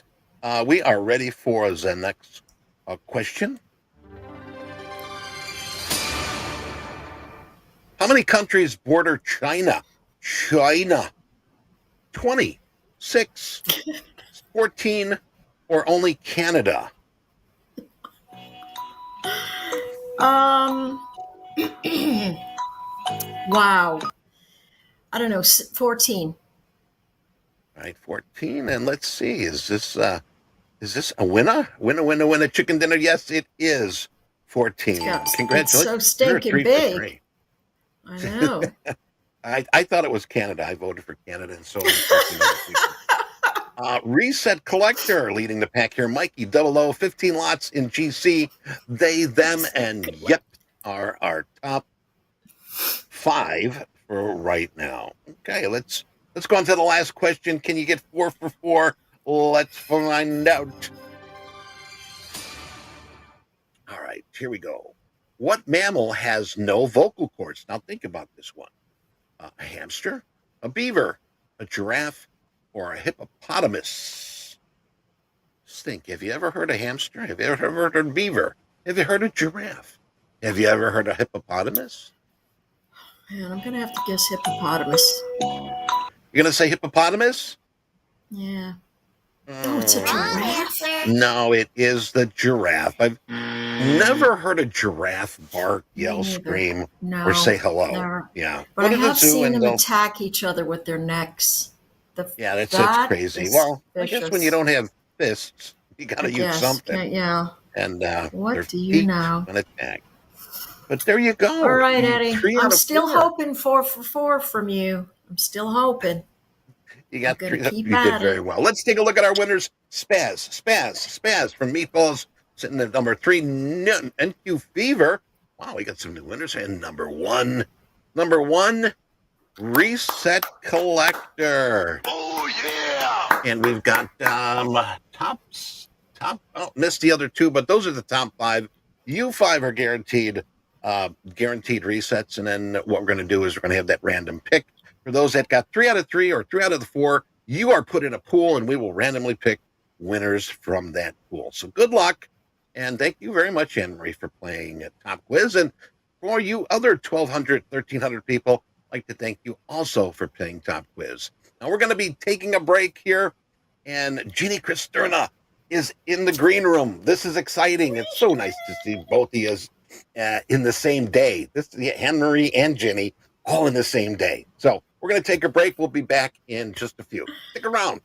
We are ready for the next question. How many countries border China? 20, 6, 14, or only Canada? Wow. I don't know, 14. All right, 14. And let's see, is this a winner? Winner, chicken dinner? Yes, it is 14. Congratulations. It's so stinking big. I know. I thought it was Canada. I voted for Canada, and so did 14 other people. Reset Collector leading the pack here. Mikey 00, 15 lots in GC. They, them, and yep are our top 5 for right now. Okay, let's go on to the last question. Can you get 4 for 4? Let's find out. All right, here we go. What mammal has no vocal cords? Now think about this one. A hamster, a beaver, a giraffe, or a hippopotamus? Just think, have you ever heard a hamster? Have you ever heard a beaver? Have you heard a giraffe? Have you ever heard a hippopotamus? Man, I'm going to have to guess hippopotamus. You're going to say hippopotamus? Yeah. Oh, it's a giraffe? No, it is the giraffe. I've never heard a giraffe bark, yell, scream, or say hello. Never. Yeah. But I have seen them attack each other with their necks. Yeah, that's crazy. Well, I guess when you don't have fists, you got to use something. Yeah. And what do you know? An attack. But there you go. All right, Eddie. I'm still 4. hoping 4 for 4 from you. I'm still hoping. You got 3. You keep did at very it. well. Let's take a look at our winners. Spaz from Meatballs sitting at number 3. NQ Fever. Wow, we got some new winners. And number 1, Reset Collector. Oh yeah! And we've got missed the other 2, but those are the top 5. You 5 are guaranteed resets, and then what we're going to do is we're going to have that random pick for those that got 3 out of 3 or 3 out of the 4. You are put in a pool, and we will randomly pick winners from that pool. So good luck, and thank you very much, Anne-Marie, for playing at Top Quiz, and for you other 1,200, 1,300 people, I'd like to thank you also for playing Top Quiz. Now we're going to be taking a break here, and Jinnie Cristerna is in the green room. This is exciting. It's so nice to see both of you in the same day. Anne-Marie and Jinnie all in the same day. So we're going to take a break. We'll be back in just a few. Stick around.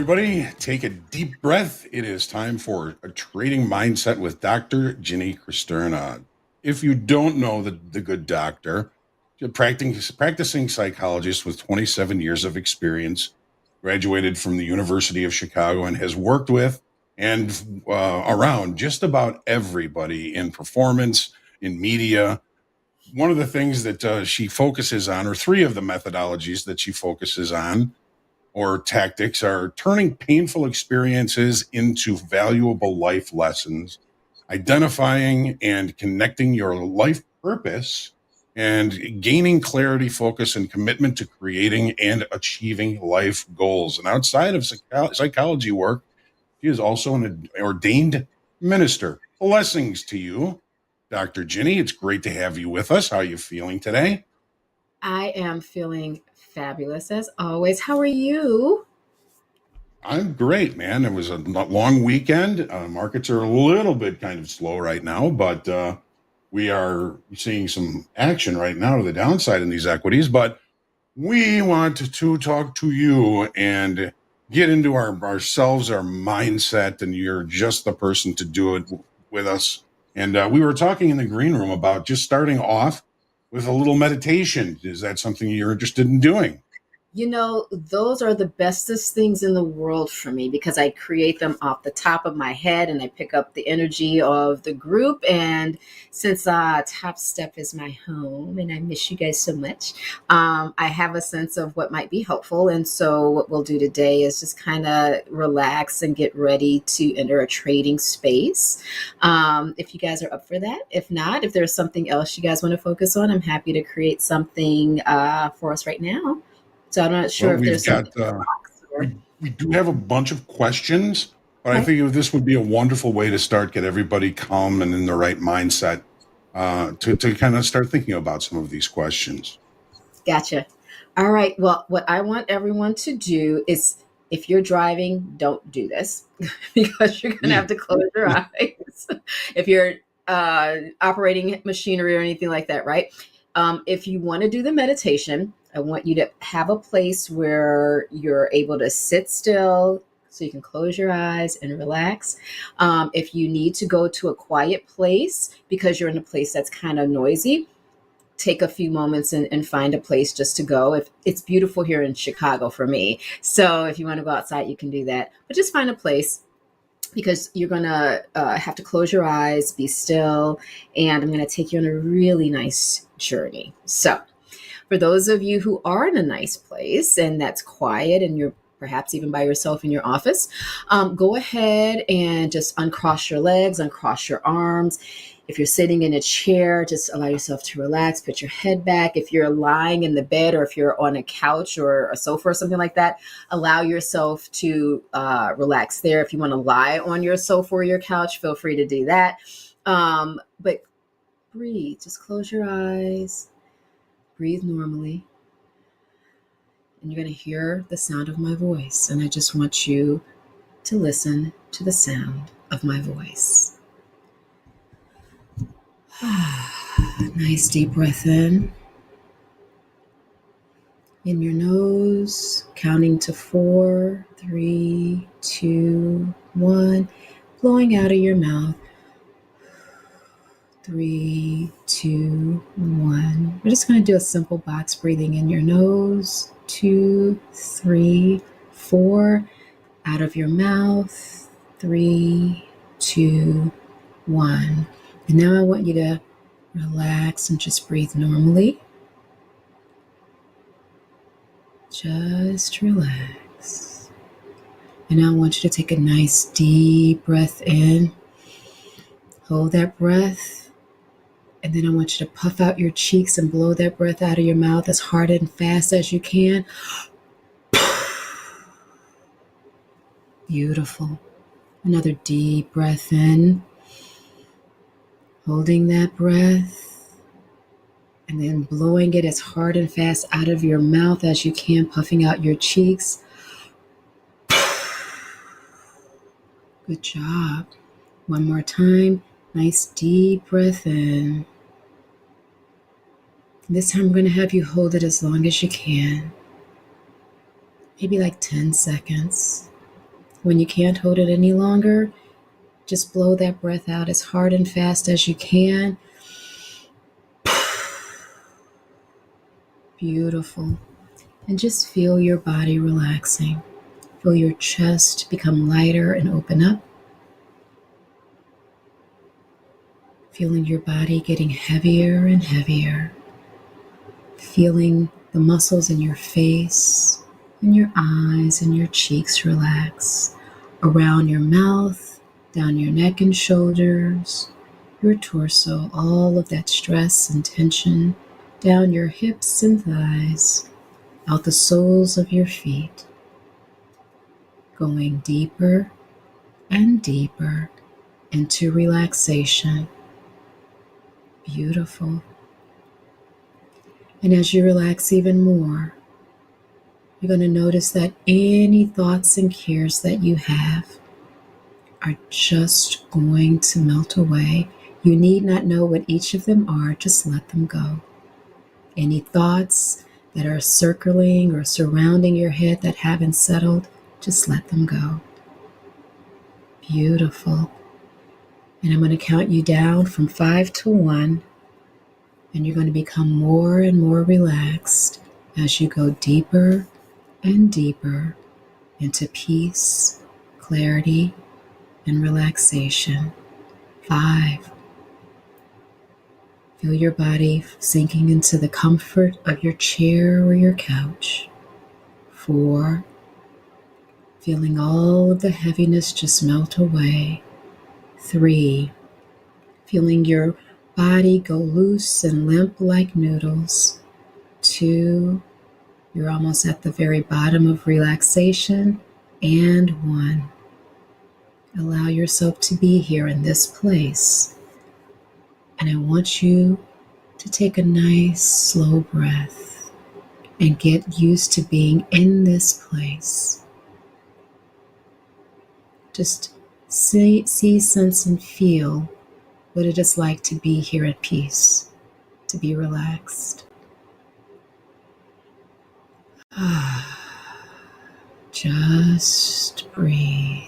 everybody. Take a deep breath. It is time for a trading mindset with Dr. Jinnie Cristerna. If you don't know the good doctor, a practicing psychologist with 27 years of experience, graduated from the University of Chicago and has worked with and around just about everybody in performance, in media. One of the things that she focuses on, or three of the methodologies that she focuses on, or tactics, are turning painful experiences into valuable life lessons, identifying and connecting your life purpose, and gaining clarity, focus, and commitment to creating and achieving life goals. And outside of psychology work, she is also an ordained minister. Blessings to you, Dr. Jinnie. It's great to have you with us. How are you feeling today? I am feeling fabulous as always. How are you? I'm great, man. It was a long weekend. Markets are a little bit kind of slow right now, but we are seeing some action right now to the downside in these equities. But we want to talk to you and get into ourselves, our mindset, and you're just the person to do it with us. And we were talking in the green room about just starting off with a little meditation. Is that something you're interested in doing? You know, those are the bestest things in the world for me because I create them off the top of my head and I pick up the energy of the group. And since Topstep is my home and I miss you guys so much, I have a sense of what might be helpful. And so what we'll do today is just kind of relax and get ready to enter a trading space. If you guys are up for that. If not, if there's something else you guys want to focus on, I'm happy to create something for us right now. So I'm not sure if there's something. We do have a bunch of questions, but I think this would be a wonderful way to start, get everybody calm and in the right mindset to kind of start thinking about some of these questions. Gotcha. All right. Well, what I want everyone to do is if you're driving, don't do this because you're going to have to close your eyes. If you're operating machinery or anything like that, right? If you want to do the meditation, I want you to have a place where you're able to sit still so you can close your eyes and relax. If you need to go to a quiet place because you're in a place that's kind of noisy, take a few moments and find a place just to go. If it's beautiful here in Chicago for me. So if you want to go outside, you can do that. But just find a place because you're going to have to close your eyes, be still, and I'm going to take you on a really nice journey. So for those of you who are in a nice place and that's quiet and you're perhaps even by yourself in your office, go ahead and just uncross your legs, uncross your arms. If you're sitting in a chair, just allow yourself to relax, put your head back. If you're lying in the bed or if you're on a couch or a sofa or something like that, allow yourself to relax there. If you want to lie on your sofa or your couch, feel free to do that. But breathe, just close your eyes. Breathe normally. And you're going to hear the sound of my voice. And I just want you to listen to the sound of my voice. Nice deep breath in. In your nose, counting to 4, 3, 2, 1. Blowing out of your mouth. 3, 2, 1. We're just going to do a simple box breathing in your nose. 2, 3, 4. Out of your mouth. 3, 2, 1. And now I want you to relax and just breathe normally. Just relax. And now I want you to take a nice deep breath in. Hold that breath. And then I want you to puff out your cheeks and blow that breath out of your mouth as hard and fast as you can. Beautiful. Another deep breath in. Holding that breath. And then blowing it as hard and fast out of your mouth as you can, puffing out your cheeks. Good job. One more time. Nice deep breath in. This time I'm going to have you hold it as long as you can. Maybe like 10 seconds. When you can't hold it any longer, just blow that breath out as hard and fast as you can. Beautiful. And just feel your body relaxing. Feel your chest become lighter and open up. Feeling your body getting heavier and heavier. Feeling the muscles in your face and your eyes and your cheeks relax. Around your mouth, down your neck and shoulders, your torso, all of that stress and tension, down your hips and thighs, out the soles of your feet, going deeper and deeper into relaxation. Beautiful. And as you relax even more, you're going to notice that any thoughts and cares that you have are just going to melt away. You need not know what each of them are, just let them go. Any thoughts that are circling or surrounding your head that haven't settled, just let them go. Beautiful. And I'm going to count you down from 5 to 1, and you're going to become more and more relaxed as you go deeper and deeper into peace, clarity, and relaxation. 5. Feel your body sinking into the comfort of your chair or your couch. 4. Feeling all of the heaviness just melt away. 3. Feeling your body go loose and limp like noodles. 2. You're almost at the very bottom of relaxation. And 1. Allow yourself to be here in this place. And I want you to take a nice, slow breath and get used to being in this place. Just see, sense, and feel what it is like to be here at peace, to be relaxed. Just breathe.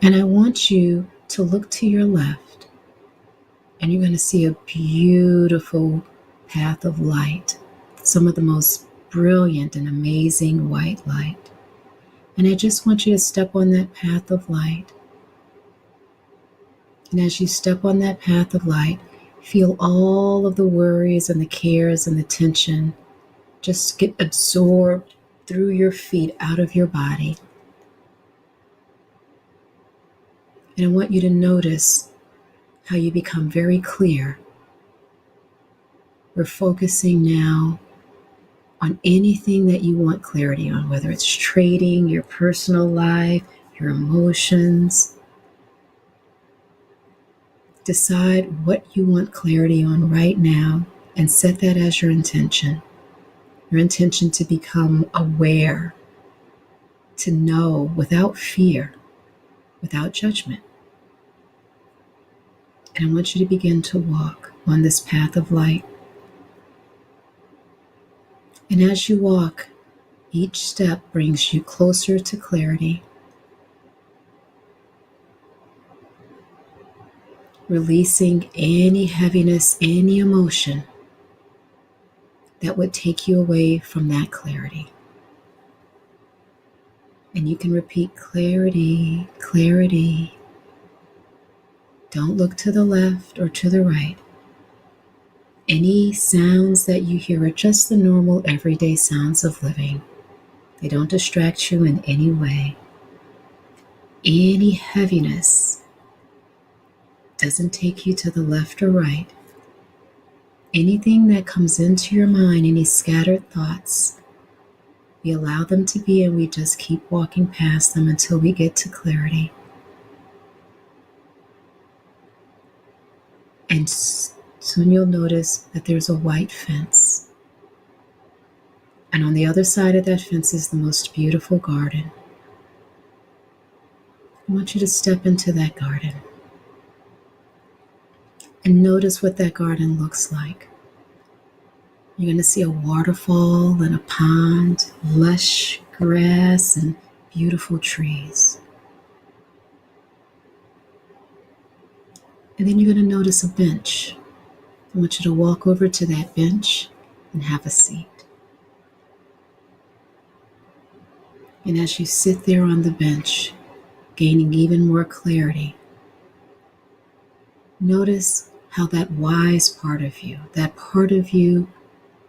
And I want you to look to your left, and you're going to see a beautiful path of light, some of the most brilliant and amazing white light. And I just want you to step on that path of light. And as you step on that path of light, feel all of the worries and the cares and the tension just get absorbed through your feet out of your body. And I want you to notice how you become very clear. We're focusing now on anything that you want clarity on, whether it's trading, your personal life, your emotions. Decide what you want clarity on right now and set that as your intention. Your intention to become aware, to know without fear, without judgment. And I want you to begin to walk on this path of light. And as you walk, each step brings you closer to clarity. Releasing any heaviness, any emotion that would take you away from that clarity. And you can repeat clarity, clarity. Don't look to the left or to the right. Any sounds that you hear are just the normal everyday sounds of living. They don't distract you in any way. Any heaviness doesn't take you to the left or right. Anything that comes into your mind, any scattered thoughts, we allow them to be and we just keep walking past them until we get to clarity. And soon you'll notice that there's a white fence. And on the other side of that fence is the most beautiful garden. I want you to step into that garden and notice what that garden looks like. You're going to see a waterfall and a pond, lush grass and beautiful trees. And then you're going to notice a bench. I want you to walk over to that bench and have a seat. And as you sit there on the bench, gaining even more clarity, notice how that wise part of you, that part of you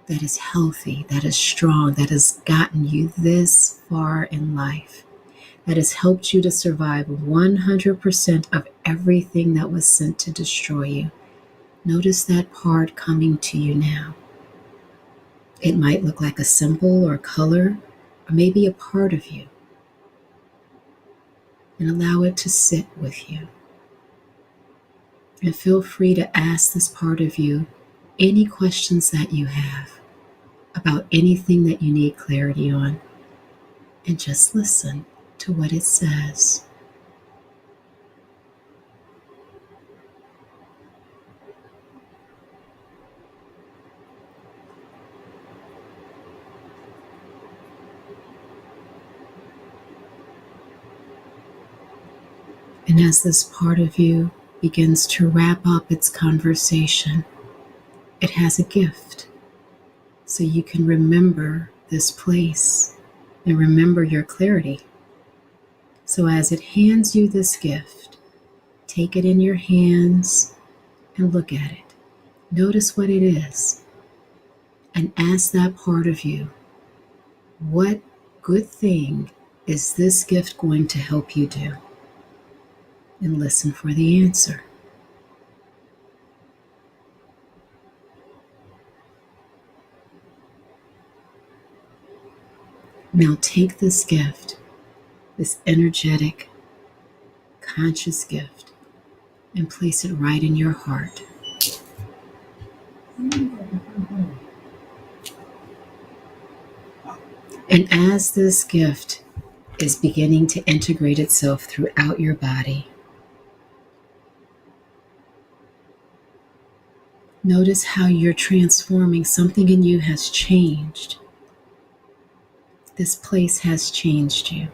that is healthy, that is strong, that has gotten you this far in life, that has helped you to survive 100% of everything that was sent to destroy you. Notice that part coming to you now. It might look like a symbol or color, or maybe a part of you. And allow it to sit with you. And feel free to ask this part of you any questions that you have about anything that you need clarity on. And just listen to what it says. And as this part of you begins to wrap up its conversation, it has a gift. So you can remember this place and remember your clarity. So as it hands you this gift, take it in your hands and look at it. Notice what it is. And ask that part of you, what good thing is this gift going to help you do? And listen for the answer. Now take this gift, this energetic, conscious gift, and place it right in your heart. And as this gift is beginning to integrate itself throughout your body, notice how you're transforming. Something in you has changed. This place has changed you.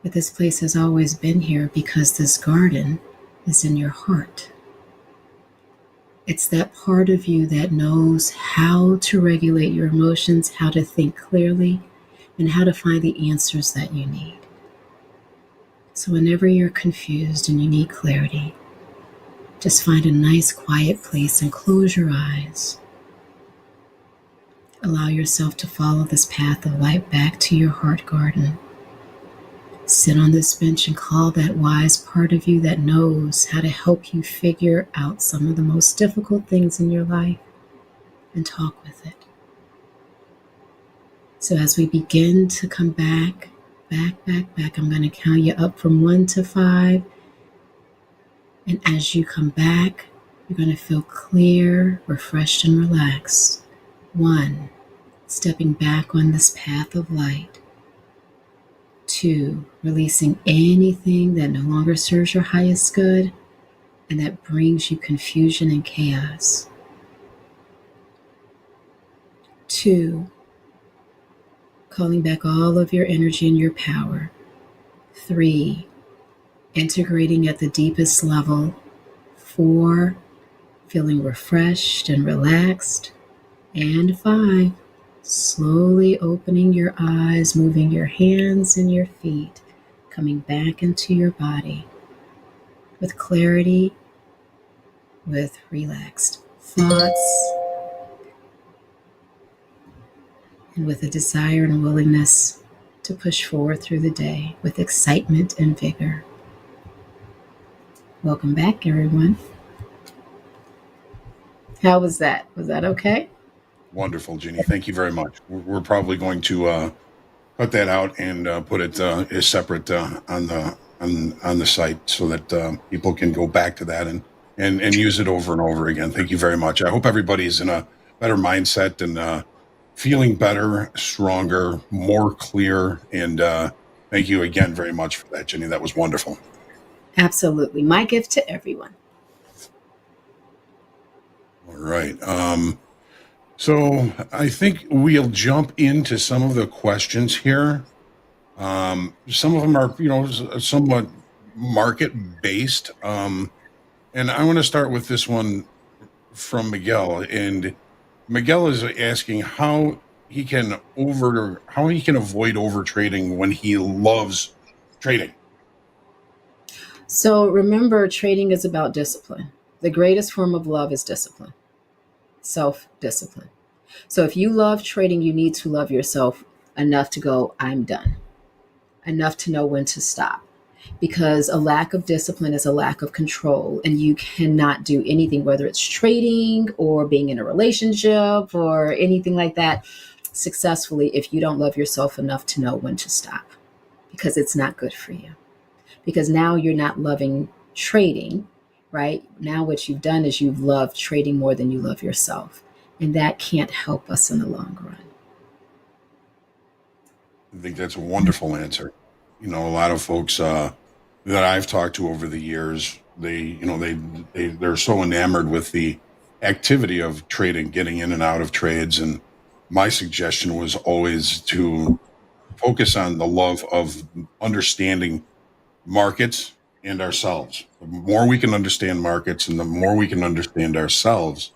But this place has always been here because this garden is in your heart. It's that part of you that knows how to regulate your emotions, how to think clearly, and how to find the answers that you need. So whenever you're confused and you need clarity, just find a nice quiet place and close your eyes. Allow yourself to follow this path of light back to your heart garden. Sit on this bench and call that wise part of you that knows how to help you figure out some of the most difficult things in your life and talk with it. So as we begin to come back, I'm going to count you up from 1 to 5. And as you come back, you're going to feel clear, refreshed, and relaxed. 1, stepping back on this path of light. 2, releasing anything that no longer serves your highest good and that brings you confusion and chaos. 2, calling back all of your energy and your power. 3, integrating at the deepest level. 4, feeling refreshed and relaxed. And 5, slowly opening your eyes, moving your hands and your feet, coming back into your body with clarity, with relaxed thoughts, and with a desire and willingness to push forward through the day with excitement and vigor. Welcome back, everyone. How was that? Was that okay? Wonderful, Jinnie. Thank you very much. We're probably going to cut that out and put it as separate on the site so that people can go back to that and use it over and over again. Thank you very much. I hope everybody's in a better mindset and feeling better, stronger, more clear. And thank you again very much for that, Jinnie. That was wonderful. Absolutely. My gift to everyone. All right. So I think we'll jump into some of the questions here. Some of them are, somewhat market based. And I want to start with this one from Miguel. And Miguel is asking how he can avoid over trading when he loves trading. So remember, trading is about discipline. The greatest form of love is discipline, self-discipline. So if you love trading, you need to love yourself enough to go, I'm done, enough to know when to stop. Because a lack of discipline is a lack of control, and you cannot do anything, whether it's trading or being in a relationship or anything like that, successfully if you don't love yourself enough to know when to stop, because it's not good for you. Because now you're not loving trading, right? Now what you've done is you've loved trading more than you love yourself. And that can't help us in the long run. I think that's a wonderful answer. A lot of folks that I've talked to over the years, they're so enamored with the activity of trading, getting in and out of trades. And my suggestion was always to focus on the love of understanding markets and ourselves. The more we can understand markets and the more we can understand ourselves,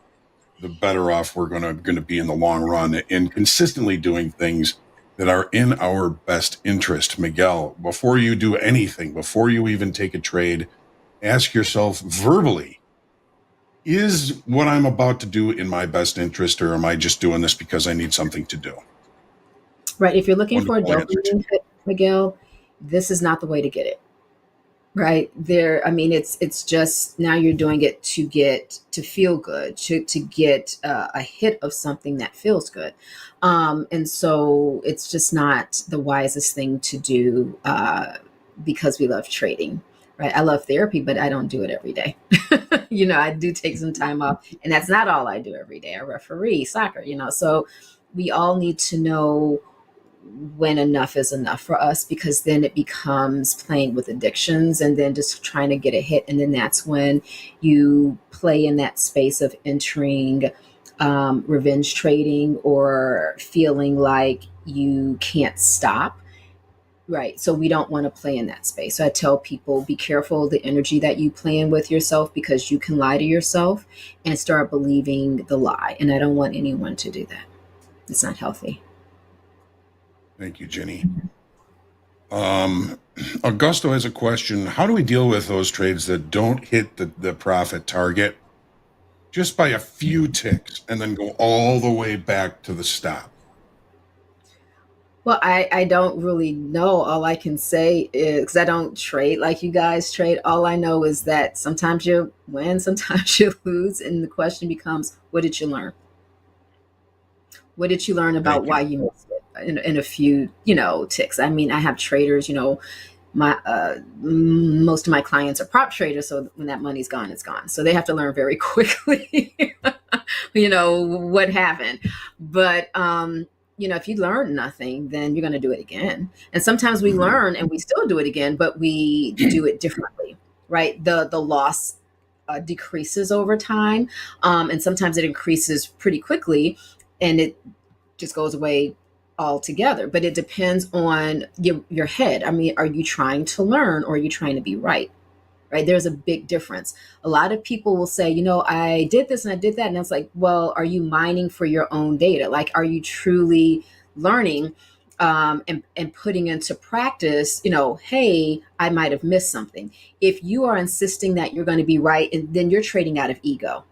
the better off we're going to be in the long run, and consistently doing things that are in our best interest. Miguel, before you do anything, before you even take a trade, ask yourself verbally, is what I'm about to do in my best interest, or am I just doing this because I need something to do? Right. If you're looking for a Wonderful answer. dopamine hit, Miguel, this is not the way to get it. Right there. I mean, it's just now you're doing it to feel good, to get a hit of something that feels good. And so it's just not the wisest thing to do because we love trading. Right. I love therapy, but I don't do it every day. I do take some time off, and that's not all I do every day. I referee soccer, so we all need to know when enough is enough for us, because then it becomes playing with addictions and then just trying to get a hit. And then that's when you play in that space of entering revenge trading or feeling like you can't stop. Right. So we don't want to play in that space. So I tell people, be careful the energy that you play in with yourself, because you can lie to yourself and start believing the lie. And I don't want anyone to do that. It's not healthy. Thank you, Jinnie. Augusto has a question. How do we deal with those trades that don't hit the profit target just by a few ticks and then go all the way back to the stop? Well, I don't really know. All I can say is, because I don't trade like you guys trade, all I know is that sometimes you win, sometimes you lose. And the question becomes, what did you learn? What did you learn about why you missed it in a few, ticks? I mean, I have traders, my most of my clients are prop traders. So when that money's gone, it's gone. So they have to learn very quickly, what happened. But, if you learn nothing, then you're going to do it again. And sometimes we learn and we still do it again, but we do it differently, right? The loss decreases over time. And sometimes it increases pretty quickly, and it just goes away altogether. But it depends on your head. I mean, are you trying to learn, or are you trying to be right? Right? There's a big difference. A lot of people will say, I did this and I did that. And it's like, well, are you mining for your own data? Like, are you truly learning and putting into practice, hey, I might have missed something. If you are insisting that you're going to be right, and then you're trading out of ego.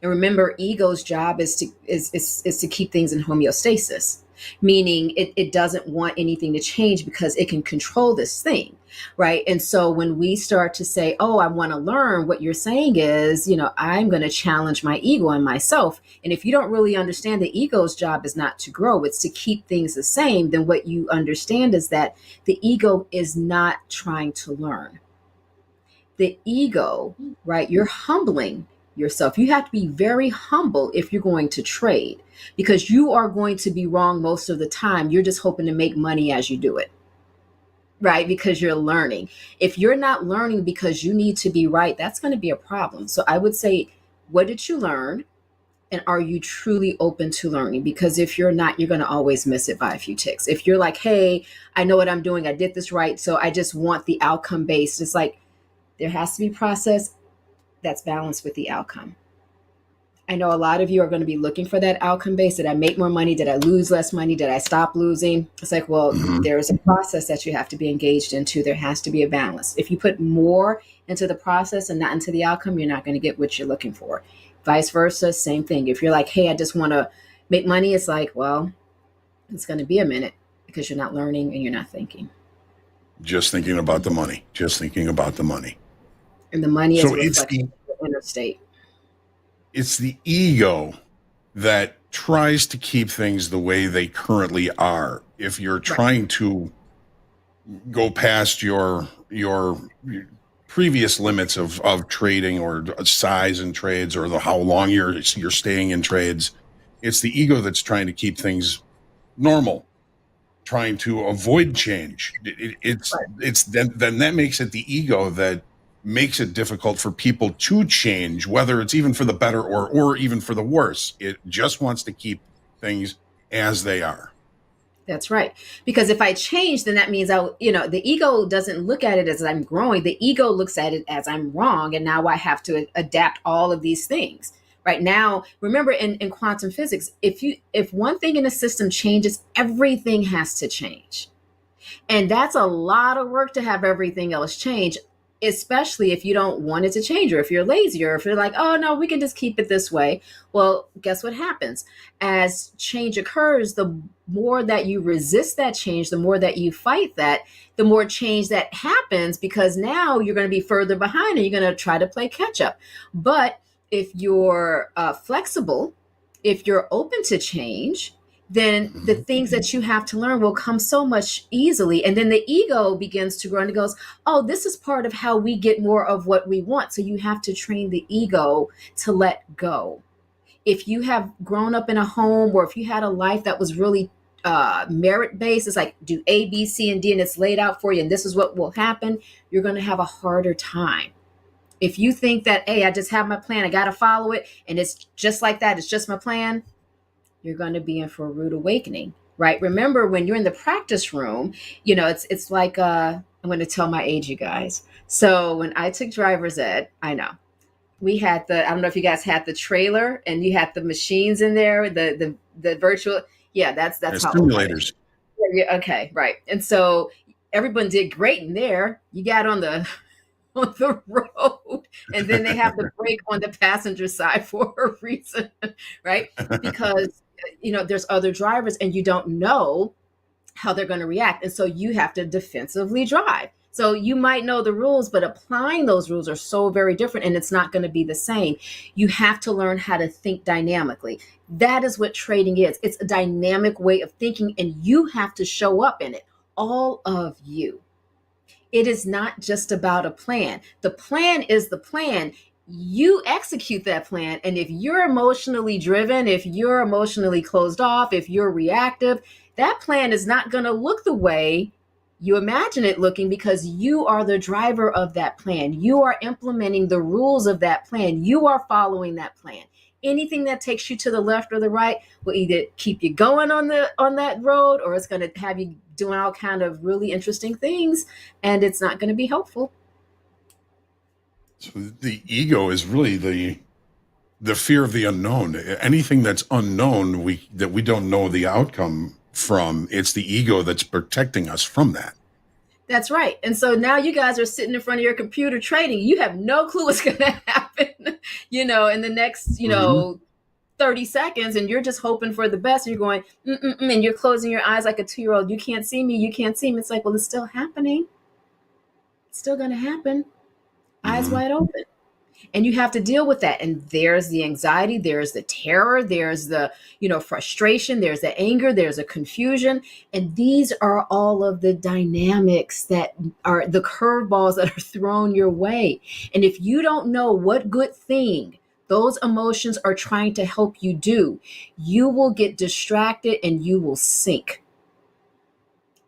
And remember, ego's job is to keep things in homeostasis, meaning it doesn't want anything to change because it can control this thing, right? And so when we start to say, oh, I want to learn, what you're saying is, I'm going to challenge my ego and myself. And if you don't really understand the ego's job is not to grow, it's to keep things the same, then what you understand is that the ego is not trying to learn. The ego, right? You're humbling yourself. You have to be very humble if you're going to trade, because you are going to be wrong most of the time. You're just hoping to make money as you do it, right? Because you're learning. If you're not learning because you need to be right, that's going to be a problem. So I would say, what did you learn? And are you truly open to learning? Because if you're not, you're going to always miss it by a few ticks. If you're like, hey, I know what I'm doing, I did this right, so I just want the outcome based, it's like there has to be process that's balanced with the outcome. I know a lot of you are going to be looking for that outcome base. Did I make more money? Did I lose less money? Did I stop losing? It's like, well, there's a process that you have to be engaged into. There has to be a balance. If you put more into the process and not into the outcome, you're not going to get what you're looking for. Vice versa, same thing. If you're like, hey, I just want to make money, it's like, well, it's going to be a minute because you're not learning and you're not thinking. Just thinking about the money. Just thinking about the money. And the money is a reflection of the inner state. It's the ego that tries to keep things the way they currently are. If you're trying to go past your previous limits of trading or size in trades or how long you're staying in trades, it's the ego that's trying to keep things normal, trying to avoid change. It's then that makes it the ego that makes it difficult for people to change, whether it's even for the better or even for the worse. It just wants to keep things as they are. That's right. Because if I change, then that means the ego doesn't look at it as I'm growing. The ego looks at it as I'm wrong. And now I have to adapt all of these things. Right now, remember in quantum physics, if one thing in a system changes, everything has to change. And that's a lot of work to have everything else change, especially if you don't want it to change, or if you're lazy, or if you're like, oh no, we can just keep it this way. Well, guess what happens? As change occurs, the more that you resist that change, the more that you fight that, the more change that happens, because now you're going to be further behind and you're going to try to play catch up. But if you're flexible, if you're open to change, then the things that you have to learn will come so much easily. And then the ego begins to grow and it goes, oh, this is part of how we get more of what we want. So you have to train the ego to let go. If you have grown up in a home, or if you had a life that was really merit-based, it's like do A, B, C, and D, and it's laid out for you, and this is what will happen, you're going to have a harder time. If you think that, hey, I just have my plan, I got to follow it, and it's just like that, it's just my plan, you're going to be in for a rude awakening, right? Remember, when you're in the practice room, it's like, I'm going to tell my age, you guys. So when I took driver's ed, I know we had I don't know if you guys had the trailer and you had the machines in there, the virtual. Yeah, that's how simulators. Yeah, okay, right. And so everyone did great in there. You got on the road, and then they have the brake on the passenger side for a reason, right? Because there's other drivers and you don't know how they're going to react. And so you have to defensively drive. So you might know the rules, but applying those rules are so very different, and it's not going to be the same. You have to learn how to think dynamically. That is what trading is. It's a dynamic way of thinking, and you have to show up in it. All of you. It is not just about a plan. The plan is the plan. You execute that plan. And if you're emotionally driven, if you're emotionally closed off, if you're reactive, that plan is not going to look the way you imagine it looking, because you are the driver of that plan. You are implementing the rules of that plan. You are following that plan. Anything that takes you to the left or the right will either keep you going on that road, or it's going to have you doing all kind of really interesting things, and it's not going to be helpful. So the ego is really the fear of the unknown. Anything that's unknown, that we don't know the outcome from, it's the ego that's protecting us from that. That's right. And so now you guys are sitting in front of your computer trading. You have no clue what's going to happen, in the next, 30 seconds, and you're just hoping for the best. And you're going, and you're closing your eyes like a 2-year-old. You can't see me. You can't see me. It's like, well, it's still happening. It's still going to happen. Eyes wide open. And you have to deal with that. And there's the anxiety, there's the terror, there's the, frustration, there's the anger, there's a confusion. And these are all of the dynamics that are the curveballs that are thrown your way. And if you don't know what good thing those emotions are trying to help you do, you will get distracted and you will sink.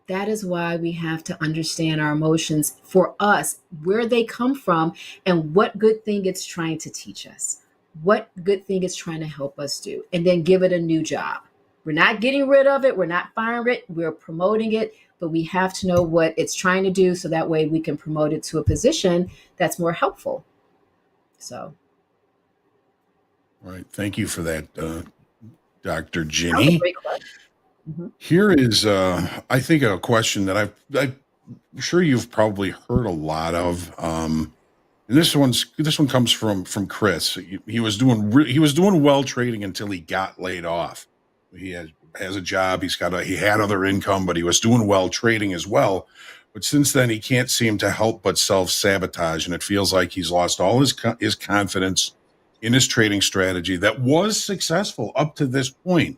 That is why we have to understand our emotions, for us, where they come from, and what good thing it's trying to teach us. what good thing it's trying to help us do, and then give it a new job. We're not getting rid of it. We're not firing it. We're promoting it, but we have to know what it's trying to do so that way we can promote it to a position that's more helpful. So. All right. Thank you for that, Dr. Jinnie. That was a great question. Mm-hmm. Here is, I think, a question that I'm sure you've probably heard a lot of. And this one comes from Chris. He was doing well trading until he got laid off. He has a job. He had other income, but he was doing well trading as well. But since then, he can't seem to help but self-sabotage, and it feels like he's lost all his confidence in his trading strategy that was successful up to this point.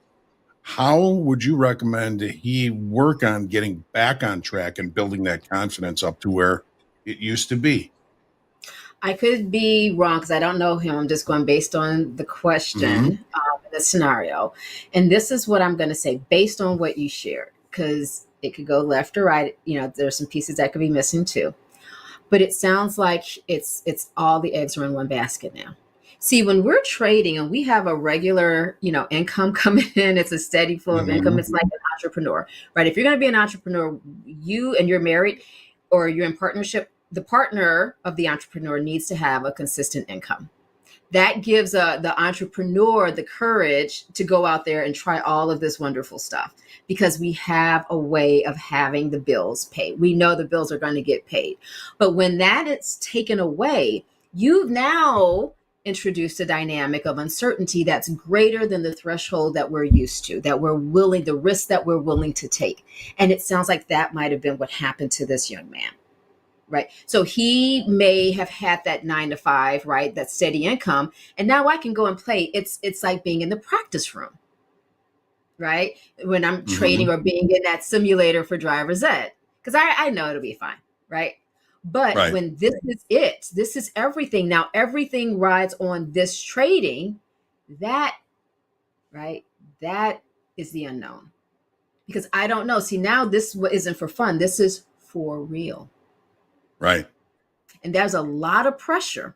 How would you recommend he work on getting back on track and building that confidence up to where it used to be? I could be wrong because I don't know him. I'm just going based on the question, the scenario. And this is what I'm going to say based on what you shared, because it could go left or right. There's some pieces that could be missing too. But it sounds like it's all the eggs are in one basket now. See, when we're trading and we have a regular, income coming in, it's a steady flow of income. It's like an entrepreneur, right? If you're going to be an entrepreneur, you're married or you're in partnership, the partner of the entrepreneur needs to have a consistent income. That gives the entrepreneur the courage to go out there and try all of this wonderful stuff because we have a way of having the bills paid. We know the bills are going to get paid. But when that is taken away, you've now introduced a dynamic of uncertainty that's greater than the threshold that we're used to, the risk that we're willing to take. And it sounds like that might have been what happened to this young man. Right. So he may have had that 9 to 5, right? That steady income. And now I can go and play. It's like being in the practice room, right? When I'm trading or being in that simulator for driver's ed, because I know it'll be fine. Right. But when this is everything. Now, everything rides on this trading. That is the unknown because I don't know. See, now this isn't for fun. This is for real. Right. And there's a lot of pressure.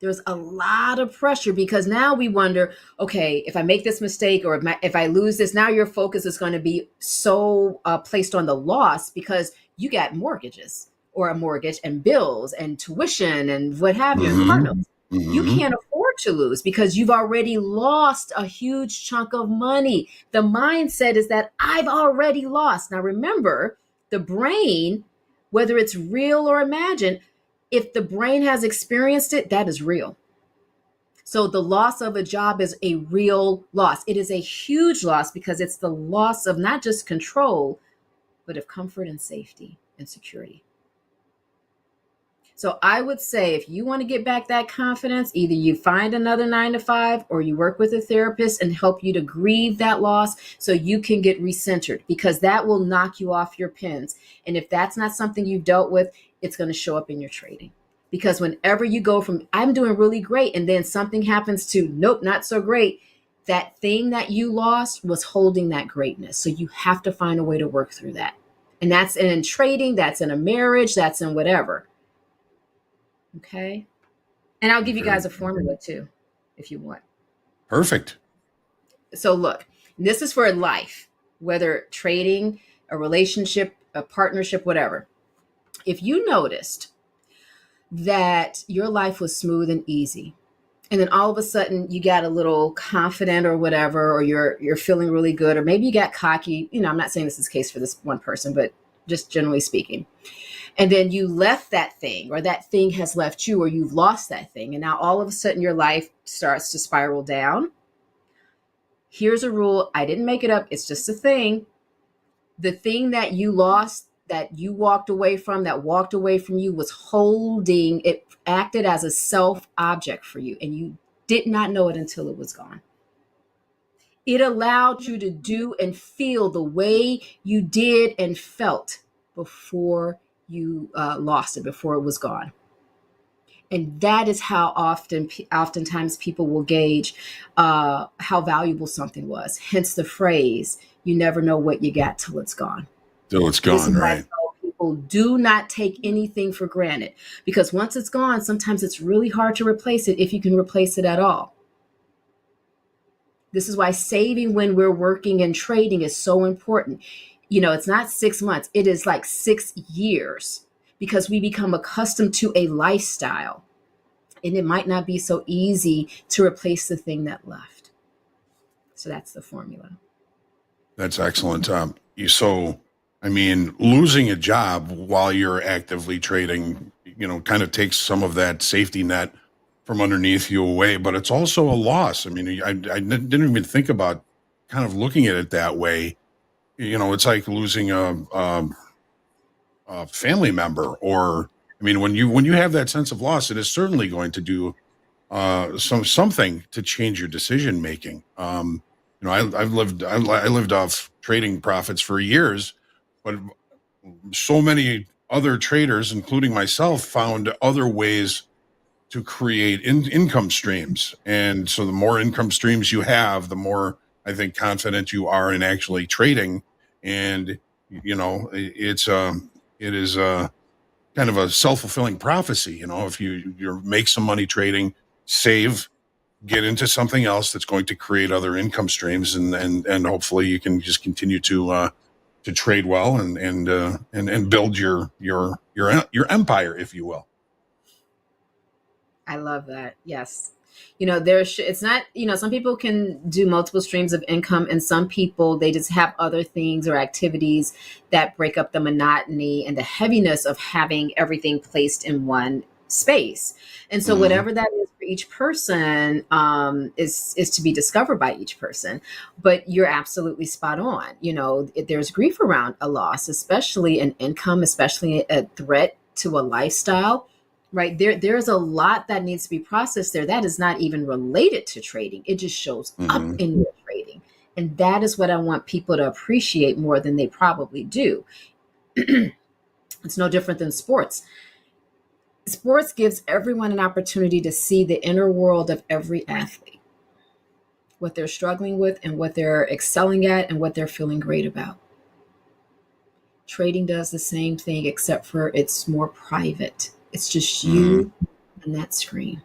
There's a lot of pressure because now we wonder, okay, if I make this mistake or if I lose this, now your focus is going to be so placed on the loss because you got mortgages or a mortgage and bills and tuition and what have you, and partners. You can't afford to lose because you've already lost a huge chunk of money. The mindset is that I've already lost. Now, remember, the brain, whether it's real or imagined, if the brain has experienced it, that is real. So the loss of a job is a real loss. It is a huge loss because it's the loss of not just control, but of comfort and safety and security. So I would say if you want to get back that confidence, either you find another 9 to 5 or you work with a therapist and help you to grieve that loss so you can get recentered because that will knock you off your pins. And if that's not something you've dealt with, it's going to show up in your trading. Because whenever you go from I'm doing really great and then something happens to nope, not so great, that thing that you lost was holding that greatness. So you have to find a way to work through that. And that's in trading, that's in a marriage, that's in whatever. Okay. And I'll give you guys a formula too, if you want. Perfect. So look, this is for life, whether trading, a relationship, a partnership, whatever. If you noticed that your life was smooth and easy, and then all of a sudden you got a little confident or whatever, or you're feeling really good, or maybe you got cocky, I'm not saying this is the case for this one person, but just generally speaking. And then you left that thing or that thing has left you or you've lost that thing. And now all of a sudden your life starts to spiral down. Here's a rule. I didn't make it up. It's just a thing. The thing that you lost, that you walked away from, that walked away from you was holding, it acted as a self object for you. And you did not know it until it was gone. It allowed you to do and feel the way you did and felt before you lost it, before it was gone. And that is how oftentimes people will gauge how valuable something was. Hence the phrase, you never know what you got till it's gone. Till it's gone, right? People do not take anything for granted because once it's gone, sometimes it's really hard to replace it if you can replace it at all. This is why saving when we're working and trading is so important. It's not 6 months, it is like 6 years, because we become accustomed to a lifestyle, and it might not be so easy to replace the thing that left. So that's the formula. That's excellent. Losing a job while you're actively trading, kind of takes some of that safety net from underneath you away, but it's also a loss. I didn't even think about kind of looking at it that way. It's like losing a family member, or when you have that sense of loss, it is certainly going to do something to change your decision making. I lived off trading profits for years, but so many other traders, including myself, found other ways to create income streams. And so the more income streams you have, the more, I think, confident you are in actually trading. And, it is kind of a self-fulfilling prophecy. If you make some money trading, save, get into something else that's going to create other income streams, and hopefully you can just continue to trade well and build your empire, if you will. I love that. Yes. It's not, some people can do multiple streams of income, and some people, they just have other things or activities that break up the monotony and the heaviness of having everything placed in one space. And so whatever that is for each person is to be discovered by each person. But you're absolutely spot on. There's grief around a loss, especially an income, especially a threat to a lifestyle. Right. There's a lot that needs to be processed there that is not even related to trading. It just shows up in your trading. And that is what I want people to appreciate more than they probably do. It's no different than sports. Sports gives everyone an opportunity to see the inner world of every athlete, what they're struggling with and what they're excelling at and what they're feeling great about. Trading does the same thing, except for it's more private. It's just you and that screen.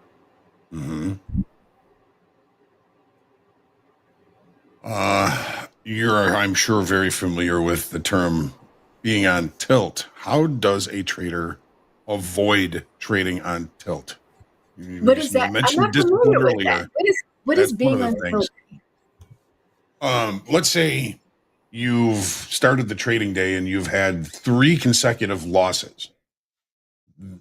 You're, I'm sure, very familiar with the term being on tilt. How does a trader avoid trading on tilt? What is that? I'm not familiar with that. What is being on tilt? Let's say you've started the trading day and you've had 3 consecutive losses.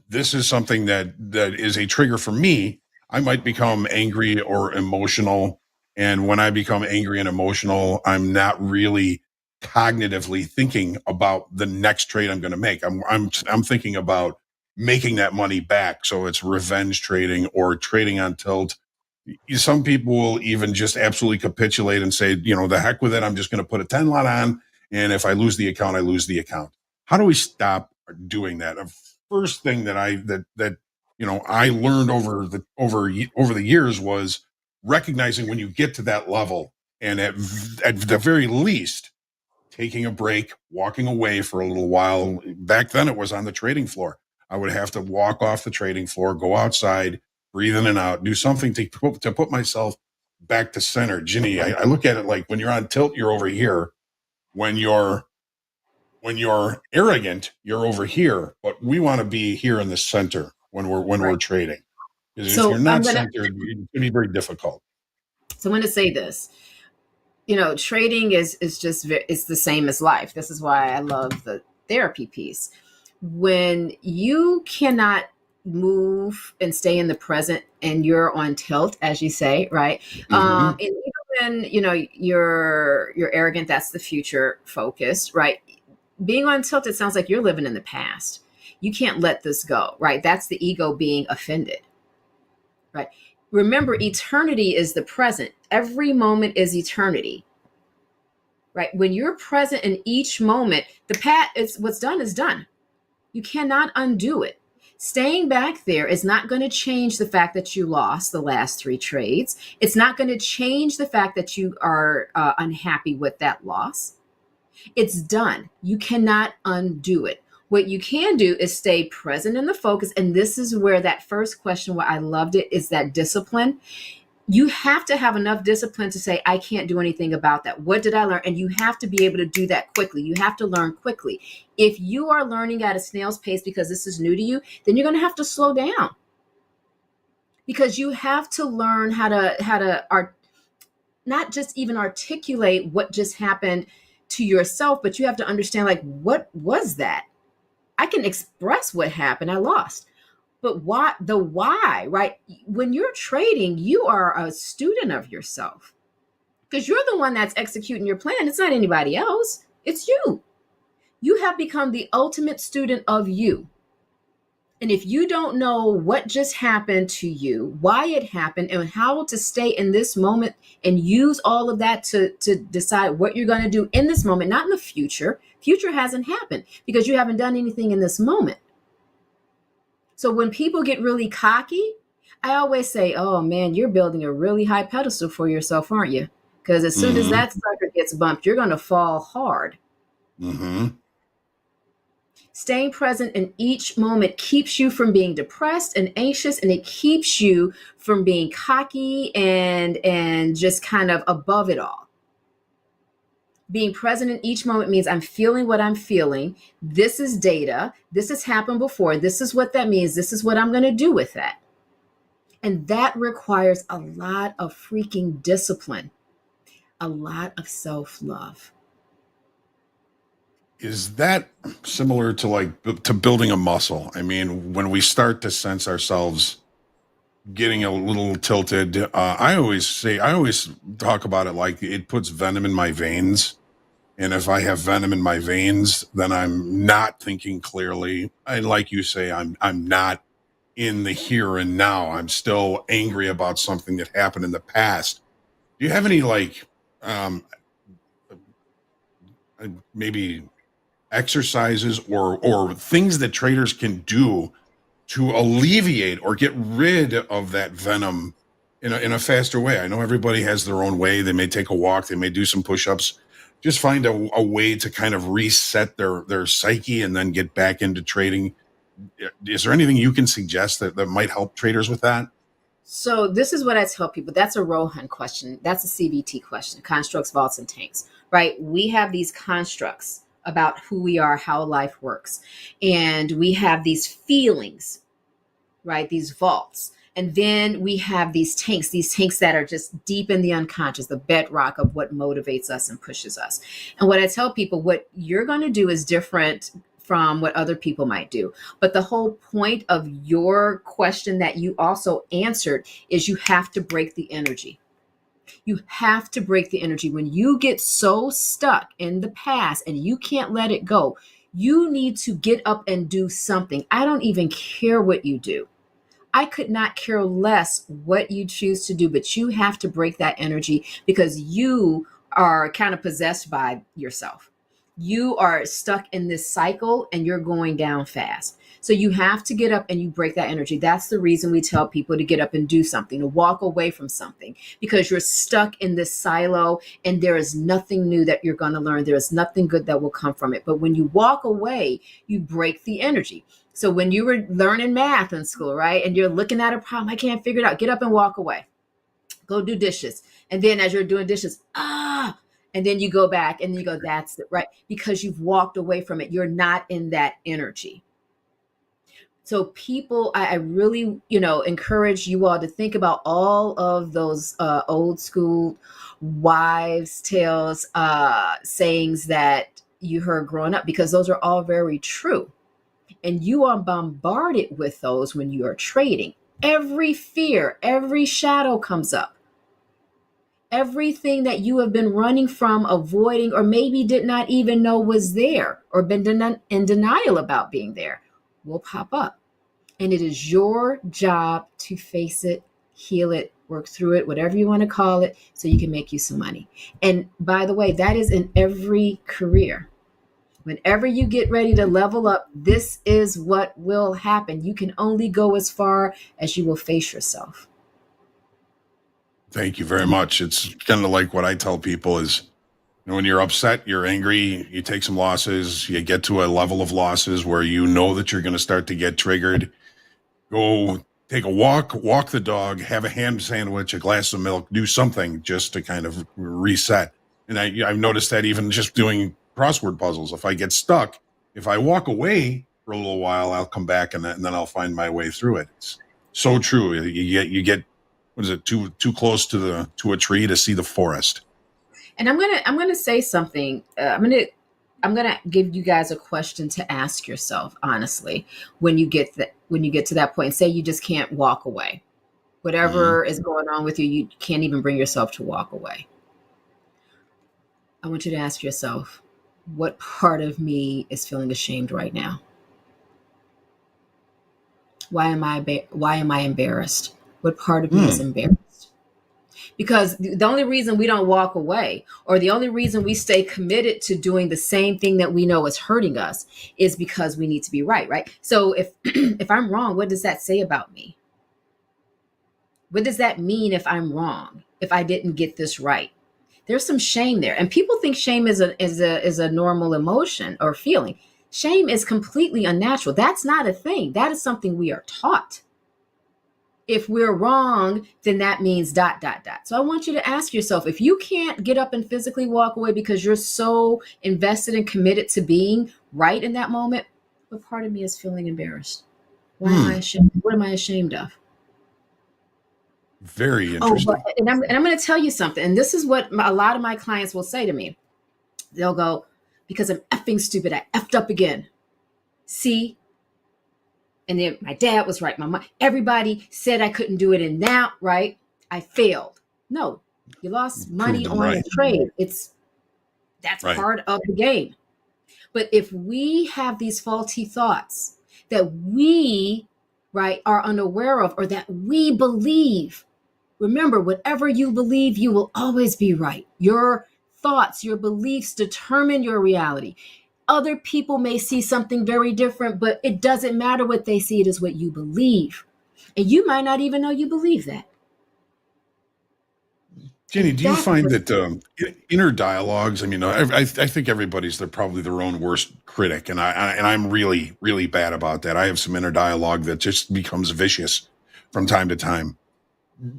This is something that is a trigger for me. I might become angry or emotional. And when I become angry and emotional, I'm not really cognitively thinking about the next trade I'm going to make. I'm thinking about making that money back. So it's revenge trading or trading on tilt. Some people will even just absolutely capitulate and say, the heck with it. I'm just going to put a 10 lot on. And if I lose the account, I lose the account. How do we stop doing that? First thing that I learned over the years was recognizing when you get to that level, and at the very least taking a break, walking away for a little while. Back then it was on the trading floor. I would have to walk off the trading floor, go outside, breathe in and out, do something to put myself back to center. Jinnie, I look at it like when you're on tilt, you're over here. When you're arrogant, you're over here, but we want to be here in the center when we're trading. Because if you're not centered, it's going to be very difficult. So I'm going to say this. Trading is just, it's the same as life. This is why I love the therapy piece. When you cannot move and stay in the present and you're on tilt, as you say, right? And even when, you're arrogant, that's the future focus, right? Being on tilt, it sounds like you're living in the past. You can't let this go, right? That's the ego being offended, right? Remember, eternity is the present. Every moment is eternity, right? When you're present in each moment, the past, it's what's done is done. You cannot undo it. Staying back there is not going to change the fact that you lost the last 3 trades. It's not going to change the fact that you are unhappy with that loss. It's done. You cannot undo it. What you can do is stay present in the focus. And this is where that first question, where I loved it, is that discipline. you have to have enough discipline to say, I can't do anything about that. What did I learn? And you have to be able to do that quickly. You have to learn quickly. If you are learning at a snail's pace because this is new to you, then you're going to have to slow down, because you have to learn how to not just even articulate what just happened to yourself, but you have to understand, like, what was that? I can express what happened. I lost. But why, right? When you're trading, you are a student of yourself, because you're the one that's executing your plan. It's not anybody else. It's you. You have become the ultimate student of you. And if you don't know what just happened to you, why it happened, and how to stay in this moment and use all of that to decide what you're going to do in this moment, not in the future. Future hasn't happened because you haven't done anything in this moment. So when people get really cocky, I always say, oh man, you're building a really high pedestal for yourself, aren't you? Because as soon as that sucker gets bumped, you're going to fall hard. Staying present in each moment keeps you from being depressed and anxious, and it keeps you from being cocky and just kind of above it all. Being present in each moment means I'm feeling what I'm feeling. This is data. This has happened before. This is what that means. This is what I'm going to do with that. And that requires a lot of freaking discipline, a lot of self-love. Is that similar to to building a muscle? I mean, when we start to sense ourselves getting a little tilted, I always talk about it like it puts venom in my veins. And if I have venom in my veins, then I'm not thinking clearly. And like you say, I'm not in the here and now. I'm still angry about something that happened in the past. Do you have any maybe exercises or things that traders can do to alleviate or get rid of that venom in a faster way? I know everybody has their own way. They may take a walk, they may do some push-ups. Just find a way to kind of reset their psyche and then get back into trading. Is there anything you can suggest that might help traders with that? So this is what I tell people. That's a Rohan question. That's a CBT question, constructs, vaults, and tanks, right? We have these constructs about who we are, how life works. And we have these feelings, right? These vaults. And then we have these tanks that are just deep in the unconscious, the bedrock of what motivates us and pushes us. And what I tell people, what you're going to do is different from what other people might do. But the whole point of your question that you also answered is you have to break the energy. You have to break the energy. When you get so stuck in the past and you can't let it go, you need to get up and do something. I don't even care what you do. I could not care less what you choose to do, but you have to break that energy because you are kind of possessed by yourself. You are stuck in this cycle and you're going down fast. So you have to get up and you break that energy. That's the reason we tell people to get up and do something, to walk away from something, because you're stuck in this silo and there is nothing new that you're going to learn. There is nothing good that will come from it. But when you walk away, you break the energy. So when you were learning math in school, right, and you're looking at a problem, I can't figure it out, get up and walk away. Go do dishes. And then as you're doing dishes, and then you go back and you go, that's it, right? Because you've walked away from it. You're not in that energy. So people, I really, encourage you all to think about all of those old school wives' tales, sayings that you heard growing up, because those are all very true. And you are bombarded with those when you are trading. Every fear, every shadow comes up. Everything that you have been running from, avoiding, or maybe did not even know was there, or been in denial about being there, will pop up. And it is your job to face it, heal it, work through it, whatever you want to call it, so you can make you some money. And by the way, that is in every career. Whenever you get ready to level up, this is what will happen. You can only go as far as you will face yourself. Thank you very much. It's kind of like what I tell people is, when you're upset, you're angry, you take some losses, you get to a level of losses where you know that you're going to start to get triggered. Go take a walk the dog, have a ham sandwich, a glass of milk, do something just to kind of reset. And I've noticed that even just doing crossword puzzles. If I get stuck, if I walk away for a little while, I'll come back and then I'll find my way through it. It's so true. You get what is it, too close to a tree to see the forest. And I'm gonna say something. I'm gonna give you guys a question to ask yourself honestly when you get to that point. Say you just can't walk away. Whatever is going on with you, you can't even bring yourself to walk away. I want you to ask yourself, what part of me is feeling ashamed right now? Why am I embarrassed? What part of me is embarrassed? Because the only reason we don't walk away, or the only reason we stay committed to doing the same thing that we know is hurting us, is because we need to be right? So if if I'm wrong, what does that say about me? What does that mean if I'm wrong? If I didn't get this right? There's some shame there. And people think shame is a normal emotion or feeling. Shame is completely unnatural. That's not a thing. That is something we are taught. If we're wrong, then that means ... So I want you to ask yourself, if you can't get up and physically walk away because you're so invested and committed to being right in that moment, what part of me is feeling embarrassed? Why am I ashamed? What am I ashamed of? Very interesting. And I'm going to tell you something. And this is what a lot of my clients will say to me. They'll go, because I'm effing stupid, I effed up again. See? And then my dad was right. My mom, everybody said I couldn't do it. And now, right, I failed. No, you lost money on a trade. That's part of the game. But if we have these faulty thoughts that we, are unaware of, or that we believe, remember, whatever you believe, you will always be right. Your thoughts, your beliefs determine your reality. Other people may see something very different, but it doesn't matter what they see. It is what you believe. And you might not even know you believe that. Jinnie, do you find that inner dialogues, I mean, I think they're probably their own worst critic. And I'm really, really bad about that. I have some inner dialogue that just becomes vicious from time to time.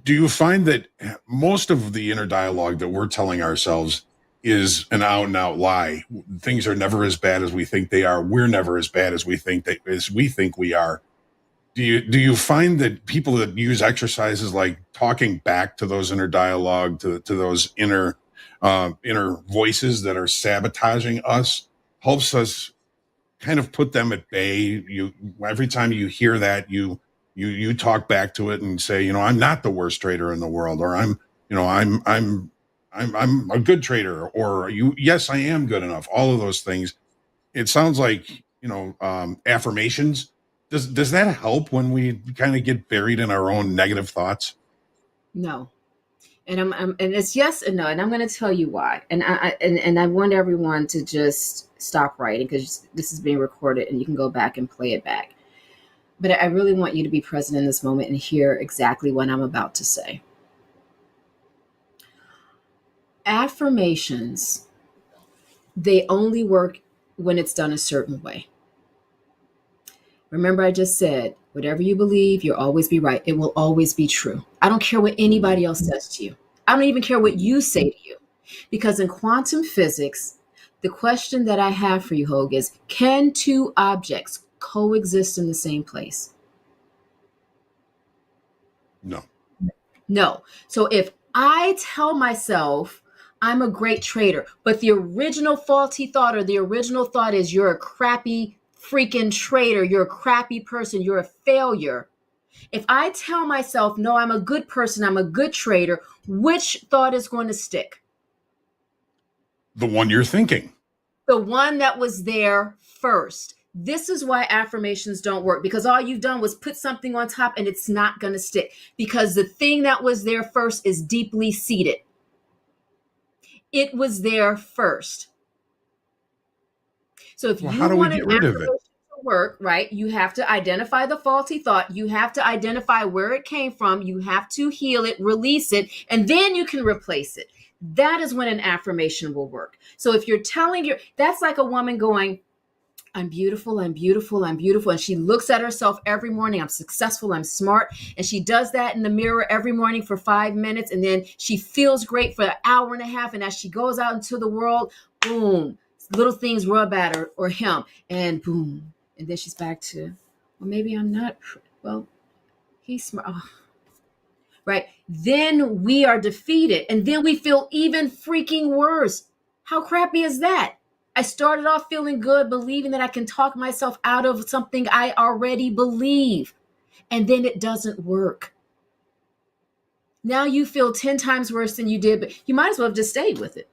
Do you find that most of the inner dialogue that we're telling ourselves is an out and out lie? Things are never as bad as we think they are. We're never as bad as we think we are. Do you find that people that use exercises like talking back to those inner dialogue, to those inner voices that are sabotaging us, helps us kind of put them at bay? Every time you hear that, you talk back to it and say, I'm not the worst trader in the world, or I'm a good trader, or yes, I am good enough. All of those things. It sounds like, affirmations. Does that help when we kind of get buried in our own negative thoughts? No. And and it's yes and no. And I'm going to tell you why. And I want everyone to just stop writing, because this is being recorded and you can go back and play it back. But I really want you to be present in this moment and hear exactly what I'm about to say. Affirmations, they only work when it's done a certain way. Remember, I just said, whatever you believe, you'll always be right. It will always be true. I don't care what anybody else says to you. I don't even care what you say to you. Because in quantum physics, the question that I have for you, Hogue, is, can two objects coexist in the same place? No. No. So if I tell myself I'm a great trader, but the original faulty thought, or the original thought is you're a crappy freaking trader, you're a crappy person, you're a failure. If I tell myself, no, I'm a good person, I'm a good trader, which thought is going to stick? The one you're thinking. The one that was there first. This is why affirmations don't work, because all you've done was put something on top and it's not going to stick, because the thing that was there first is deeply seated. It was there first. So if you want an affirmation to work, right, you have to identify the faulty thought. You have to identify where it came from. You have to heal it, release it, and then you can replace it. That is when an affirmation will work. So if you're telling that's like a woman going, I'm beautiful, I'm beautiful, I'm beautiful. And she looks at herself every morning. I'm successful, I'm smart. And she does that in the mirror every morning for 5 minutes. And then she feels great for an hour and a half. And as she goes out into the world, boom, little things rub at her or him. And boom. And then she's back to, well, maybe I'm not. Well, he's smart. Oh. Right. Then we are defeated. And then we feel even freaking worse. How crappy is that? I started off feeling good, believing that I can talk myself out of something I already believe. And then it doesn't work. Now you feel 10 times worse than you did, but you might as well have just stayed with it.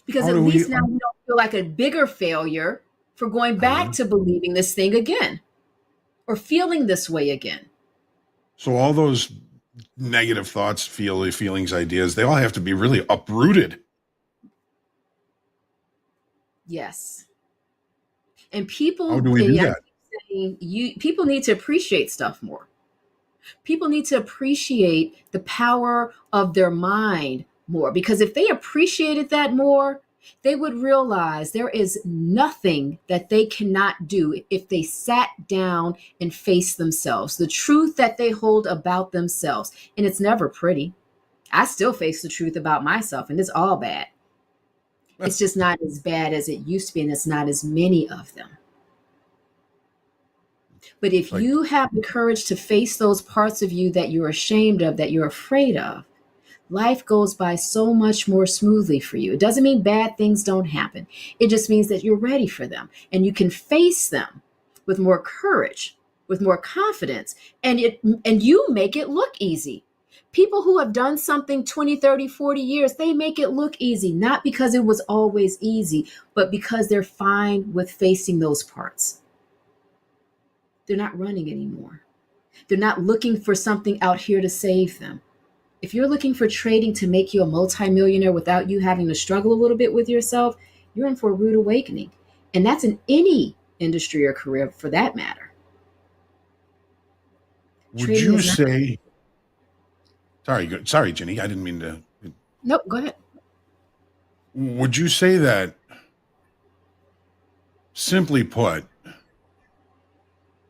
Because at least now you don't feel like a bigger failure for going back to believing this thing again or feeling this way again. So all those negative thoughts, feelings, ideas, they all have to be really uprooted. Yes. And people, how do we do that? People need to appreciate stuff more. People need to appreciate the power of their mind more, because if they appreciated that more, they would realize there is nothing that they cannot do if they sat down and faced themselves, the truth that they hold about themselves. And it's never pretty. I still face the truth about myself, and it's all bad. It's just not as bad as it used to be, and it's not as many of them. But if you have the courage to face those parts of you that you're ashamed of, that you're afraid of, life goes by so much more smoothly for you. It doesn't mean bad things don't happen. It just means that you're ready for them and you can face them with more courage, with more confidence, and you make it look easy. People who have done something 20, 30, 40 years, they make it look easy, not because it was always easy, but because they're fine with facing those parts. They're not running anymore. They're not looking for something out here to save them. If you're looking for trading to make you a multimillionaire without you having to struggle a little bit with yourself, you're in for a rude awakening. And that's in any industry or career for that matter. Would you say, sorry, Jinnie, I didn't mean to. Nope, go ahead. Would you say that, simply put,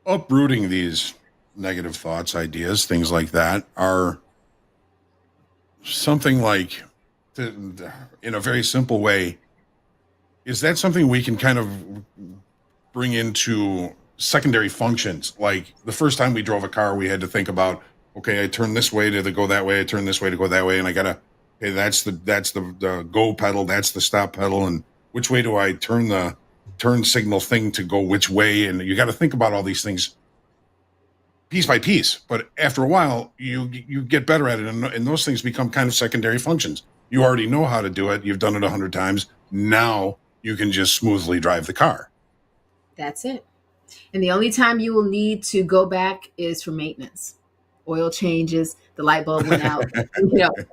uprooting these negative thoughts, ideas, things like that are something like, in a very simple way, is that something we can kind of bring into secondary functions? Like the first time we drove a car, we had to think about, okay, I turn this way to go that way, I turn this way to go that way, and I gotta, okay, that's the go pedal, that's the stop pedal, and which way do I turn the turn signal thing to go which way? And you got to think about all these things piece by piece. But after a while, you get better at it, and those things become kind of secondary functions. You already know how to do it. You've done it 100 times. Now you can just smoothly drive the car. That's it. And the only time you will need to go back is for maintenance. Oil changes, the light bulb went out.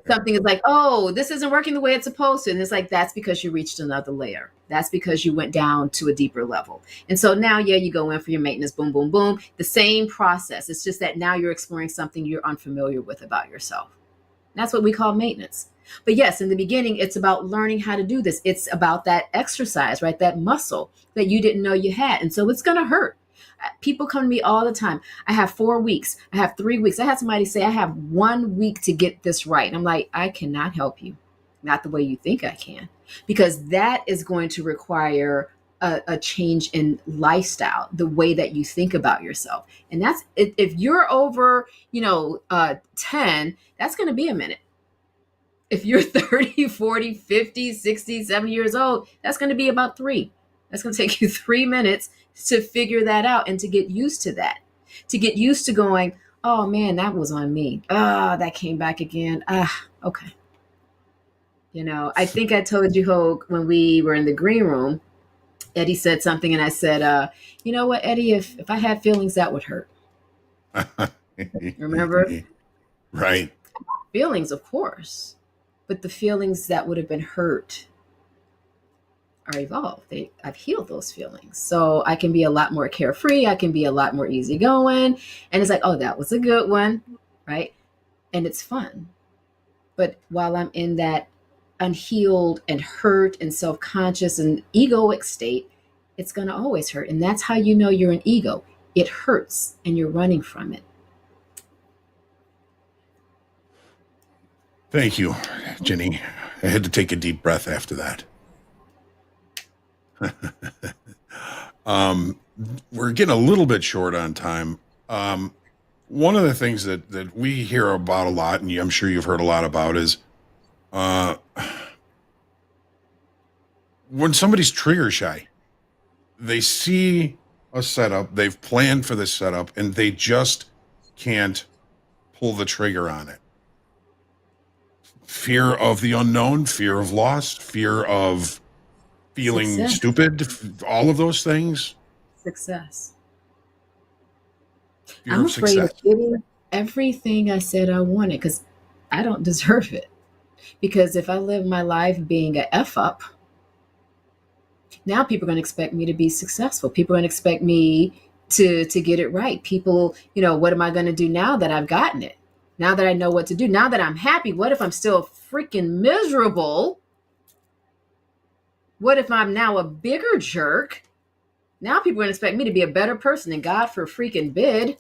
Something is like, oh, this isn't working the way it's supposed to. And it's like, that's because you reached another layer. That's because you went down to a deeper level. And so now, you go in for your maintenance, boom, boom, boom. The same process. It's just that now you're exploring something you're unfamiliar with about yourself. That's what we call maintenance. But yes, in the beginning, it's about learning how to do this. It's about that exercise, right? That muscle that you didn't know you had. And so it's going to hurt. People come to me all the time. I have 4 weeks. I have 3 weeks. I had somebody say, I have 1 week to get this right. And I'm like, I cannot help you. Not the way you think I can. Because that is going to require a change in lifestyle, the way that you think about yourself. And that's, if you're over, 10, that's going to be a minute. If you're 30, 40, 50, 60, 70 years old, that's going to be about 3. That's going to take you 3 minutes to figure that out and to get used to that, to get used to going, oh man, that was on me. That came back again. Okay. I think I told you, Hogue, when we were in the green room, Eddie said something and I said, you know what, Eddie, if I had feelings, that would hurt. Remember? Right. Feelings, of course, but the feelings that would have been hurt are evolved. I've healed those feelings. So I can be a lot more carefree. I can be a lot more easygoing. And it's like, oh, that was a good one. Right. And it's fun. But while I'm in that unhealed and hurt and self-conscious and egoic state, it's going to always hurt. And that's how you know you're an ego. It hurts and you're running from it. Thank you, Jinnie. I had to take a deep breath after that. We're getting a little bit short on time. One of the things that we hear about a lot, and I'm sure you've heard a lot about, is when somebody's trigger shy. They see a setup, they've planned for this setup, and they just can't pull the trigger on it. Fear of the unknown, fear of loss, fear of feeling stupid, all of those things. Success. Fear I'm of afraid success. of getting everything I said I wanted because I don't deserve it. Because if I live my life being a F up, now people are going to expect me to be successful. People are going to expect me to get it right. People, what am I going to do now that I've gotten it? Now that I know what to do, now that I'm happy, what if I'm still freaking miserable? What if I'm now a bigger jerk? Now people are going to expect me to be a better person and God for freaking bid.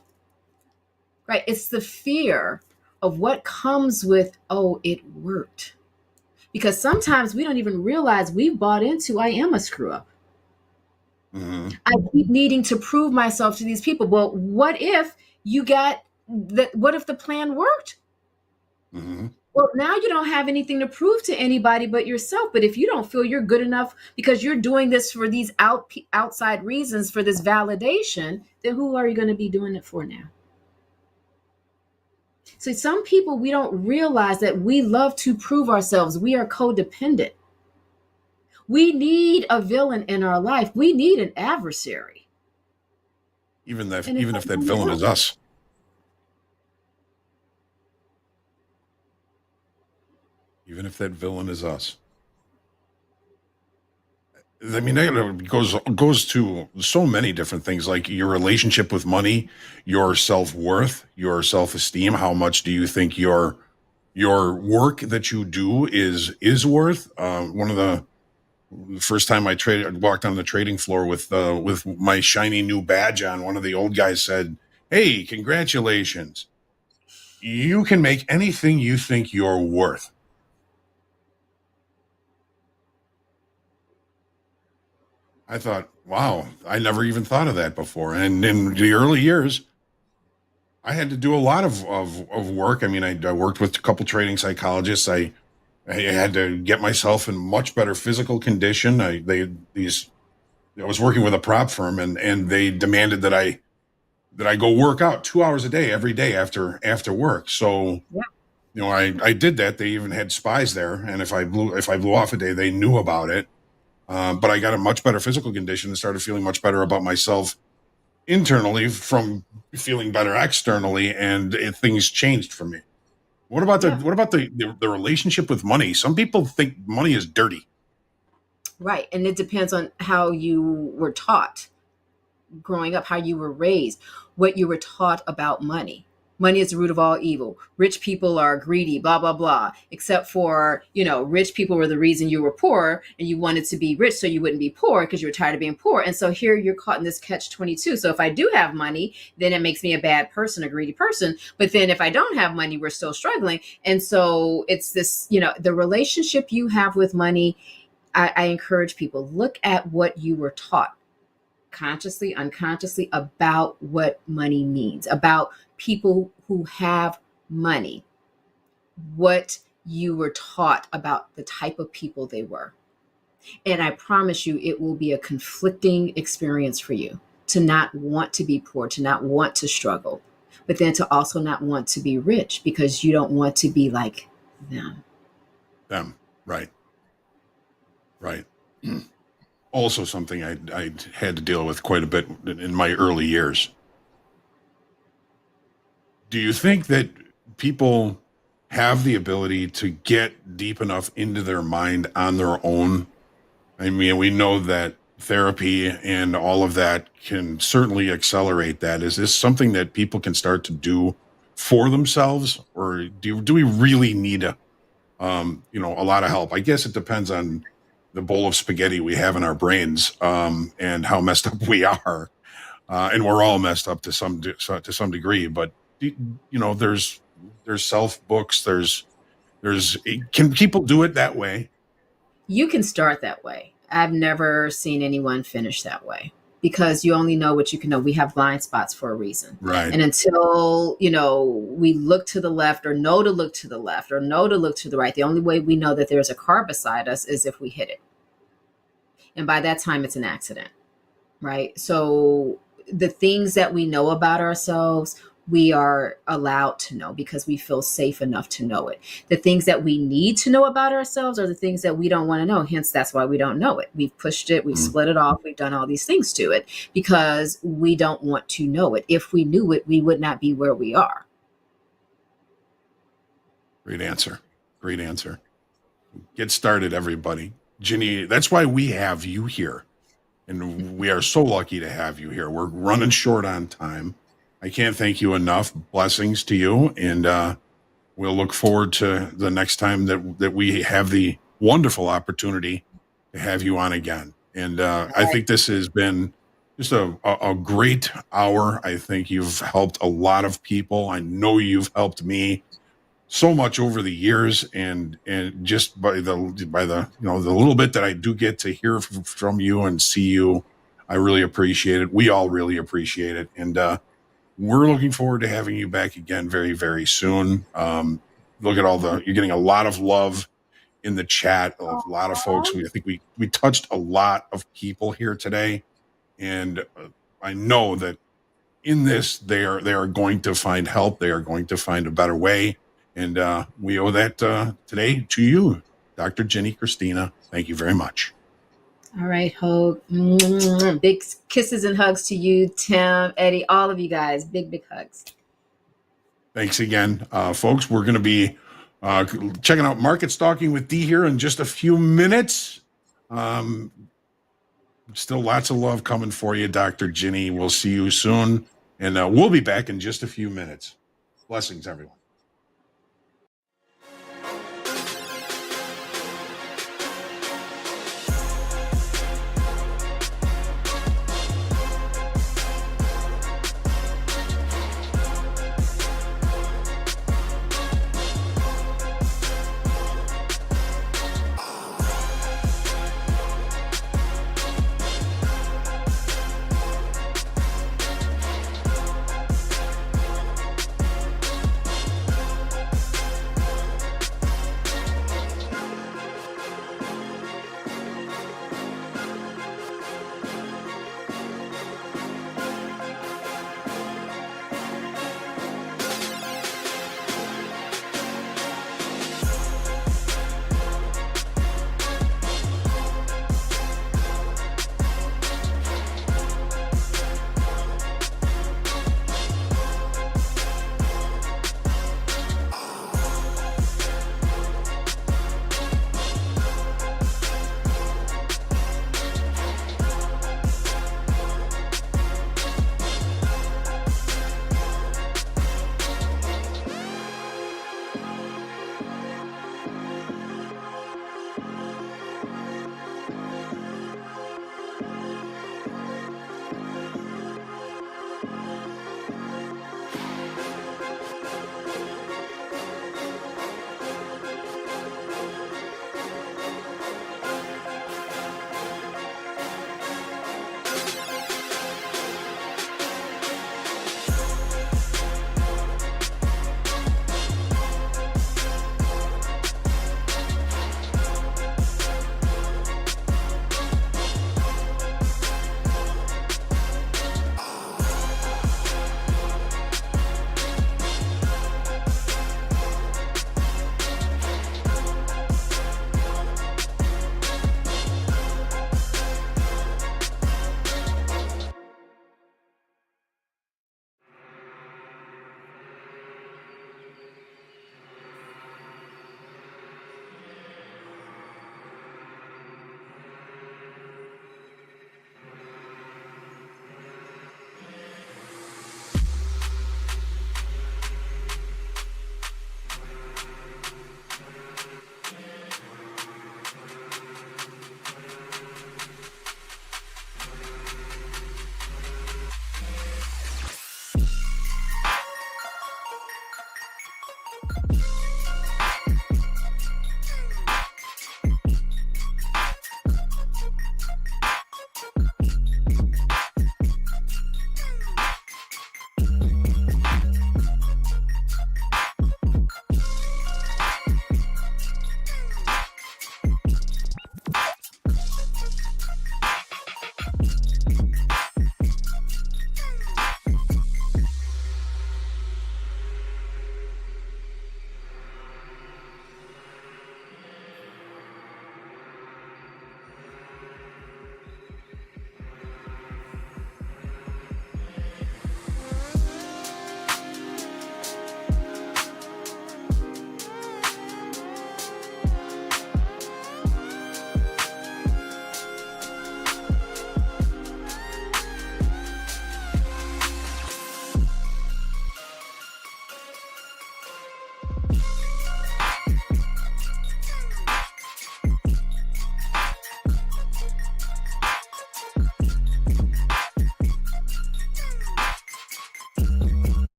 Right? It's the fear of what comes with, oh, it worked. Because sometimes we don't even realize we've bought into, I am a screw up. Mm-hmm. I keep needing to prove myself to these people. Well, what if what if the plan worked? Mm-hmm. Well, now you don't have anything to prove to anybody but yourself. But if you don't feel you're good enough because you're doing this for these outside reasons, for this validation, then who are you going to be doing it for now? So some people, we don't realize that we love to prove ourselves. We are codependent. We need a villain in our life. We need an adversary. Even if that villain is us. Even if that villain is us. I mean, it goes to so many different things, like your relationship with money, your self-worth, your self-esteem. How much do you think your work that you do is worth? One of the first time I walked on the trading floor with my shiny new badge on, one of the old guys said, "Hey, congratulations. You can make anything you think you're worth." I thought, wow, I never even thought of that before. And in the early years, I had to do a lot of work. I mean, I worked with a couple trading psychologists. I had to get myself in much better physical condition. I was working with a prop firm, and they demanded that I go work out 2 hours a day every day after work. So, yeah. I did that. They even had spies there, and if I blew off a day, they knew about it. But I got a much better physical condition and started feeling much better about myself internally from feeling better externally, and things changed for me. What about the relationship with money? Some people think money is dirty. Right. And it depends on how you were taught growing up, how you were raised, what you were taught about money. Money is the root of all evil. Rich people are greedy, blah, blah, blah, except for, rich people were the reason you were poor and you wanted to be rich so you wouldn't be poor because you were tired of being poor. And so here you're caught in this catch-22. So if I do have money, then it makes me a bad person, a greedy person. But then if I don't have money, we're still struggling. And so it's this, the relationship you have with money. I encourage people, look at what you were taught consciously, unconsciously about what money means, about people who have money, what you were taught about the type of people they were. And I promise you, it will be a conflicting experience for you to not want to be poor, to not want to struggle, but then to also not want to be rich because you don't want to be like them. Right. Also something I had to deal with quite a bit in my early years. Do you think that people have the ability to get deep enough into their mind on their own? I mean, we know that therapy and all of that can certainly accelerate that. Is this something that people can start to do for themselves, or do we really need a you know, a lot of help. I guess it depends on the bowl of spaghetti we have in our brains, and how messed up we are. And we're all messed up to some degree, but you know, there's self books. Can people do it that way? You can start that way. I've never seen anyone finish that way, because you only know what you can know. We have blind spots for a reason. Right. And until, you know, we look to the left, or know to look to the left, or know to look to the right, the only way we know that there's a car beside us is if we hit it. And by that time, it's an accident, right? So the things that we know about ourselves, we are allowed to know because we feel safe enough to know it. The things that we need to know about ourselves are the things that we don't want to know. Hence, that's why we don't know it. We've pushed it. We've split it off. We've done all these things to it because we don't want to know it. If we knew it, we would not be where we are. Great answer. Great answer. Get started, everybody. Jinnie, that's why we have you here. And we are so lucky to have you here. We're running short on time. I can't thank you enough. Blessings to you. And we'll look forward to the next time that we have the wonderful opportunity to have you on again. And I think this has been just a great hour. I think you've helped a lot of people. I know you've helped me so much over the years, and just by the you know, the little bit that I do get to hear from you and see you, I really appreciate it. We all really appreciate it. And we're looking forward to having you back again very, very soon. Look at you're getting a lot of love in the chat. A lot of folks. I think we touched a lot of people here today. And I know that in this, they are going to find help. They are going to find a better way. And we owe that today to you, Dr. Jinnie Cristerna. Thank you very much. All right, Hogue. Big kisses and hugs to you, Tim, Eddie, all of you guys. Big, big hugs. Thanks again, folks. We're going to be checking out Market Stalking with Dee here in just a few minutes. Still lots of love coming for you, Dr. Jinnie. We'll see you soon. And we'll be back in just a few minutes. Blessings, everyone.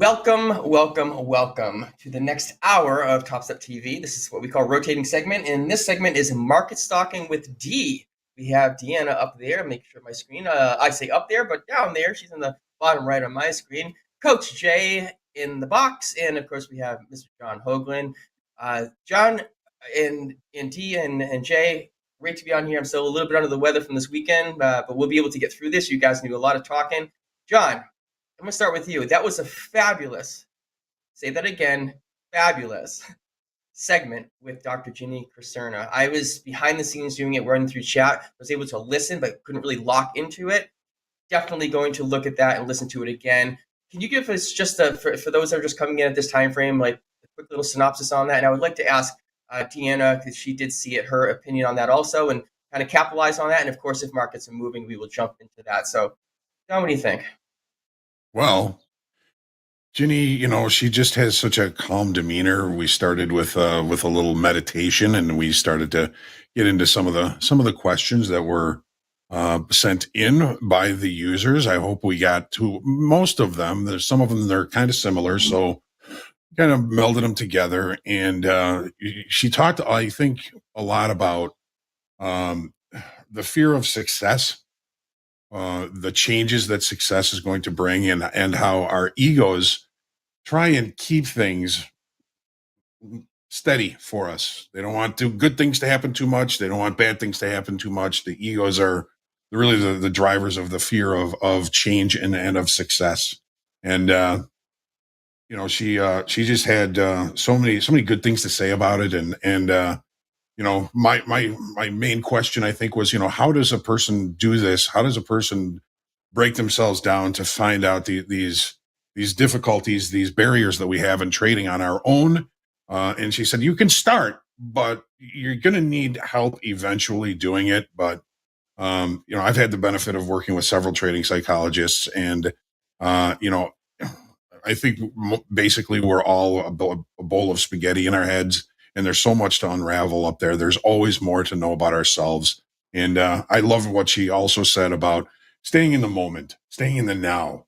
welcome to the next hour of Topstep TV. This is what we call rotating segment, and this segment is Market Stalking with D. We have Deeyana up there. Make sure my screen, I say up there, but down there. She's in the bottom right on my screen. Coach Jay in the box, and of course we have Mr. John Hoagland. John and D and Jay, great to be on here. I'm still a little bit under the weather from this weekend, but we'll be able to get through this. You guys do a lot of talking. John, I'm going to start with you. That was a fabulous, say that again, fabulous segment with Dr. Jinnie Cristerna. I was behind the scenes doing it, running through chat, was able to listen, but couldn't really lock into it. Definitely going to look at that and listen to it again. Can you give us just, for those that are just coming in at this time frame, like a quick little synopsis on that? And I would like to ask Deeyana, because she did see it, her opinion on that also, and kind of capitalize on that. And of course, if markets are moving, we will jump into that. So, John, what do you think? Well, Jinnie, she just has such a calm demeanor. We started with a little meditation, and we started to get into some of the questions that were sent in by the users. I hope we got to most of them. There's some of them that are kind of similar, so kind of melded them together. And she talked, I think, a lot about the fear of success. The changes that success is going to bring, and how our egos try and keep things steady for us. They don't want good things to happen too much. They don't want bad things to happen too much. The egos are really the drivers of the fear of change and of success. And she just had so many good things to say about it. And my main question, I think, was, how does a person do this? How does a person break themselves down to find out these difficulties, these barriers that we have in trading on our own? And she said, you can start, but you're going to need help eventually doing it. But, I've had the benefit of working with several trading psychologists, and, I think basically we're all a bowl of spaghetti in our heads. And there's so much to unravel up there. There's always more to know about ourselves. And I love what she also said about staying in the moment, staying in the now.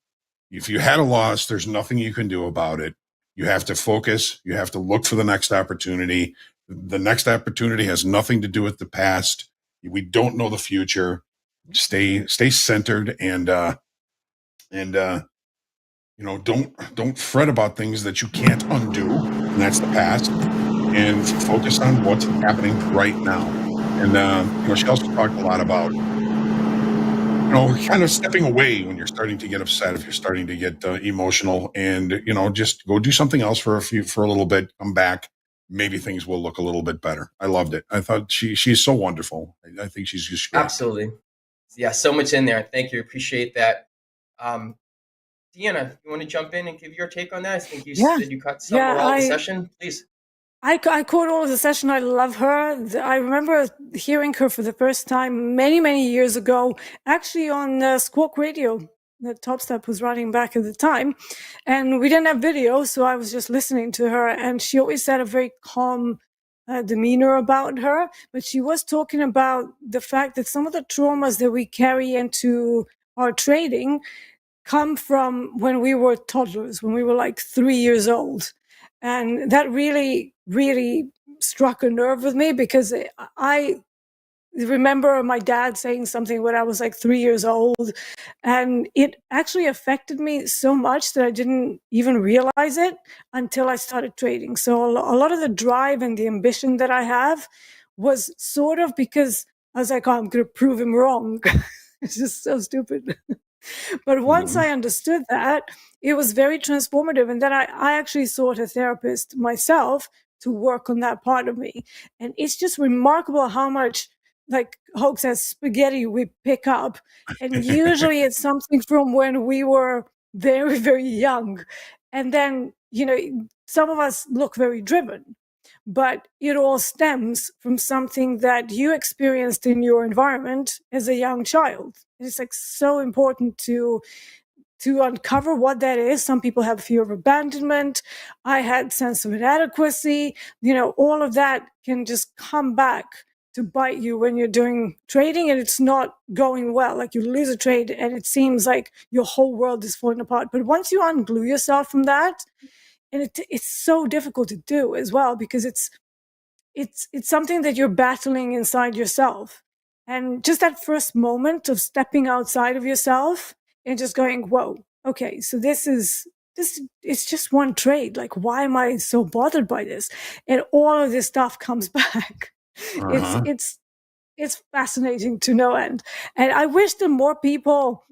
If you had a loss, there's nothing you can do about it. You have to focus. You have to look for the next opportunity. The next opportunity has nothing to do with the past. We don't know the future. Stay centered, and don't fret about things that you can't undo. And that's the past. And focus on what's happening right now. And, she also talked a lot about, kind of stepping away when you're starting to get upset, if you're starting to get emotional, and, just go do something else for a little bit, come back. Maybe things will look a little bit better. I loved it. I thought she's so wonderful. I think she's just great. Absolutely. Yeah, so much in there. Thank you. Appreciate that. Deeyana, you want to jump in and give your take on that? I think you said you caught some of the session. Please. I caught all of the session. I love her. I remember hearing her for the first time many, many years ago, actually on Squawk Radio that Topstep was running back at the time. And we didn't have video, so I was just listening to her. And she always had a very calm demeanor about her. But she was talking about the fact that some of the traumas that we carry into our trading come from when we were toddlers, when we were like 3 years old. And that really, really struck a nerve with me, because I remember my dad saying something when I was like 3 years old, and it actually affected me so much that I didn't even realize it until I started trading. So a lot of the drive and the ambition that I have was sort of because I was like, oh, I'm going to prove him wrong. It's just so stupid. But once I understood that, it was very transformative. And then I actually sought a therapist myself to work on that part of me. And it's just remarkable how much, like Hoag says, spaghetti we pick up. And usually it's something from when we were very, very young. And then, some of us look very driven. But it all stems from something that you experienced in your environment as a young child. It's like so important to uncover what that is. Some people have fear of abandonment. I had sense of inadequacy. All of that can just come back to bite you when you're doing trading and it's not going well. Like you lose a trade and it seems like your whole world is falling apart. But once you unglue yourself from that, and it's so difficult to do as well, because it's something that you're battling inside yourself. And just that first moment of stepping outside of yourself and just going, whoa, okay, so it's just one trade. Like, why am I so bothered by this? And all of this stuff comes back. It's fascinating to no end. And I wish that more people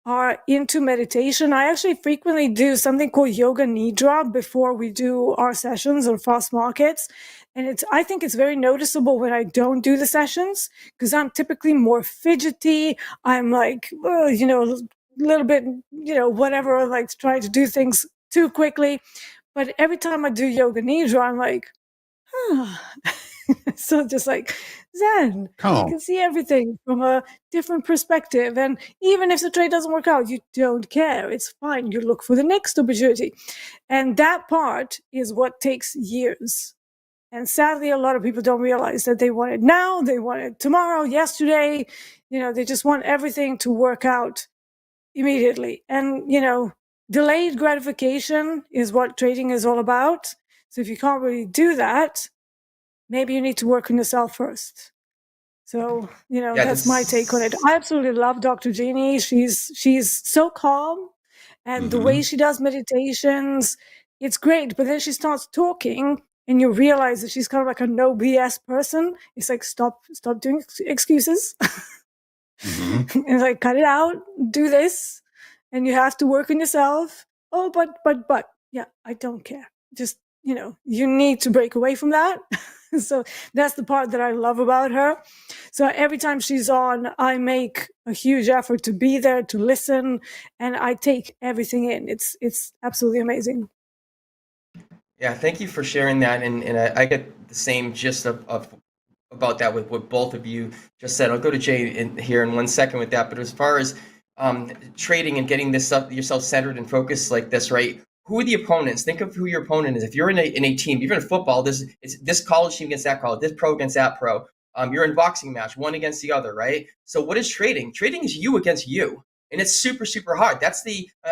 are into meditation. I actually frequently do something called yoga nidra before we do our sessions on fast markets. And I think it's very noticeable when I don't do the sessions, because I'm typically more fidgety. I'm like, a little bit, whatever, like trying to do things too quickly. But every time I do yoga nidra, I'm like, so just like Zen, you can see everything from a different perspective. And even if the trade doesn't work out, you don't care. It's fine. You look for the next opportunity. And that part is what takes years. And sadly, a lot of people don't realize that they want it now, they want it tomorrow, yesterday. They just want everything to work out immediately. And, delayed gratification is what trading is all about. So if you can't really do that, maybe you need to work on yourself first. So, that's my take on it. I absolutely love Dr. Jinnie. She's so calm, and the way she does meditations, it's great. But then she starts talking and you realize that she's kind of like a no BS person. It's like, stop doing excuses. And like, cut it out, do this, and you have to work on yourself. Oh, but yeah, I don't care. Just, you need to break away from that. So that's the part that I love about her. So every time she's on, I make a huge effort to be there, to listen, and I take everything in. It's absolutely amazing. Yeah, thank you for sharing that. And I get the same gist of about that with what both of you just said. I'll go to Jay here in 1 second with that. But as far as trading and getting this up, yourself centered and focused like this, right? Who are the opponents? Think of who your opponent is. If you're in a team, even in football, this college team against that college, this pro against that pro. You're in boxing match, one against the other, right? So what is trading? Trading is you against you. And it's super, super hard. That's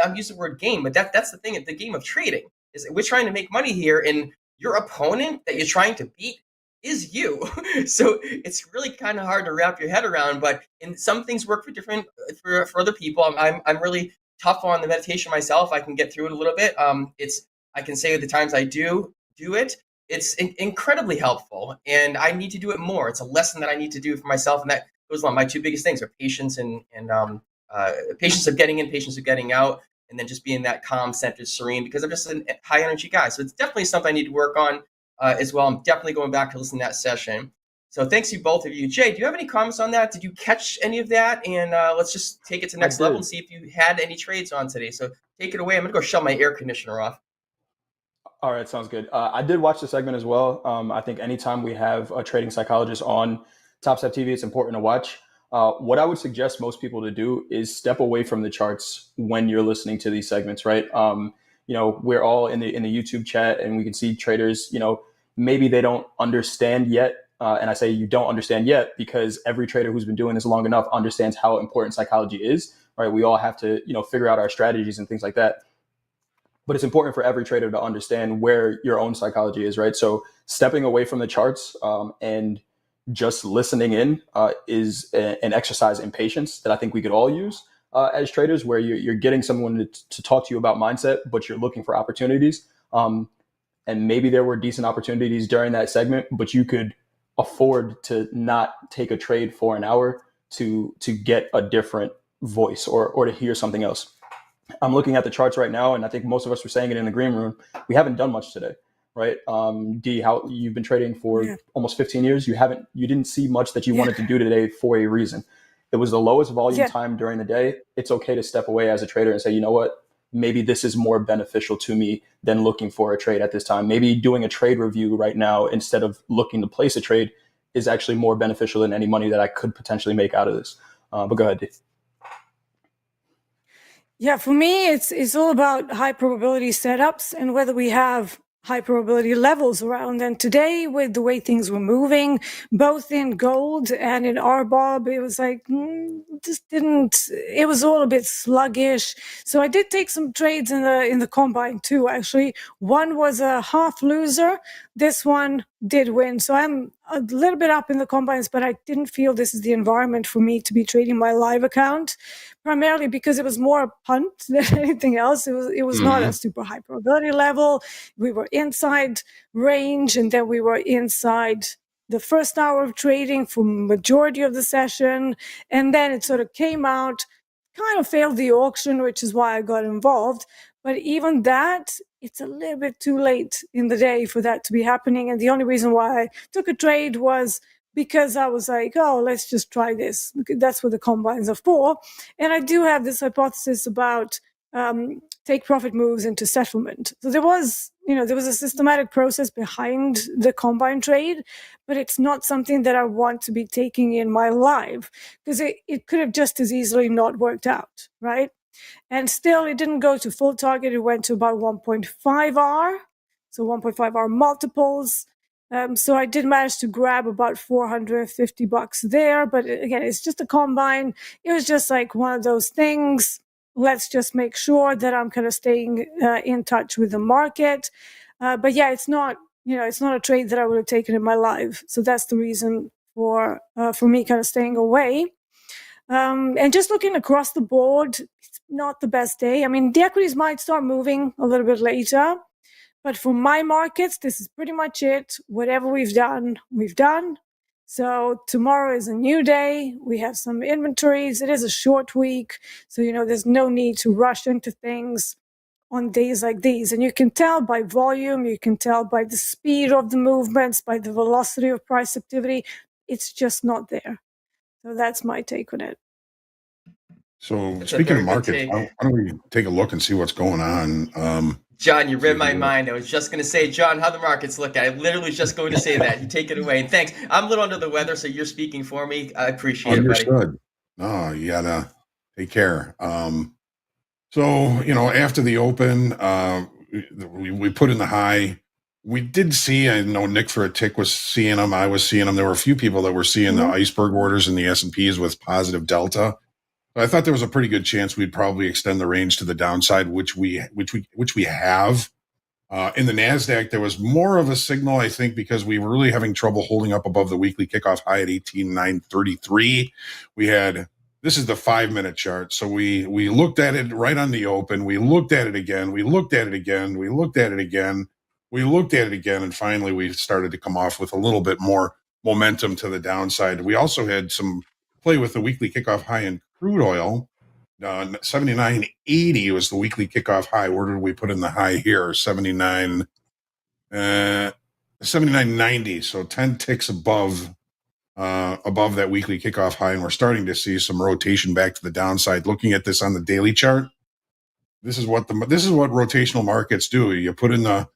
I'm using the word game, but that's the thing. The game of trading is we're trying to make money here, and your opponent that you're trying to beat is you. So it's really kind of hard to wrap your head around, but some things work for other people. I'm really tough on the meditation myself. I can get through it a little bit. I can say the times I do it, it's incredibly helpful, and I need to do it more. It's a lesson that I need to do for myself, and that goes along. My two biggest things are patience and patience of getting in, patience of getting out, and then just being that calm, centered, serene, because I'm just a high energy guy. So it's definitely something I need to work on as well. I'm definitely going back to listen to that session. So thanks to both of you. Jay, do you have any comments on that? Did you catch any of that? And let's just take it to the next level and see if you had any trades on today. So take it away. I'm going to go shut my air conditioner off. All right, sounds good. I did watch the segment as well. I think anytime we have a trading psychologist on Topstep TV, it's important to watch. What I would suggest most people to do is step away from the charts when you're listening to these segments, right? We're all in the YouTube chat, and we can see traders, maybe they don't understand yet. And I say you don't understand yet because every trader who's been doing this long enough understands how important psychology is, right? We all have to, figure out our strategies and things like that. But it's important for every trader to understand where your own psychology is, right? So stepping away from the charts and just listening in is an exercise in patience that I think we could all use as traders, where you're getting someone to talk to you about mindset, but you're looking for opportunities. And maybe there were decent opportunities during that segment, but you could afford to not take a trade for an hour to get a different voice or to hear something else. I'm looking at the charts right now, and I think most of us were saying it in the green room. We haven't done much today, right? Dee, how you've been trading for almost 15 years. You didn't see much that you wanted to do today for a reason. It was the lowest volume time during the day. It's okay to step away as a trader and say, you know what? Maybe this is more beneficial to me than looking for a trade at this time. Maybe doing a trade review right now instead of looking to place a trade is actually more beneficial than any money that I could potentially make out of this. But go ahead, Dee. Yeah, for me, it's all about high probability setups and whether we have high probability levels around. And today, with the way things were moving, both in gold and in RBOB, it was like, it was all a bit sluggish. So I did take some trades in the combine too, actually. One was a half loser. This one did win. So I'm a little bit up in the combines, but I didn't feel this is the environment for me to be trading my live account, primarily because it was more a punt than anything else. It was not a super high probability level. We were inside range, and then we were inside the first hour of trading for majority of the session, and then it sort of came out, kind of failed the auction, which is why I got involved. But even that, it's a little bit too late in the day for that to be happening. And the only reason why I took a trade was because I was like, oh, let's just try this. That's what the combines are for. And I do have this hypothesis about take profit moves into settlement. So there was a systematic process behind the combine trade, but it's not something that I want to be taking in my live, because it could have just as easily not worked out, right? And still, it didn't go to full target. It went to about 1.5R, so 1.5R multiples. So I did manage to grab about $450 there. But again, it's just a combine. It was just like one of those things. Let's just make sure that I'm kind of staying in touch with the market. But yeah, it's not a trade that I would have taken in my live. So that's the reason for me kind of staying away. And just looking across the board, it's not the best day. I mean, the equities might start moving a little bit later, but for my markets, this is pretty much it. Whatever we've done, we've done. So tomorrow is a new day. We have some inventories. It is a short week, so there's no need to rush into things on days like these. And you can tell by volume, you can tell by the speed of the movements, by the velocity of price activity. It's just not there. So that's my take on it. So speaking of markets, why don't we take a look and see what's going on? John, you read my mind. I was just going to say, John, how the markets look. I literally was just going to say that. You take it away. And thanks. I'm a little under the weather, so you're speaking for me. I appreciate it, buddy. Understood. No, you gotta take care. So, after the open, we put in the high. We did see, I know Nick for a tick was seeing them. I was seeing them. There were a few people that were seeing the iceberg orders in the S&Ps with positive delta. I thought there was a pretty good chance we'd probably extend the range to the downside, which we have. In the NASDAQ, there was more of a signal, I think, because we were really having trouble holding up above the weekly kickoff high at 18,933. This is the 5-minute chart. So we looked at it right on the open. We looked at it again. We looked at it again. We looked at it again. We looked at it again. And finally, we started to come off with a little bit more momentum to the downside. We also had some play with the weekly kickoff high in crude oil. 79.80 was the weekly kickoff high. Where did we put in the high here? 79.90. So 10 ticks above that weekly kickoff high, and we're starting to see some rotation back to the downside. Looking at this on the daily chart, this is what rotational markets do. You put in a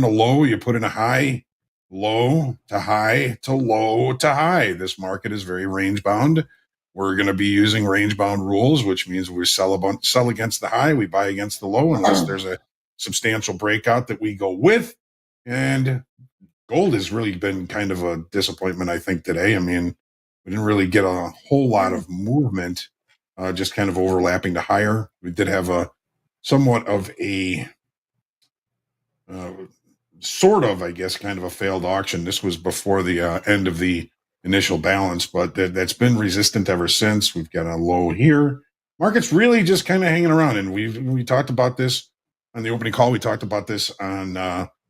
low, you put in a high, low to high to low to high. This market is very range bound. We're going to be using range bound rules, which means we sell against the high, we buy against the low, unless there's a substantial breakout that we go with. And gold has really been kind of a disappointment, I think, today. I mean, we didn't really get a whole lot of movement, just kind of overlapping to higher. We did have a somewhat of a sort of, I guess, kind of a failed auction. This was before the end of the initial balance, but that's been resistant ever since. We've got a low here. Market's really just kind of hanging around, and we talked about this on the opening call. We talked about this on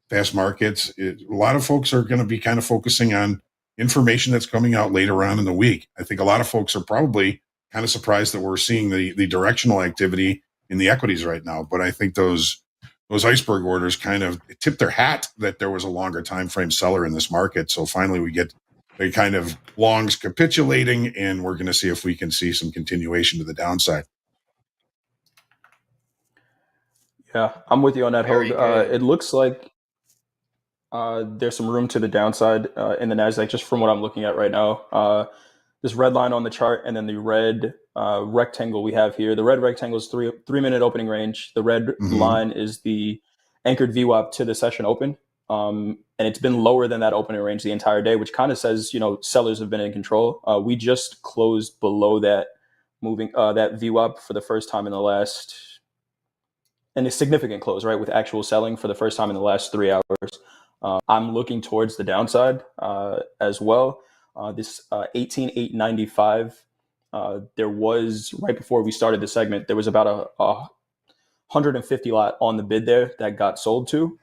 fast markets. A lot of folks are going to be kind of focusing on information that's coming out later on in the week. I think a lot of folks are probably kind of surprised that we're seeing the directional activity in the equities right now, but I think those iceberg orders kind of tipped their hat that there was a longer time frame seller in this market. So finally we get the kind of longs capitulating, and we're going to see if we can see some continuation to the downside. Yeah, I'm with you on that, Hold. It looks like there's some room to the downside in the NASDAQ, just from what I'm looking at right now. This red line on the chart, and then the red rectangle we have here. The red rectangle is 3 minute opening range. The red line is the anchored VWAP to the session open. And it's been lower than that opening range the entire day, which kind of says, sellers have been in control. We just closed below that that VWAP for the first time and a significant close, right? With actual selling for the first time in the last 3 hours. I'm looking towards the downside as well. This 18,895, there was, right before we started the segment, there was about a 150 lot on the bid there that got sold to.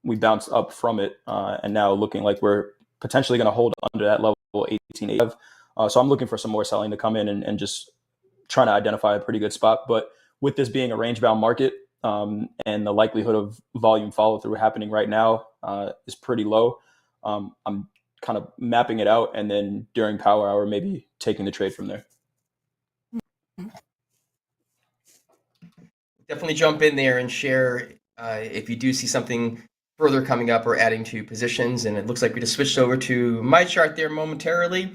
We bounced up from it, and now looking like we're potentially going to hold under that level 1885. So I'm looking for some more selling to come in and just trying to identify a pretty good spot. But with this being a range-bound market, and the likelihood of volume follow-through happening right now is pretty low, I'm kind of mapping it out, and then during power hour, maybe taking the trade from there. Definitely jump in there and share if you do see something further coming up or adding to positions. And it looks like we just switched over to my chart there momentarily.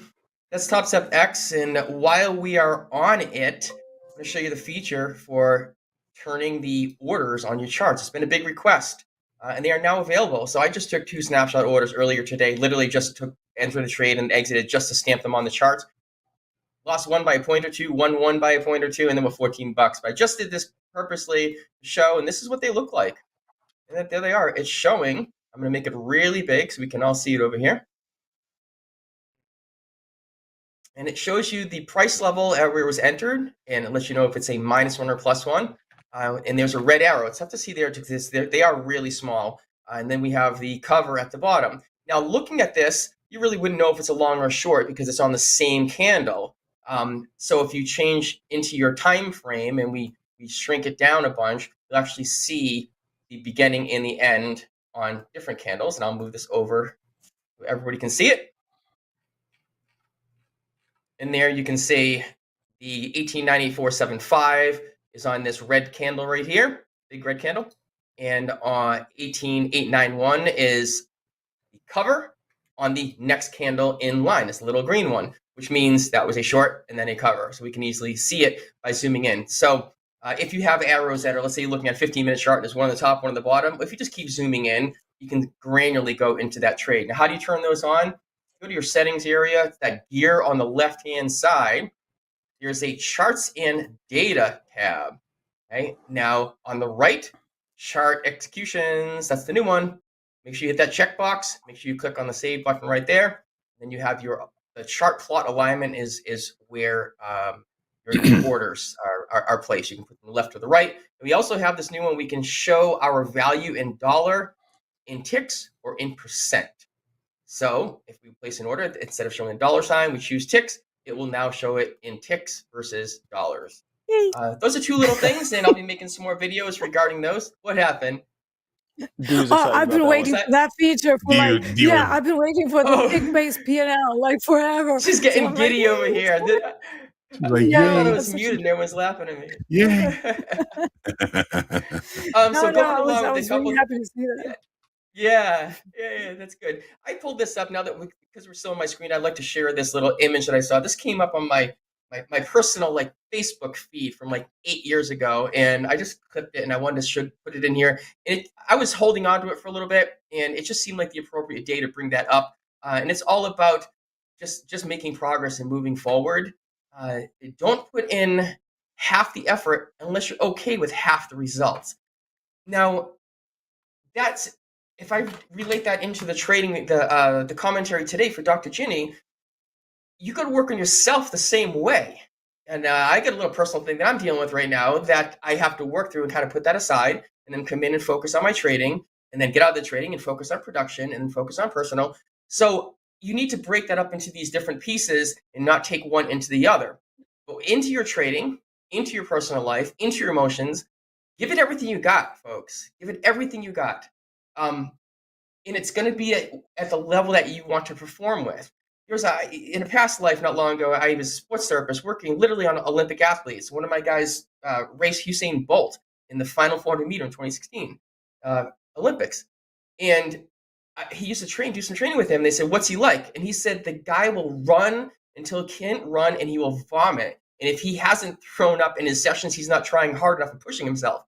That's Topstep X. And while we are on it, I'm going to show you the feature for turning the orders on your charts. It's been a big request, and they are now available. So I just took 2 snapshot orders earlier today, literally just entered the trade and exited just to stamp them on the chart. Lost one by a point or two, won by a point or two, and then with $14. But I just did this purposely to show, and this is what they look like. And there they are. It's showing. I'm going to make it really big so we can all see it over here. And it shows you the price level at where it was entered, and it lets you know if it's a -1 or +1. And there's a red arrow. It's tough to see there because they are really small. And then we have the cover at the bottom. Now, looking at this, you really wouldn't know if it's a long or short because it's on the same candle. So if you change into your time frame and we shrink it down a bunch, you'll actually see the beginning and the end on different candles. And I'll move this over so everybody can see it. And there you can see the 1894.75 is on this red candle right here, big red candle. And 18,891 is the cover on the next candle in line, this little green one, which means that was a short and then a cover. So we can easily see it by zooming in. So if you have arrows that are, let's say you're looking at a 15-minute chart, there's one on the top, one on the bottom. If you just keep zooming in, you can granularly go into that trade. Now, how do you turn those on? Go to your settings area, that gear on the left-hand side. There's a charts and data tab. Okay. Now, on the right, chart executions, that's the new one. Make sure you hit that checkbox. Make sure you click on the save button right there. Then you have the chart plot alignment is where your orders are placed. You can put them left or the right. And we also have this new one. We can show our value in dollar, in ticks, or in percent. So if we place an order, instead of showing a dollar sign, we choose ticks. It will now show it in ticks versus dollars. Those are 2 little things, and I'll be making some more videos regarding those. What happened? I've been waiting for that feature for I've been waiting for the big base P&L like forever. She's getting giddy over here. Like, I thought it was muted and everyone's laughing at me. Yeah. So going I along with was really happy to see that. Yeah, that's good. I pulled this up now that because we're still on my screen. I'd like to share this little image that I saw. This came up on my personal Facebook feed from 8 years ago, and I just clipped it and I wanted to put it in here. And I was holding on to it for a little bit, and it just seemed like the appropriate day to bring that up. And it's all about just making progress and moving forward. Don't put in half the effort unless you're okay with half the results. Now, if I relate that into the trading, the commentary today for Dr. Jinnie, you got to work on yourself the same way. And I got a little personal thing that I'm dealing with right now that I have to work through and kind of put that aside and then come in and focus on my trading and then get out of the trading and focus on production and focus on personal. So you need to break that up into these different pieces and not take one into the other. Go into your trading, into your personal life, into your emotions. Give it everything you got, folks. Give it everything you got. And it's going to be at the level that you want to perform with. In a past life, not long ago, I was a sports therapist working literally on Olympic athletes. One of my guys raced Usain Bolt in the final 400 meter in 2016 Olympics. And he used to do some training with him. They said, "What's he like?" And he said, "The guy will run until he can't run and he will vomit. And if he hasn't thrown up in his sessions, he's not trying hard enough and pushing himself."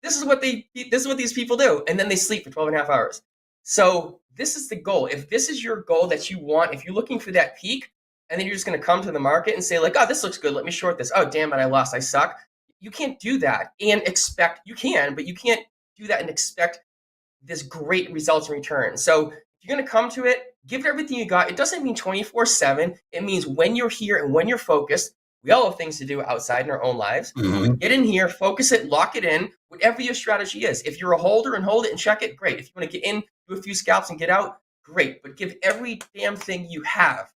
This is what these people do, and then they sleep for 12 and a half hours. So this is the goal. If this is your goal that you want, if you're looking for that peak, and then you're just going to come to the market and say like, oh, this looks good, let me short this. Oh, damn it, I lost, I suck. You can't do that and expect. You can, but you can't do that and expect this great results in return. So if you're going to come to it, give it everything you got. It doesn't mean 24/7. It means when you're here and when you're focused. We all have things to do outside in our own lives. Mm-hmm. Get in here, focus it, lock it in, whatever your strategy is. If you're a holder and hold it and check it, great. If you want to get in, do a few scalps and get out, great. But give every damn thing you have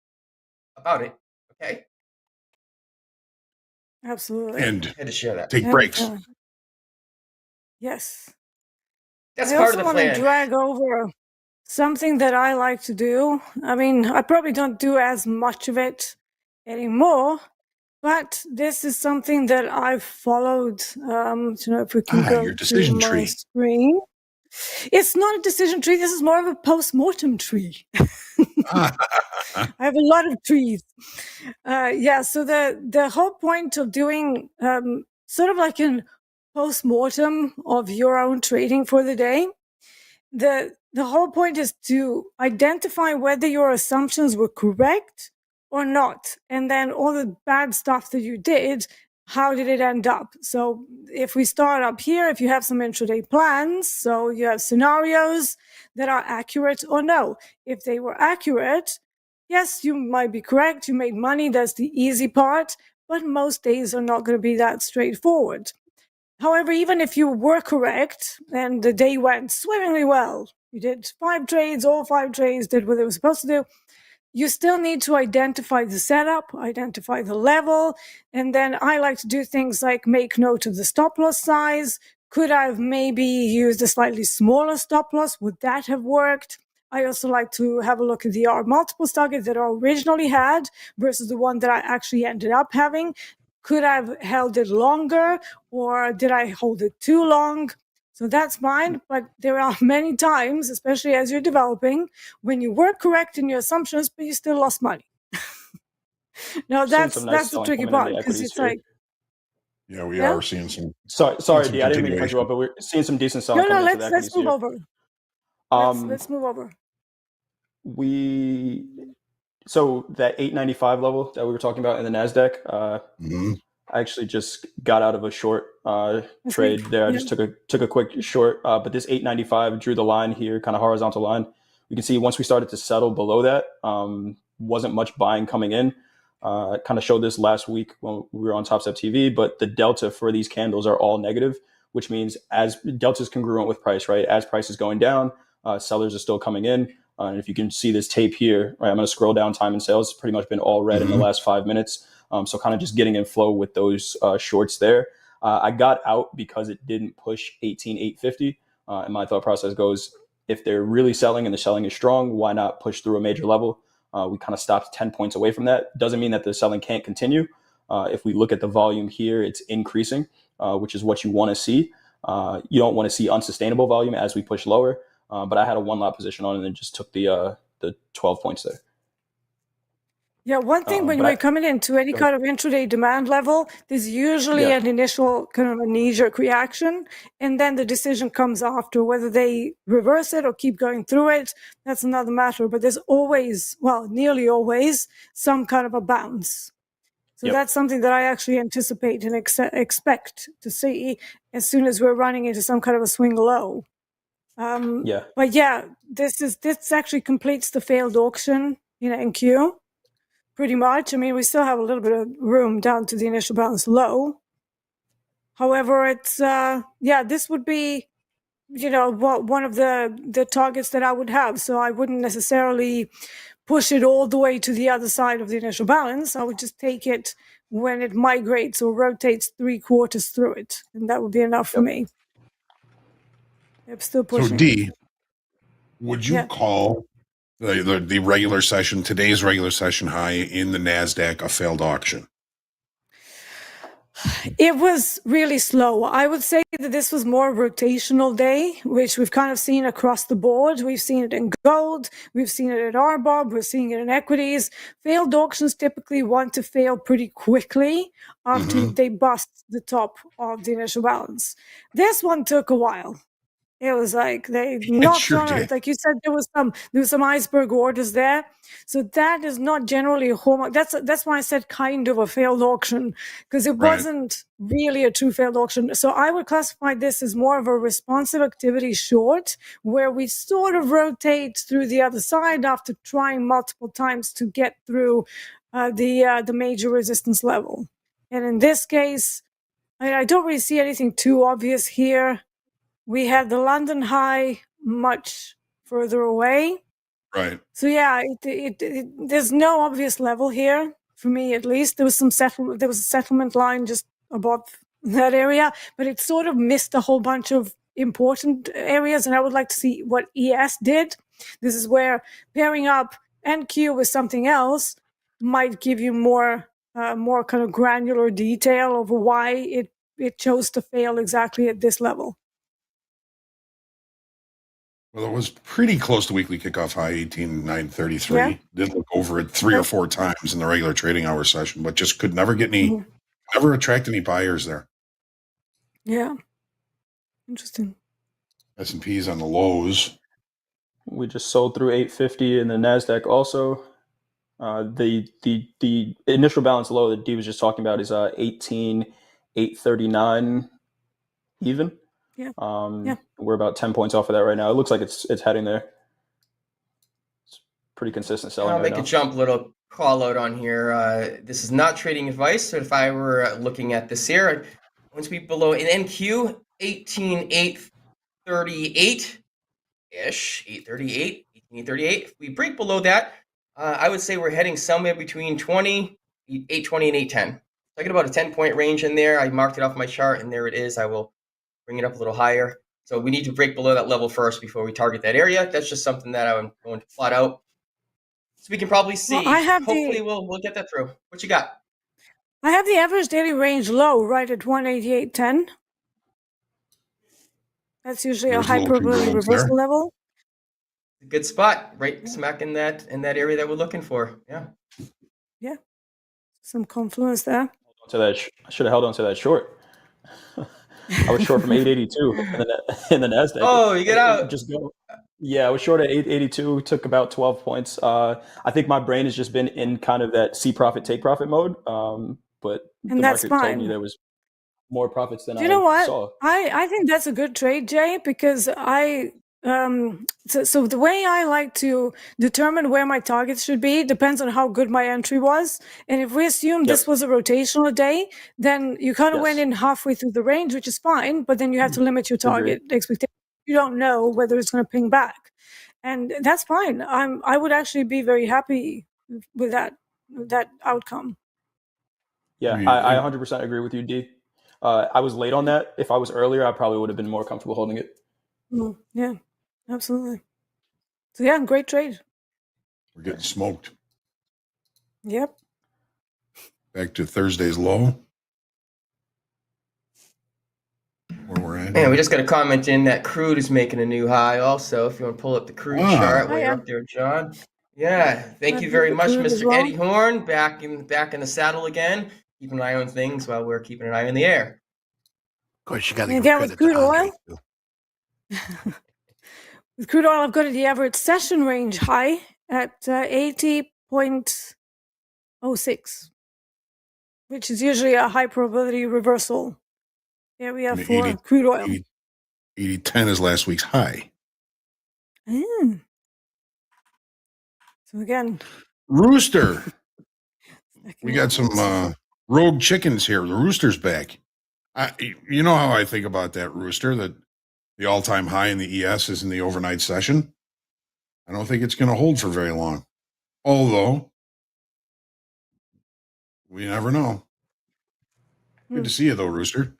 about it, okay? Absolutely. And I had to share that. take breaks. Yes. That's I part also of the want plan. to drag over something that I like to do. I mean, I probably don't do as much of it anymore, but this is something that I've followed. If we can go your to decision my tree. screen. It's not a decision tree. This is more of a post-mortem tree. I have a lot of trees. So the whole point of doing sort of like an post-mortem of your own trading for the day, the whole point is to identify whether your assumptions were correct or not, and then all the bad stuff that you did, how did it end up? So if we start up here, if you have some intraday plans, so you have scenarios that are accurate or no. If they were accurate, yes, you might be correct, you made money, that's the easy part, but most days are not going to be that straightforward. However, even if you were correct and the day went swimmingly well, you did 5 trades, all 5 trades did what they were supposed to do, you still need to identify the setup, identify the level, and then I like to do things like make note of the stop loss size. Could I have maybe used a slightly smaller stop loss? Would that have worked? I also like to have a look at the R multiples target that I originally had versus the one that I actually ended up having. Could I have held it longer, or did I hold it too long? So that's fine, but there are many times, especially as you're developing, when you were correct in your assumptions, but you still lost money. No, that's the tricky part, because it's like, yeah, we are seeing some. Sorry, Dee, I didn't mean to cut you off, but we're seeing some decent selling. No, let's move over. Let's move over. So that 895 level that we were talking about in the NASDAQ, I actually just got out of a short trade there. I just took a quick short, but this 895 drew the line here, kind of horizontal line. You can see once we started to settle below that, wasn't much buying coming in. I kind of showed this last week when we were on TopstepTV, but the delta for these candles are all negative, which means as delta is congruent with price, right? As price is going down, sellers are still coming in. And if you can see this tape here, right, I'm going to scroll down time and sales. It's pretty much been all red in the last 5 minutes. So kind of just getting in flow with those shorts there. I got out because it didn't push 18,850. And my thought process goes, if they're really selling and the selling is strong, why not push through a major level? We kind of stopped 10 points away from that. Doesn't mean that the selling can't continue. If we look at the volume here, it's increasing, which is what you want to see. You don't want to see unsustainable volume as we push lower. But I had a 1 lot position on it and just took the 12 points there. Yeah, one thing when we're coming into any kind of intraday demand level, there's usually an initial kind of a knee-jerk reaction, and then the decision comes after whether they reverse it or keep going through it. That's another matter, but there's always, well, nearly always, some kind of a bounce. So that's something that I actually anticipate and expect to see as soon as we're running into some kind of a swing low. But yeah, this actually completes the failed auction in NQ. Pretty much. I mean, we still have a little bit of room down to the initial balance low. However, it's this would be, one of the targets that I would have. So I wouldn't necessarily push it all the way to the other side of the initial balance. I would just take it when it migrates or rotates 3/4 through it, and that would be enough for me. I'm still pushing. So D, would you call the regular session, today's regular session high in the NASDAQ, a failed auction? It was really slow. I would say that this was more a rotational day, which we've kind of seen across the board. We've seen it in gold, we've seen it at RBOB, we're seeing it in equities. Failed auctions typically want to fail pretty quickly after they bust the top of the initial balance. This one took a while. It was like they knocked on it. Like you said, there was some iceberg orders there. So that is not generally a hallmark. That's why I said kind of a failed auction, because it wasn't really a true failed auction. So I would classify this as more of a responsive activity short, where we sort of rotate through the other side after trying multiple times to get through the major resistance level. And in this case, I don't really see anything too obvious here. We had the London high much further away. Right. So yeah, there's no obvious level here for me, at least. There was a settlement line just above that area, but it sort of missed a whole bunch of important areas, and I would like to see what ES did. This is where pairing up NQ with something else might give you more kind of granular detail over why it chose to fail exactly at this level. Well, it was pretty close to weekly kickoff high, 18,933. Yeah. Did look over it 3 or 4 times in the regular trading hour session, but just could never get never attract any buyers there. Yeah. Interesting. S&P's on the lows. We just sold through 850 in the NASDAQ also. The initial balance low that D was just talking about is 18,839 even. Yeah. We're about 10 points off of that right now. It looks like it's heading there. It's pretty consistent selling. I'll make a jump little call out on here. This is not trading advice. So if I were looking at this here, once we below an NQ 18,838 ish, 18,838. If we break below that, I would say we're heading somewhere between 820 and 810. So I get about a 10-point range in there. I marked it off my chart, and there it is. I will bring it up a little higher. So we need to break below that level first before we target that area. That's just something that I'm going to plot out. So we can probably see. Well, hopefully we'll get that through. What you got? I have the average daily range low right at 188.10. That's usually a high probability reversal level. A good spot, right smack in that area that we're looking for. Yeah. Yeah. Some confluence there. I should have held on to that short. I was short from 882 in the NASDAQ. Oh, you get out. Yeah, I was short at 882, took about 12 points. I think my brain has just been in kind of that see profit, take profit mode. But the market told me there was more profits than I saw. You know what? I think that's a good trade, Jay, because so the way I like to determine where my targets should be depends on how good my entry was. And if we assume this was a rotational day, then you kind of went in halfway through the range, which is fine, but then you have to limit your target expectation. You don't know whether it's going to ping back. And that's fine. I would actually be very happy with that outcome. Yeah, I 100% agree with you, D. I was late on that. If I was earlier, I probably would have been more comfortable holding it. Yeah, absolutely. So yeah, great trade. We're getting smoked. Yep. Back to Thursday's low. Where we're at. Man, we just got a comment in that crude is making a new high also. If you want to pull up the crude chart while you're up there, John. Yeah, thank you very much, Mr. Eddie Horn. Back in the saddle again. Keeping an eye on things while we're keeping an eye on the air. Of course, you got to give credit with crude oil. With crude oil, I've got the average session range high at 80.06, which is usually a high probability reversal area for crude oil. 80.10 is last week's high. So again, Rooster. We got some rogue chickens here. The rooster's back. You know how I think about that rooster, that the all-time high in the ES is in the overnight session. I don't think it's going to hold for very long. Although, we never know. Good to see you, though, Rooster.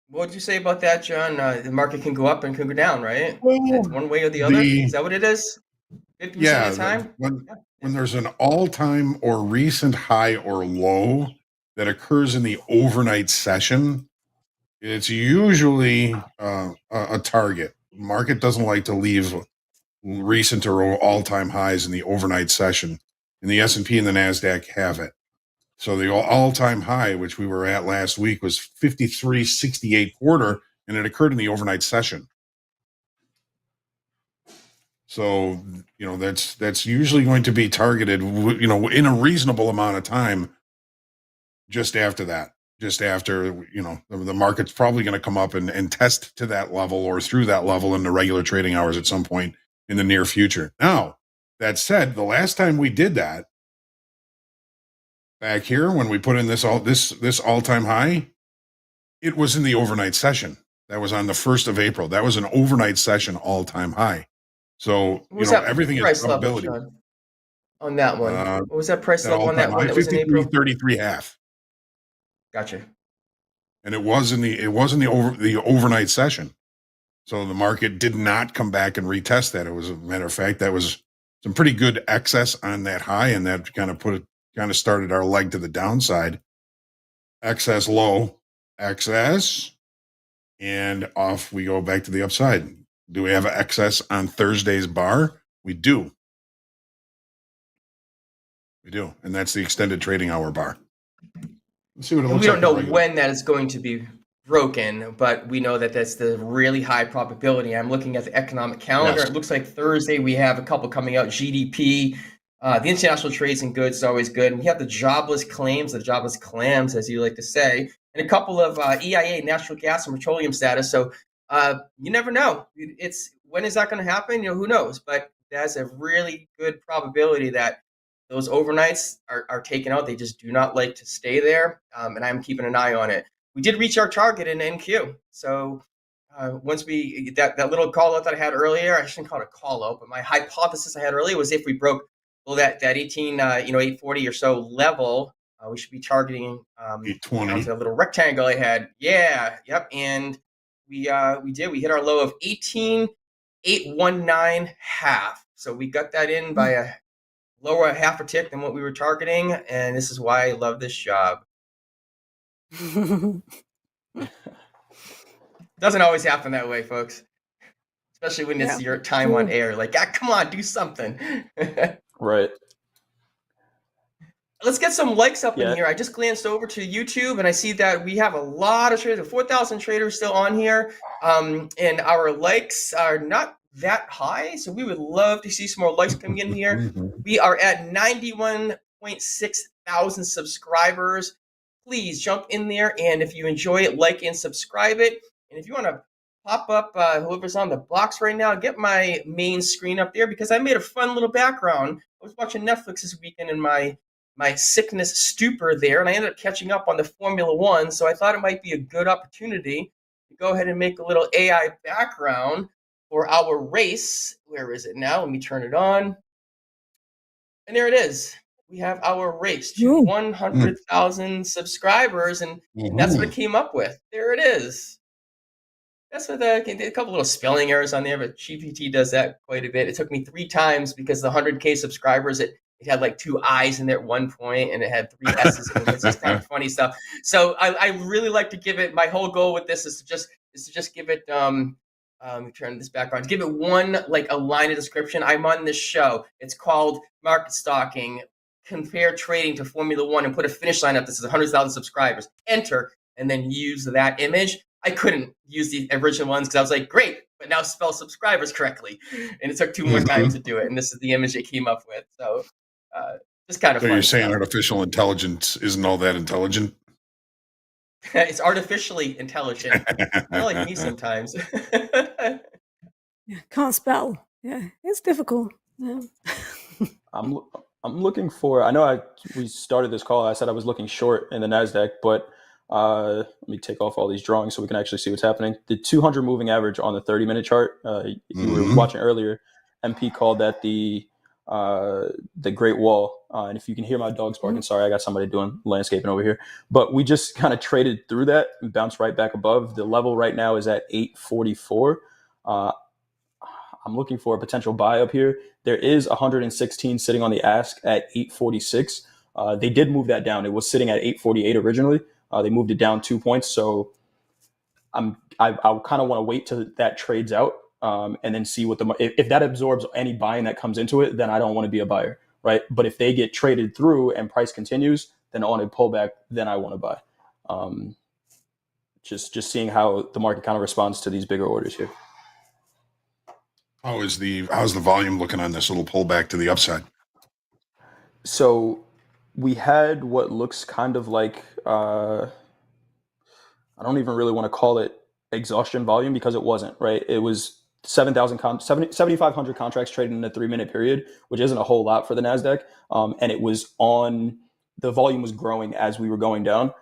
What did you say about that, John? The market can go up and can go down, right? That's one way or the other. Is that what it is? 50% of the time? When there's an all-time or recent high or low that occurs in the overnight session, it's usually a target. Market doesn't like to leave recent or all-time highs in the overnight session. And the S&P and the NASDAQ have it. So the all-time high, which we were at last week, was 53.68 quarter, and it occurred in the overnight session. So, that's usually going to be targeted, in a reasonable amount of time just after that. Just after, the market's probably going to come up and test to that level or through that level in the regular trading hours at some point in the near future. Now, that said, the last time we did that, back here, when we put in this all-time high, it was in the overnight session. That was on the 1st of April. That was an overnight session all-time high. So, everything is probability. Level, on that one? What was that price level on that one that was in April? 53.33.5. Gotcha. And it was in the overnight session. So the market did not come back and retest that. It was, a matter of fact, that was some pretty good excess on that high, and that kind of started our leg to the downside. Excess low, excess, and off we go back to the upside. Do we have an excess on Thursday's bar? We do. We do. And that's the extended trading hour bar. Let's see what it looks we don't like know when that is going to be broken, but we know that that's the really high probability. I'm looking at the economic calendar. Yes. It looks like Thursday we have a couple coming out. GDP, the international trades and goods is always good. And we have the jobless claims, the jobless clams, as you like to say, and a couple of EIA, natural gas and petroleum status. So you never know. When is that going to happen? Who knows? But that's a really good probability that those overnights are taken out. They just do not like to stay there, and I'm keeping an eye on it. We did reach our target in NQ. So once we that little call out that I had earlier, I shouldn't call it a call out, but my hypothesis I had earlier was if we broke that 840 or so level, we should be targeting 820. the little rectangle I had. Yeah, yep, and we did. We hit our low of 18,819 half. So we got that in by a lower half a tick than what we were targeting, and this is why I love this job. Doesn't always happen that way, folks. Especially when it's your time on air. Like, come on, do something. Right. Let's get some likes up in here. I just glanced over to YouTube, and I see that we have a lot of traders, 4,000 traders still on here, and our likes are not that high, so we would love to see some more likes coming in here. We are at 91.6 thousand subscribers. Please jump in there, and if you enjoy it, like and subscribe it. And if you want to pop up whoever's on the box right now, get my main screen up there, because I made a fun little background. I was watching Netflix this weekend in my sickness stupor there, and I ended up catching up on the Formula One, so I thought it might be a good opportunity to go ahead and make a little AI background for our race. Where is it now? Let me turn it on. And there it is. We have our race to 100,000 subscribers, and that's what it came up with. There it is. That's what a couple little spelling errors on there, but GPT does that quite a bit. It took me 3 times because the 100K subscribers, it had like 2 I's in there at one point, and it had 3 S's in it. It's just kind of funny stuff. So I really like to give it, my whole goal with this is to just give it let me turn this back on. Give it one, like a line of description. I'm on this show. It's called Market Stalking. Compare trading to Formula One, and put a finish line up. This is 100,000 subscribers. Enter, and then use that image. I couldn't use the original ones because I was like, great, but now spell subscribers correctly. And it took 2 more times to do it. And this is the image it came up with. So just kind of So fun you're saying stuff. artificial intelligence isn't all that intelligent? It's artificially intelligent. I like me sometimes. Can't spell. Yeah, it's difficult. Yeah. I'm looking for. I know we started this call. I said I was looking short in the Nasdaq, but let me take off all these drawings so we can actually see what's happening. The 200 moving average on the 30-minute chart. If you were watching earlier, MP called that the Great Wall. And if you can hear my dogs barking, sorry, I got somebody doing landscaping over here. But we just kind of traded through that and bounced right back above. The level right now is at 844. I'm looking for a potential buy up here. There is 116 sitting on the ask at 846. They did move that down. It was sitting at 848 originally. They moved it down 2 points. So I kind of want to wait till that trades out and then see what if that absorbs any buying that comes into it, then I don't want to be a buyer, right? But if they get traded through and price continues, then on a pullback, then I want to buy. Just seeing how the market kind of responds to these bigger orders here. How's the volume looking on this little pullback to the upside? So we had what looks kind of like I don't even really want to call it exhaustion volume because it wasn't, right? It was 7,500 contracts traded in a 3-minute period, which isn't a whole lot for the NASDAQ. And it was the volume was growing as we were going down.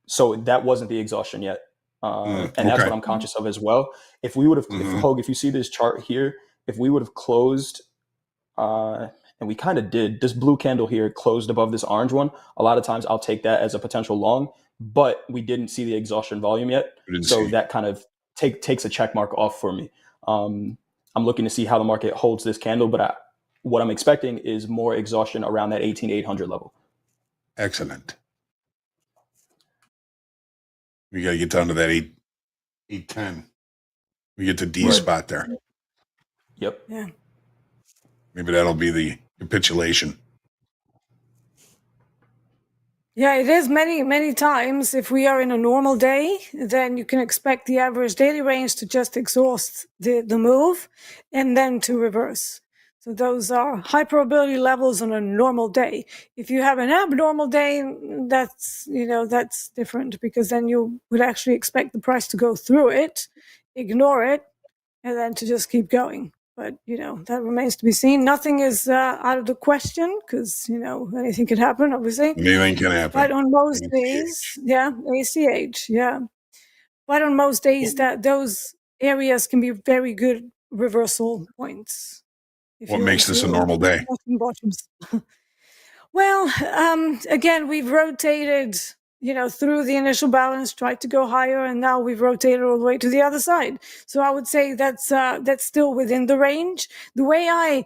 So that wasn't the exhaustion yet. And that's what I'm conscious of as well. If we would have, if you see this chart here, if we would have closed, and we kind of did, this blue candle here closed above this orange one. A lot of times I'll take that as a potential long, but we didn't see the exhaustion volume yet. So that kind of takes a check mark off for me. I'm looking to see how the market holds this candle, but what I'm expecting is more exhaustion around that 18,800 level. Excellent. We got to get down to that 810. We get to D spot there. Yep. Yeah. Maybe that'll be the capitulation. Yeah, it is many times. If we are in a normal day, then you can expect the average daily range to just exhaust the move and then to reverse. So those are high probability levels on a normal day. If you have an abnormal day, that's different, because then you would actually expect the price to go through it, ignore it, and then to just keep going. But, that remains to be seen. Nothing is out of the question because, anything can happen, obviously. Anything can happen. But on most days, ACH, yeah. But on most days, those areas can be very good reversal points. What makes this a normal day? Bottoms. Well, again, we've rotated, through the initial balance, tried to go higher, and now we've rotated all the way to the other side. So I would say that's still within the range. The way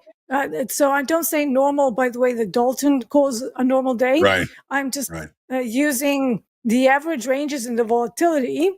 so I don't say normal by the way that Dalton calls a normal day. Right. I'm just using the average ranges in the volatility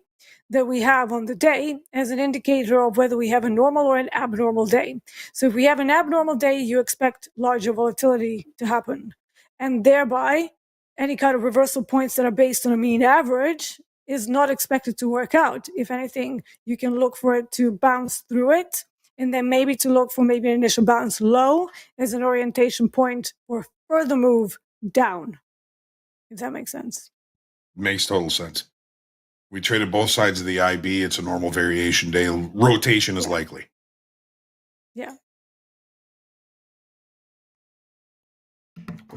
that we have on the day as an indicator of whether we have a normal or an abnormal day. So if we have an abnormal day, you expect larger volatility to happen. And thereby, any kind of reversal points that are based on a mean average is not expected to work out. If anything, you can look for it to bounce through it, and then maybe to look for maybe an initial bounce low as an orientation point for further move down. If that makes sense. Makes total sense. We traded both sides of the IB. It's a normal variation day. Rotation is likely. Yeah.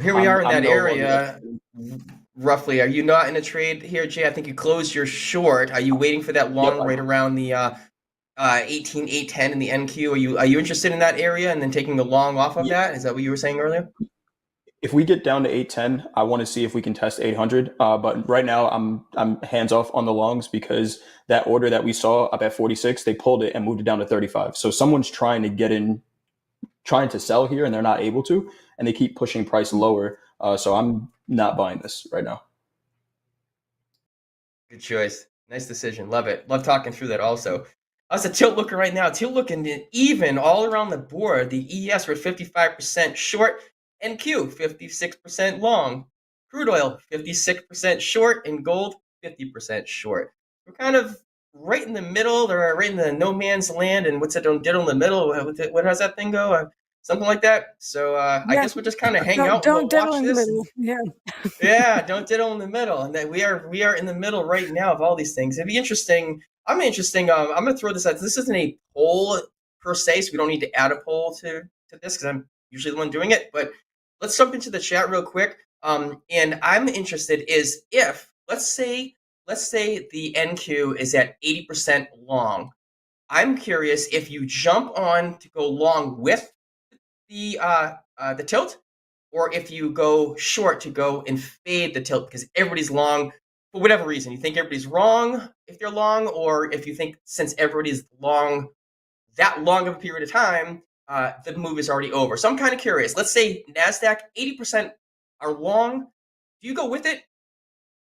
Here we are in that area. Roughly, are you not in a trade here, Jay? I think you closed your short. Are you waiting for that long right around the 18,810 in the NQ? Are you interested in that area and then taking the long off of that? Is that what you were saying earlier? If we get down to 810, I want to see if we can test 800. But right now, I'm hands off on the longs because that order that we saw up at 46, they pulled it and moved it down to 35. So someone's trying to get in, trying to sell here, and they're not able to, and they keep pushing price lower. So I'm not buying this right now. Good choice. Nice decision. Love it. Love talking through that also. That's a tilt looker right now. Tilt looking even all around the board. The ES were 55% short. NQ, 56% long. Crude oil, 56% short. And gold, 50% short. We're kind of right in the middle. They're right in the no man's land. And what's it diddle in the middle? What does that thing go? Something like that. So I guess we'll just kind of hang out. Don't diddle in the this. middle. Yeah. Yeah, don't diddle in the middle. And that we are in the middle right now of all these things. It'd be interesting. I'm going to throw this out. This isn't a poll per se, so we don't need to add a poll to this because I'm usually the one doing it. But let's jump into the chat real quick. And I'm interested is if let's say the NQ is at 80% long. I'm curious if you jump on to go long with the tilt, or if you go short to go and fade the tilt because everybody's long for whatever reason. You think everybody's wrong if they're long, or if you think since everybody's long that long of a period of time, the move is already over. So I'm kind of curious. Let's say NASDAQ 80% are long, do you go with it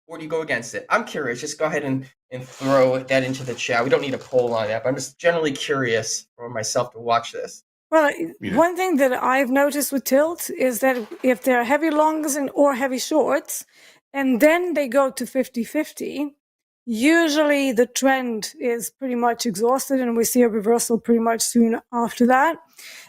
or do you go against it? I'm curious. Just go ahead and throw that into the chat. We don't need a poll on that, but I'm just generally curious for myself to watch this. Well, one thing that I've noticed with tilt is that if they're heavy longs or heavy shorts, and then they go to 50-50, usually the trend is pretty much exhausted and we see a reversal pretty much soon after that.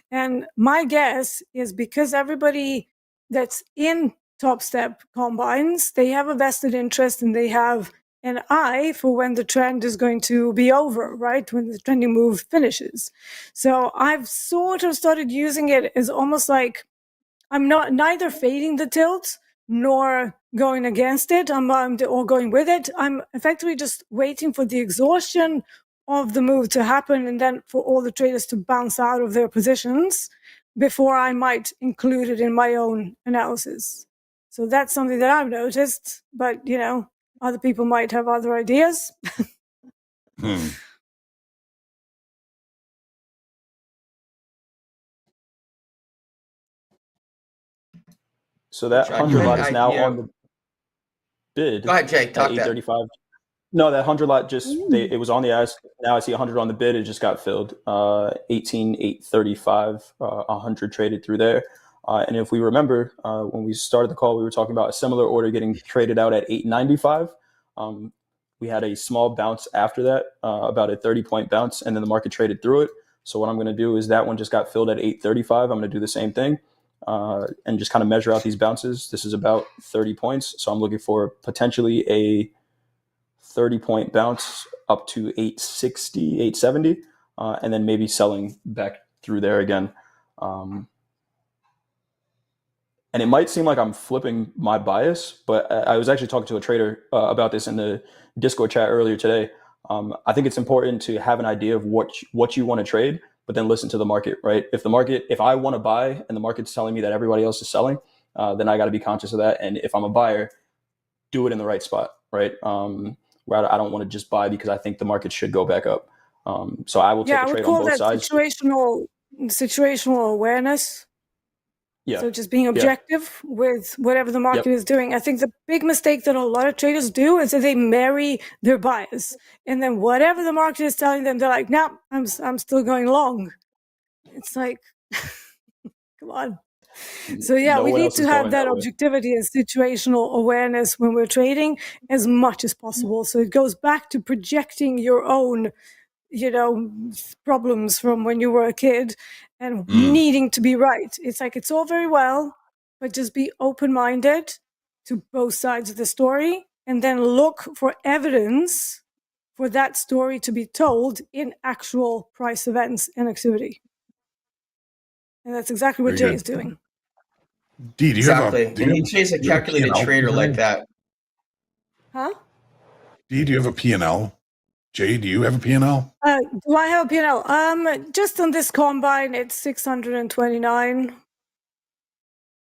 And my guess is because everybody that's in Topstep combines, they have a vested interest and they have an eye for when the trend is going to be over, right? When the trending move finishes. So I've sort of started using it as almost like I'm neither fading the tilt nor going against it or going with it. I'm effectively just waiting for the exhaustion of the move to happen and then for all the traders to bounce out of their positions before I might include it in my own analysis. So that's something that I've noticed, but other people might have other ideas. So that 100 lot is now on the bid. Go ahead, Jay. Talk at 835. No, that 100 lot just it was on the ice. Now I see 100 on the bid. It just got filled. 18,835. 100 traded through there. And if we remember, when we started the call, we were talking about a similar order getting traded out at 895. We had a small bounce after that, about a 30-point bounce, and then the market traded through it. So what I'm going to do is that one just got filled at 835. I'm going to do the same thing and just kind of measure out these bounces. This is about 30 points. So I'm looking for potentially a 30-point bounce up to 860, 870, and then maybe selling back through there again. And it might seem like I'm flipping my bias, but I was actually talking to a trader about this in the Discord chat earlier today. I think it's important to have an idea of what you want to trade, but then listen to the market, right? If I want to buy and the market's telling me that everybody else is selling, then I got to be conscious of that. And if I'm a buyer, do it in the right spot, right? Where I don't want to just buy because I think the market should go back up. So I will take a trade on both sides. Situational awareness. Yeah. So just being objective with whatever the market is doing. I think the big mistake that a lot of traders do is that they marry their bias. And then whatever the market is telling them, they're like, no, I'm still going long. It's like, come on. So we need to have that objectivity and situational awareness when we're trading as much as possible. So it goes back to projecting your own problems from when you were a kid and needing to be right. It's like, it's all very well, but just be open-minded to both sides of the story and then look for evidence for that story to be told in actual price events and activity. And that's exactly what Jay is doing. Dee, do you have a... And Jay's a calculated trader like that. Huh? Dee, do you have a P&L? Jay, do you have a P&L? Do I have a P&L? Just on this combine, it's 629.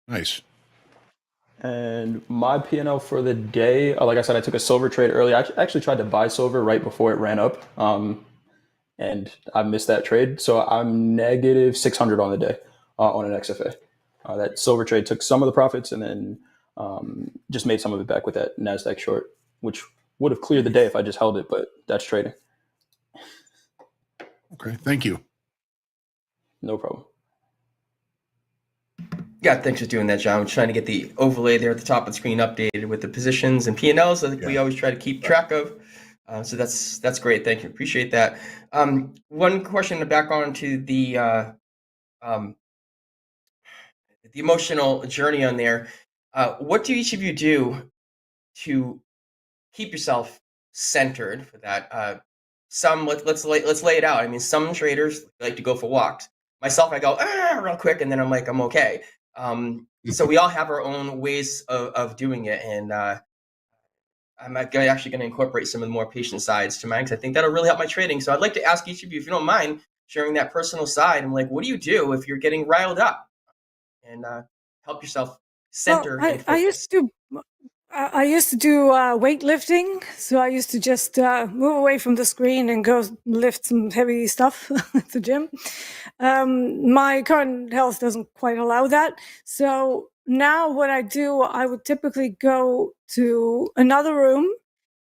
Nice. And my P&L for the day, like I said, I took a silver trade early. I actually tried to buy silver right before it ran up, and I missed that trade. So I'm negative 600 on the day on an XFA. That silver trade took some of the profits and then just made some of it back with that NASDAQ short, which would have cleared the day if I just held it, but that's trading. Okay, thank you. No problem. Yeah, thanks for doing that, John. I'm trying to get the overlay there at the top of the screen updated with the positions and P&Ls that we always try to keep track of. So that's great. Thank you. Appreciate that. One question back on to the emotional journey on there. What do each of you do to keep yourself centered for that? Let's lay it out. I mean, some traders like to go for walks. Myself, I go real quick, and then I'm like, I'm okay. So we all have our own ways of doing it, and I'm actually going to incorporate some of the more patient sides to mine because I think that'll really help my trading. So I'd like to ask each of you, if you don't mind, sharing that personal side. I'm like, what do you do if you're getting riled up, and help yourself center? Well, I used to do weightlifting, so I used to just move away from the screen and go lift some heavy stuff at the gym. My current health doesn't quite allow that, so now what I do, I would typically go to another room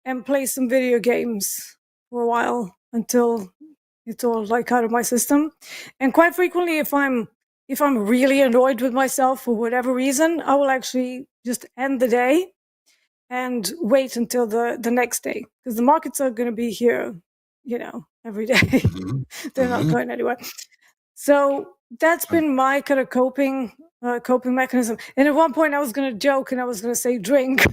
and play some video games for a while until it's all like out of my system. And quite frequently, if I'm really annoyed with myself for whatever reason, I will actually just end the day and wait until the next day, because the markets are going to be here, every day. They're not going anywhere. So that's been my kind of coping mechanism. And at one point I was going to joke and I was going to say drink.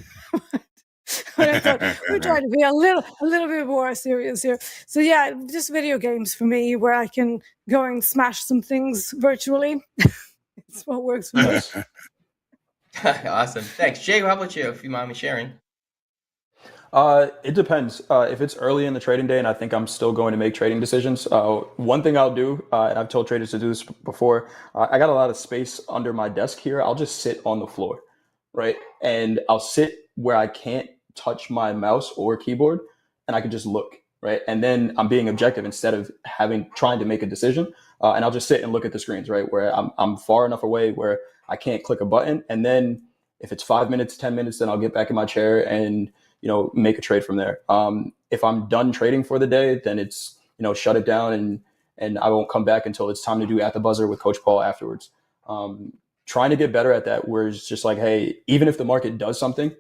But I thought we're trying to be a little bit more serious here. So yeah, just video games for me, where I can go and smash some things virtually. It's what works for me. Awesome. Thanks. Jay, how about you, if you mind me sharing? It depends. If it's early in the trading day and I think I'm still going to make trading decisions, one thing I'll do, and I've told traders to do this before, I got a lot of space under my desk here. I'll just sit on the floor, right? And I'll sit where I can't touch my mouse or keyboard, and I can just look, right? And then I'm being objective instead of trying to make a decision. And I'll just sit and look at the screens, right? Where I'm far enough away where I can't click a button. And then if it's 5 minutes, 10 minutes, then I'll get back in my chair and make a trade from there. If I'm done trading for the day, then it's, shut it down and I won't come back until it's time to do at the buzzer with Coach Paul afterwards. Trying to get better at that, where it's just like, hey, even if the market does something,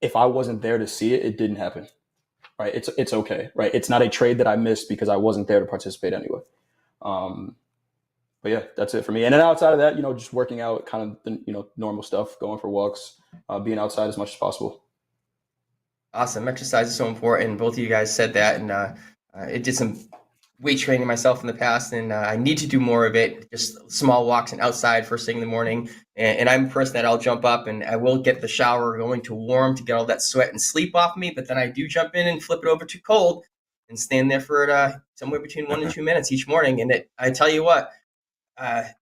if I wasn't there to see it, it didn't happen, right? It's okay, right? It's not a trade that I missed because I wasn't there to participate anyway. But yeah, that's it for me. And then outside of that, just working out, kind of the, normal stuff, going for walks, being outside as much as possible. Awesome. Exercise is so important. Both of you guys said that. And I did some weight training myself in the past, and I need to do more of it, just small walks and outside first thing in the morning. And I'm a person that I'll jump up and I will get the shower going to warm to get all that sweat and sleep off me. But then I do jump in and flip it over to cold and stand there for somewhere between 1 and 2 minutes each morning. And I tell you what,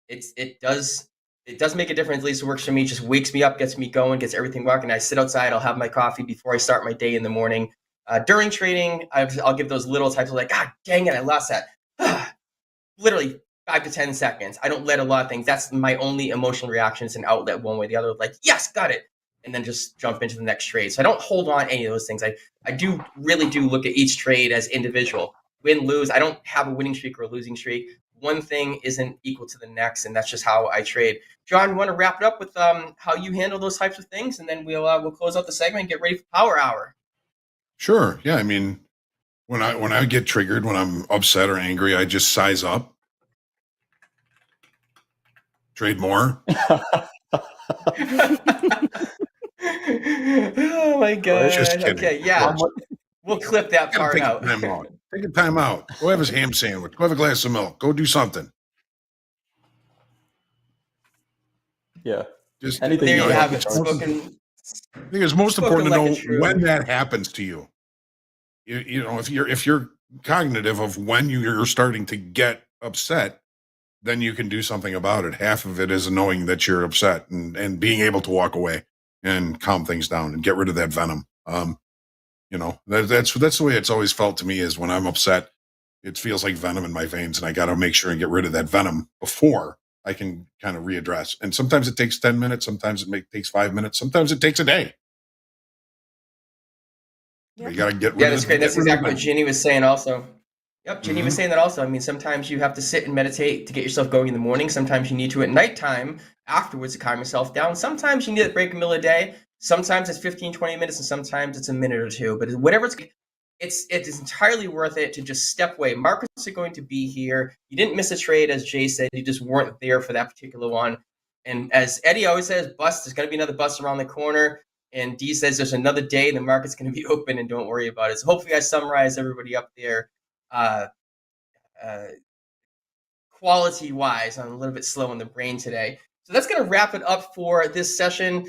it does make a difference. At least it works for me. It just wakes me up, gets me going, gets everything working. I sit outside. I'll have my coffee before I start my day in the morning. During trading, I'll give those little types of like, God dang it, I lost that. Literally 5 to 10 seconds. I don't let a lot of things. That's my only emotional reaction. It's an outlet one way or the other. Like, yes, got it. And then just jump into the next trade. So I don't hold on any of those things. I do really look at each trade as individual. Win, lose. I don't have a winning streak or a losing streak. One thing isn't equal to the next, and that's just how I trade. John, you want to wrap it up with how you handle those types of things, and then we'll close out the segment and get ready for Power Hour. Sure. Yeah. I mean, when I get triggered, when I'm upset or angry, I just size up, trade more. Oh my God. Just kidding. Okay. Yeah. We'll clip that part out. Take a time out. Go have a ham sandwich. Go have a glass of milk. Go do something. Yeah. Just anything. There you have it. I think it's most important to know when that happens to you. You know, if you're cognitive of when you're starting to get upset, then you can do something about it. Half of it is knowing that you're upset and being able to walk away and calm things down and get rid of that venom. You know, that's the way it's always felt to me, is when I'm upset, it feels like venom in my veins, and I got to make sure and get rid of that venom before I can kind of readdress. And sometimes it takes 10 minutes. Sometimes it takes 5 minutes. Sometimes it takes a day. You got to get rid of it. That's great. That's exactly what Jinnie was saying also. Yep, Jinnie was saying that also. I mean, sometimes you have to sit and meditate to get yourself going in the morning. Sometimes you need to at nighttime afterwards to calm yourself down. Sometimes you need a break in the middle of the day. Sometimes it's 15, 20 minutes, and sometimes it's a minute or two. But whatever it is entirely worth it to just step away. Markets are going to be here. You didn't miss a trade, as Jay said. You just weren't there for that particular one. And as Eddie always says, there's going to be another bust around the corner. And Dee says there's another day the market's going to be open, and don't worry about it. So hopefully I summarize everybody up there quality-wise. I'm a little bit slow in the brain today. So that's going to wrap it up for this session.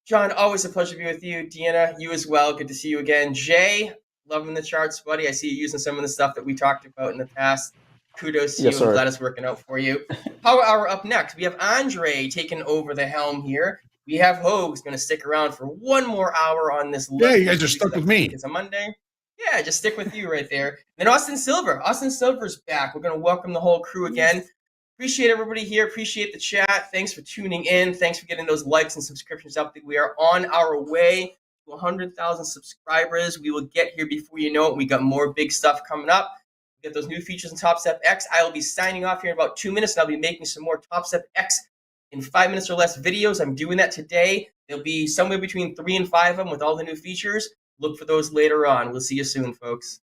John, always a pleasure to be with you. Deeyana, you as well. Good to see you again. Jay, loving the charts, buddy. I see you using some of the stuff that we talked about in the past. Kudos to you. I'm glad it's working out for you. Power Hour up next. We have Andre taking over the helm here. We have Hogue's going to stick around for one more hour on this. Yeah, you guys are stuck with me. It's a Monday. Yeah, just stick with you right there. Then Austin Silver. Austin Silver's back. We're going to welcome the whole crew again. Appreciate everybody here. Appreciate the chat. Thanks for tuning in. Thanks for getting those likes and subscriptions up. We are on our way to 100,000 subscribers. We will get here before you know it. We got more big stuff coming up. We got those new features in TopStep X. I will be signing off here in about 2 minutes, and I'll be making some more TopStep X in 5 minutes or less videos. I'm doing that today. There'll be somewhere between 3 and 5 of them with all the new features. Look for those later on. We'll see you soon, folks.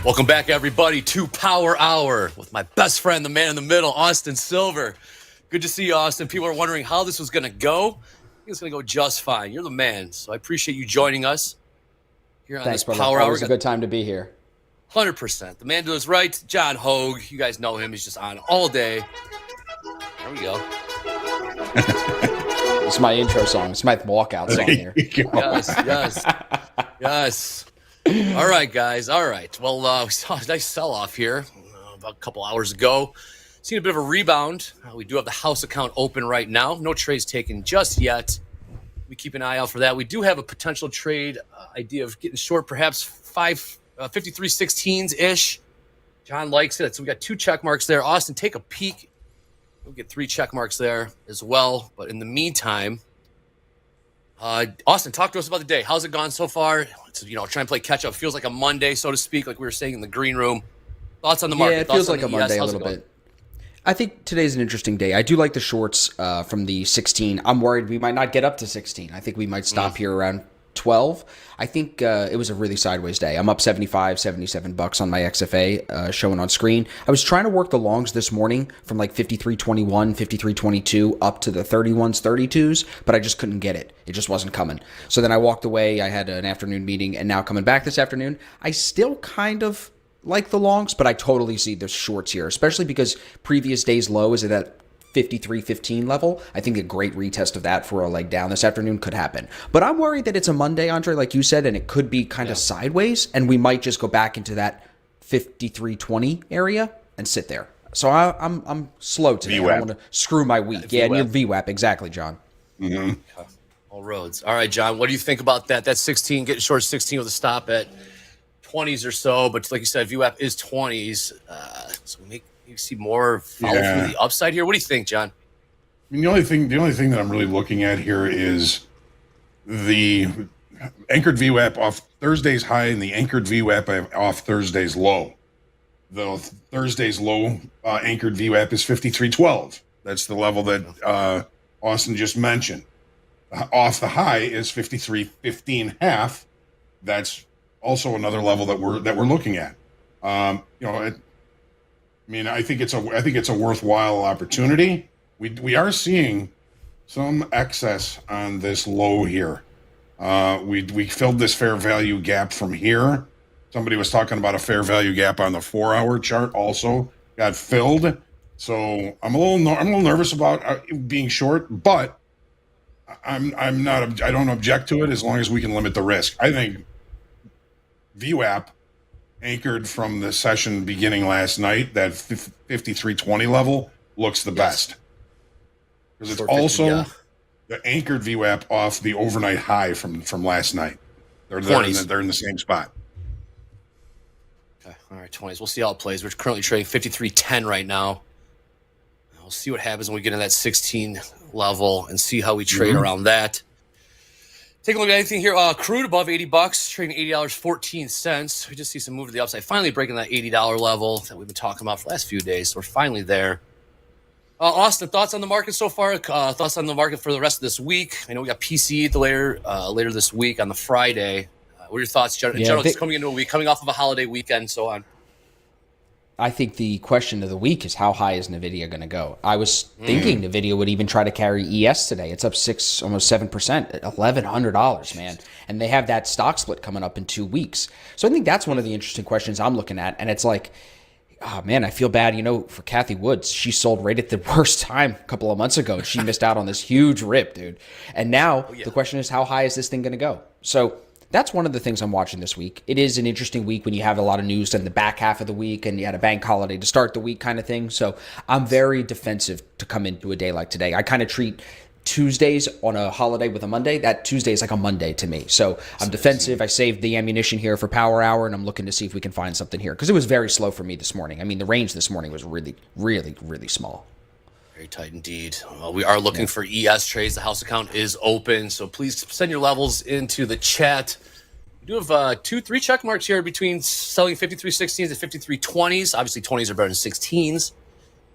Welcome back, everybody, to Power Hour with my best friend, the man in the middle, Austin Silver. Good to see you, Austin. People are wondering how this was going to go. I think it's going to go just fine. You're the man, so I appreciate you joining us here on this brother. Power Hour. Always a good time to be here. 100%. The man to his right, John Hogue. You guys know him. He's just on all day. There we go. It's my intro song. It's my walkout song here. Yes. All right, guys. All right. Well, we saw a nice sell-off here about a couple hours ago. Seen a bit of a rebound. We do have the house account open right now. No trades taken just yet. We keep an eye out for that. We do have a potential trade idea of getting short, perhaps 53.16s-ish. John likes it. So we got 2 check marks there. Austin, take a peek. We'll get 3 check marks there as well. But in the meantime, Austin, talk to us about the day. How's it gone so far? Try and play catch up. Feels like a Monday, so to speak, like we were saying in the green room. Thoughts on the market? Yeah, it feels like a Monday a little bit. I think today's an interesting day. I do like the shorts from the 16. I'm worried we might not get up to 16. I think we might stop here around 12. I think it was a really sideways day. I'm up 75, 77 bucks on my XFA showing on screen. I was trying to work the longs this morning from like 53.21, 53.22 up to the 31s, 32s, but I just couldn't get it. It just wasn't coming. So then I walked away. I had an afternoon meeting, and now coming back this afternoon, I still kind of like the longs, but I totally see the shorts here, especially because previous day's low is at that 53.15 level. I think a great retest of that for a leg down this afternoon could happen. But I'm worried that it's a Monday, Andre, like you said, and it could be kind of sideways, and we might just go back into that 53.20 area and sit there. So I'm slow today. VWAP. I don't want to screw my week. Yeah, and your VWAP, exactly, John. Mm-hmm. All roads. All right, John, what do you think about that? That 16, getting short 16 with a stop at 20s or so, but like you said, VWAP is 20s. So you see more follow through the upside here. What do you think, John? I mean, the only thing that I'm really looking at here is the anchored VWAP off Thursday's high and the anchored VWAP off Thursday's low. The Thursday's low anchored VWAP is 53.12. That's the level that Austin just mentioned. Off the high is 53.15 half. That's also another level that we're looking at. I think it's a worthwhile opportunity. We are seeing some excess on this low here. We filled this fair value gap from here. Somebody was talking about a fair value gap on the 4-hour chart. Also got filled. So I'm a little nervous about being short, but I don't object to it as long as we can limit the risk. I think VWAP anchored from the session beginning last night, that 53.20 level looks the best. Because it's also the anchored VWAP off the overnight high from last night. They're in the same spot. Okay, all right, 20s. We'll see how it plays. We're currently trading 53.10 right now. We'll see what happens when we get in that 16 level and see how we trade around that. Take a look at anything here. Crude above $80, trading $80.14. We just see some move to the upside. Finally breaking that $80 level that we've been talking about for the last few days. So we're finally there. Austin, thoughts on the market so far? Thoughts on the market for the rest of this week? I know we got PCE later this week on the Friday. What are your thoughts, generally, coming into a week, coming off of a holiday weekend, so on? I think the question of the week is how high is NVIDIA going to go? I was thinking NVIDIA would even try to carry ES today. It's up almost 7% at $1,100, man. And they have that stock split coming up in 2 weeks. So I think that's one of the interesting questions I'm looking at. And it's like, oh man, I feel bad, for Kathy Woods. She sold right at the worst time a couple of months ago. And she missed out on this huge rip, dude. And now the question is, how high is this thing going to go? So that's one of the things I'm watching this week. It is an interesting week when you have a lot of news in the back half of the week and you had a bank holiday to start the week kind of thing. So I'm very defensive to come into a day like today. I kind of treat Tuesdays on a holiday with a Monday. That Tuesday is like a Monday to me. So I'm defensive. I saved the ammunition here for Power Hour, and I'm looking to see if we can find something here because it was very slow for me this morning. I mean, the range this morning was really, really, really small. Very tight indeed. We are looking for ES trades. The house account is open, so please send your levels into the chat. We do have 2-3 check marks here between selling 53.16s and 53.20s. Obviously, 20s are better than 16s.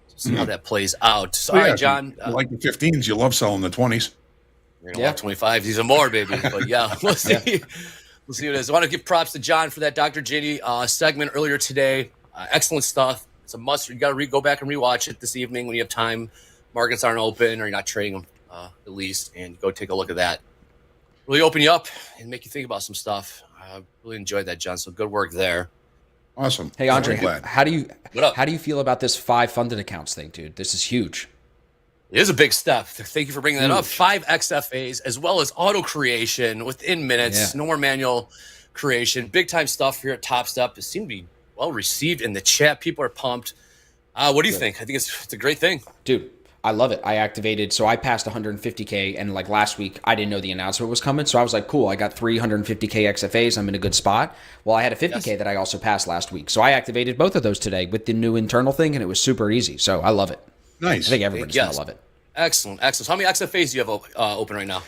So see how that plays out. So, all right, John. You like the 15s. You love selling the 20s. You're gonna want 25, even more, baby. But yeah, we'll see. We'll see what it is. I want to give props to John for that Dr. Jinnie segment earlier today. Excellent stuff. It's a must. You got to go back and rewatch it this evening when you have time. Markets aren't open or you're not trading them at least, and go take a look at that. Really open you up and make you think about some stuff. I really enjoyed that, John. So good work there. Awesome. Hey, Andre, how do you feel about this 5 funded accounts thing, dude? This is huge. It is a big step. Thank you for bringing that up. 5 XFAs as well as auto creation within minutes. No more manual creation. Big time stuff here at Topstep. It seemed to be well received in the chat. People are pumped. What do you think? I think it's a great thing. Dude, I love it. I activated, so I passed 150K, and like last week, I didn't know the announcement was coming, so I was like, cool, I got 350K XFAs. I'm in a good spot. Well, I had a 50K that I also passed last week, so I activated both of those today with the new internal thing, and it was super easy, so I love it. Nice. I think everybody's going to love it. Excellent. So how many XFAs do you have open right now?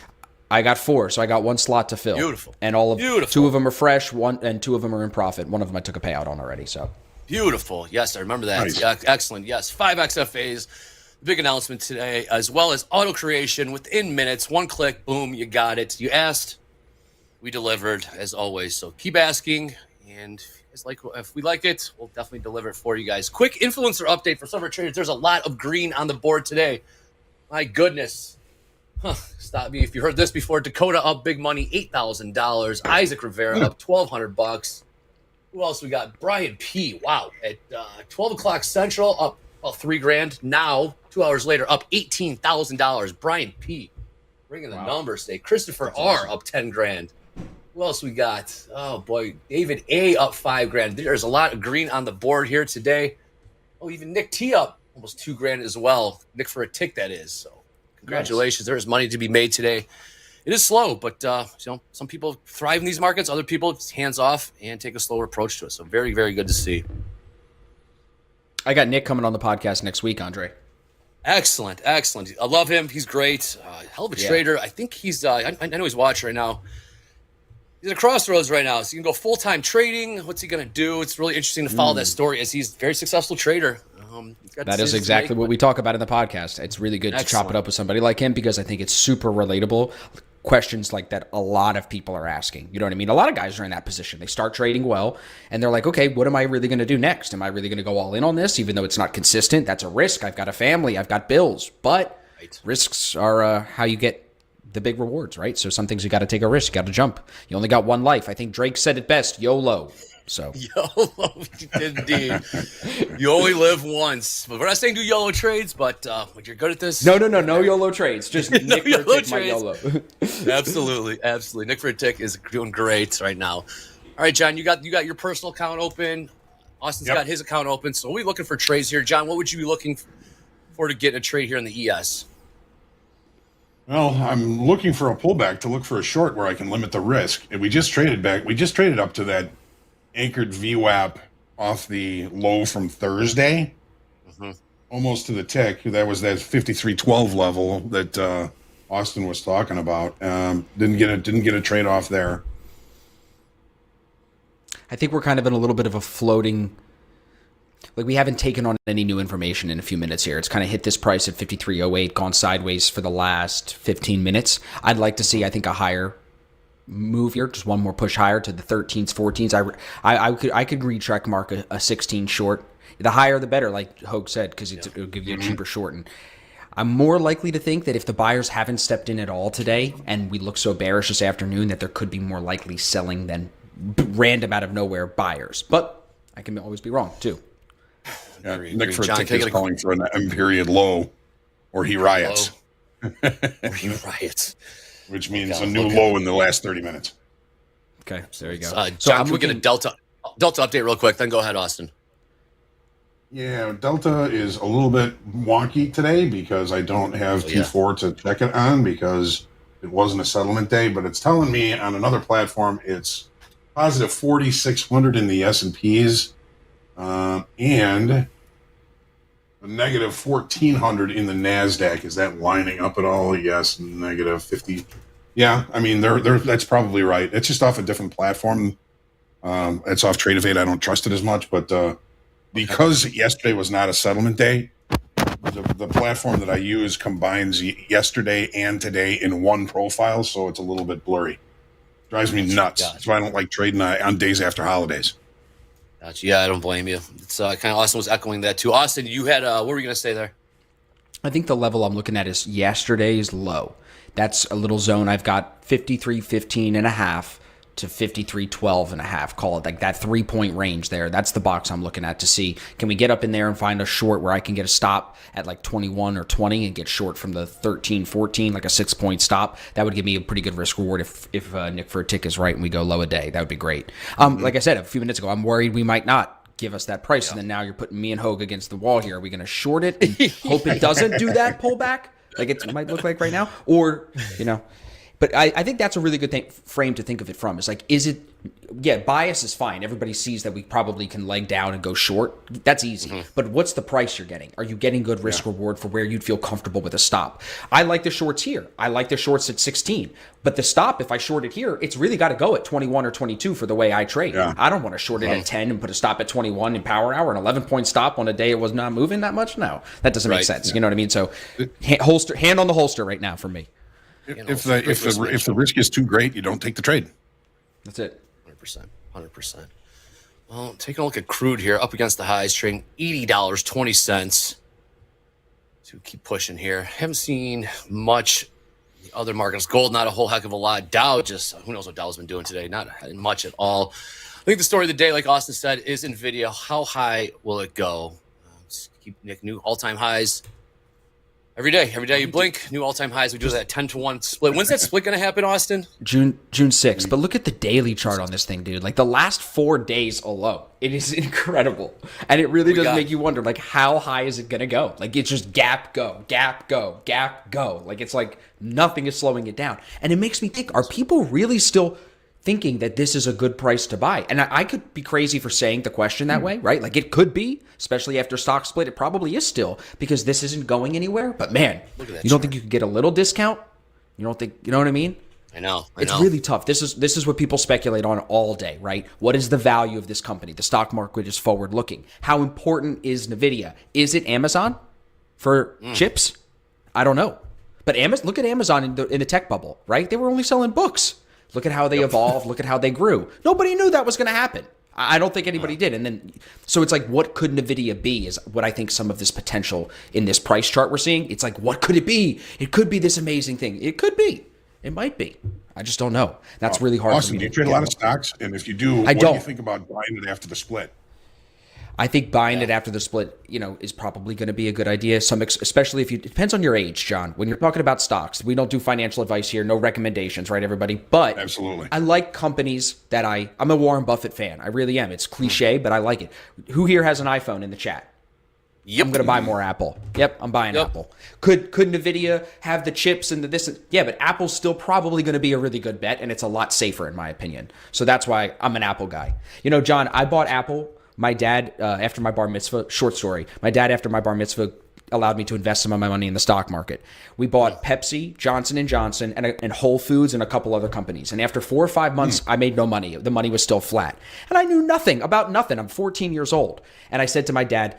I got 4, so I got 1 slot to fill. Beautiful. And 2 of them are fresh, 2 of them are in profit. 1 of them I took a payout on already, so. Beautiful. Yes, I remember that. Nice. Excellent. Yes, 5 XFAs. Big announcement today, as well as auto creation within minutes. 1 click, boom, you got it. You asked, we delivered, as always. So keep asking, and if we like it, we'll definitely deliver it for you guys. Quick influencer update for some of our traders. There's a lot of green on the board today. My goodness. Stop me if you heard this before. Dakota up big money, $8,000. Isaac Rivera up $1,200. Who else we got? Brian P. Wow, at 12 o'clock Central, up about $3,000. Now, 2 hours later, up $18,000. Brian P. Bringing the numbers today. Christopher R. up $10,000. Who else we got? Oh boy, David A. up $5,000. There's a lot of green on the board here today. Oh, even Nick T. up almost $2,000 as well. Nick for a tick, that is. So, congratulations. Nice. There is money to be made today. It is slow, but some people thrive in these markets. Other people just hands off and take a slower approach to it. So very, very good to see. I got Nick coming on the podcast next week, Andre. Excellent. I love him. He's great. Hell of a trader. I think he's. I know he's watching right now. He's at a crossroads right now, so you can go full-time trading. What's he going to do? It's really interesting to follow that story as he's a very successful trader. That is exactly what we talk about in the podcast. It's really good to chop it up with somebody like him because I think it's super relatable. Questions like that a lot of people are asking. You know what I mean? A lot of guys are in that position. They start trading well, and they're like, okay, what am I really going to do next? Am I really going to go all in on this, even though it's not consistent? That's a risk. I've got a family. I've got bills. But risks are how you get the big rewards, right? So some things you got to take a risk. You got to jump. You only got one life. I think Drake said it best, YOLO. So YOLO, indeed. You only live once. We're not saying do YOLO trades, but when you're good at this, no YOLO trades. Just Nick for a tick, my YOLO. Absolutely. Nick for a tick is doing great right now. All right, John, you got your personal account open. Austin's got his account open. So we're looking for trades here, John. What would you be looking for to get a trade here in the ES? Well, I'm looking for a pullback to look for a short where I can limit the risk. And we just traded back. We just traded up to that anchored VWAP off the low from Thursday, almost to the tick. That was that 53.12 level that Austin was talking about. Didn't get a trade off there. I think we're kind of in a little bit of a floating. Like we haven't taken on any new information in a few minutes here. It's kind of hit this price at 53.08, gone sideways for the last 15 minutes. I'd like to see, I think, a higher move here, just one more push higher to the 13s, 14s. I could retrack mark a 16 short. The higher the better, like Hogue said, because it'll give you a cheaper short. And I'm more likely to think that if the buyers haven't stepped in at all today, and we look so bearish this afternoon, that there could be more likely selling than random out of nowhere buyers. But I can always be wrong too. Yeah, Nick for a tick is calling for an M period low, or he riots. He riots. Which means a new low in the last 30 minutes. Okay, there you go. John, can we get a Delta update real quick? Then go ahead, Austin. Yeah, Delta is a little bit wonky today because I don't have T4 to check it on because it wasn't a settlement day, but it's telling me on another platform it's positive 4,600 in the S&Ps and a negative 1,400 in the NASDAQ. Is that lining up at all? Yes, negative 50. Yeah, I mean, that's probably right. It's just off a different platform. It's off Trade of 8. I don't trust it as much, but because yesterday was not a settlement day, the platform that I use combines yesterday and today in one profile, so it's a little bit blurry. Drives me nuts. Gotcha. That's why I don't like trading on days after holidays. Gotcha. Yeah, I don't blame you. It's kind of Austin was echoing that too. Austin, you had what were you going to say there? I think the level I'm looking at is yesterday's low. That's a little zone. I've got 53.15.5 to 53.12.5. Call it like that 3-point range there. That's the box I'm looking at to see, can we get up in there and find a short where I can get a stop at like 21 or 20 and get short from the 13-14, like a 6-point stop. That would give me a pretty good risk reward if Nick for a tick is right and we go low a day. That would be great. Like I said a few minutes ago, I'm worried we might not give us that price. And then now you're putting me and Hogue against the wall here. Are we going to short it and hope it doesn't do that pullback like it might look like right now? Or, but I think that's a really good frame to think of it from. It's like, is it, bias is fine. Everybody sees that we probably can leg down and go short. That's easy. But what's the price you're getting? Are you getting good risk reward for where you'd feel comfortable with a stop? I like the shorts here. I like the shorts at 16. But the stop, if I short it here, it's really got to go at 21 or 22 for the way I trade. Yeah. I don't want to short it at 10 and put a stop at 21 in power hour, an 11-point stop on a day it was not moving that much. No, that doesn't make sense. Yeah. You know what I mean? So hand on the holster right now for me. If the risk is too great, you don't take the trade. That's it. 100%. Well, taking a look at crude here, up against the highs, trading $80.20. So keep pushing here. Haven't seen much in the other markets. Gold, not a whole heck of a lot. Dow, just who knows what Dow's been doing today? Not much at all. I think the story of the day, like Austin said, is Nvidia. How high will it go? Keep new all-time highs. Every day you blink, new all-time highs. We do that 10-to-1 split. When's that split going to happen, Austin? June 6th. But look at the daily chart on this thing, dude. Like the last 4 days alone, it is incredible. And it really does make you wonder, like, how high is it going to go? Like, it's just gap, go, gap, go, gap, go. Like, it's like nothing is slowing it down. And it makes me think, are people really still thinking that this is a good price to buy? And I could be crazy for saying the question that way, right? Like it could be, especially after stock split. It probably is still because this isn't going anywhere. But man, you don't think you could get a little discount? You don't think, you know what I mean? I know. It's really tough. This is what people speculate on all day, right? What is the value of this company? The stock market is forward looking. How important is Nvidia? Is it Amazon for chips? I don't know. But look at Amazon in the tech bubble, right? They were only selling books. Look at how they evolved. Look at how they grew. Nobody knew that was going to happen. I don't think anybody did. And then, so it's like, what could NVIDIA be is what I think some of this potential in this price chart we're seeing. It's like, what could it be? It could be this amazing thing. It could be. It might be. I just don't know. That's really hard Austin, for me. Do you trade a lot of stocks? And if you do, what do you think about buying it after the split? I think buying it after the split, is probably going to be a good idea. Especially if it depends on your age, John. When you're talking about stocks, we don't do financial advice here, no recommendations, right, everybody? But absolutely, I like companies that I'm a Warren Buffett fan. I really am. It's cliche, but I like it. Who here has an iPhone in the chat? Yep. I'm going to buy more Apple. Yep, I'm buying Apple. Could NVIDIA have the chips and this? Yeah, but Apple's still probably going to be a really good bet, and it's a lot safer in my opinion. So that's why I'm an Apple guy. John, I bought Apple. My dad, after my bar mitzvah, short story, my dad, after my bar mitzvah, allowed me to invest some of my money in the stock market. We bought Pepsi, Johnson & Johnson, and Whole Foods and a couple other companies. And after 4 or 5 months, I made no money. The money was still flat. And I knew nothing about nothing. I'm 14 years old. And I said to my dad,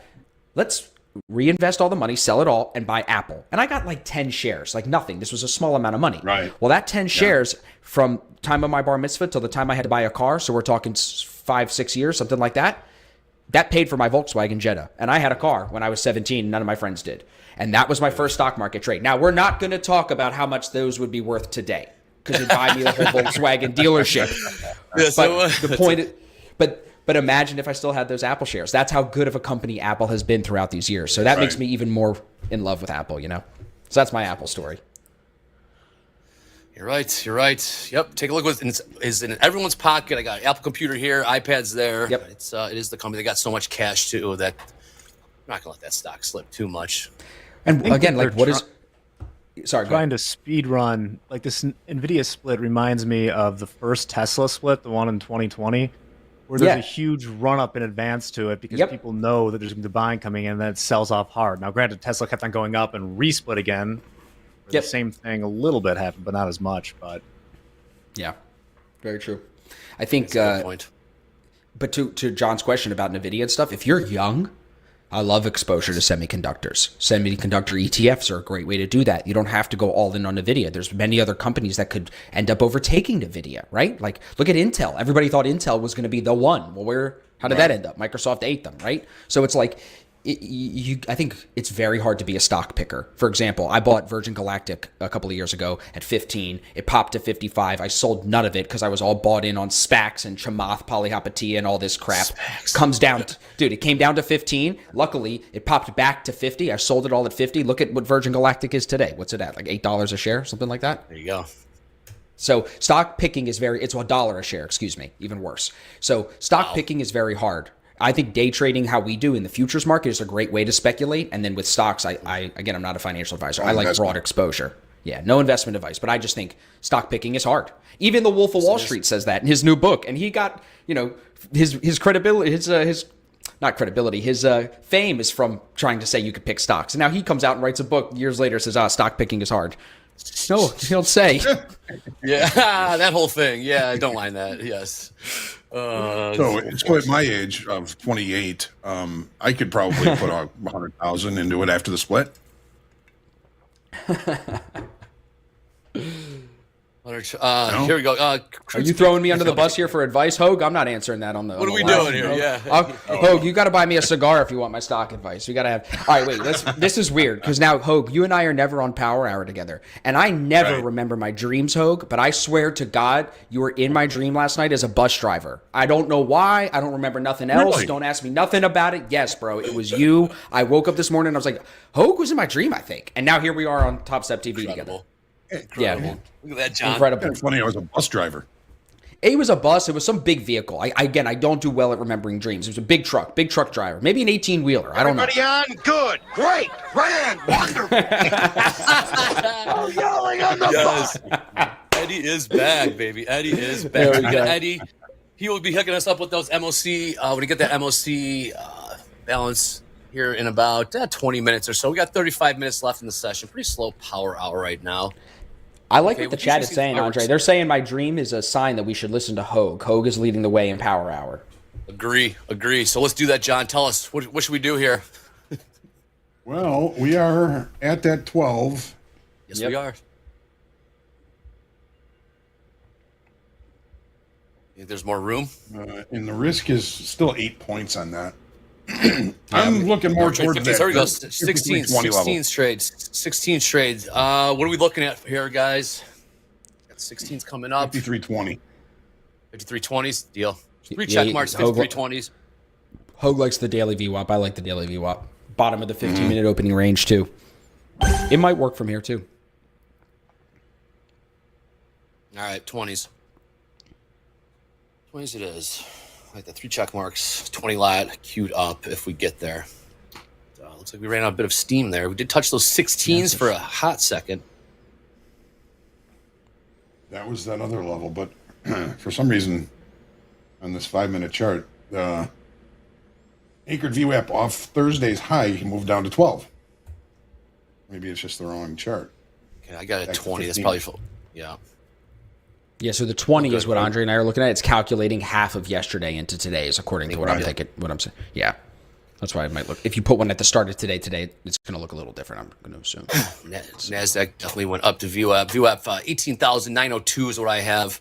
let's reinvest all the money, sell it all, and buy Apple. And I got like 10 shares, like nothing. This was a small amount of money. Right. Well, that 10 shares from time of my bar mitzvah till the time I had to buy a car, so we're talking 5-6 years, something like that. That paid for my Volkswagen Jetta. And I had a car when I was 17. None of my friends did. And that was my first stock market trade. Now, we're not going to talk about how much those would be worth today because it'd buy me the whole Volkswagen dealership. But the point is, but imagine if I still had those Apple shares. That's how good of a company Apple has been throughout these years. So that makes me even more in love with Apple, So that's my Apple story. You're right. Yep. Take a look. Is in everyone's pocket. I got an Apple computer here, iPads there. Yep. It is the company that got so much cash too that I'm not gonna let that stock slip too much. And again, like what is? Sorry, trying to speed run like this Nvidia split reminds me of the first Tesla split, the one in 2020, where there's a huge run up in advance to it because people know that there's going to be buying coming in, and then it sells off hard. Now, granted, Tesla kept on going up and resplit again. The same thing a little bit happened, but not as much. But yeah, very true. I think. But to John's question about NVIDIA and stuff, if you're young, I love exposure to semiconductors. Semiconductor ETFs are a great way to do that. You don't have to go all in on NVIDIA. There's many other companies that could end up overtaking NVIDIA, right? Like, look at Intel. Everybody thought Intel was going to be the one. Well, how did that end up? Microsoft ate them, right? So it's like, I think it's very hard to be a stock picker. For example, I bought Virgin Galactic a couple of years ago at 15. It popped to 55. I sold none of it because I was all bought in on SPACs and Chamath Palihapitiya and all this crap. Comes down, dude, it came down to 15. Luckily, it popped back to 50. I sold it all at 50. Look at what Virgin Galactic is today. What's it at? Like $8 a share, something like that? There you go. So stock picking is it's $1 a share, excuse me, even worse. So stock picking is very hard. I think day trading, how we do in the futures market, is a great way to speculate. And then with stocks, again, I'm not a financial advisor. I like broad exposure. Yeah, no investment advice. But I just think stock picking is hard. Even the Wolf of Wall Street says that in his new book. And he got, his credibility, his not credibility, his fame is from trying to say you could pick stocks. And now he comes out and writes a book years later, says, stock picking is hard. No, he'll say. Yeah, that whole thing. Yeah, I don't mind that. Yes. So at my age of 28, I could probably put 100,000 into it after the split. Here we go. Are you throwing me under the bus here for advice, Hogue? I'm not answering that on the. What are we doing here? Hogue. Yeah, Hogue, you got to buy me a cigar if you want my stock advice. We got to have. All right, wait. This is weird because now, Hogue, you and I are never on Power Hour together, and I never remember my dreams, Hogue. But I swear to God, you were in my dream last night as a bus driver. I don't know why. I don't remember nothing else. Really? Don't ask me nothing about it. Yes, bro, it was you. I woke up this morning and I was like, Hogue was in my dream, I think, and now here we are on TopstepTV together. Yeah, man. Look at that, John. Incredible. It's funny, I was a bus driver. It was a bus. It was some big vehicle. I don't do well at remembering dreams. It was a big truck driver. Maybe an 18-wheeler. I don't know. Everybody on? Good. Great. Grand. Wonderful. Yelling on the bus. Eddie is back, baby. Eddie is back. Eddie, he will be hooking us up with those MOC. When we get that MOC balance here in about 20 minutes or so. We got 35 minutes left in the session. Pretty slow power hour right now. I like what the chat is saying, Andre. They're saying my dream is a sign that we should listen to Hogue. Hogue is leading the way in Power Hour. Agree. So let's do that, John. Tell us, what should we do here? Well, we are at that 12. Yes, we are. Think there's more room? And the risk is still 8 points on that. I'm looking more towards that. There we go. 16 trades. What are we looking at here, guys? Got 16s coming up. 53.20. 53.20s. Deal. 3 check marks, 53.20s. Hogue likes the daily VWAP. I like the daily VWAP. Bottom of the 15-minute opening range, too. It might work from here, too. All right, 20s. 20s it is. Like the 3 check marks, 20 lat queued up if we get there. Looks like we ran out a bit of steam there. We did touch those 16s for a hot second. That was that other level, but for some reason on this 5-minute chart, the anchored VWAP off Thursday's high moved down to 12. Maybe it's just the wrong chart. Okay, I got a 20. That's probably full. Yeah. Yeah, so the 20 is what Andre and I are looking at. It's calculating half of yesterday into today's, according to what I'm thinking. What I'm saying, yeah, that's why it might look. If you put one at the start of today, it's going to look a little different. I'm going to assume. Nasdaq definitely went up to VWAP. VWAP 18,902 is what I have.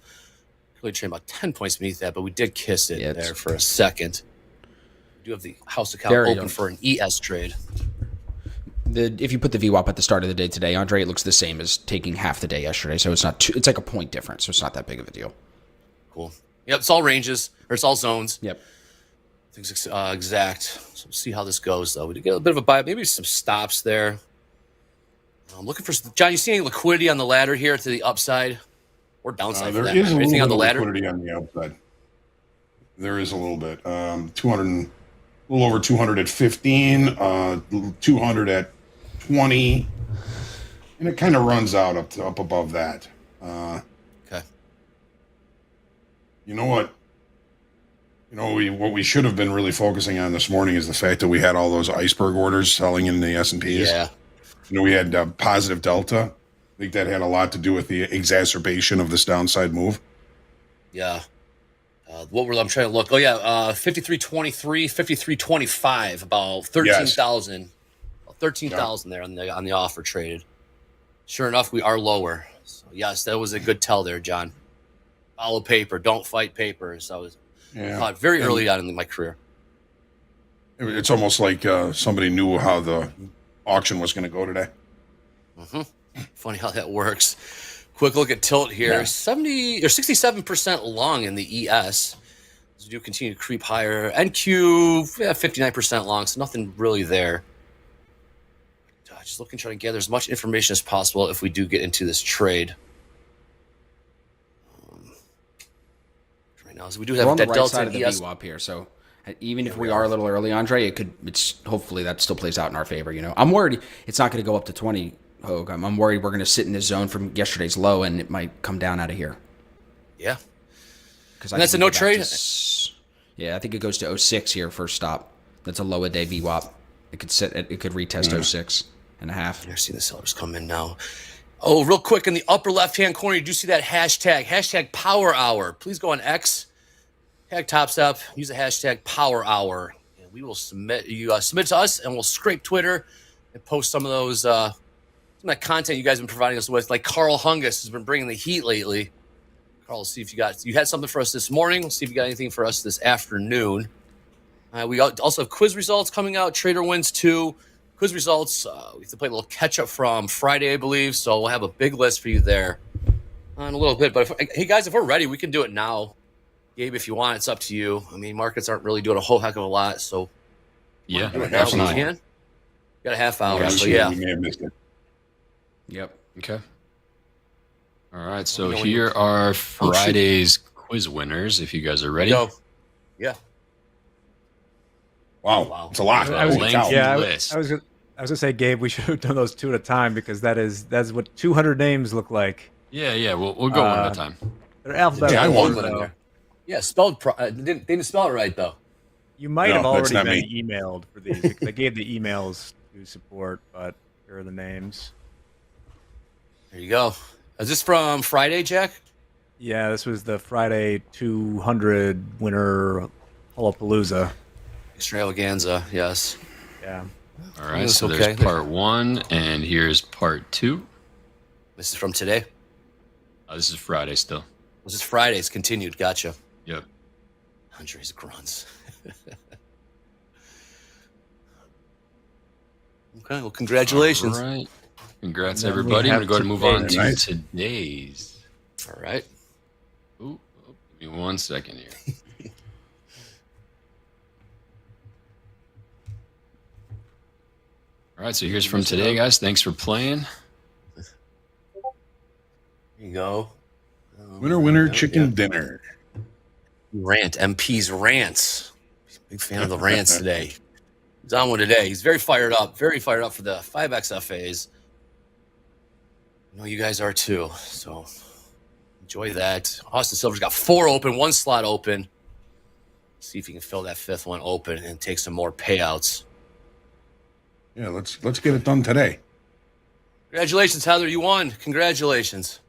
Really trading about 10 points beneath that, but we did kiss it there for a second. We do have the house account open for an ES trade. If you put the VWAP at the start of the day today, Andre, it looks the same as taking half the day yesterday. So it's not it's like a point difference. So it's not that big of a deal. Cool. Yep, it's all ranges or it's all zones. Yep. Things exact. So we'll see how this goes, though. We did get a bit of a buy, maybe some stops there. I'm looking for John. You see any liquidity on the ladder here to the upside or downside? There is a little bit of liquidity on the upside. There is a little bit. 200, a little over 200 at 15, 200 at 20, and it kind of runs out up above that. Okay. You know what? What we should have been really focusing on this morning is the fact that we had all those iceberg orders selling in the S&Ps. Yeah. We had positive delta. I think that had a lot to do with the exacerbation of this downside move. Yeah. I'm trying to look. Oh yeah, 53.23, 53.25, about 13,000, 13,000 there on the offer traded. Sure enough, we are lower. So yes, that was a good tell there, John. Follow paper, don't fight paper. So I was thought very early on in my career. It's almost like somebody knew how the auction was going to go today. Funny how that works. Quick look at tilt here. 70 or 67% long in the ES. As we do continue to creep higher. NQ, 59% long, so nothing really there. Just looking, trying to gather as much information as possible if we do get into this trade. Right now, so we do have on the that right delta side of the ES. VWAP here, so even if we are a little early, Andre, it's hopefully that still plays out in our favor. I'm worried it's not going to go up to 20. Hogue. I'm worried we're going to sit in this zone from yesterday's low, and it might come down out of here. Yeah, because that's a no trade. I think it goes to 06 here first stop. That's a low a day VWAP. It could sit. It could retest 06 and a half. You're seeing the sellers come in now. Oh, real quick in the upper left hand corner, you do see that hashtag Power Hour. Please go on X, tag Topstep, use the hashtag Power Hour, and we will submit to us, and we'll scrape Twitter and post some of those. Some of that content you guys have been providing us with, like Carl Hungus has been bringing the heat lately. Carl, let's see if you had something for us this morning. We'll see if you got anything for us this afternoon. We also have quiz results coming out. Trader wins 2. Quiz results, we have to play a little catch up from Friday, I believe. So we'll have a big list for you there in a little bit. But hey guys, if we're ready, we can do it now. Gabe, if you want, it's up to you. I mean, markets aren't really doing a whole heck of a lot, so yeah, do it now. We can. Got a half hour, so yeah. We may have missed it. Yep. Okay. All right. So here are Friday's quiz winners. If you guys are ready. Go. Yeah. Wow. It's a lot. I was gonna say, Gabe, we should have done those 2 at a time because that's what 200 names look like. Yeah. We'll go one at a time. They're alphabetical. I won. Yeah, spelled. They didn't spell it right though. You might have already been emailed for these. I gave the emails to support, but here are the names. There you go. Is this from Friday, Jack? Yeah, this was the Friday 200 winner Hullapalooza. Extravaganza, yes. Yeah. All right, so there's part 1, and here's part 2. This is from today? This is Friday still. This is Friday's continued. Gotcha. Yep. Andre's grunts. Okay, well, congratulations. All right. Congrats, everybody. I'm going to go ahead and move on to today's. All right. Ooh, give me 1 second here. All right, so here's from today, guys. Thanks for playing. There you go. Winner, chicken dinner. Rant, MP's rants. Big fan of the rants today. He's on one today. He's very fired up for the 5XFAs. I know you guys are too, so enjoy that. Austin Silver's got 4 open, 1 slot open. See if he can fill that 5th one open and take some more payouts. Yeah, let's get it done today. Congratulations, Heather. You won. Congratulations.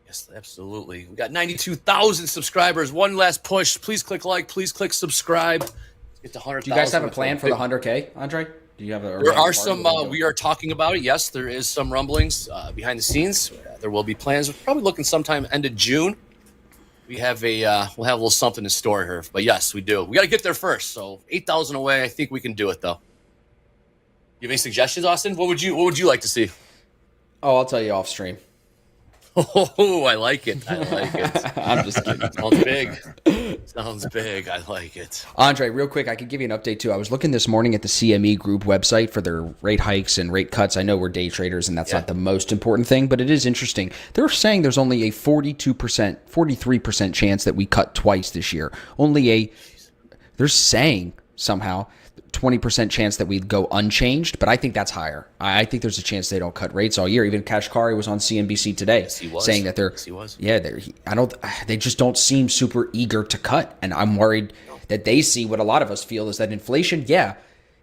Yes, absolutely. We got 92,000 subscribers. One last push. Please click like. Please click subscribe. Let's get to 100,000. Do you guys have a plan for the 100K, Andre? Do you have a? There are some. We are talking about it. Yes, there is some rumblings behind the scenes. There will be plans. We're probably looking sometime end of June. We have we'll have a little something in store here. But yes, we do. We got to get there first. So 8,000 away. I think we can do it though. You have any suggestions, Austin? What would you like to see? Oh, I'll tell you off stream. Oh, I like it. I'm just kidding. Sounds big. Sounds big. I like it. Andre, real quick, I could give you an update too. I was looking this morning at the CME Group website for their rate hikes and rate cuts. I know we're day traders and that's not the most important thing, but it is interesting. They're saying there's only a 43% chance that we cut twice this year. They're saying somehow 20% chance that we'd go unchanged, but I think that's higher. I think there's a chance they don't cut rates all year. Even Kashkari was on CNBC today saying that they just don't seem super eager to cut. And I'm worried that they see what a lot of us feel is that inflation,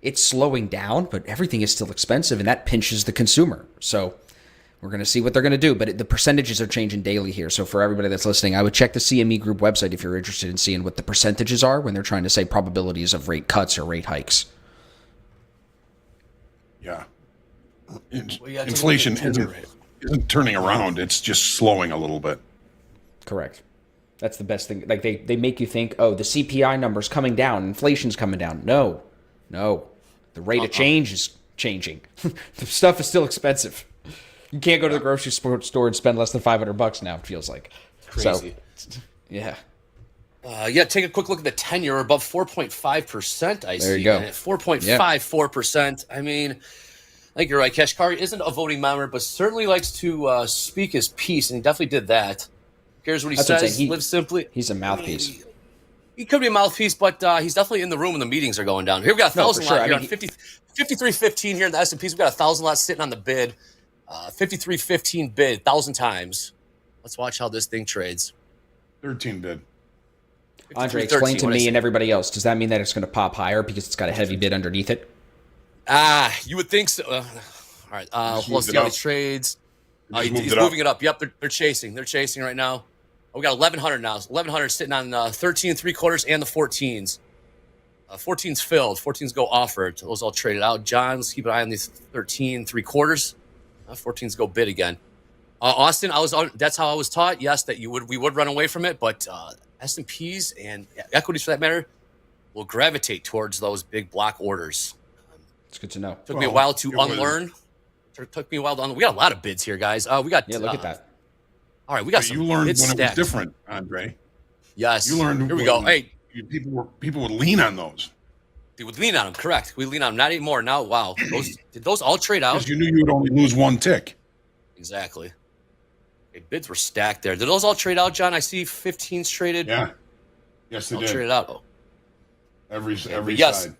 it's slowing down, but everything is still expensive and that pinches the consumer. So We're going to see what they're going to do, but the percentages are changing daily here. So for everybody that's listening, I would check the CME Group website if you're interested in seeing what the percentages are when they're trying to say probabilities of rate cuts or rate hikes. Yeah. Inflation isn't turning around. It's just slowing a little bit. Correct. That's the best thing. Like they make you think, oh, the CPI number's coming down, inflation's coming down. No. The rate of change is changing. The stuff is still expensive. You can't go to the grocery store and spend less than $500 now, it feels like. Crazy. So, yeah. Take a quick look at the 10-year, above 4.5%. I see. There you go. 4.54%. I mean, I think you're right. Kashkari isn't a voting member, but certainly likes to speak his piece, and he definitely did that. Here's what he says. Live simply. He's a mouthpiece. He could be a mouthpiece, but he's definitely in the room when the meetings are going down. Here we got 1,000 lot here on 53.15 here in the S&Ps. We got 1,000 lots sitting on the bid. 53.15 bid 1,000 times. Let's watch how this thing trades. 13 bid. Andre, explain to me and everybody else. Does that mean that it's going to pop higher because it's got a heavy bid underneath it? You would think so. All right. Let's see how he trades. He's moving it up. Yep, they're chasing. They're chasing right now. We got 1,100 now. 1,100 sitting on 13 3/4 and the 14s. 14s filled. 14s go offered. Those all traded out. John, let's keep an eye on these 13 3/4. 14s go bid again. Austin, that's how I was taught. Yes, that we would run away from it, but S&Ps and equities for that matter will gravitate towards those big block orders. It's good to know. Took me a while to unlearn. Took me a while to unlearn. We got a lot of bids here, guys. We got look at that. All right, we got some. You learned when bids it was stacked. different, Andre. Yes. You learned. Here we go. Hey, people would lean on those. They would lean on them. Correct. We lean on them. Not anymore. Now, wow. Did those all trade out? Because you knew you would only lose one tick. Exactly. Okay, bids were stacked there. Did those all trade out, John? I see 15s traded. Yeah. Yes, they all did. Traded out. Every yes. side.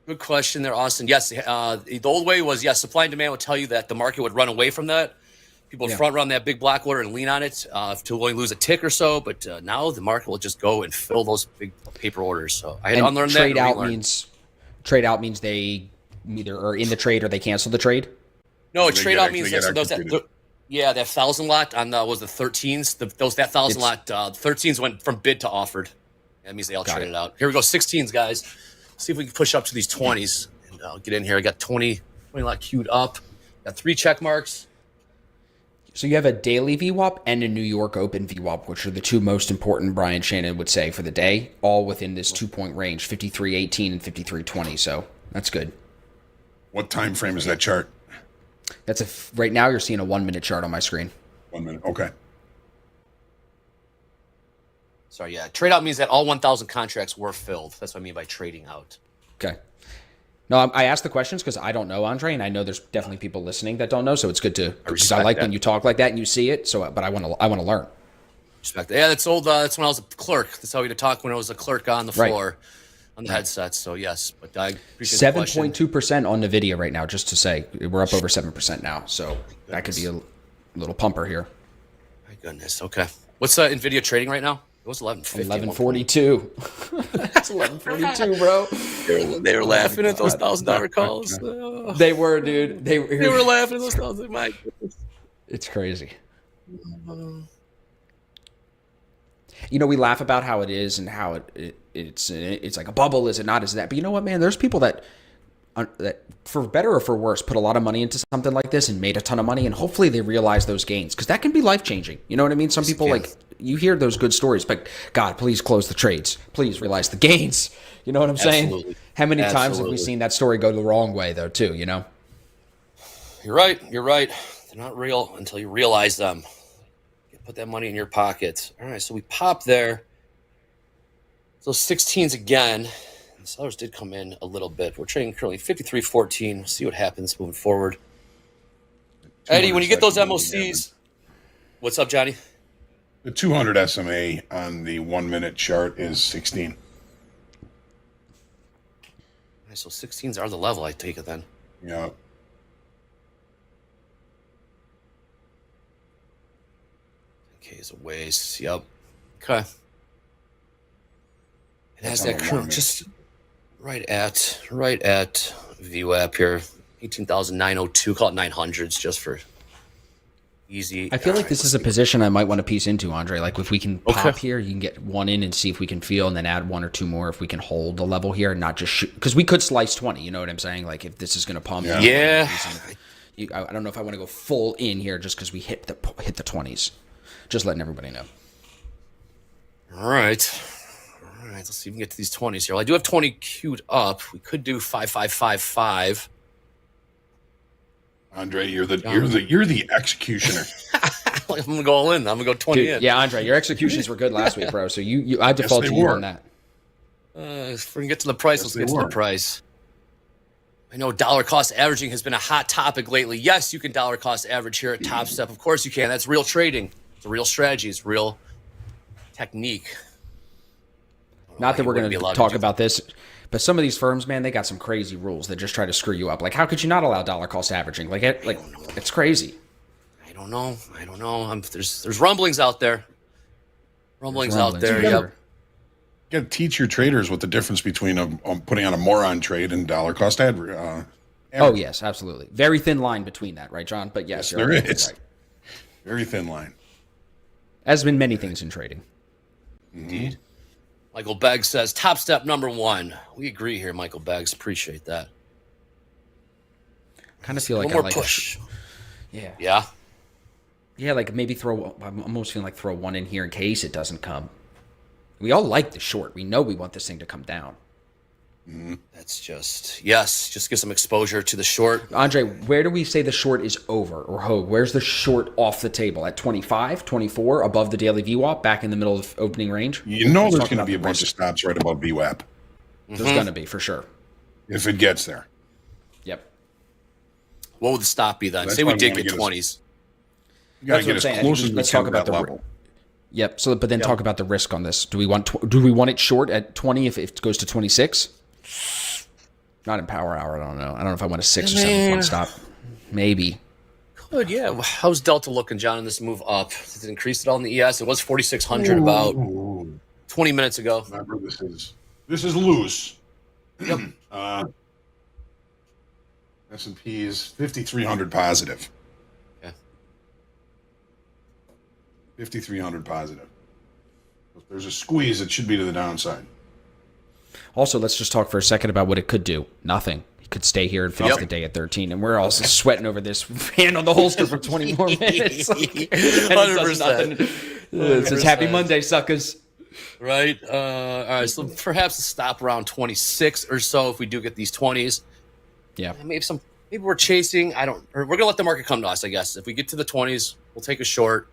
Good question there, Austin. Yes, the old way was, supply and demand would tell you that the market would run away from that. People would front run that big block order and lean on it to only lose a tick or so. But now the market will just go and fill those big paper orders. So I had to unlearn that. Trade out means they either are in the trade or they cancel the trade. No, trade out means that 1,000 lot on was the 13s. That 1,000 lot 13s went from bid to offered. That means they all traded out. Here we go, 16s, guys. See if we can push up to these 20s. And I'll get in here. I got 20 lot queued up. Got 3 check marks. So you have a daily VWAP and a New York Open VWAP, which are the two most important, Brian Shannon would say, for the day, all within this 2-point range, 53.18 and 53.20. So that's good. What time frame is that chart? That's right now you're seeing a 1 minute chart on my screen. 1 minute. Okay. Sorry, trade out means that all 1,000 contracts were filled. That's what I mean by trading out. Okay. No, I asked the questions because I don't know, Andre, and I know there's definitely people listening that don't know. So it's good to, because I like when you talk like that and you see it. So, but I want to learn. Respect that. Yeah, that's old. That's when I was a clerk. That's how we had to talk when I was a clerk on the floor, on the headsets. So yes, but I appreciate 7.2% on NVIDIA right now. Just to say, we're up over 7% now. So that could be a little pumper here. My goodness. Okay, what's NVIDIA trading right now? It was 11.42. That's 11.42, bro. They were laughing at those $1,000 calls. They were, dude. They were laughing at those $1,000. My goodness. It's crazy. You know, we laugh about how it is and how it's like a bubble. Is it not? Is it that? But you know what, man? There's people that for better or for worse, put a lot of money into something like this and made a ton of money, and hopefully they realize those gains, because that can be life changing. You know what I mean? Some people you hear those good stories, but God, please close the trades. Please realize the gains. You know what I'm saying? Absolutely. How many times have we seen that story go the wrong way, though, too, you know? You're right. They're not real until you realize them. You put that money in your pocket. All right, so we pop there. So 16s again. The sellers did come in a little bit. We're trading currently 53.14. We'll see what happens moving forward. Eddie, when you get those MOCs, what's up, Johnny? The 200 SMA on the 1 minute chart is 16. All right, so 16s are the level, I take it then. Yeah. Okay, it's a ways. Yep. Okay. It has that curve just right at VWAP here. 18,902. Call it 900s just for Easy. I feel like this is a position I might want to piece into, Andre. Like if we can pop here, you can get one in and see if we can feel, and then add one or two more if we can hold the level here and not just shoot. Because we could slice 20. You know what I'm saying? Like if this is going to pump. Yeah. I don't know if I want to go full in here just because we hit the 20s. Just letting everybody know. All right. Let's see if we can get to these 20s here. Well, I do have 20 queued up. We could do 5-5-5-5. Andre, you're the executioner. I'm gonna go all in. I'm gonna go 20 in. Yeah, Andre, your executions were good last week, bro. So I default to you on that. If we can get to the price, let's get to the price. I know dollar cost averaging has been a hot topic lately. Yes, you can dollar cost average here at TopStep. Of course you can. That's real trading. It's a real strategy. It's real technique. Not that we're going to talk about this, but some of these firms, man, they got some crazy rules that just try to screw you up. Like, how could you not allow dollar cost averaging? Like it's crazy. I don't know. There's rumblings out there. You got to teach your traders what the difference between putting on a moron trade and dollar cost average. Oh yes, absolutely. Very thin line between that, right, John? But yes, there is. Right. Very thin line. As been many things in trading. Indeed. Michael Beggs says, Top Step number 1. We agree here, Michael Beggs. Appreciate that. Kind of feel like one more push. Yeah. Yeah? Yeah, like maybe I'm almost feeling like throw one in here in case it doesn't come. We all like the short. We know we want this thing to come down. That's just get some exposure to the short. Andre, where do we say the short is over? Or Hogue, where's the short off the table? At 25, 24, above the daily VWAP, back in the middle of opening range? You know there's going to be a bunch of stops right above VWAP. There's going to be, for sure. If it gets there. Yep. What would the stop be then? Say we did get 20s. You got to get as close as we can to that level. Yep. So, but then talk about the risk on this. Do we want it short at 20 if it goes to 26? Not in power hour. I don't know. I don't know if I want a 6 or 7 point stop. Maybe. Good. Yeah. How's Delta looking, John, in this move up? Did it increase at all in the ES? It was 4,600 about 20 minutes ago. Remember, this is loose. Yep. S&P is 5,300 positive. 5,300 positive. If there's a squeeze, it should be to the downside. Also, let's just talk for a second about what it could do. Nothing. It could stay here and finish the day at 13, and we're also sweating over this hand on the holster for 20 more minutes. 100%. It says happy Monday, suckers. Right. All right. So perhaps a stop around 26 or so if we do get these 20s. Yeah. Maybe we're chasing. We're gonna let the market come to us. I guess if we get to the 20s, we'll take a short.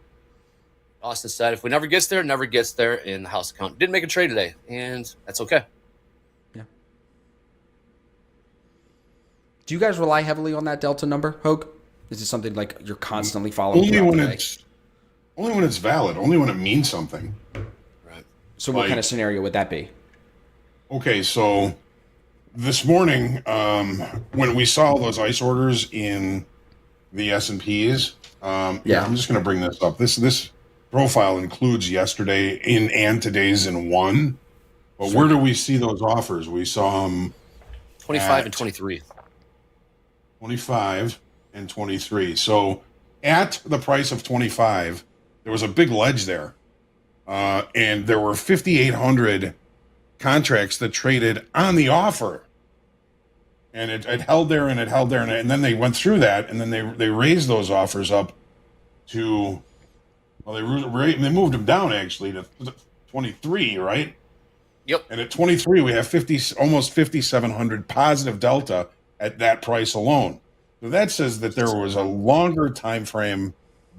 Austin said, if we never gets there, never gets there in the house account. Didn't make a trade today, and that's okay. Yeah. Do you guys rely heavily on that delta number, Hogue? Is it something like you're constantly following? Only when it's valid. Only when it means something. Right. So what kind of scenario would that be? Okay, so this morning, when we saw those ICE orders in the S&Ps, I'm just going to bring this up. This profile includes yesterday and today's in one. But where do we see those offers? We saw them 25 and 23. 25 and 23. So at the price of 25, there was a big ledge there. And there were 5,800 contracts that traded on the offer. And it held there and it held there. And then they went through that. And then they raised those offers up to... Well, they moved them down actually to 23, right? Yep. And at 23, we have almost 5,700 positive delta at that price alone. So that says that there was a longer time frame,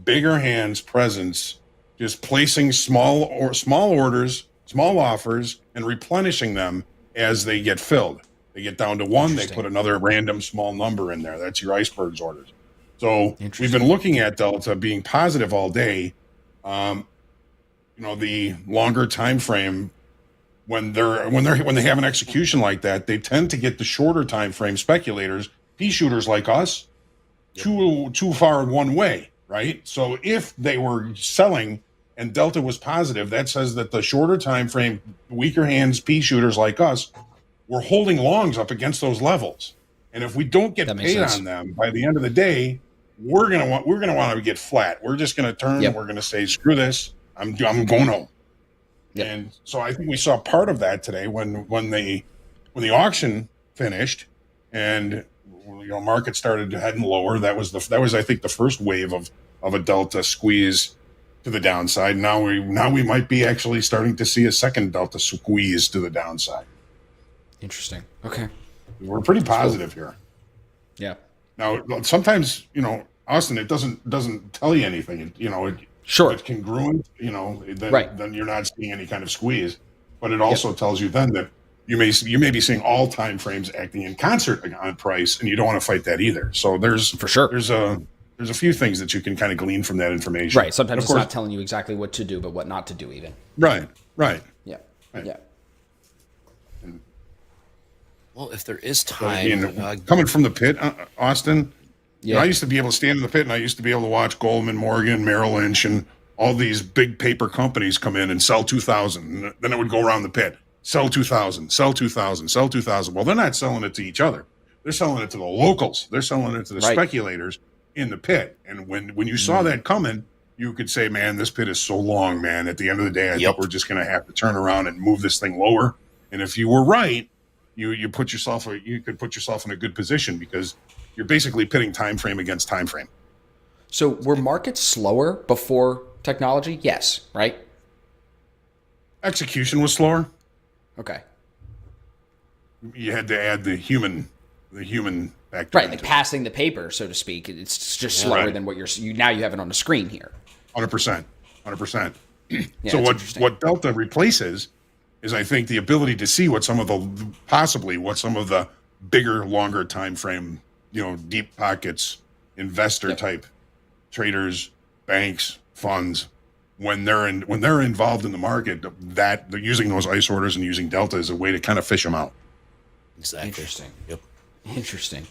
bigger hands presence, just placing small orders, small offers, and replenishing them as they get filled. They get down to 1, they put another random small number in there. That's your icebergs orders. So we've been looking at delta being positive all day. The longer time frame when they have an execution like that, they tend to get the shorter time frame speculators, P shooters like us, too far one way, right? So if they were selling and delta was positive, that says that the shorter time frame, weaker hands, P shooters like us, were holding longs up against those levels. And if we don't get paid on them by the end of the day, we're gonna want to get flat. We're just gonna turn. Yep. We're gonna say, screw this. I'm going home. Yep. And so I think we saw part of that today when the auction finished and market started heading lower. That was I think the first wave of a delta squeeze to the downside. Now we might be actually starting to see a second delta squeeze to the downside. Interesting. Okay. We're pretty positive here. Yeah. Now sometimes, Austin, it doesn't tell you anything. Sure. It's congruent, then, right. Then you're not seeing any kind of squeeze. But it also tells you then that you may be seeing all time frames acting in concert on price, and you don't want to fight that either. So there's a few things that you can kind of glean from that information. Right. Sometimes it's not telling you exactly what to do, but what not to do even. Right. Yeah. Right. Yeah. Well, if there is time, coming from the pit, Austin. Yeah. I used to be able to stand in the pit, and I used to be able to watch Goldman, Morgan, Merrill Lynch, and all these big paper companies come in and sell 2,000. And then it would go around the pit, sell 2,000, sell 2,000, sell 2,000. Well, they're not selling it to each other. They're selling it to the locals. They're selling it to the speculators in the pit. And when you saw that coming, you could say, man, this pit is so long, man. At the end of the day, I think we're just going to have to turn around and move this thing lower. And if you were right, you could put yourself in a good position because you're basically pitting time frame against time frame. So were markets slower before technology? Yes, right? Execution was slower. Okay. You had to add the human factor. Right, like passing the paper, so to speak. It's just slower than what now you have it on the screen here. 100%. So what Delta replaces is, I think, the ability to see what some of the bigger, longer time frame, deep pockets, investor type traders, banks, funds, when they're involved in the market, that they're using those ICE orders and using Delta as a way to kind of fish them out. Exactly. Interesting. Yep. Interesting.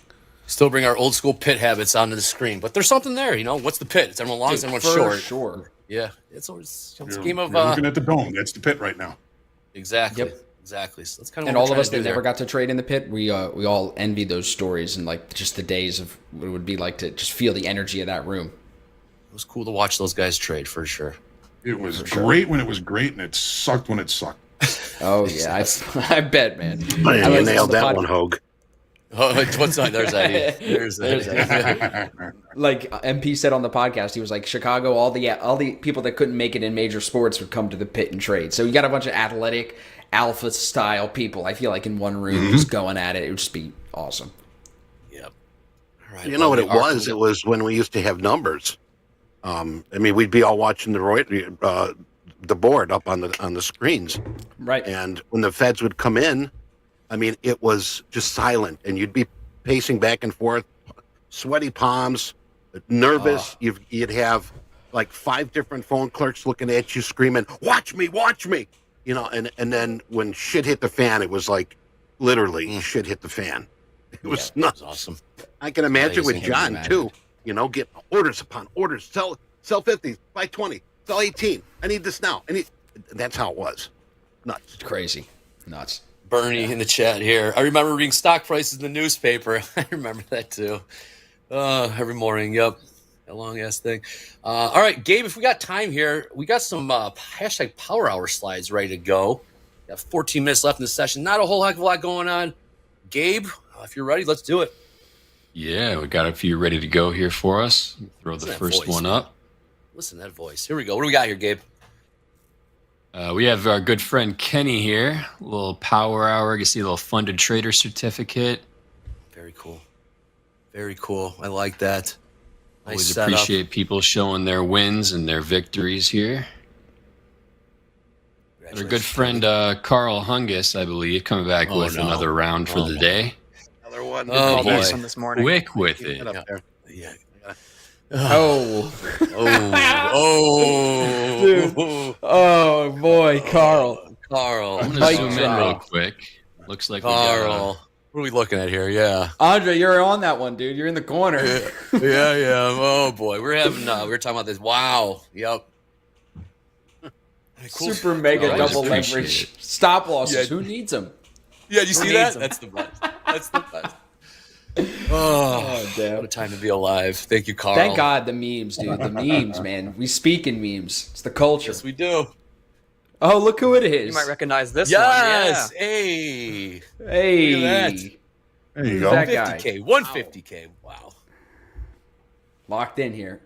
Still bring our old school pit habits onto the screen, but there's something there. What's the pit? It's everyone long, it's everyone short. Sure. Yeah, it's a game of. You're looking at the dome. That's the pit right now. Exactly. Yep. Exactly. So that's kind of. And all of us that never got to trade in the pit, we all envy those stories and like just the days of what it would be like to just feel the energy of that room. It was cool to watch those guys trade for sure. It was great when it was great, and it sucked when it sucked. Oh yeah, I bet, man. Man, you nailed that one, Hogue. Oh, what's on? There's that. There's that. Like MP said on the podcast, he was like, Chicago, all the people that couldn't make it in major sports would come to the pit and trade. So you got a bunch of athletic, alpha style people. I feel like in one room, just going at it. It would just be awesome. Yep. All right. You know what it was? It was when we used to have numbers. We'd be all watching the board up on the screens, right? And when the feds would come in, it was just silent, and you'd be pacing back and forth, sweaty palms, nervous. You'd have like 5 different phone clerks looking at you, screaming, "Watch me, watch me!" And then when shit hit the fan, it was like literally shit hit the fan. It was nuts. It was awesome. I can imagine with John too. Getting orders upon orders. Sell 50, buy 20, sell 18. I need this now. That's how it was. Nuts. Crazy. Nuts. Bernie in the chat here. I remember reading stock prices in the newspaper. I remember that too. Every morning. Yep. That long ass thing. All right, Gabe, if we got time here, we got some hashtag power hour slides ready to go. We got 14 minutes left in the session. Not a whole heck of a lot going on. Gabe, if you're ready, let's do it. Yeah, we got a few ready to go here for us. Throw the first one up. Listen to that voice. Here we go. What do we got here, Gabe? We have our good friend Kenny here. A little power hour. You see a little funded trader certificate. Very cool. Very cool. I like that. Always appreciate people showing their wins and their victories here. Our good friend Carl Hungus, I believe, coming back with another round for the day. Another one. Oh, boy. From this morning. Quick with it. Yeah. Oh. Dude. Oh boy, Carl. I'm gonna zoom in real quick. Looks like Carl. What are we looking at here? Yeah. Andre, you're on that one, dude. You're in the corner. Yeah. Oh boy. We were talking about this. Wow. Yep. Cool. Super mega double leverage. Stop losses. Yeah. Who needs them? Yeah, you see that? That's the best. Damn. What a time to be alive. Thank you, Carl. Thank God the memes, dude. The memes, man. We speak in memes. It's the culture. Yes, we do. Oh, look who it is. You might recognize this yes. one. Yeah. Hey. Hey. Look at that. There you Who's go. that guy? 150K. 150K. Wow. Locked in here.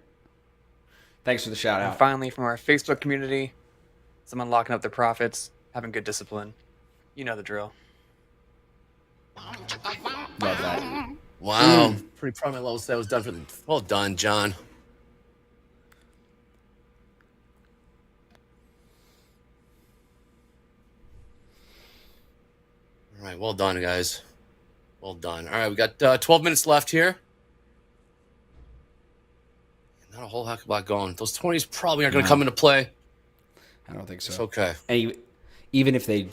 Thanks for the shout And out. finally, from our Facebook community, someone locking up their profits, having good discipline. You know the drill. Love that. Wow. Pretty prominent levels that was done for them. Well done, John. All right. Well done, guys. Well done. All right. We got 12 minutes left here. Not a whole heck of a lot going. Those 20s probably aren't going to come into play. I don't think so. It's okay. And even if they,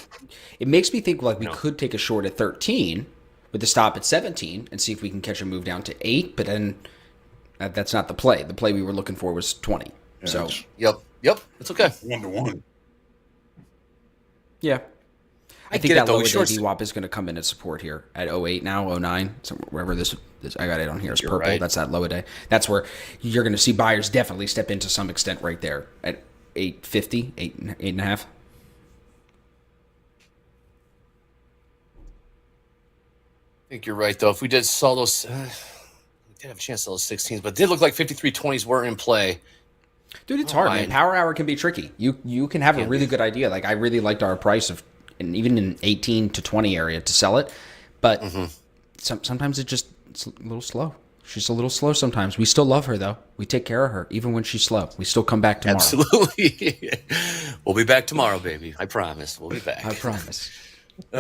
it makes me think like we could take a short at 13 with the stop at 17 and see if we can catch a move down to 8. But then that's not the play. The play we were looking for was 20. Yeah, so Yep. It's okay. 1-to-1. Yeah. I think get that it, though. lower Shorts- VWAP is going to come in at support here at 08 now, 09, so wherever this I got it on here. It's You're purple. right. That's that low day. That's where you're going to see buyers definitely step in to some extent right there at 850, 8.5. I think you're right, though. If we did sell those, we did have a chance to sell those 16s, but it did look like 5320s were in play. Dude, it's hard, man. Power hour can be tricky. You can have a really good idea. Like I really liked our price of, and even in 18 to 20 area to sell it, but sometimes it's a little slow. She's a little slow sometimes. We still love her though. We take care of her even when she's slow. We still come back tomorrow. Absolutely. We'll be back tomorrow, baby. I promise. We'll be back. I promise. All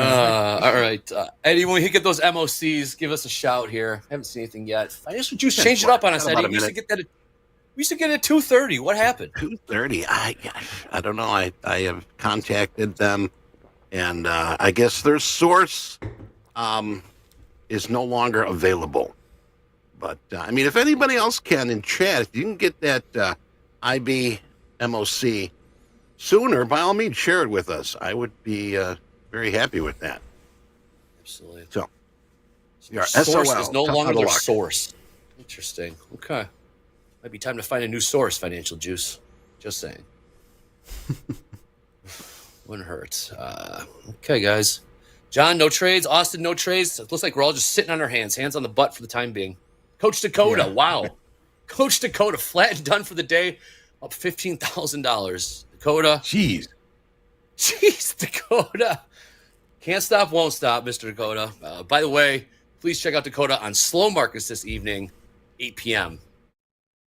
right. Eddie, when we get those MOCs, give us a shout here. Haven't seen anything yet. Financial Juice changed it up on us, Got about Eddie. a We used to minute. get that we used to get it at 2:30. What happened? 2:30. I don't know. I have contacted them, and I guess their source is no longer available. But I mean, if anybody else can in chat, if you can get that IB MOC sooner, by all means, share it with us. I would be very happy with that. Absolutely. So, your Source SOL, is no tough longer out of their luck. source. Interesting. Okay. Might be time to find a new source, Financial Juice. Just saying. Wouldn't hurt. Okay, guys. John, no trades. Austin, no trades. It looks like we're all just sitting on our hands on the butt for the time being. Coach Dakota, wow. Coach Dakota, flat and done for the day, up $15,000. Dakota. Jeez, Dakota. Can't stop, won't stop, Mr. Dakota. By the way, please check out Dakota on Slow Markets this evening, 8 p.m.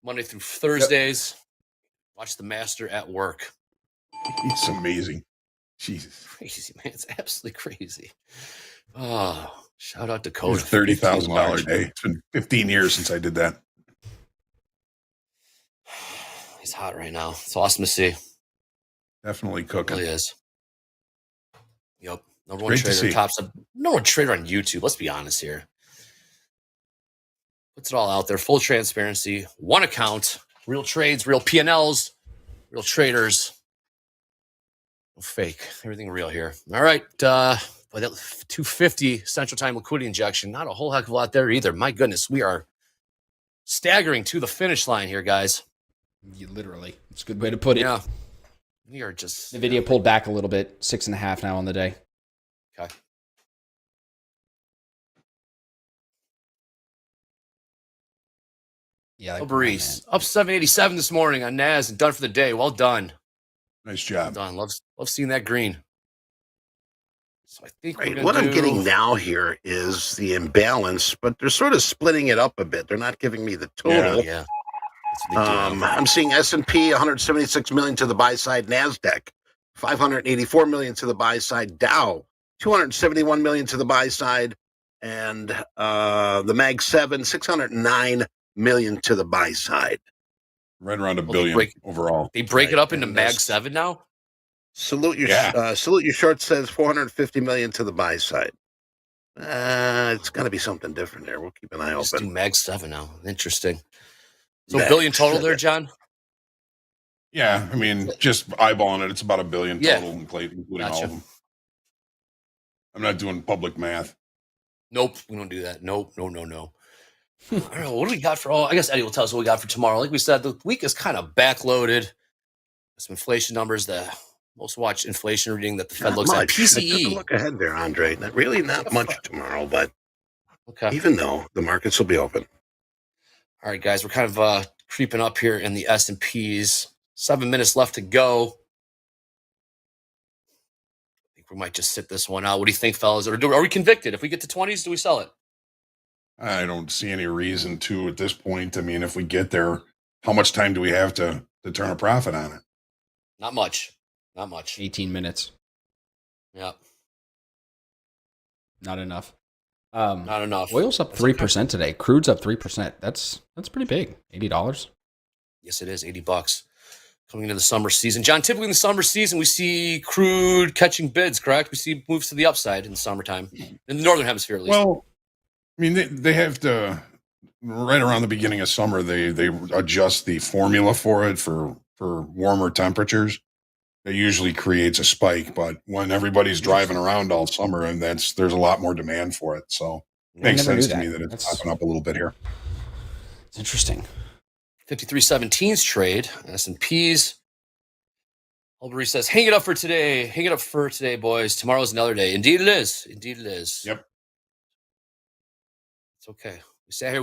Monday through Thursdays. Watch the master at work. it's amazing. Jesus, Crazy, man. It's absolutely crazy. Oh, shout out Dakota. it's $30,000 day. It's been 15 years since I did that. He's hot right now. It's awesome to see. Definitely It cooking. really is. Yep. Number one Great to trader see. Topstep. Number one trader on YouTube. Let's be honest here. Puts it all out there. Full transparency. One account. Real trades, real P&Ls, real traders. No fake. Everything real here. All right. But that 250 Central Time liquidity injection. Not a whole heck of a lot there either. My goodness. We are staggering to the finish line here, guys. Literally. It's a good way to put it. Yeah. We are just... The video pulled back a little bit. 6.5 now on the day. Okay. Yeah. Breeze up 787 this morning on Naz and done for the day. Well done. Nice job. Well done. Love seeing that green. So I think Right. What I'm getting now here is the imbalance, but they're sort of splitting it up a bit. They're not giving me the total. Yeah. I'm seeing S&P 176 million to the buy side, NASDAQ 584 million to the buy side, Dow 271 million to the buy side, and the Mag 7 609 million to the buy side. Right around $1 billion overall. They break it up into Mag 7 now? Salute your short says 450 million to the buy side. It's got to be something different there. We'll keep an eye Just open. do Mag 7 now. Interesting. So Mag billion total 7. there, John? Yeah, I mean, just eyeballing it, it's about $1 billion Yeah. total, including all Gotcha. of them. I'm not doing public math. Nope, we don't do that. Nope, no. I don't know. What do we got for I guess Eddie will tell us what we got for tomorrow. Like we said, the week is kind of backloaded. Some inflation numbers, the most watched inflation reading that the Fed looks at. I took a PCE. look ahead there, Andre. Not much tomorrow, but even though the markets will be open. All right, guys, we're kind of creeping up here in the S&Ps. 7 minutes left to go. I think we might just sit this one out. What do you think, fellas? Are we convicted? If we get to 20s, do we sell it? I don't see any reason to at this point. I mean, if we get there, how much time do we have to turn a profit on it? Not much. Not much. 18 minutes. Yeah. Not enough. Not enough. Oil's up 3% today. Crude's up 3%. That's pretty big. $80. Yes, it is. $80 coming into the summer season. John, typically in the summer season, we see crude catching bids, correct? We see moves to the upside in the summertime, in the northern hemisphere at least. Well, I mean, they have to, right around the beginning of summer, they adjust the formula for it for warmer temperatures. It usually creates a spike, but when everybody's driving around all summer, and there's a lot more demand for it. So it makes sense to me that it's popping up a little bit here. It's interesting. 53.17's trade, S&Ps. Albury says, hang it up for today. Hang it up for today, boys. Tomorrow's another day. Indeed it is. Indeed it is. Yep. It's okay. We sat here.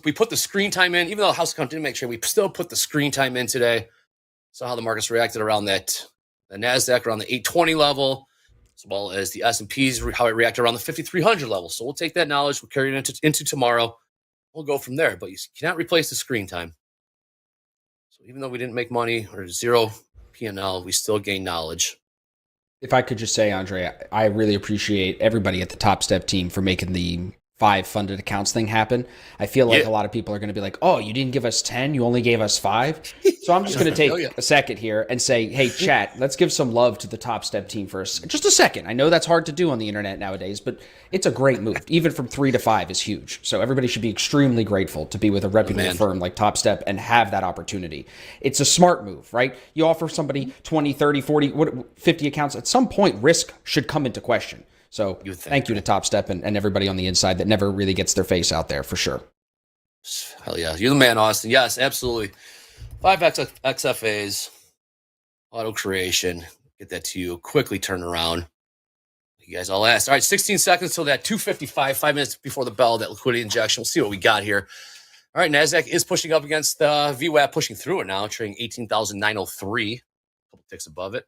We put the screen time in. Even though the house account didn't make sure, we still put the screen time in today. Saw how the markets reacted around that. The NASDAQ around the 820 level, as well as the S&Ps, how it reacted around the 5,300 level. So we'll take that knowledge. We'll carry it into tomorrow. We'll go from there. But you cannot replace the screen time. So even though we didn't make money or zero P&L, we still gain knowledge. If I could just say, Andre, I really appreciate everybody at the Topstep team for making the 5 funded accounts thing happen. I feel like a lot of people are going to be like, oh, you didn't give us 10, you only gave us 5. So I'm just going to take a second here and say, hey, chat, let's give some love to the Topstep team for just a second. I know that's hard to do on the internet nowadays, but it's a great move. Even from 3 to 5 is huge. So everybody should be extremely grateful to be with a reputable firm like Topstep and have that opportunity. It's a smart move, right? You offer somebody 20, 30, 40, 50 accounts. At some point, risk should come into question. So thank you to Topstep and everybody on the inside that never really gets their face out there, for sure. Hell yeah. You're the man, Austin. Yes, absolutely. 5 XFAs, auto creation. Get that to you. Quickly turn around. You guys all asked. All right, 16 seconds till that 2:55, 5 minutes before the bell, that liquidity injection. We'll see what we got here. All right, NASDAQ is pushing up against VWAP, pushing through it now, trading 18,903. A couple ticks above it.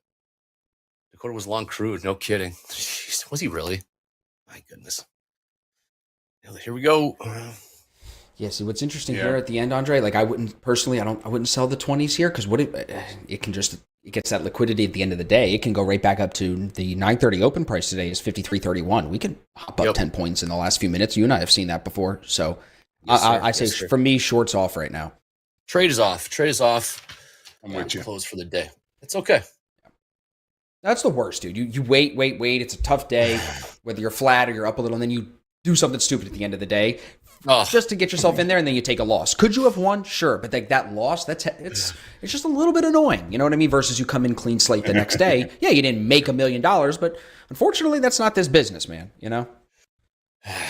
Dakota was long crude. No kidding. Jeez, was he really? My goodness. Here we go. Yeah, see what's interesting here at the end, Andre, like I wouldn't sell the 20s here because it gets that liquidity at the end of the day. It can go right back up to the 9:30 open price today is 53.31. We could hop up 10 points in the last few minutes. You and I have seen that before. So I say for me, short's off right now. Trade is off. I'm with you. Close for the day. It's okay. That's the worst, dude. You wait. It's a tough day, whether you're flat or you're up a little, and then you do something stupid at the end of the day just to get yourself in there, and then you take a loss. Could you have won? Sure, but that loss, it's just a little bit annoying. You know what I mean? Versus you come in clean slate the next day. Yeah, you didn't make $1 million, but unfortunately, that's not this business, man. You know?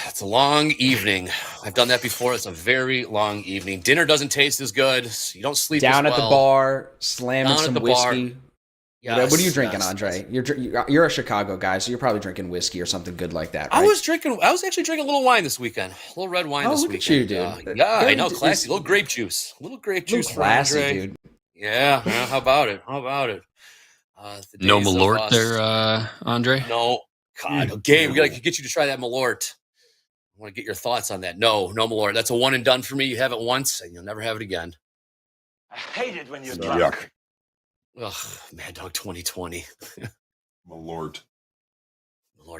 It's a long evening. I've done that before. It's a very long evening. Dinner doesn't taste as good. You don't sleep down as well. at the bar, slamming some whiskey. Yes, what are you drinking, Andre? You're a Chicago guy, so you're probably drinking whiskey or something good like that, right? I was actually drinking a little wine this weekend. A little red wine this weekend. Look at you, dude. I know, classy. A little grape juice. A little grape juice for Andre. Dude. Yeah, how about it? No Malort there, Andre? No. God, Gabe, we got to get you to try that Malort. I want to get your thoughts on that. No Malort. That's a one and done for me. You have it once, and you'll never have it again. I hate it when you're drunk. Yuck. Ugh, Mad Dog 2020. Malort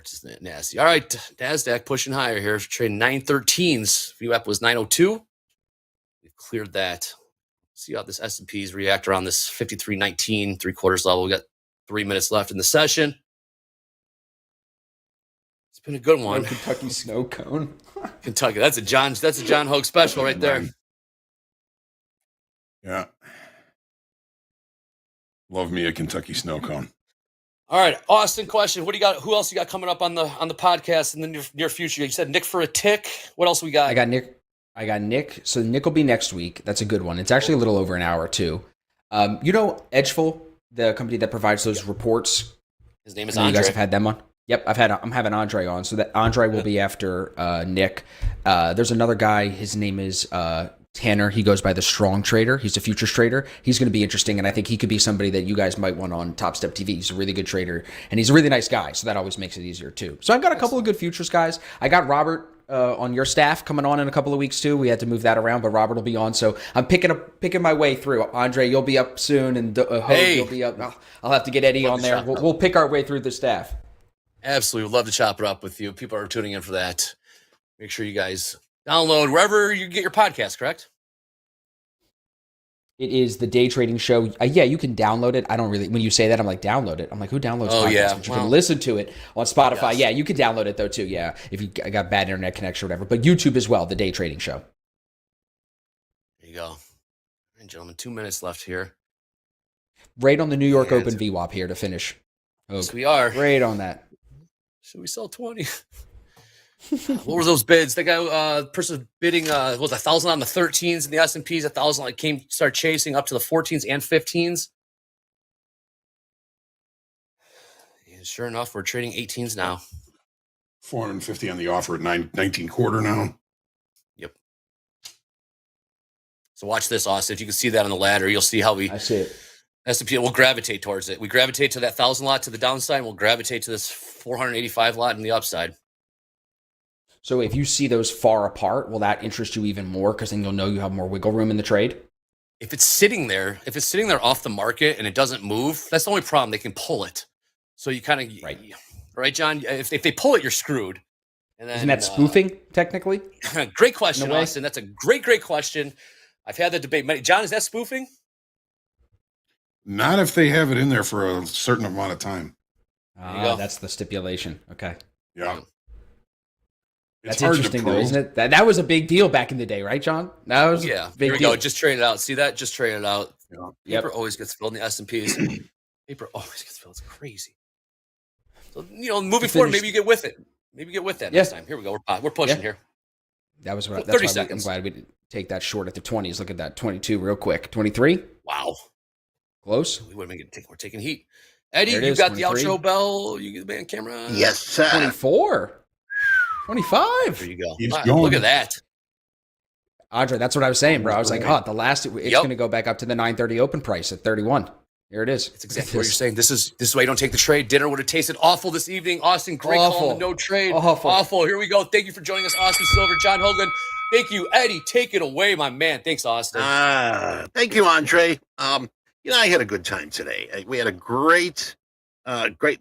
is nasty. All right, NASDAQ pushing higher here. Trading 913s. VWAP was 902. We've cleared that. See how this S&Ps react around this 53.19 3/4 level. We got 3 minutes left in the session. It's been a good one. Kentucky snow cone. Kentucky. That's a John Hogue special right there. Yeah. Love me a Kentucky snow cone. All right, Austin. Question: what do you got? Who else you got coming up on the podcast in the near future? You said Nick for a tick. What else we got? I got Nick I got Nick. So Nick will be next week. That's a good one. It's actually a little over an hour too. You know Edgeful, the company that provides those reports. His name is Andre. Andre. You guys have had them on. Yep, I'm having Andre on. So that Andre will be after Nick. There's another guy. His name is Tanner. He goes by the Strong Trader. He's a futures trader. He's going to be interesting, and I think he could be somebody that you guys might want on TopstepTV. He's a really good trader, and he's a really nice guy, so that always makes it easier too. So I've got a couple of good futures guys. I got Robert on your staff coming on in a couple of weeks too. We had to move that around, but Robert will be on. So I'm picking my way through. Andre, you'll be up soon, and you'll be up. I'll have to get Eddie on there. We'll pick our way through the staff. Absolutely. We'd love to chop it up with you. People are tuning in for that. Make sure you guys download wherever you get your podcast, correct? It is the Day Trading Show. Yeah, you can download it. I don't really, when you say that, I'm like, download it. I'm like, who downloads podcasts? Yeah. But you can listen to it on Spotify. Yes. Yeah, you can download it though too. Yeah, if you got bad internet connection or whatever. But YouTube as well, the Day Trading Show. There you go. All right, gentlemen, 2 minutes left here. Right on the New York Open VWAP here to finish. Yes, we are. Great on that. Should we sell 20? What were those bids? That guy, person bidding, was 1,000 on the 13s and the S&Ps, 1,000 like started chasing up to the 14s and 15s. And sure enough, we're trading 18s now. 450 on the offer at 19 quarter now. Yep. So watch this, Austin. If you can see that on the ladder, you'll see how I see it. S&P will gravitate towards it. We gravitate to that 1,000 lot to the downside, and we'll gravitate to this 485 lot in the upside. So if you see those far apart, will that interest you even more? Because then you'll know you have more wiggle room in the trade. If it's sitting there off the market and it doesn't move, that's the only problem. They can pull it. So you kind of right, John. If they pull it, you're screwed. And then, isn't that spoofing technically? Great question, Austin. That's a great question. I've had that debate. John, is that spoofing? Not if they have it in there for a certain amount of time. That's the stipulation. Okay. Yeah. That's interesting, though, isn't it? That was a big deal back in the day, right, John? That was a big Here we deal. go. Just trade it out. See that? Just trade it out. Yeah. Paper always gets filled in the S&Ps. Paper always gets filled. It's crazy. So, moving forward, maybe you get with it. Maybe you get with that next time. Here we go. We're pushing here. That was what. 30 seconds. I'm glad we didn't take that short at the 20s. Look at that 22 real quick. 23. Wow. Close. We're taking heat. Eddie, you is, got 23. the outro bell. You get the man camera. Yes, sir. 24. 25. There you go. He's Right, going. look at that. Andre, that's what I was saying, bro. I was like, the last, it's going to go back up to the 930 open price at 31. Here it is. That's exactly what you're saying. This is why you don't take the trade. Dinner would have tasted awful this evening. Austin, great call on the no trade. Awful. Here we go. Thank you for joining us, Austin Silver, John Hogan. Thank you, Eddie. Take it away, my man. Thanks, Austin. Thank you, Andre. I had a good time today. We had a great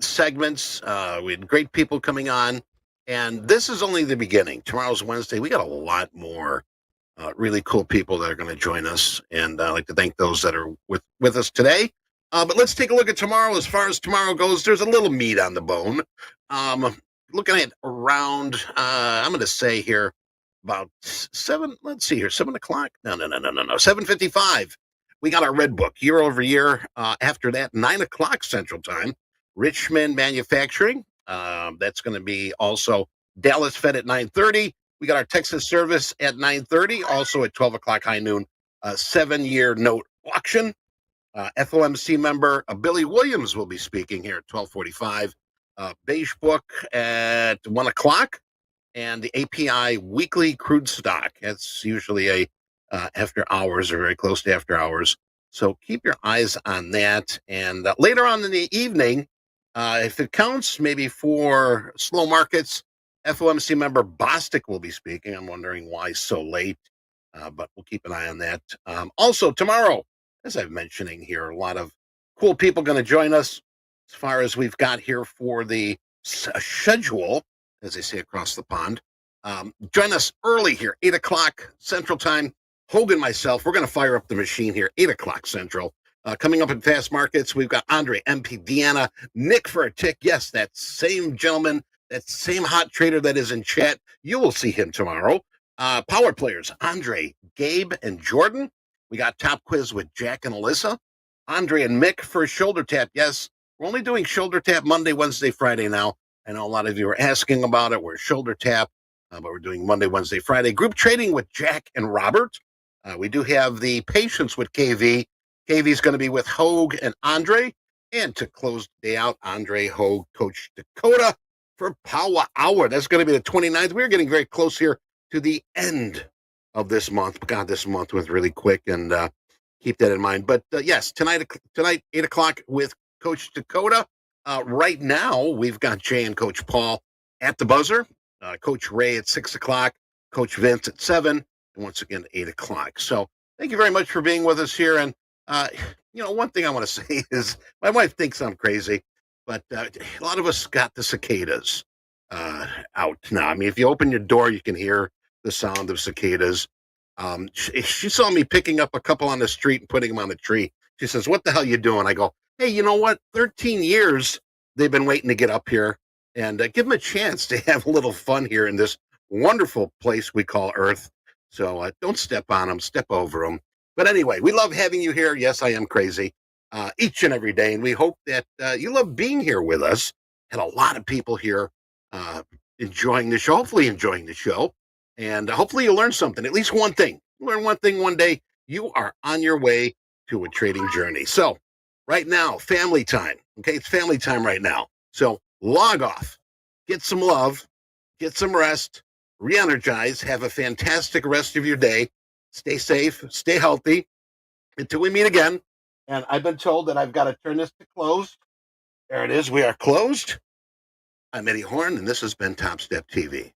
segments. We had great people coming on. And this is only the beginning. Tomorrow's Wednesday. We got a lot more really cool people that are going to join us. And I'd like to thank those that are with us today. But let's take a look at tomorrow. As far as tomorrow goes, there's a little meat on the bone. Looking at around, I'm going to say here, about 7 o'clock. No, 7:55. We got our red book year over year. After that, 9 o'clock Central Time, Richmond Manufacturing. That's going to be also Dallas Fed at 9:30. We got our Texas Service at 9:30. Also at 12 o'clock high noon, 7-year note auction. FOMC member Billy Williams will be speaking here at 12:45. Beige book at 1 o'clock. And the API weekly crude stock. That's usually a after hours or very close to after hours. So keep your eyes on that. And later on in the evening, if it counts, maybe for slow markets, FOMC member Bostic will be speaking. I'm wondering why so late, but we'll keep an eye on that. Also, tomorrow, as I'm mentioning here, a lot of cool people going to join us as far as we've got here for the schedule, as they say across the pond. Join us early here, 8 o'clock Central Time. Hogan, myself, we're going to fire up the machine here, 8 o'clock Central. Coming up in Fast Markets, we've got Andre, MP, Deeyana, Nick for a tick. Yes, that same gentleman, that same hot trader that is in chat. You will see him tomorrow. Power players, Andre, Gabe, and Jordan. We got TopQuiz with Jack and Alyssa. Andre and Mick for a shoulder tap. Yes, we're only doing shoulder tap Monday, Wednesday, Friday now. I know a lot of you are asking about it. We're shoulder tap. but we're doing Monday, Wednesday, Friday. Group trading with Jack and Robert. We do have the patience with KV. KV is going to be with Hogue and Andre. And to close the day out, Andre, Hogue, Coach Dakota for Power Hour. That's going to be the 29th. We're getting very close here to the end of this month. God, this month was really quick, and keep that in mind. But yes, tonight, 8 o'clock with Coach Dakota. Right now, we've got Jay and Coach Paul at the buzzer. Coach Ray at 6 o'clock. Coach Vince at 7. And once again, 8 o'clock. So thank you very much for being with us here. And, one thing I want to say is my wife thinks I'm crazy, but a lot of us got the cicadas out now. I mean, if you open your door, you can hear the sound of cicadas. She saw me picking up a couple on the street and putting them on the tree. She says, "What the hell you doing?" I go, "Hey, you know what? 13 years they've been waiting to get up here, and give them a chance to have a little fun here in this wonderful place we call Earth. So don't step on them, step over them." But anyway, we love having you here. Yes, I am crazy each and every day, and we hope that you love being here with us. Had a lot of people here enjoying the show, hopefully enjoying the show, and hopefully you learn something, at least one thing. Learn one thing one day. You are on your way to a trading journey. So right now, family time. Okay, it's family time right now. So log off, get some love, get some rest, re-energize, have a fantastic rest of your day. Stay safe, stay healthy until we meet again. And I've been told that I've got to turn this to closed. There it is. We are closed. I'm Eddie Horn, and this has been Top Step TV.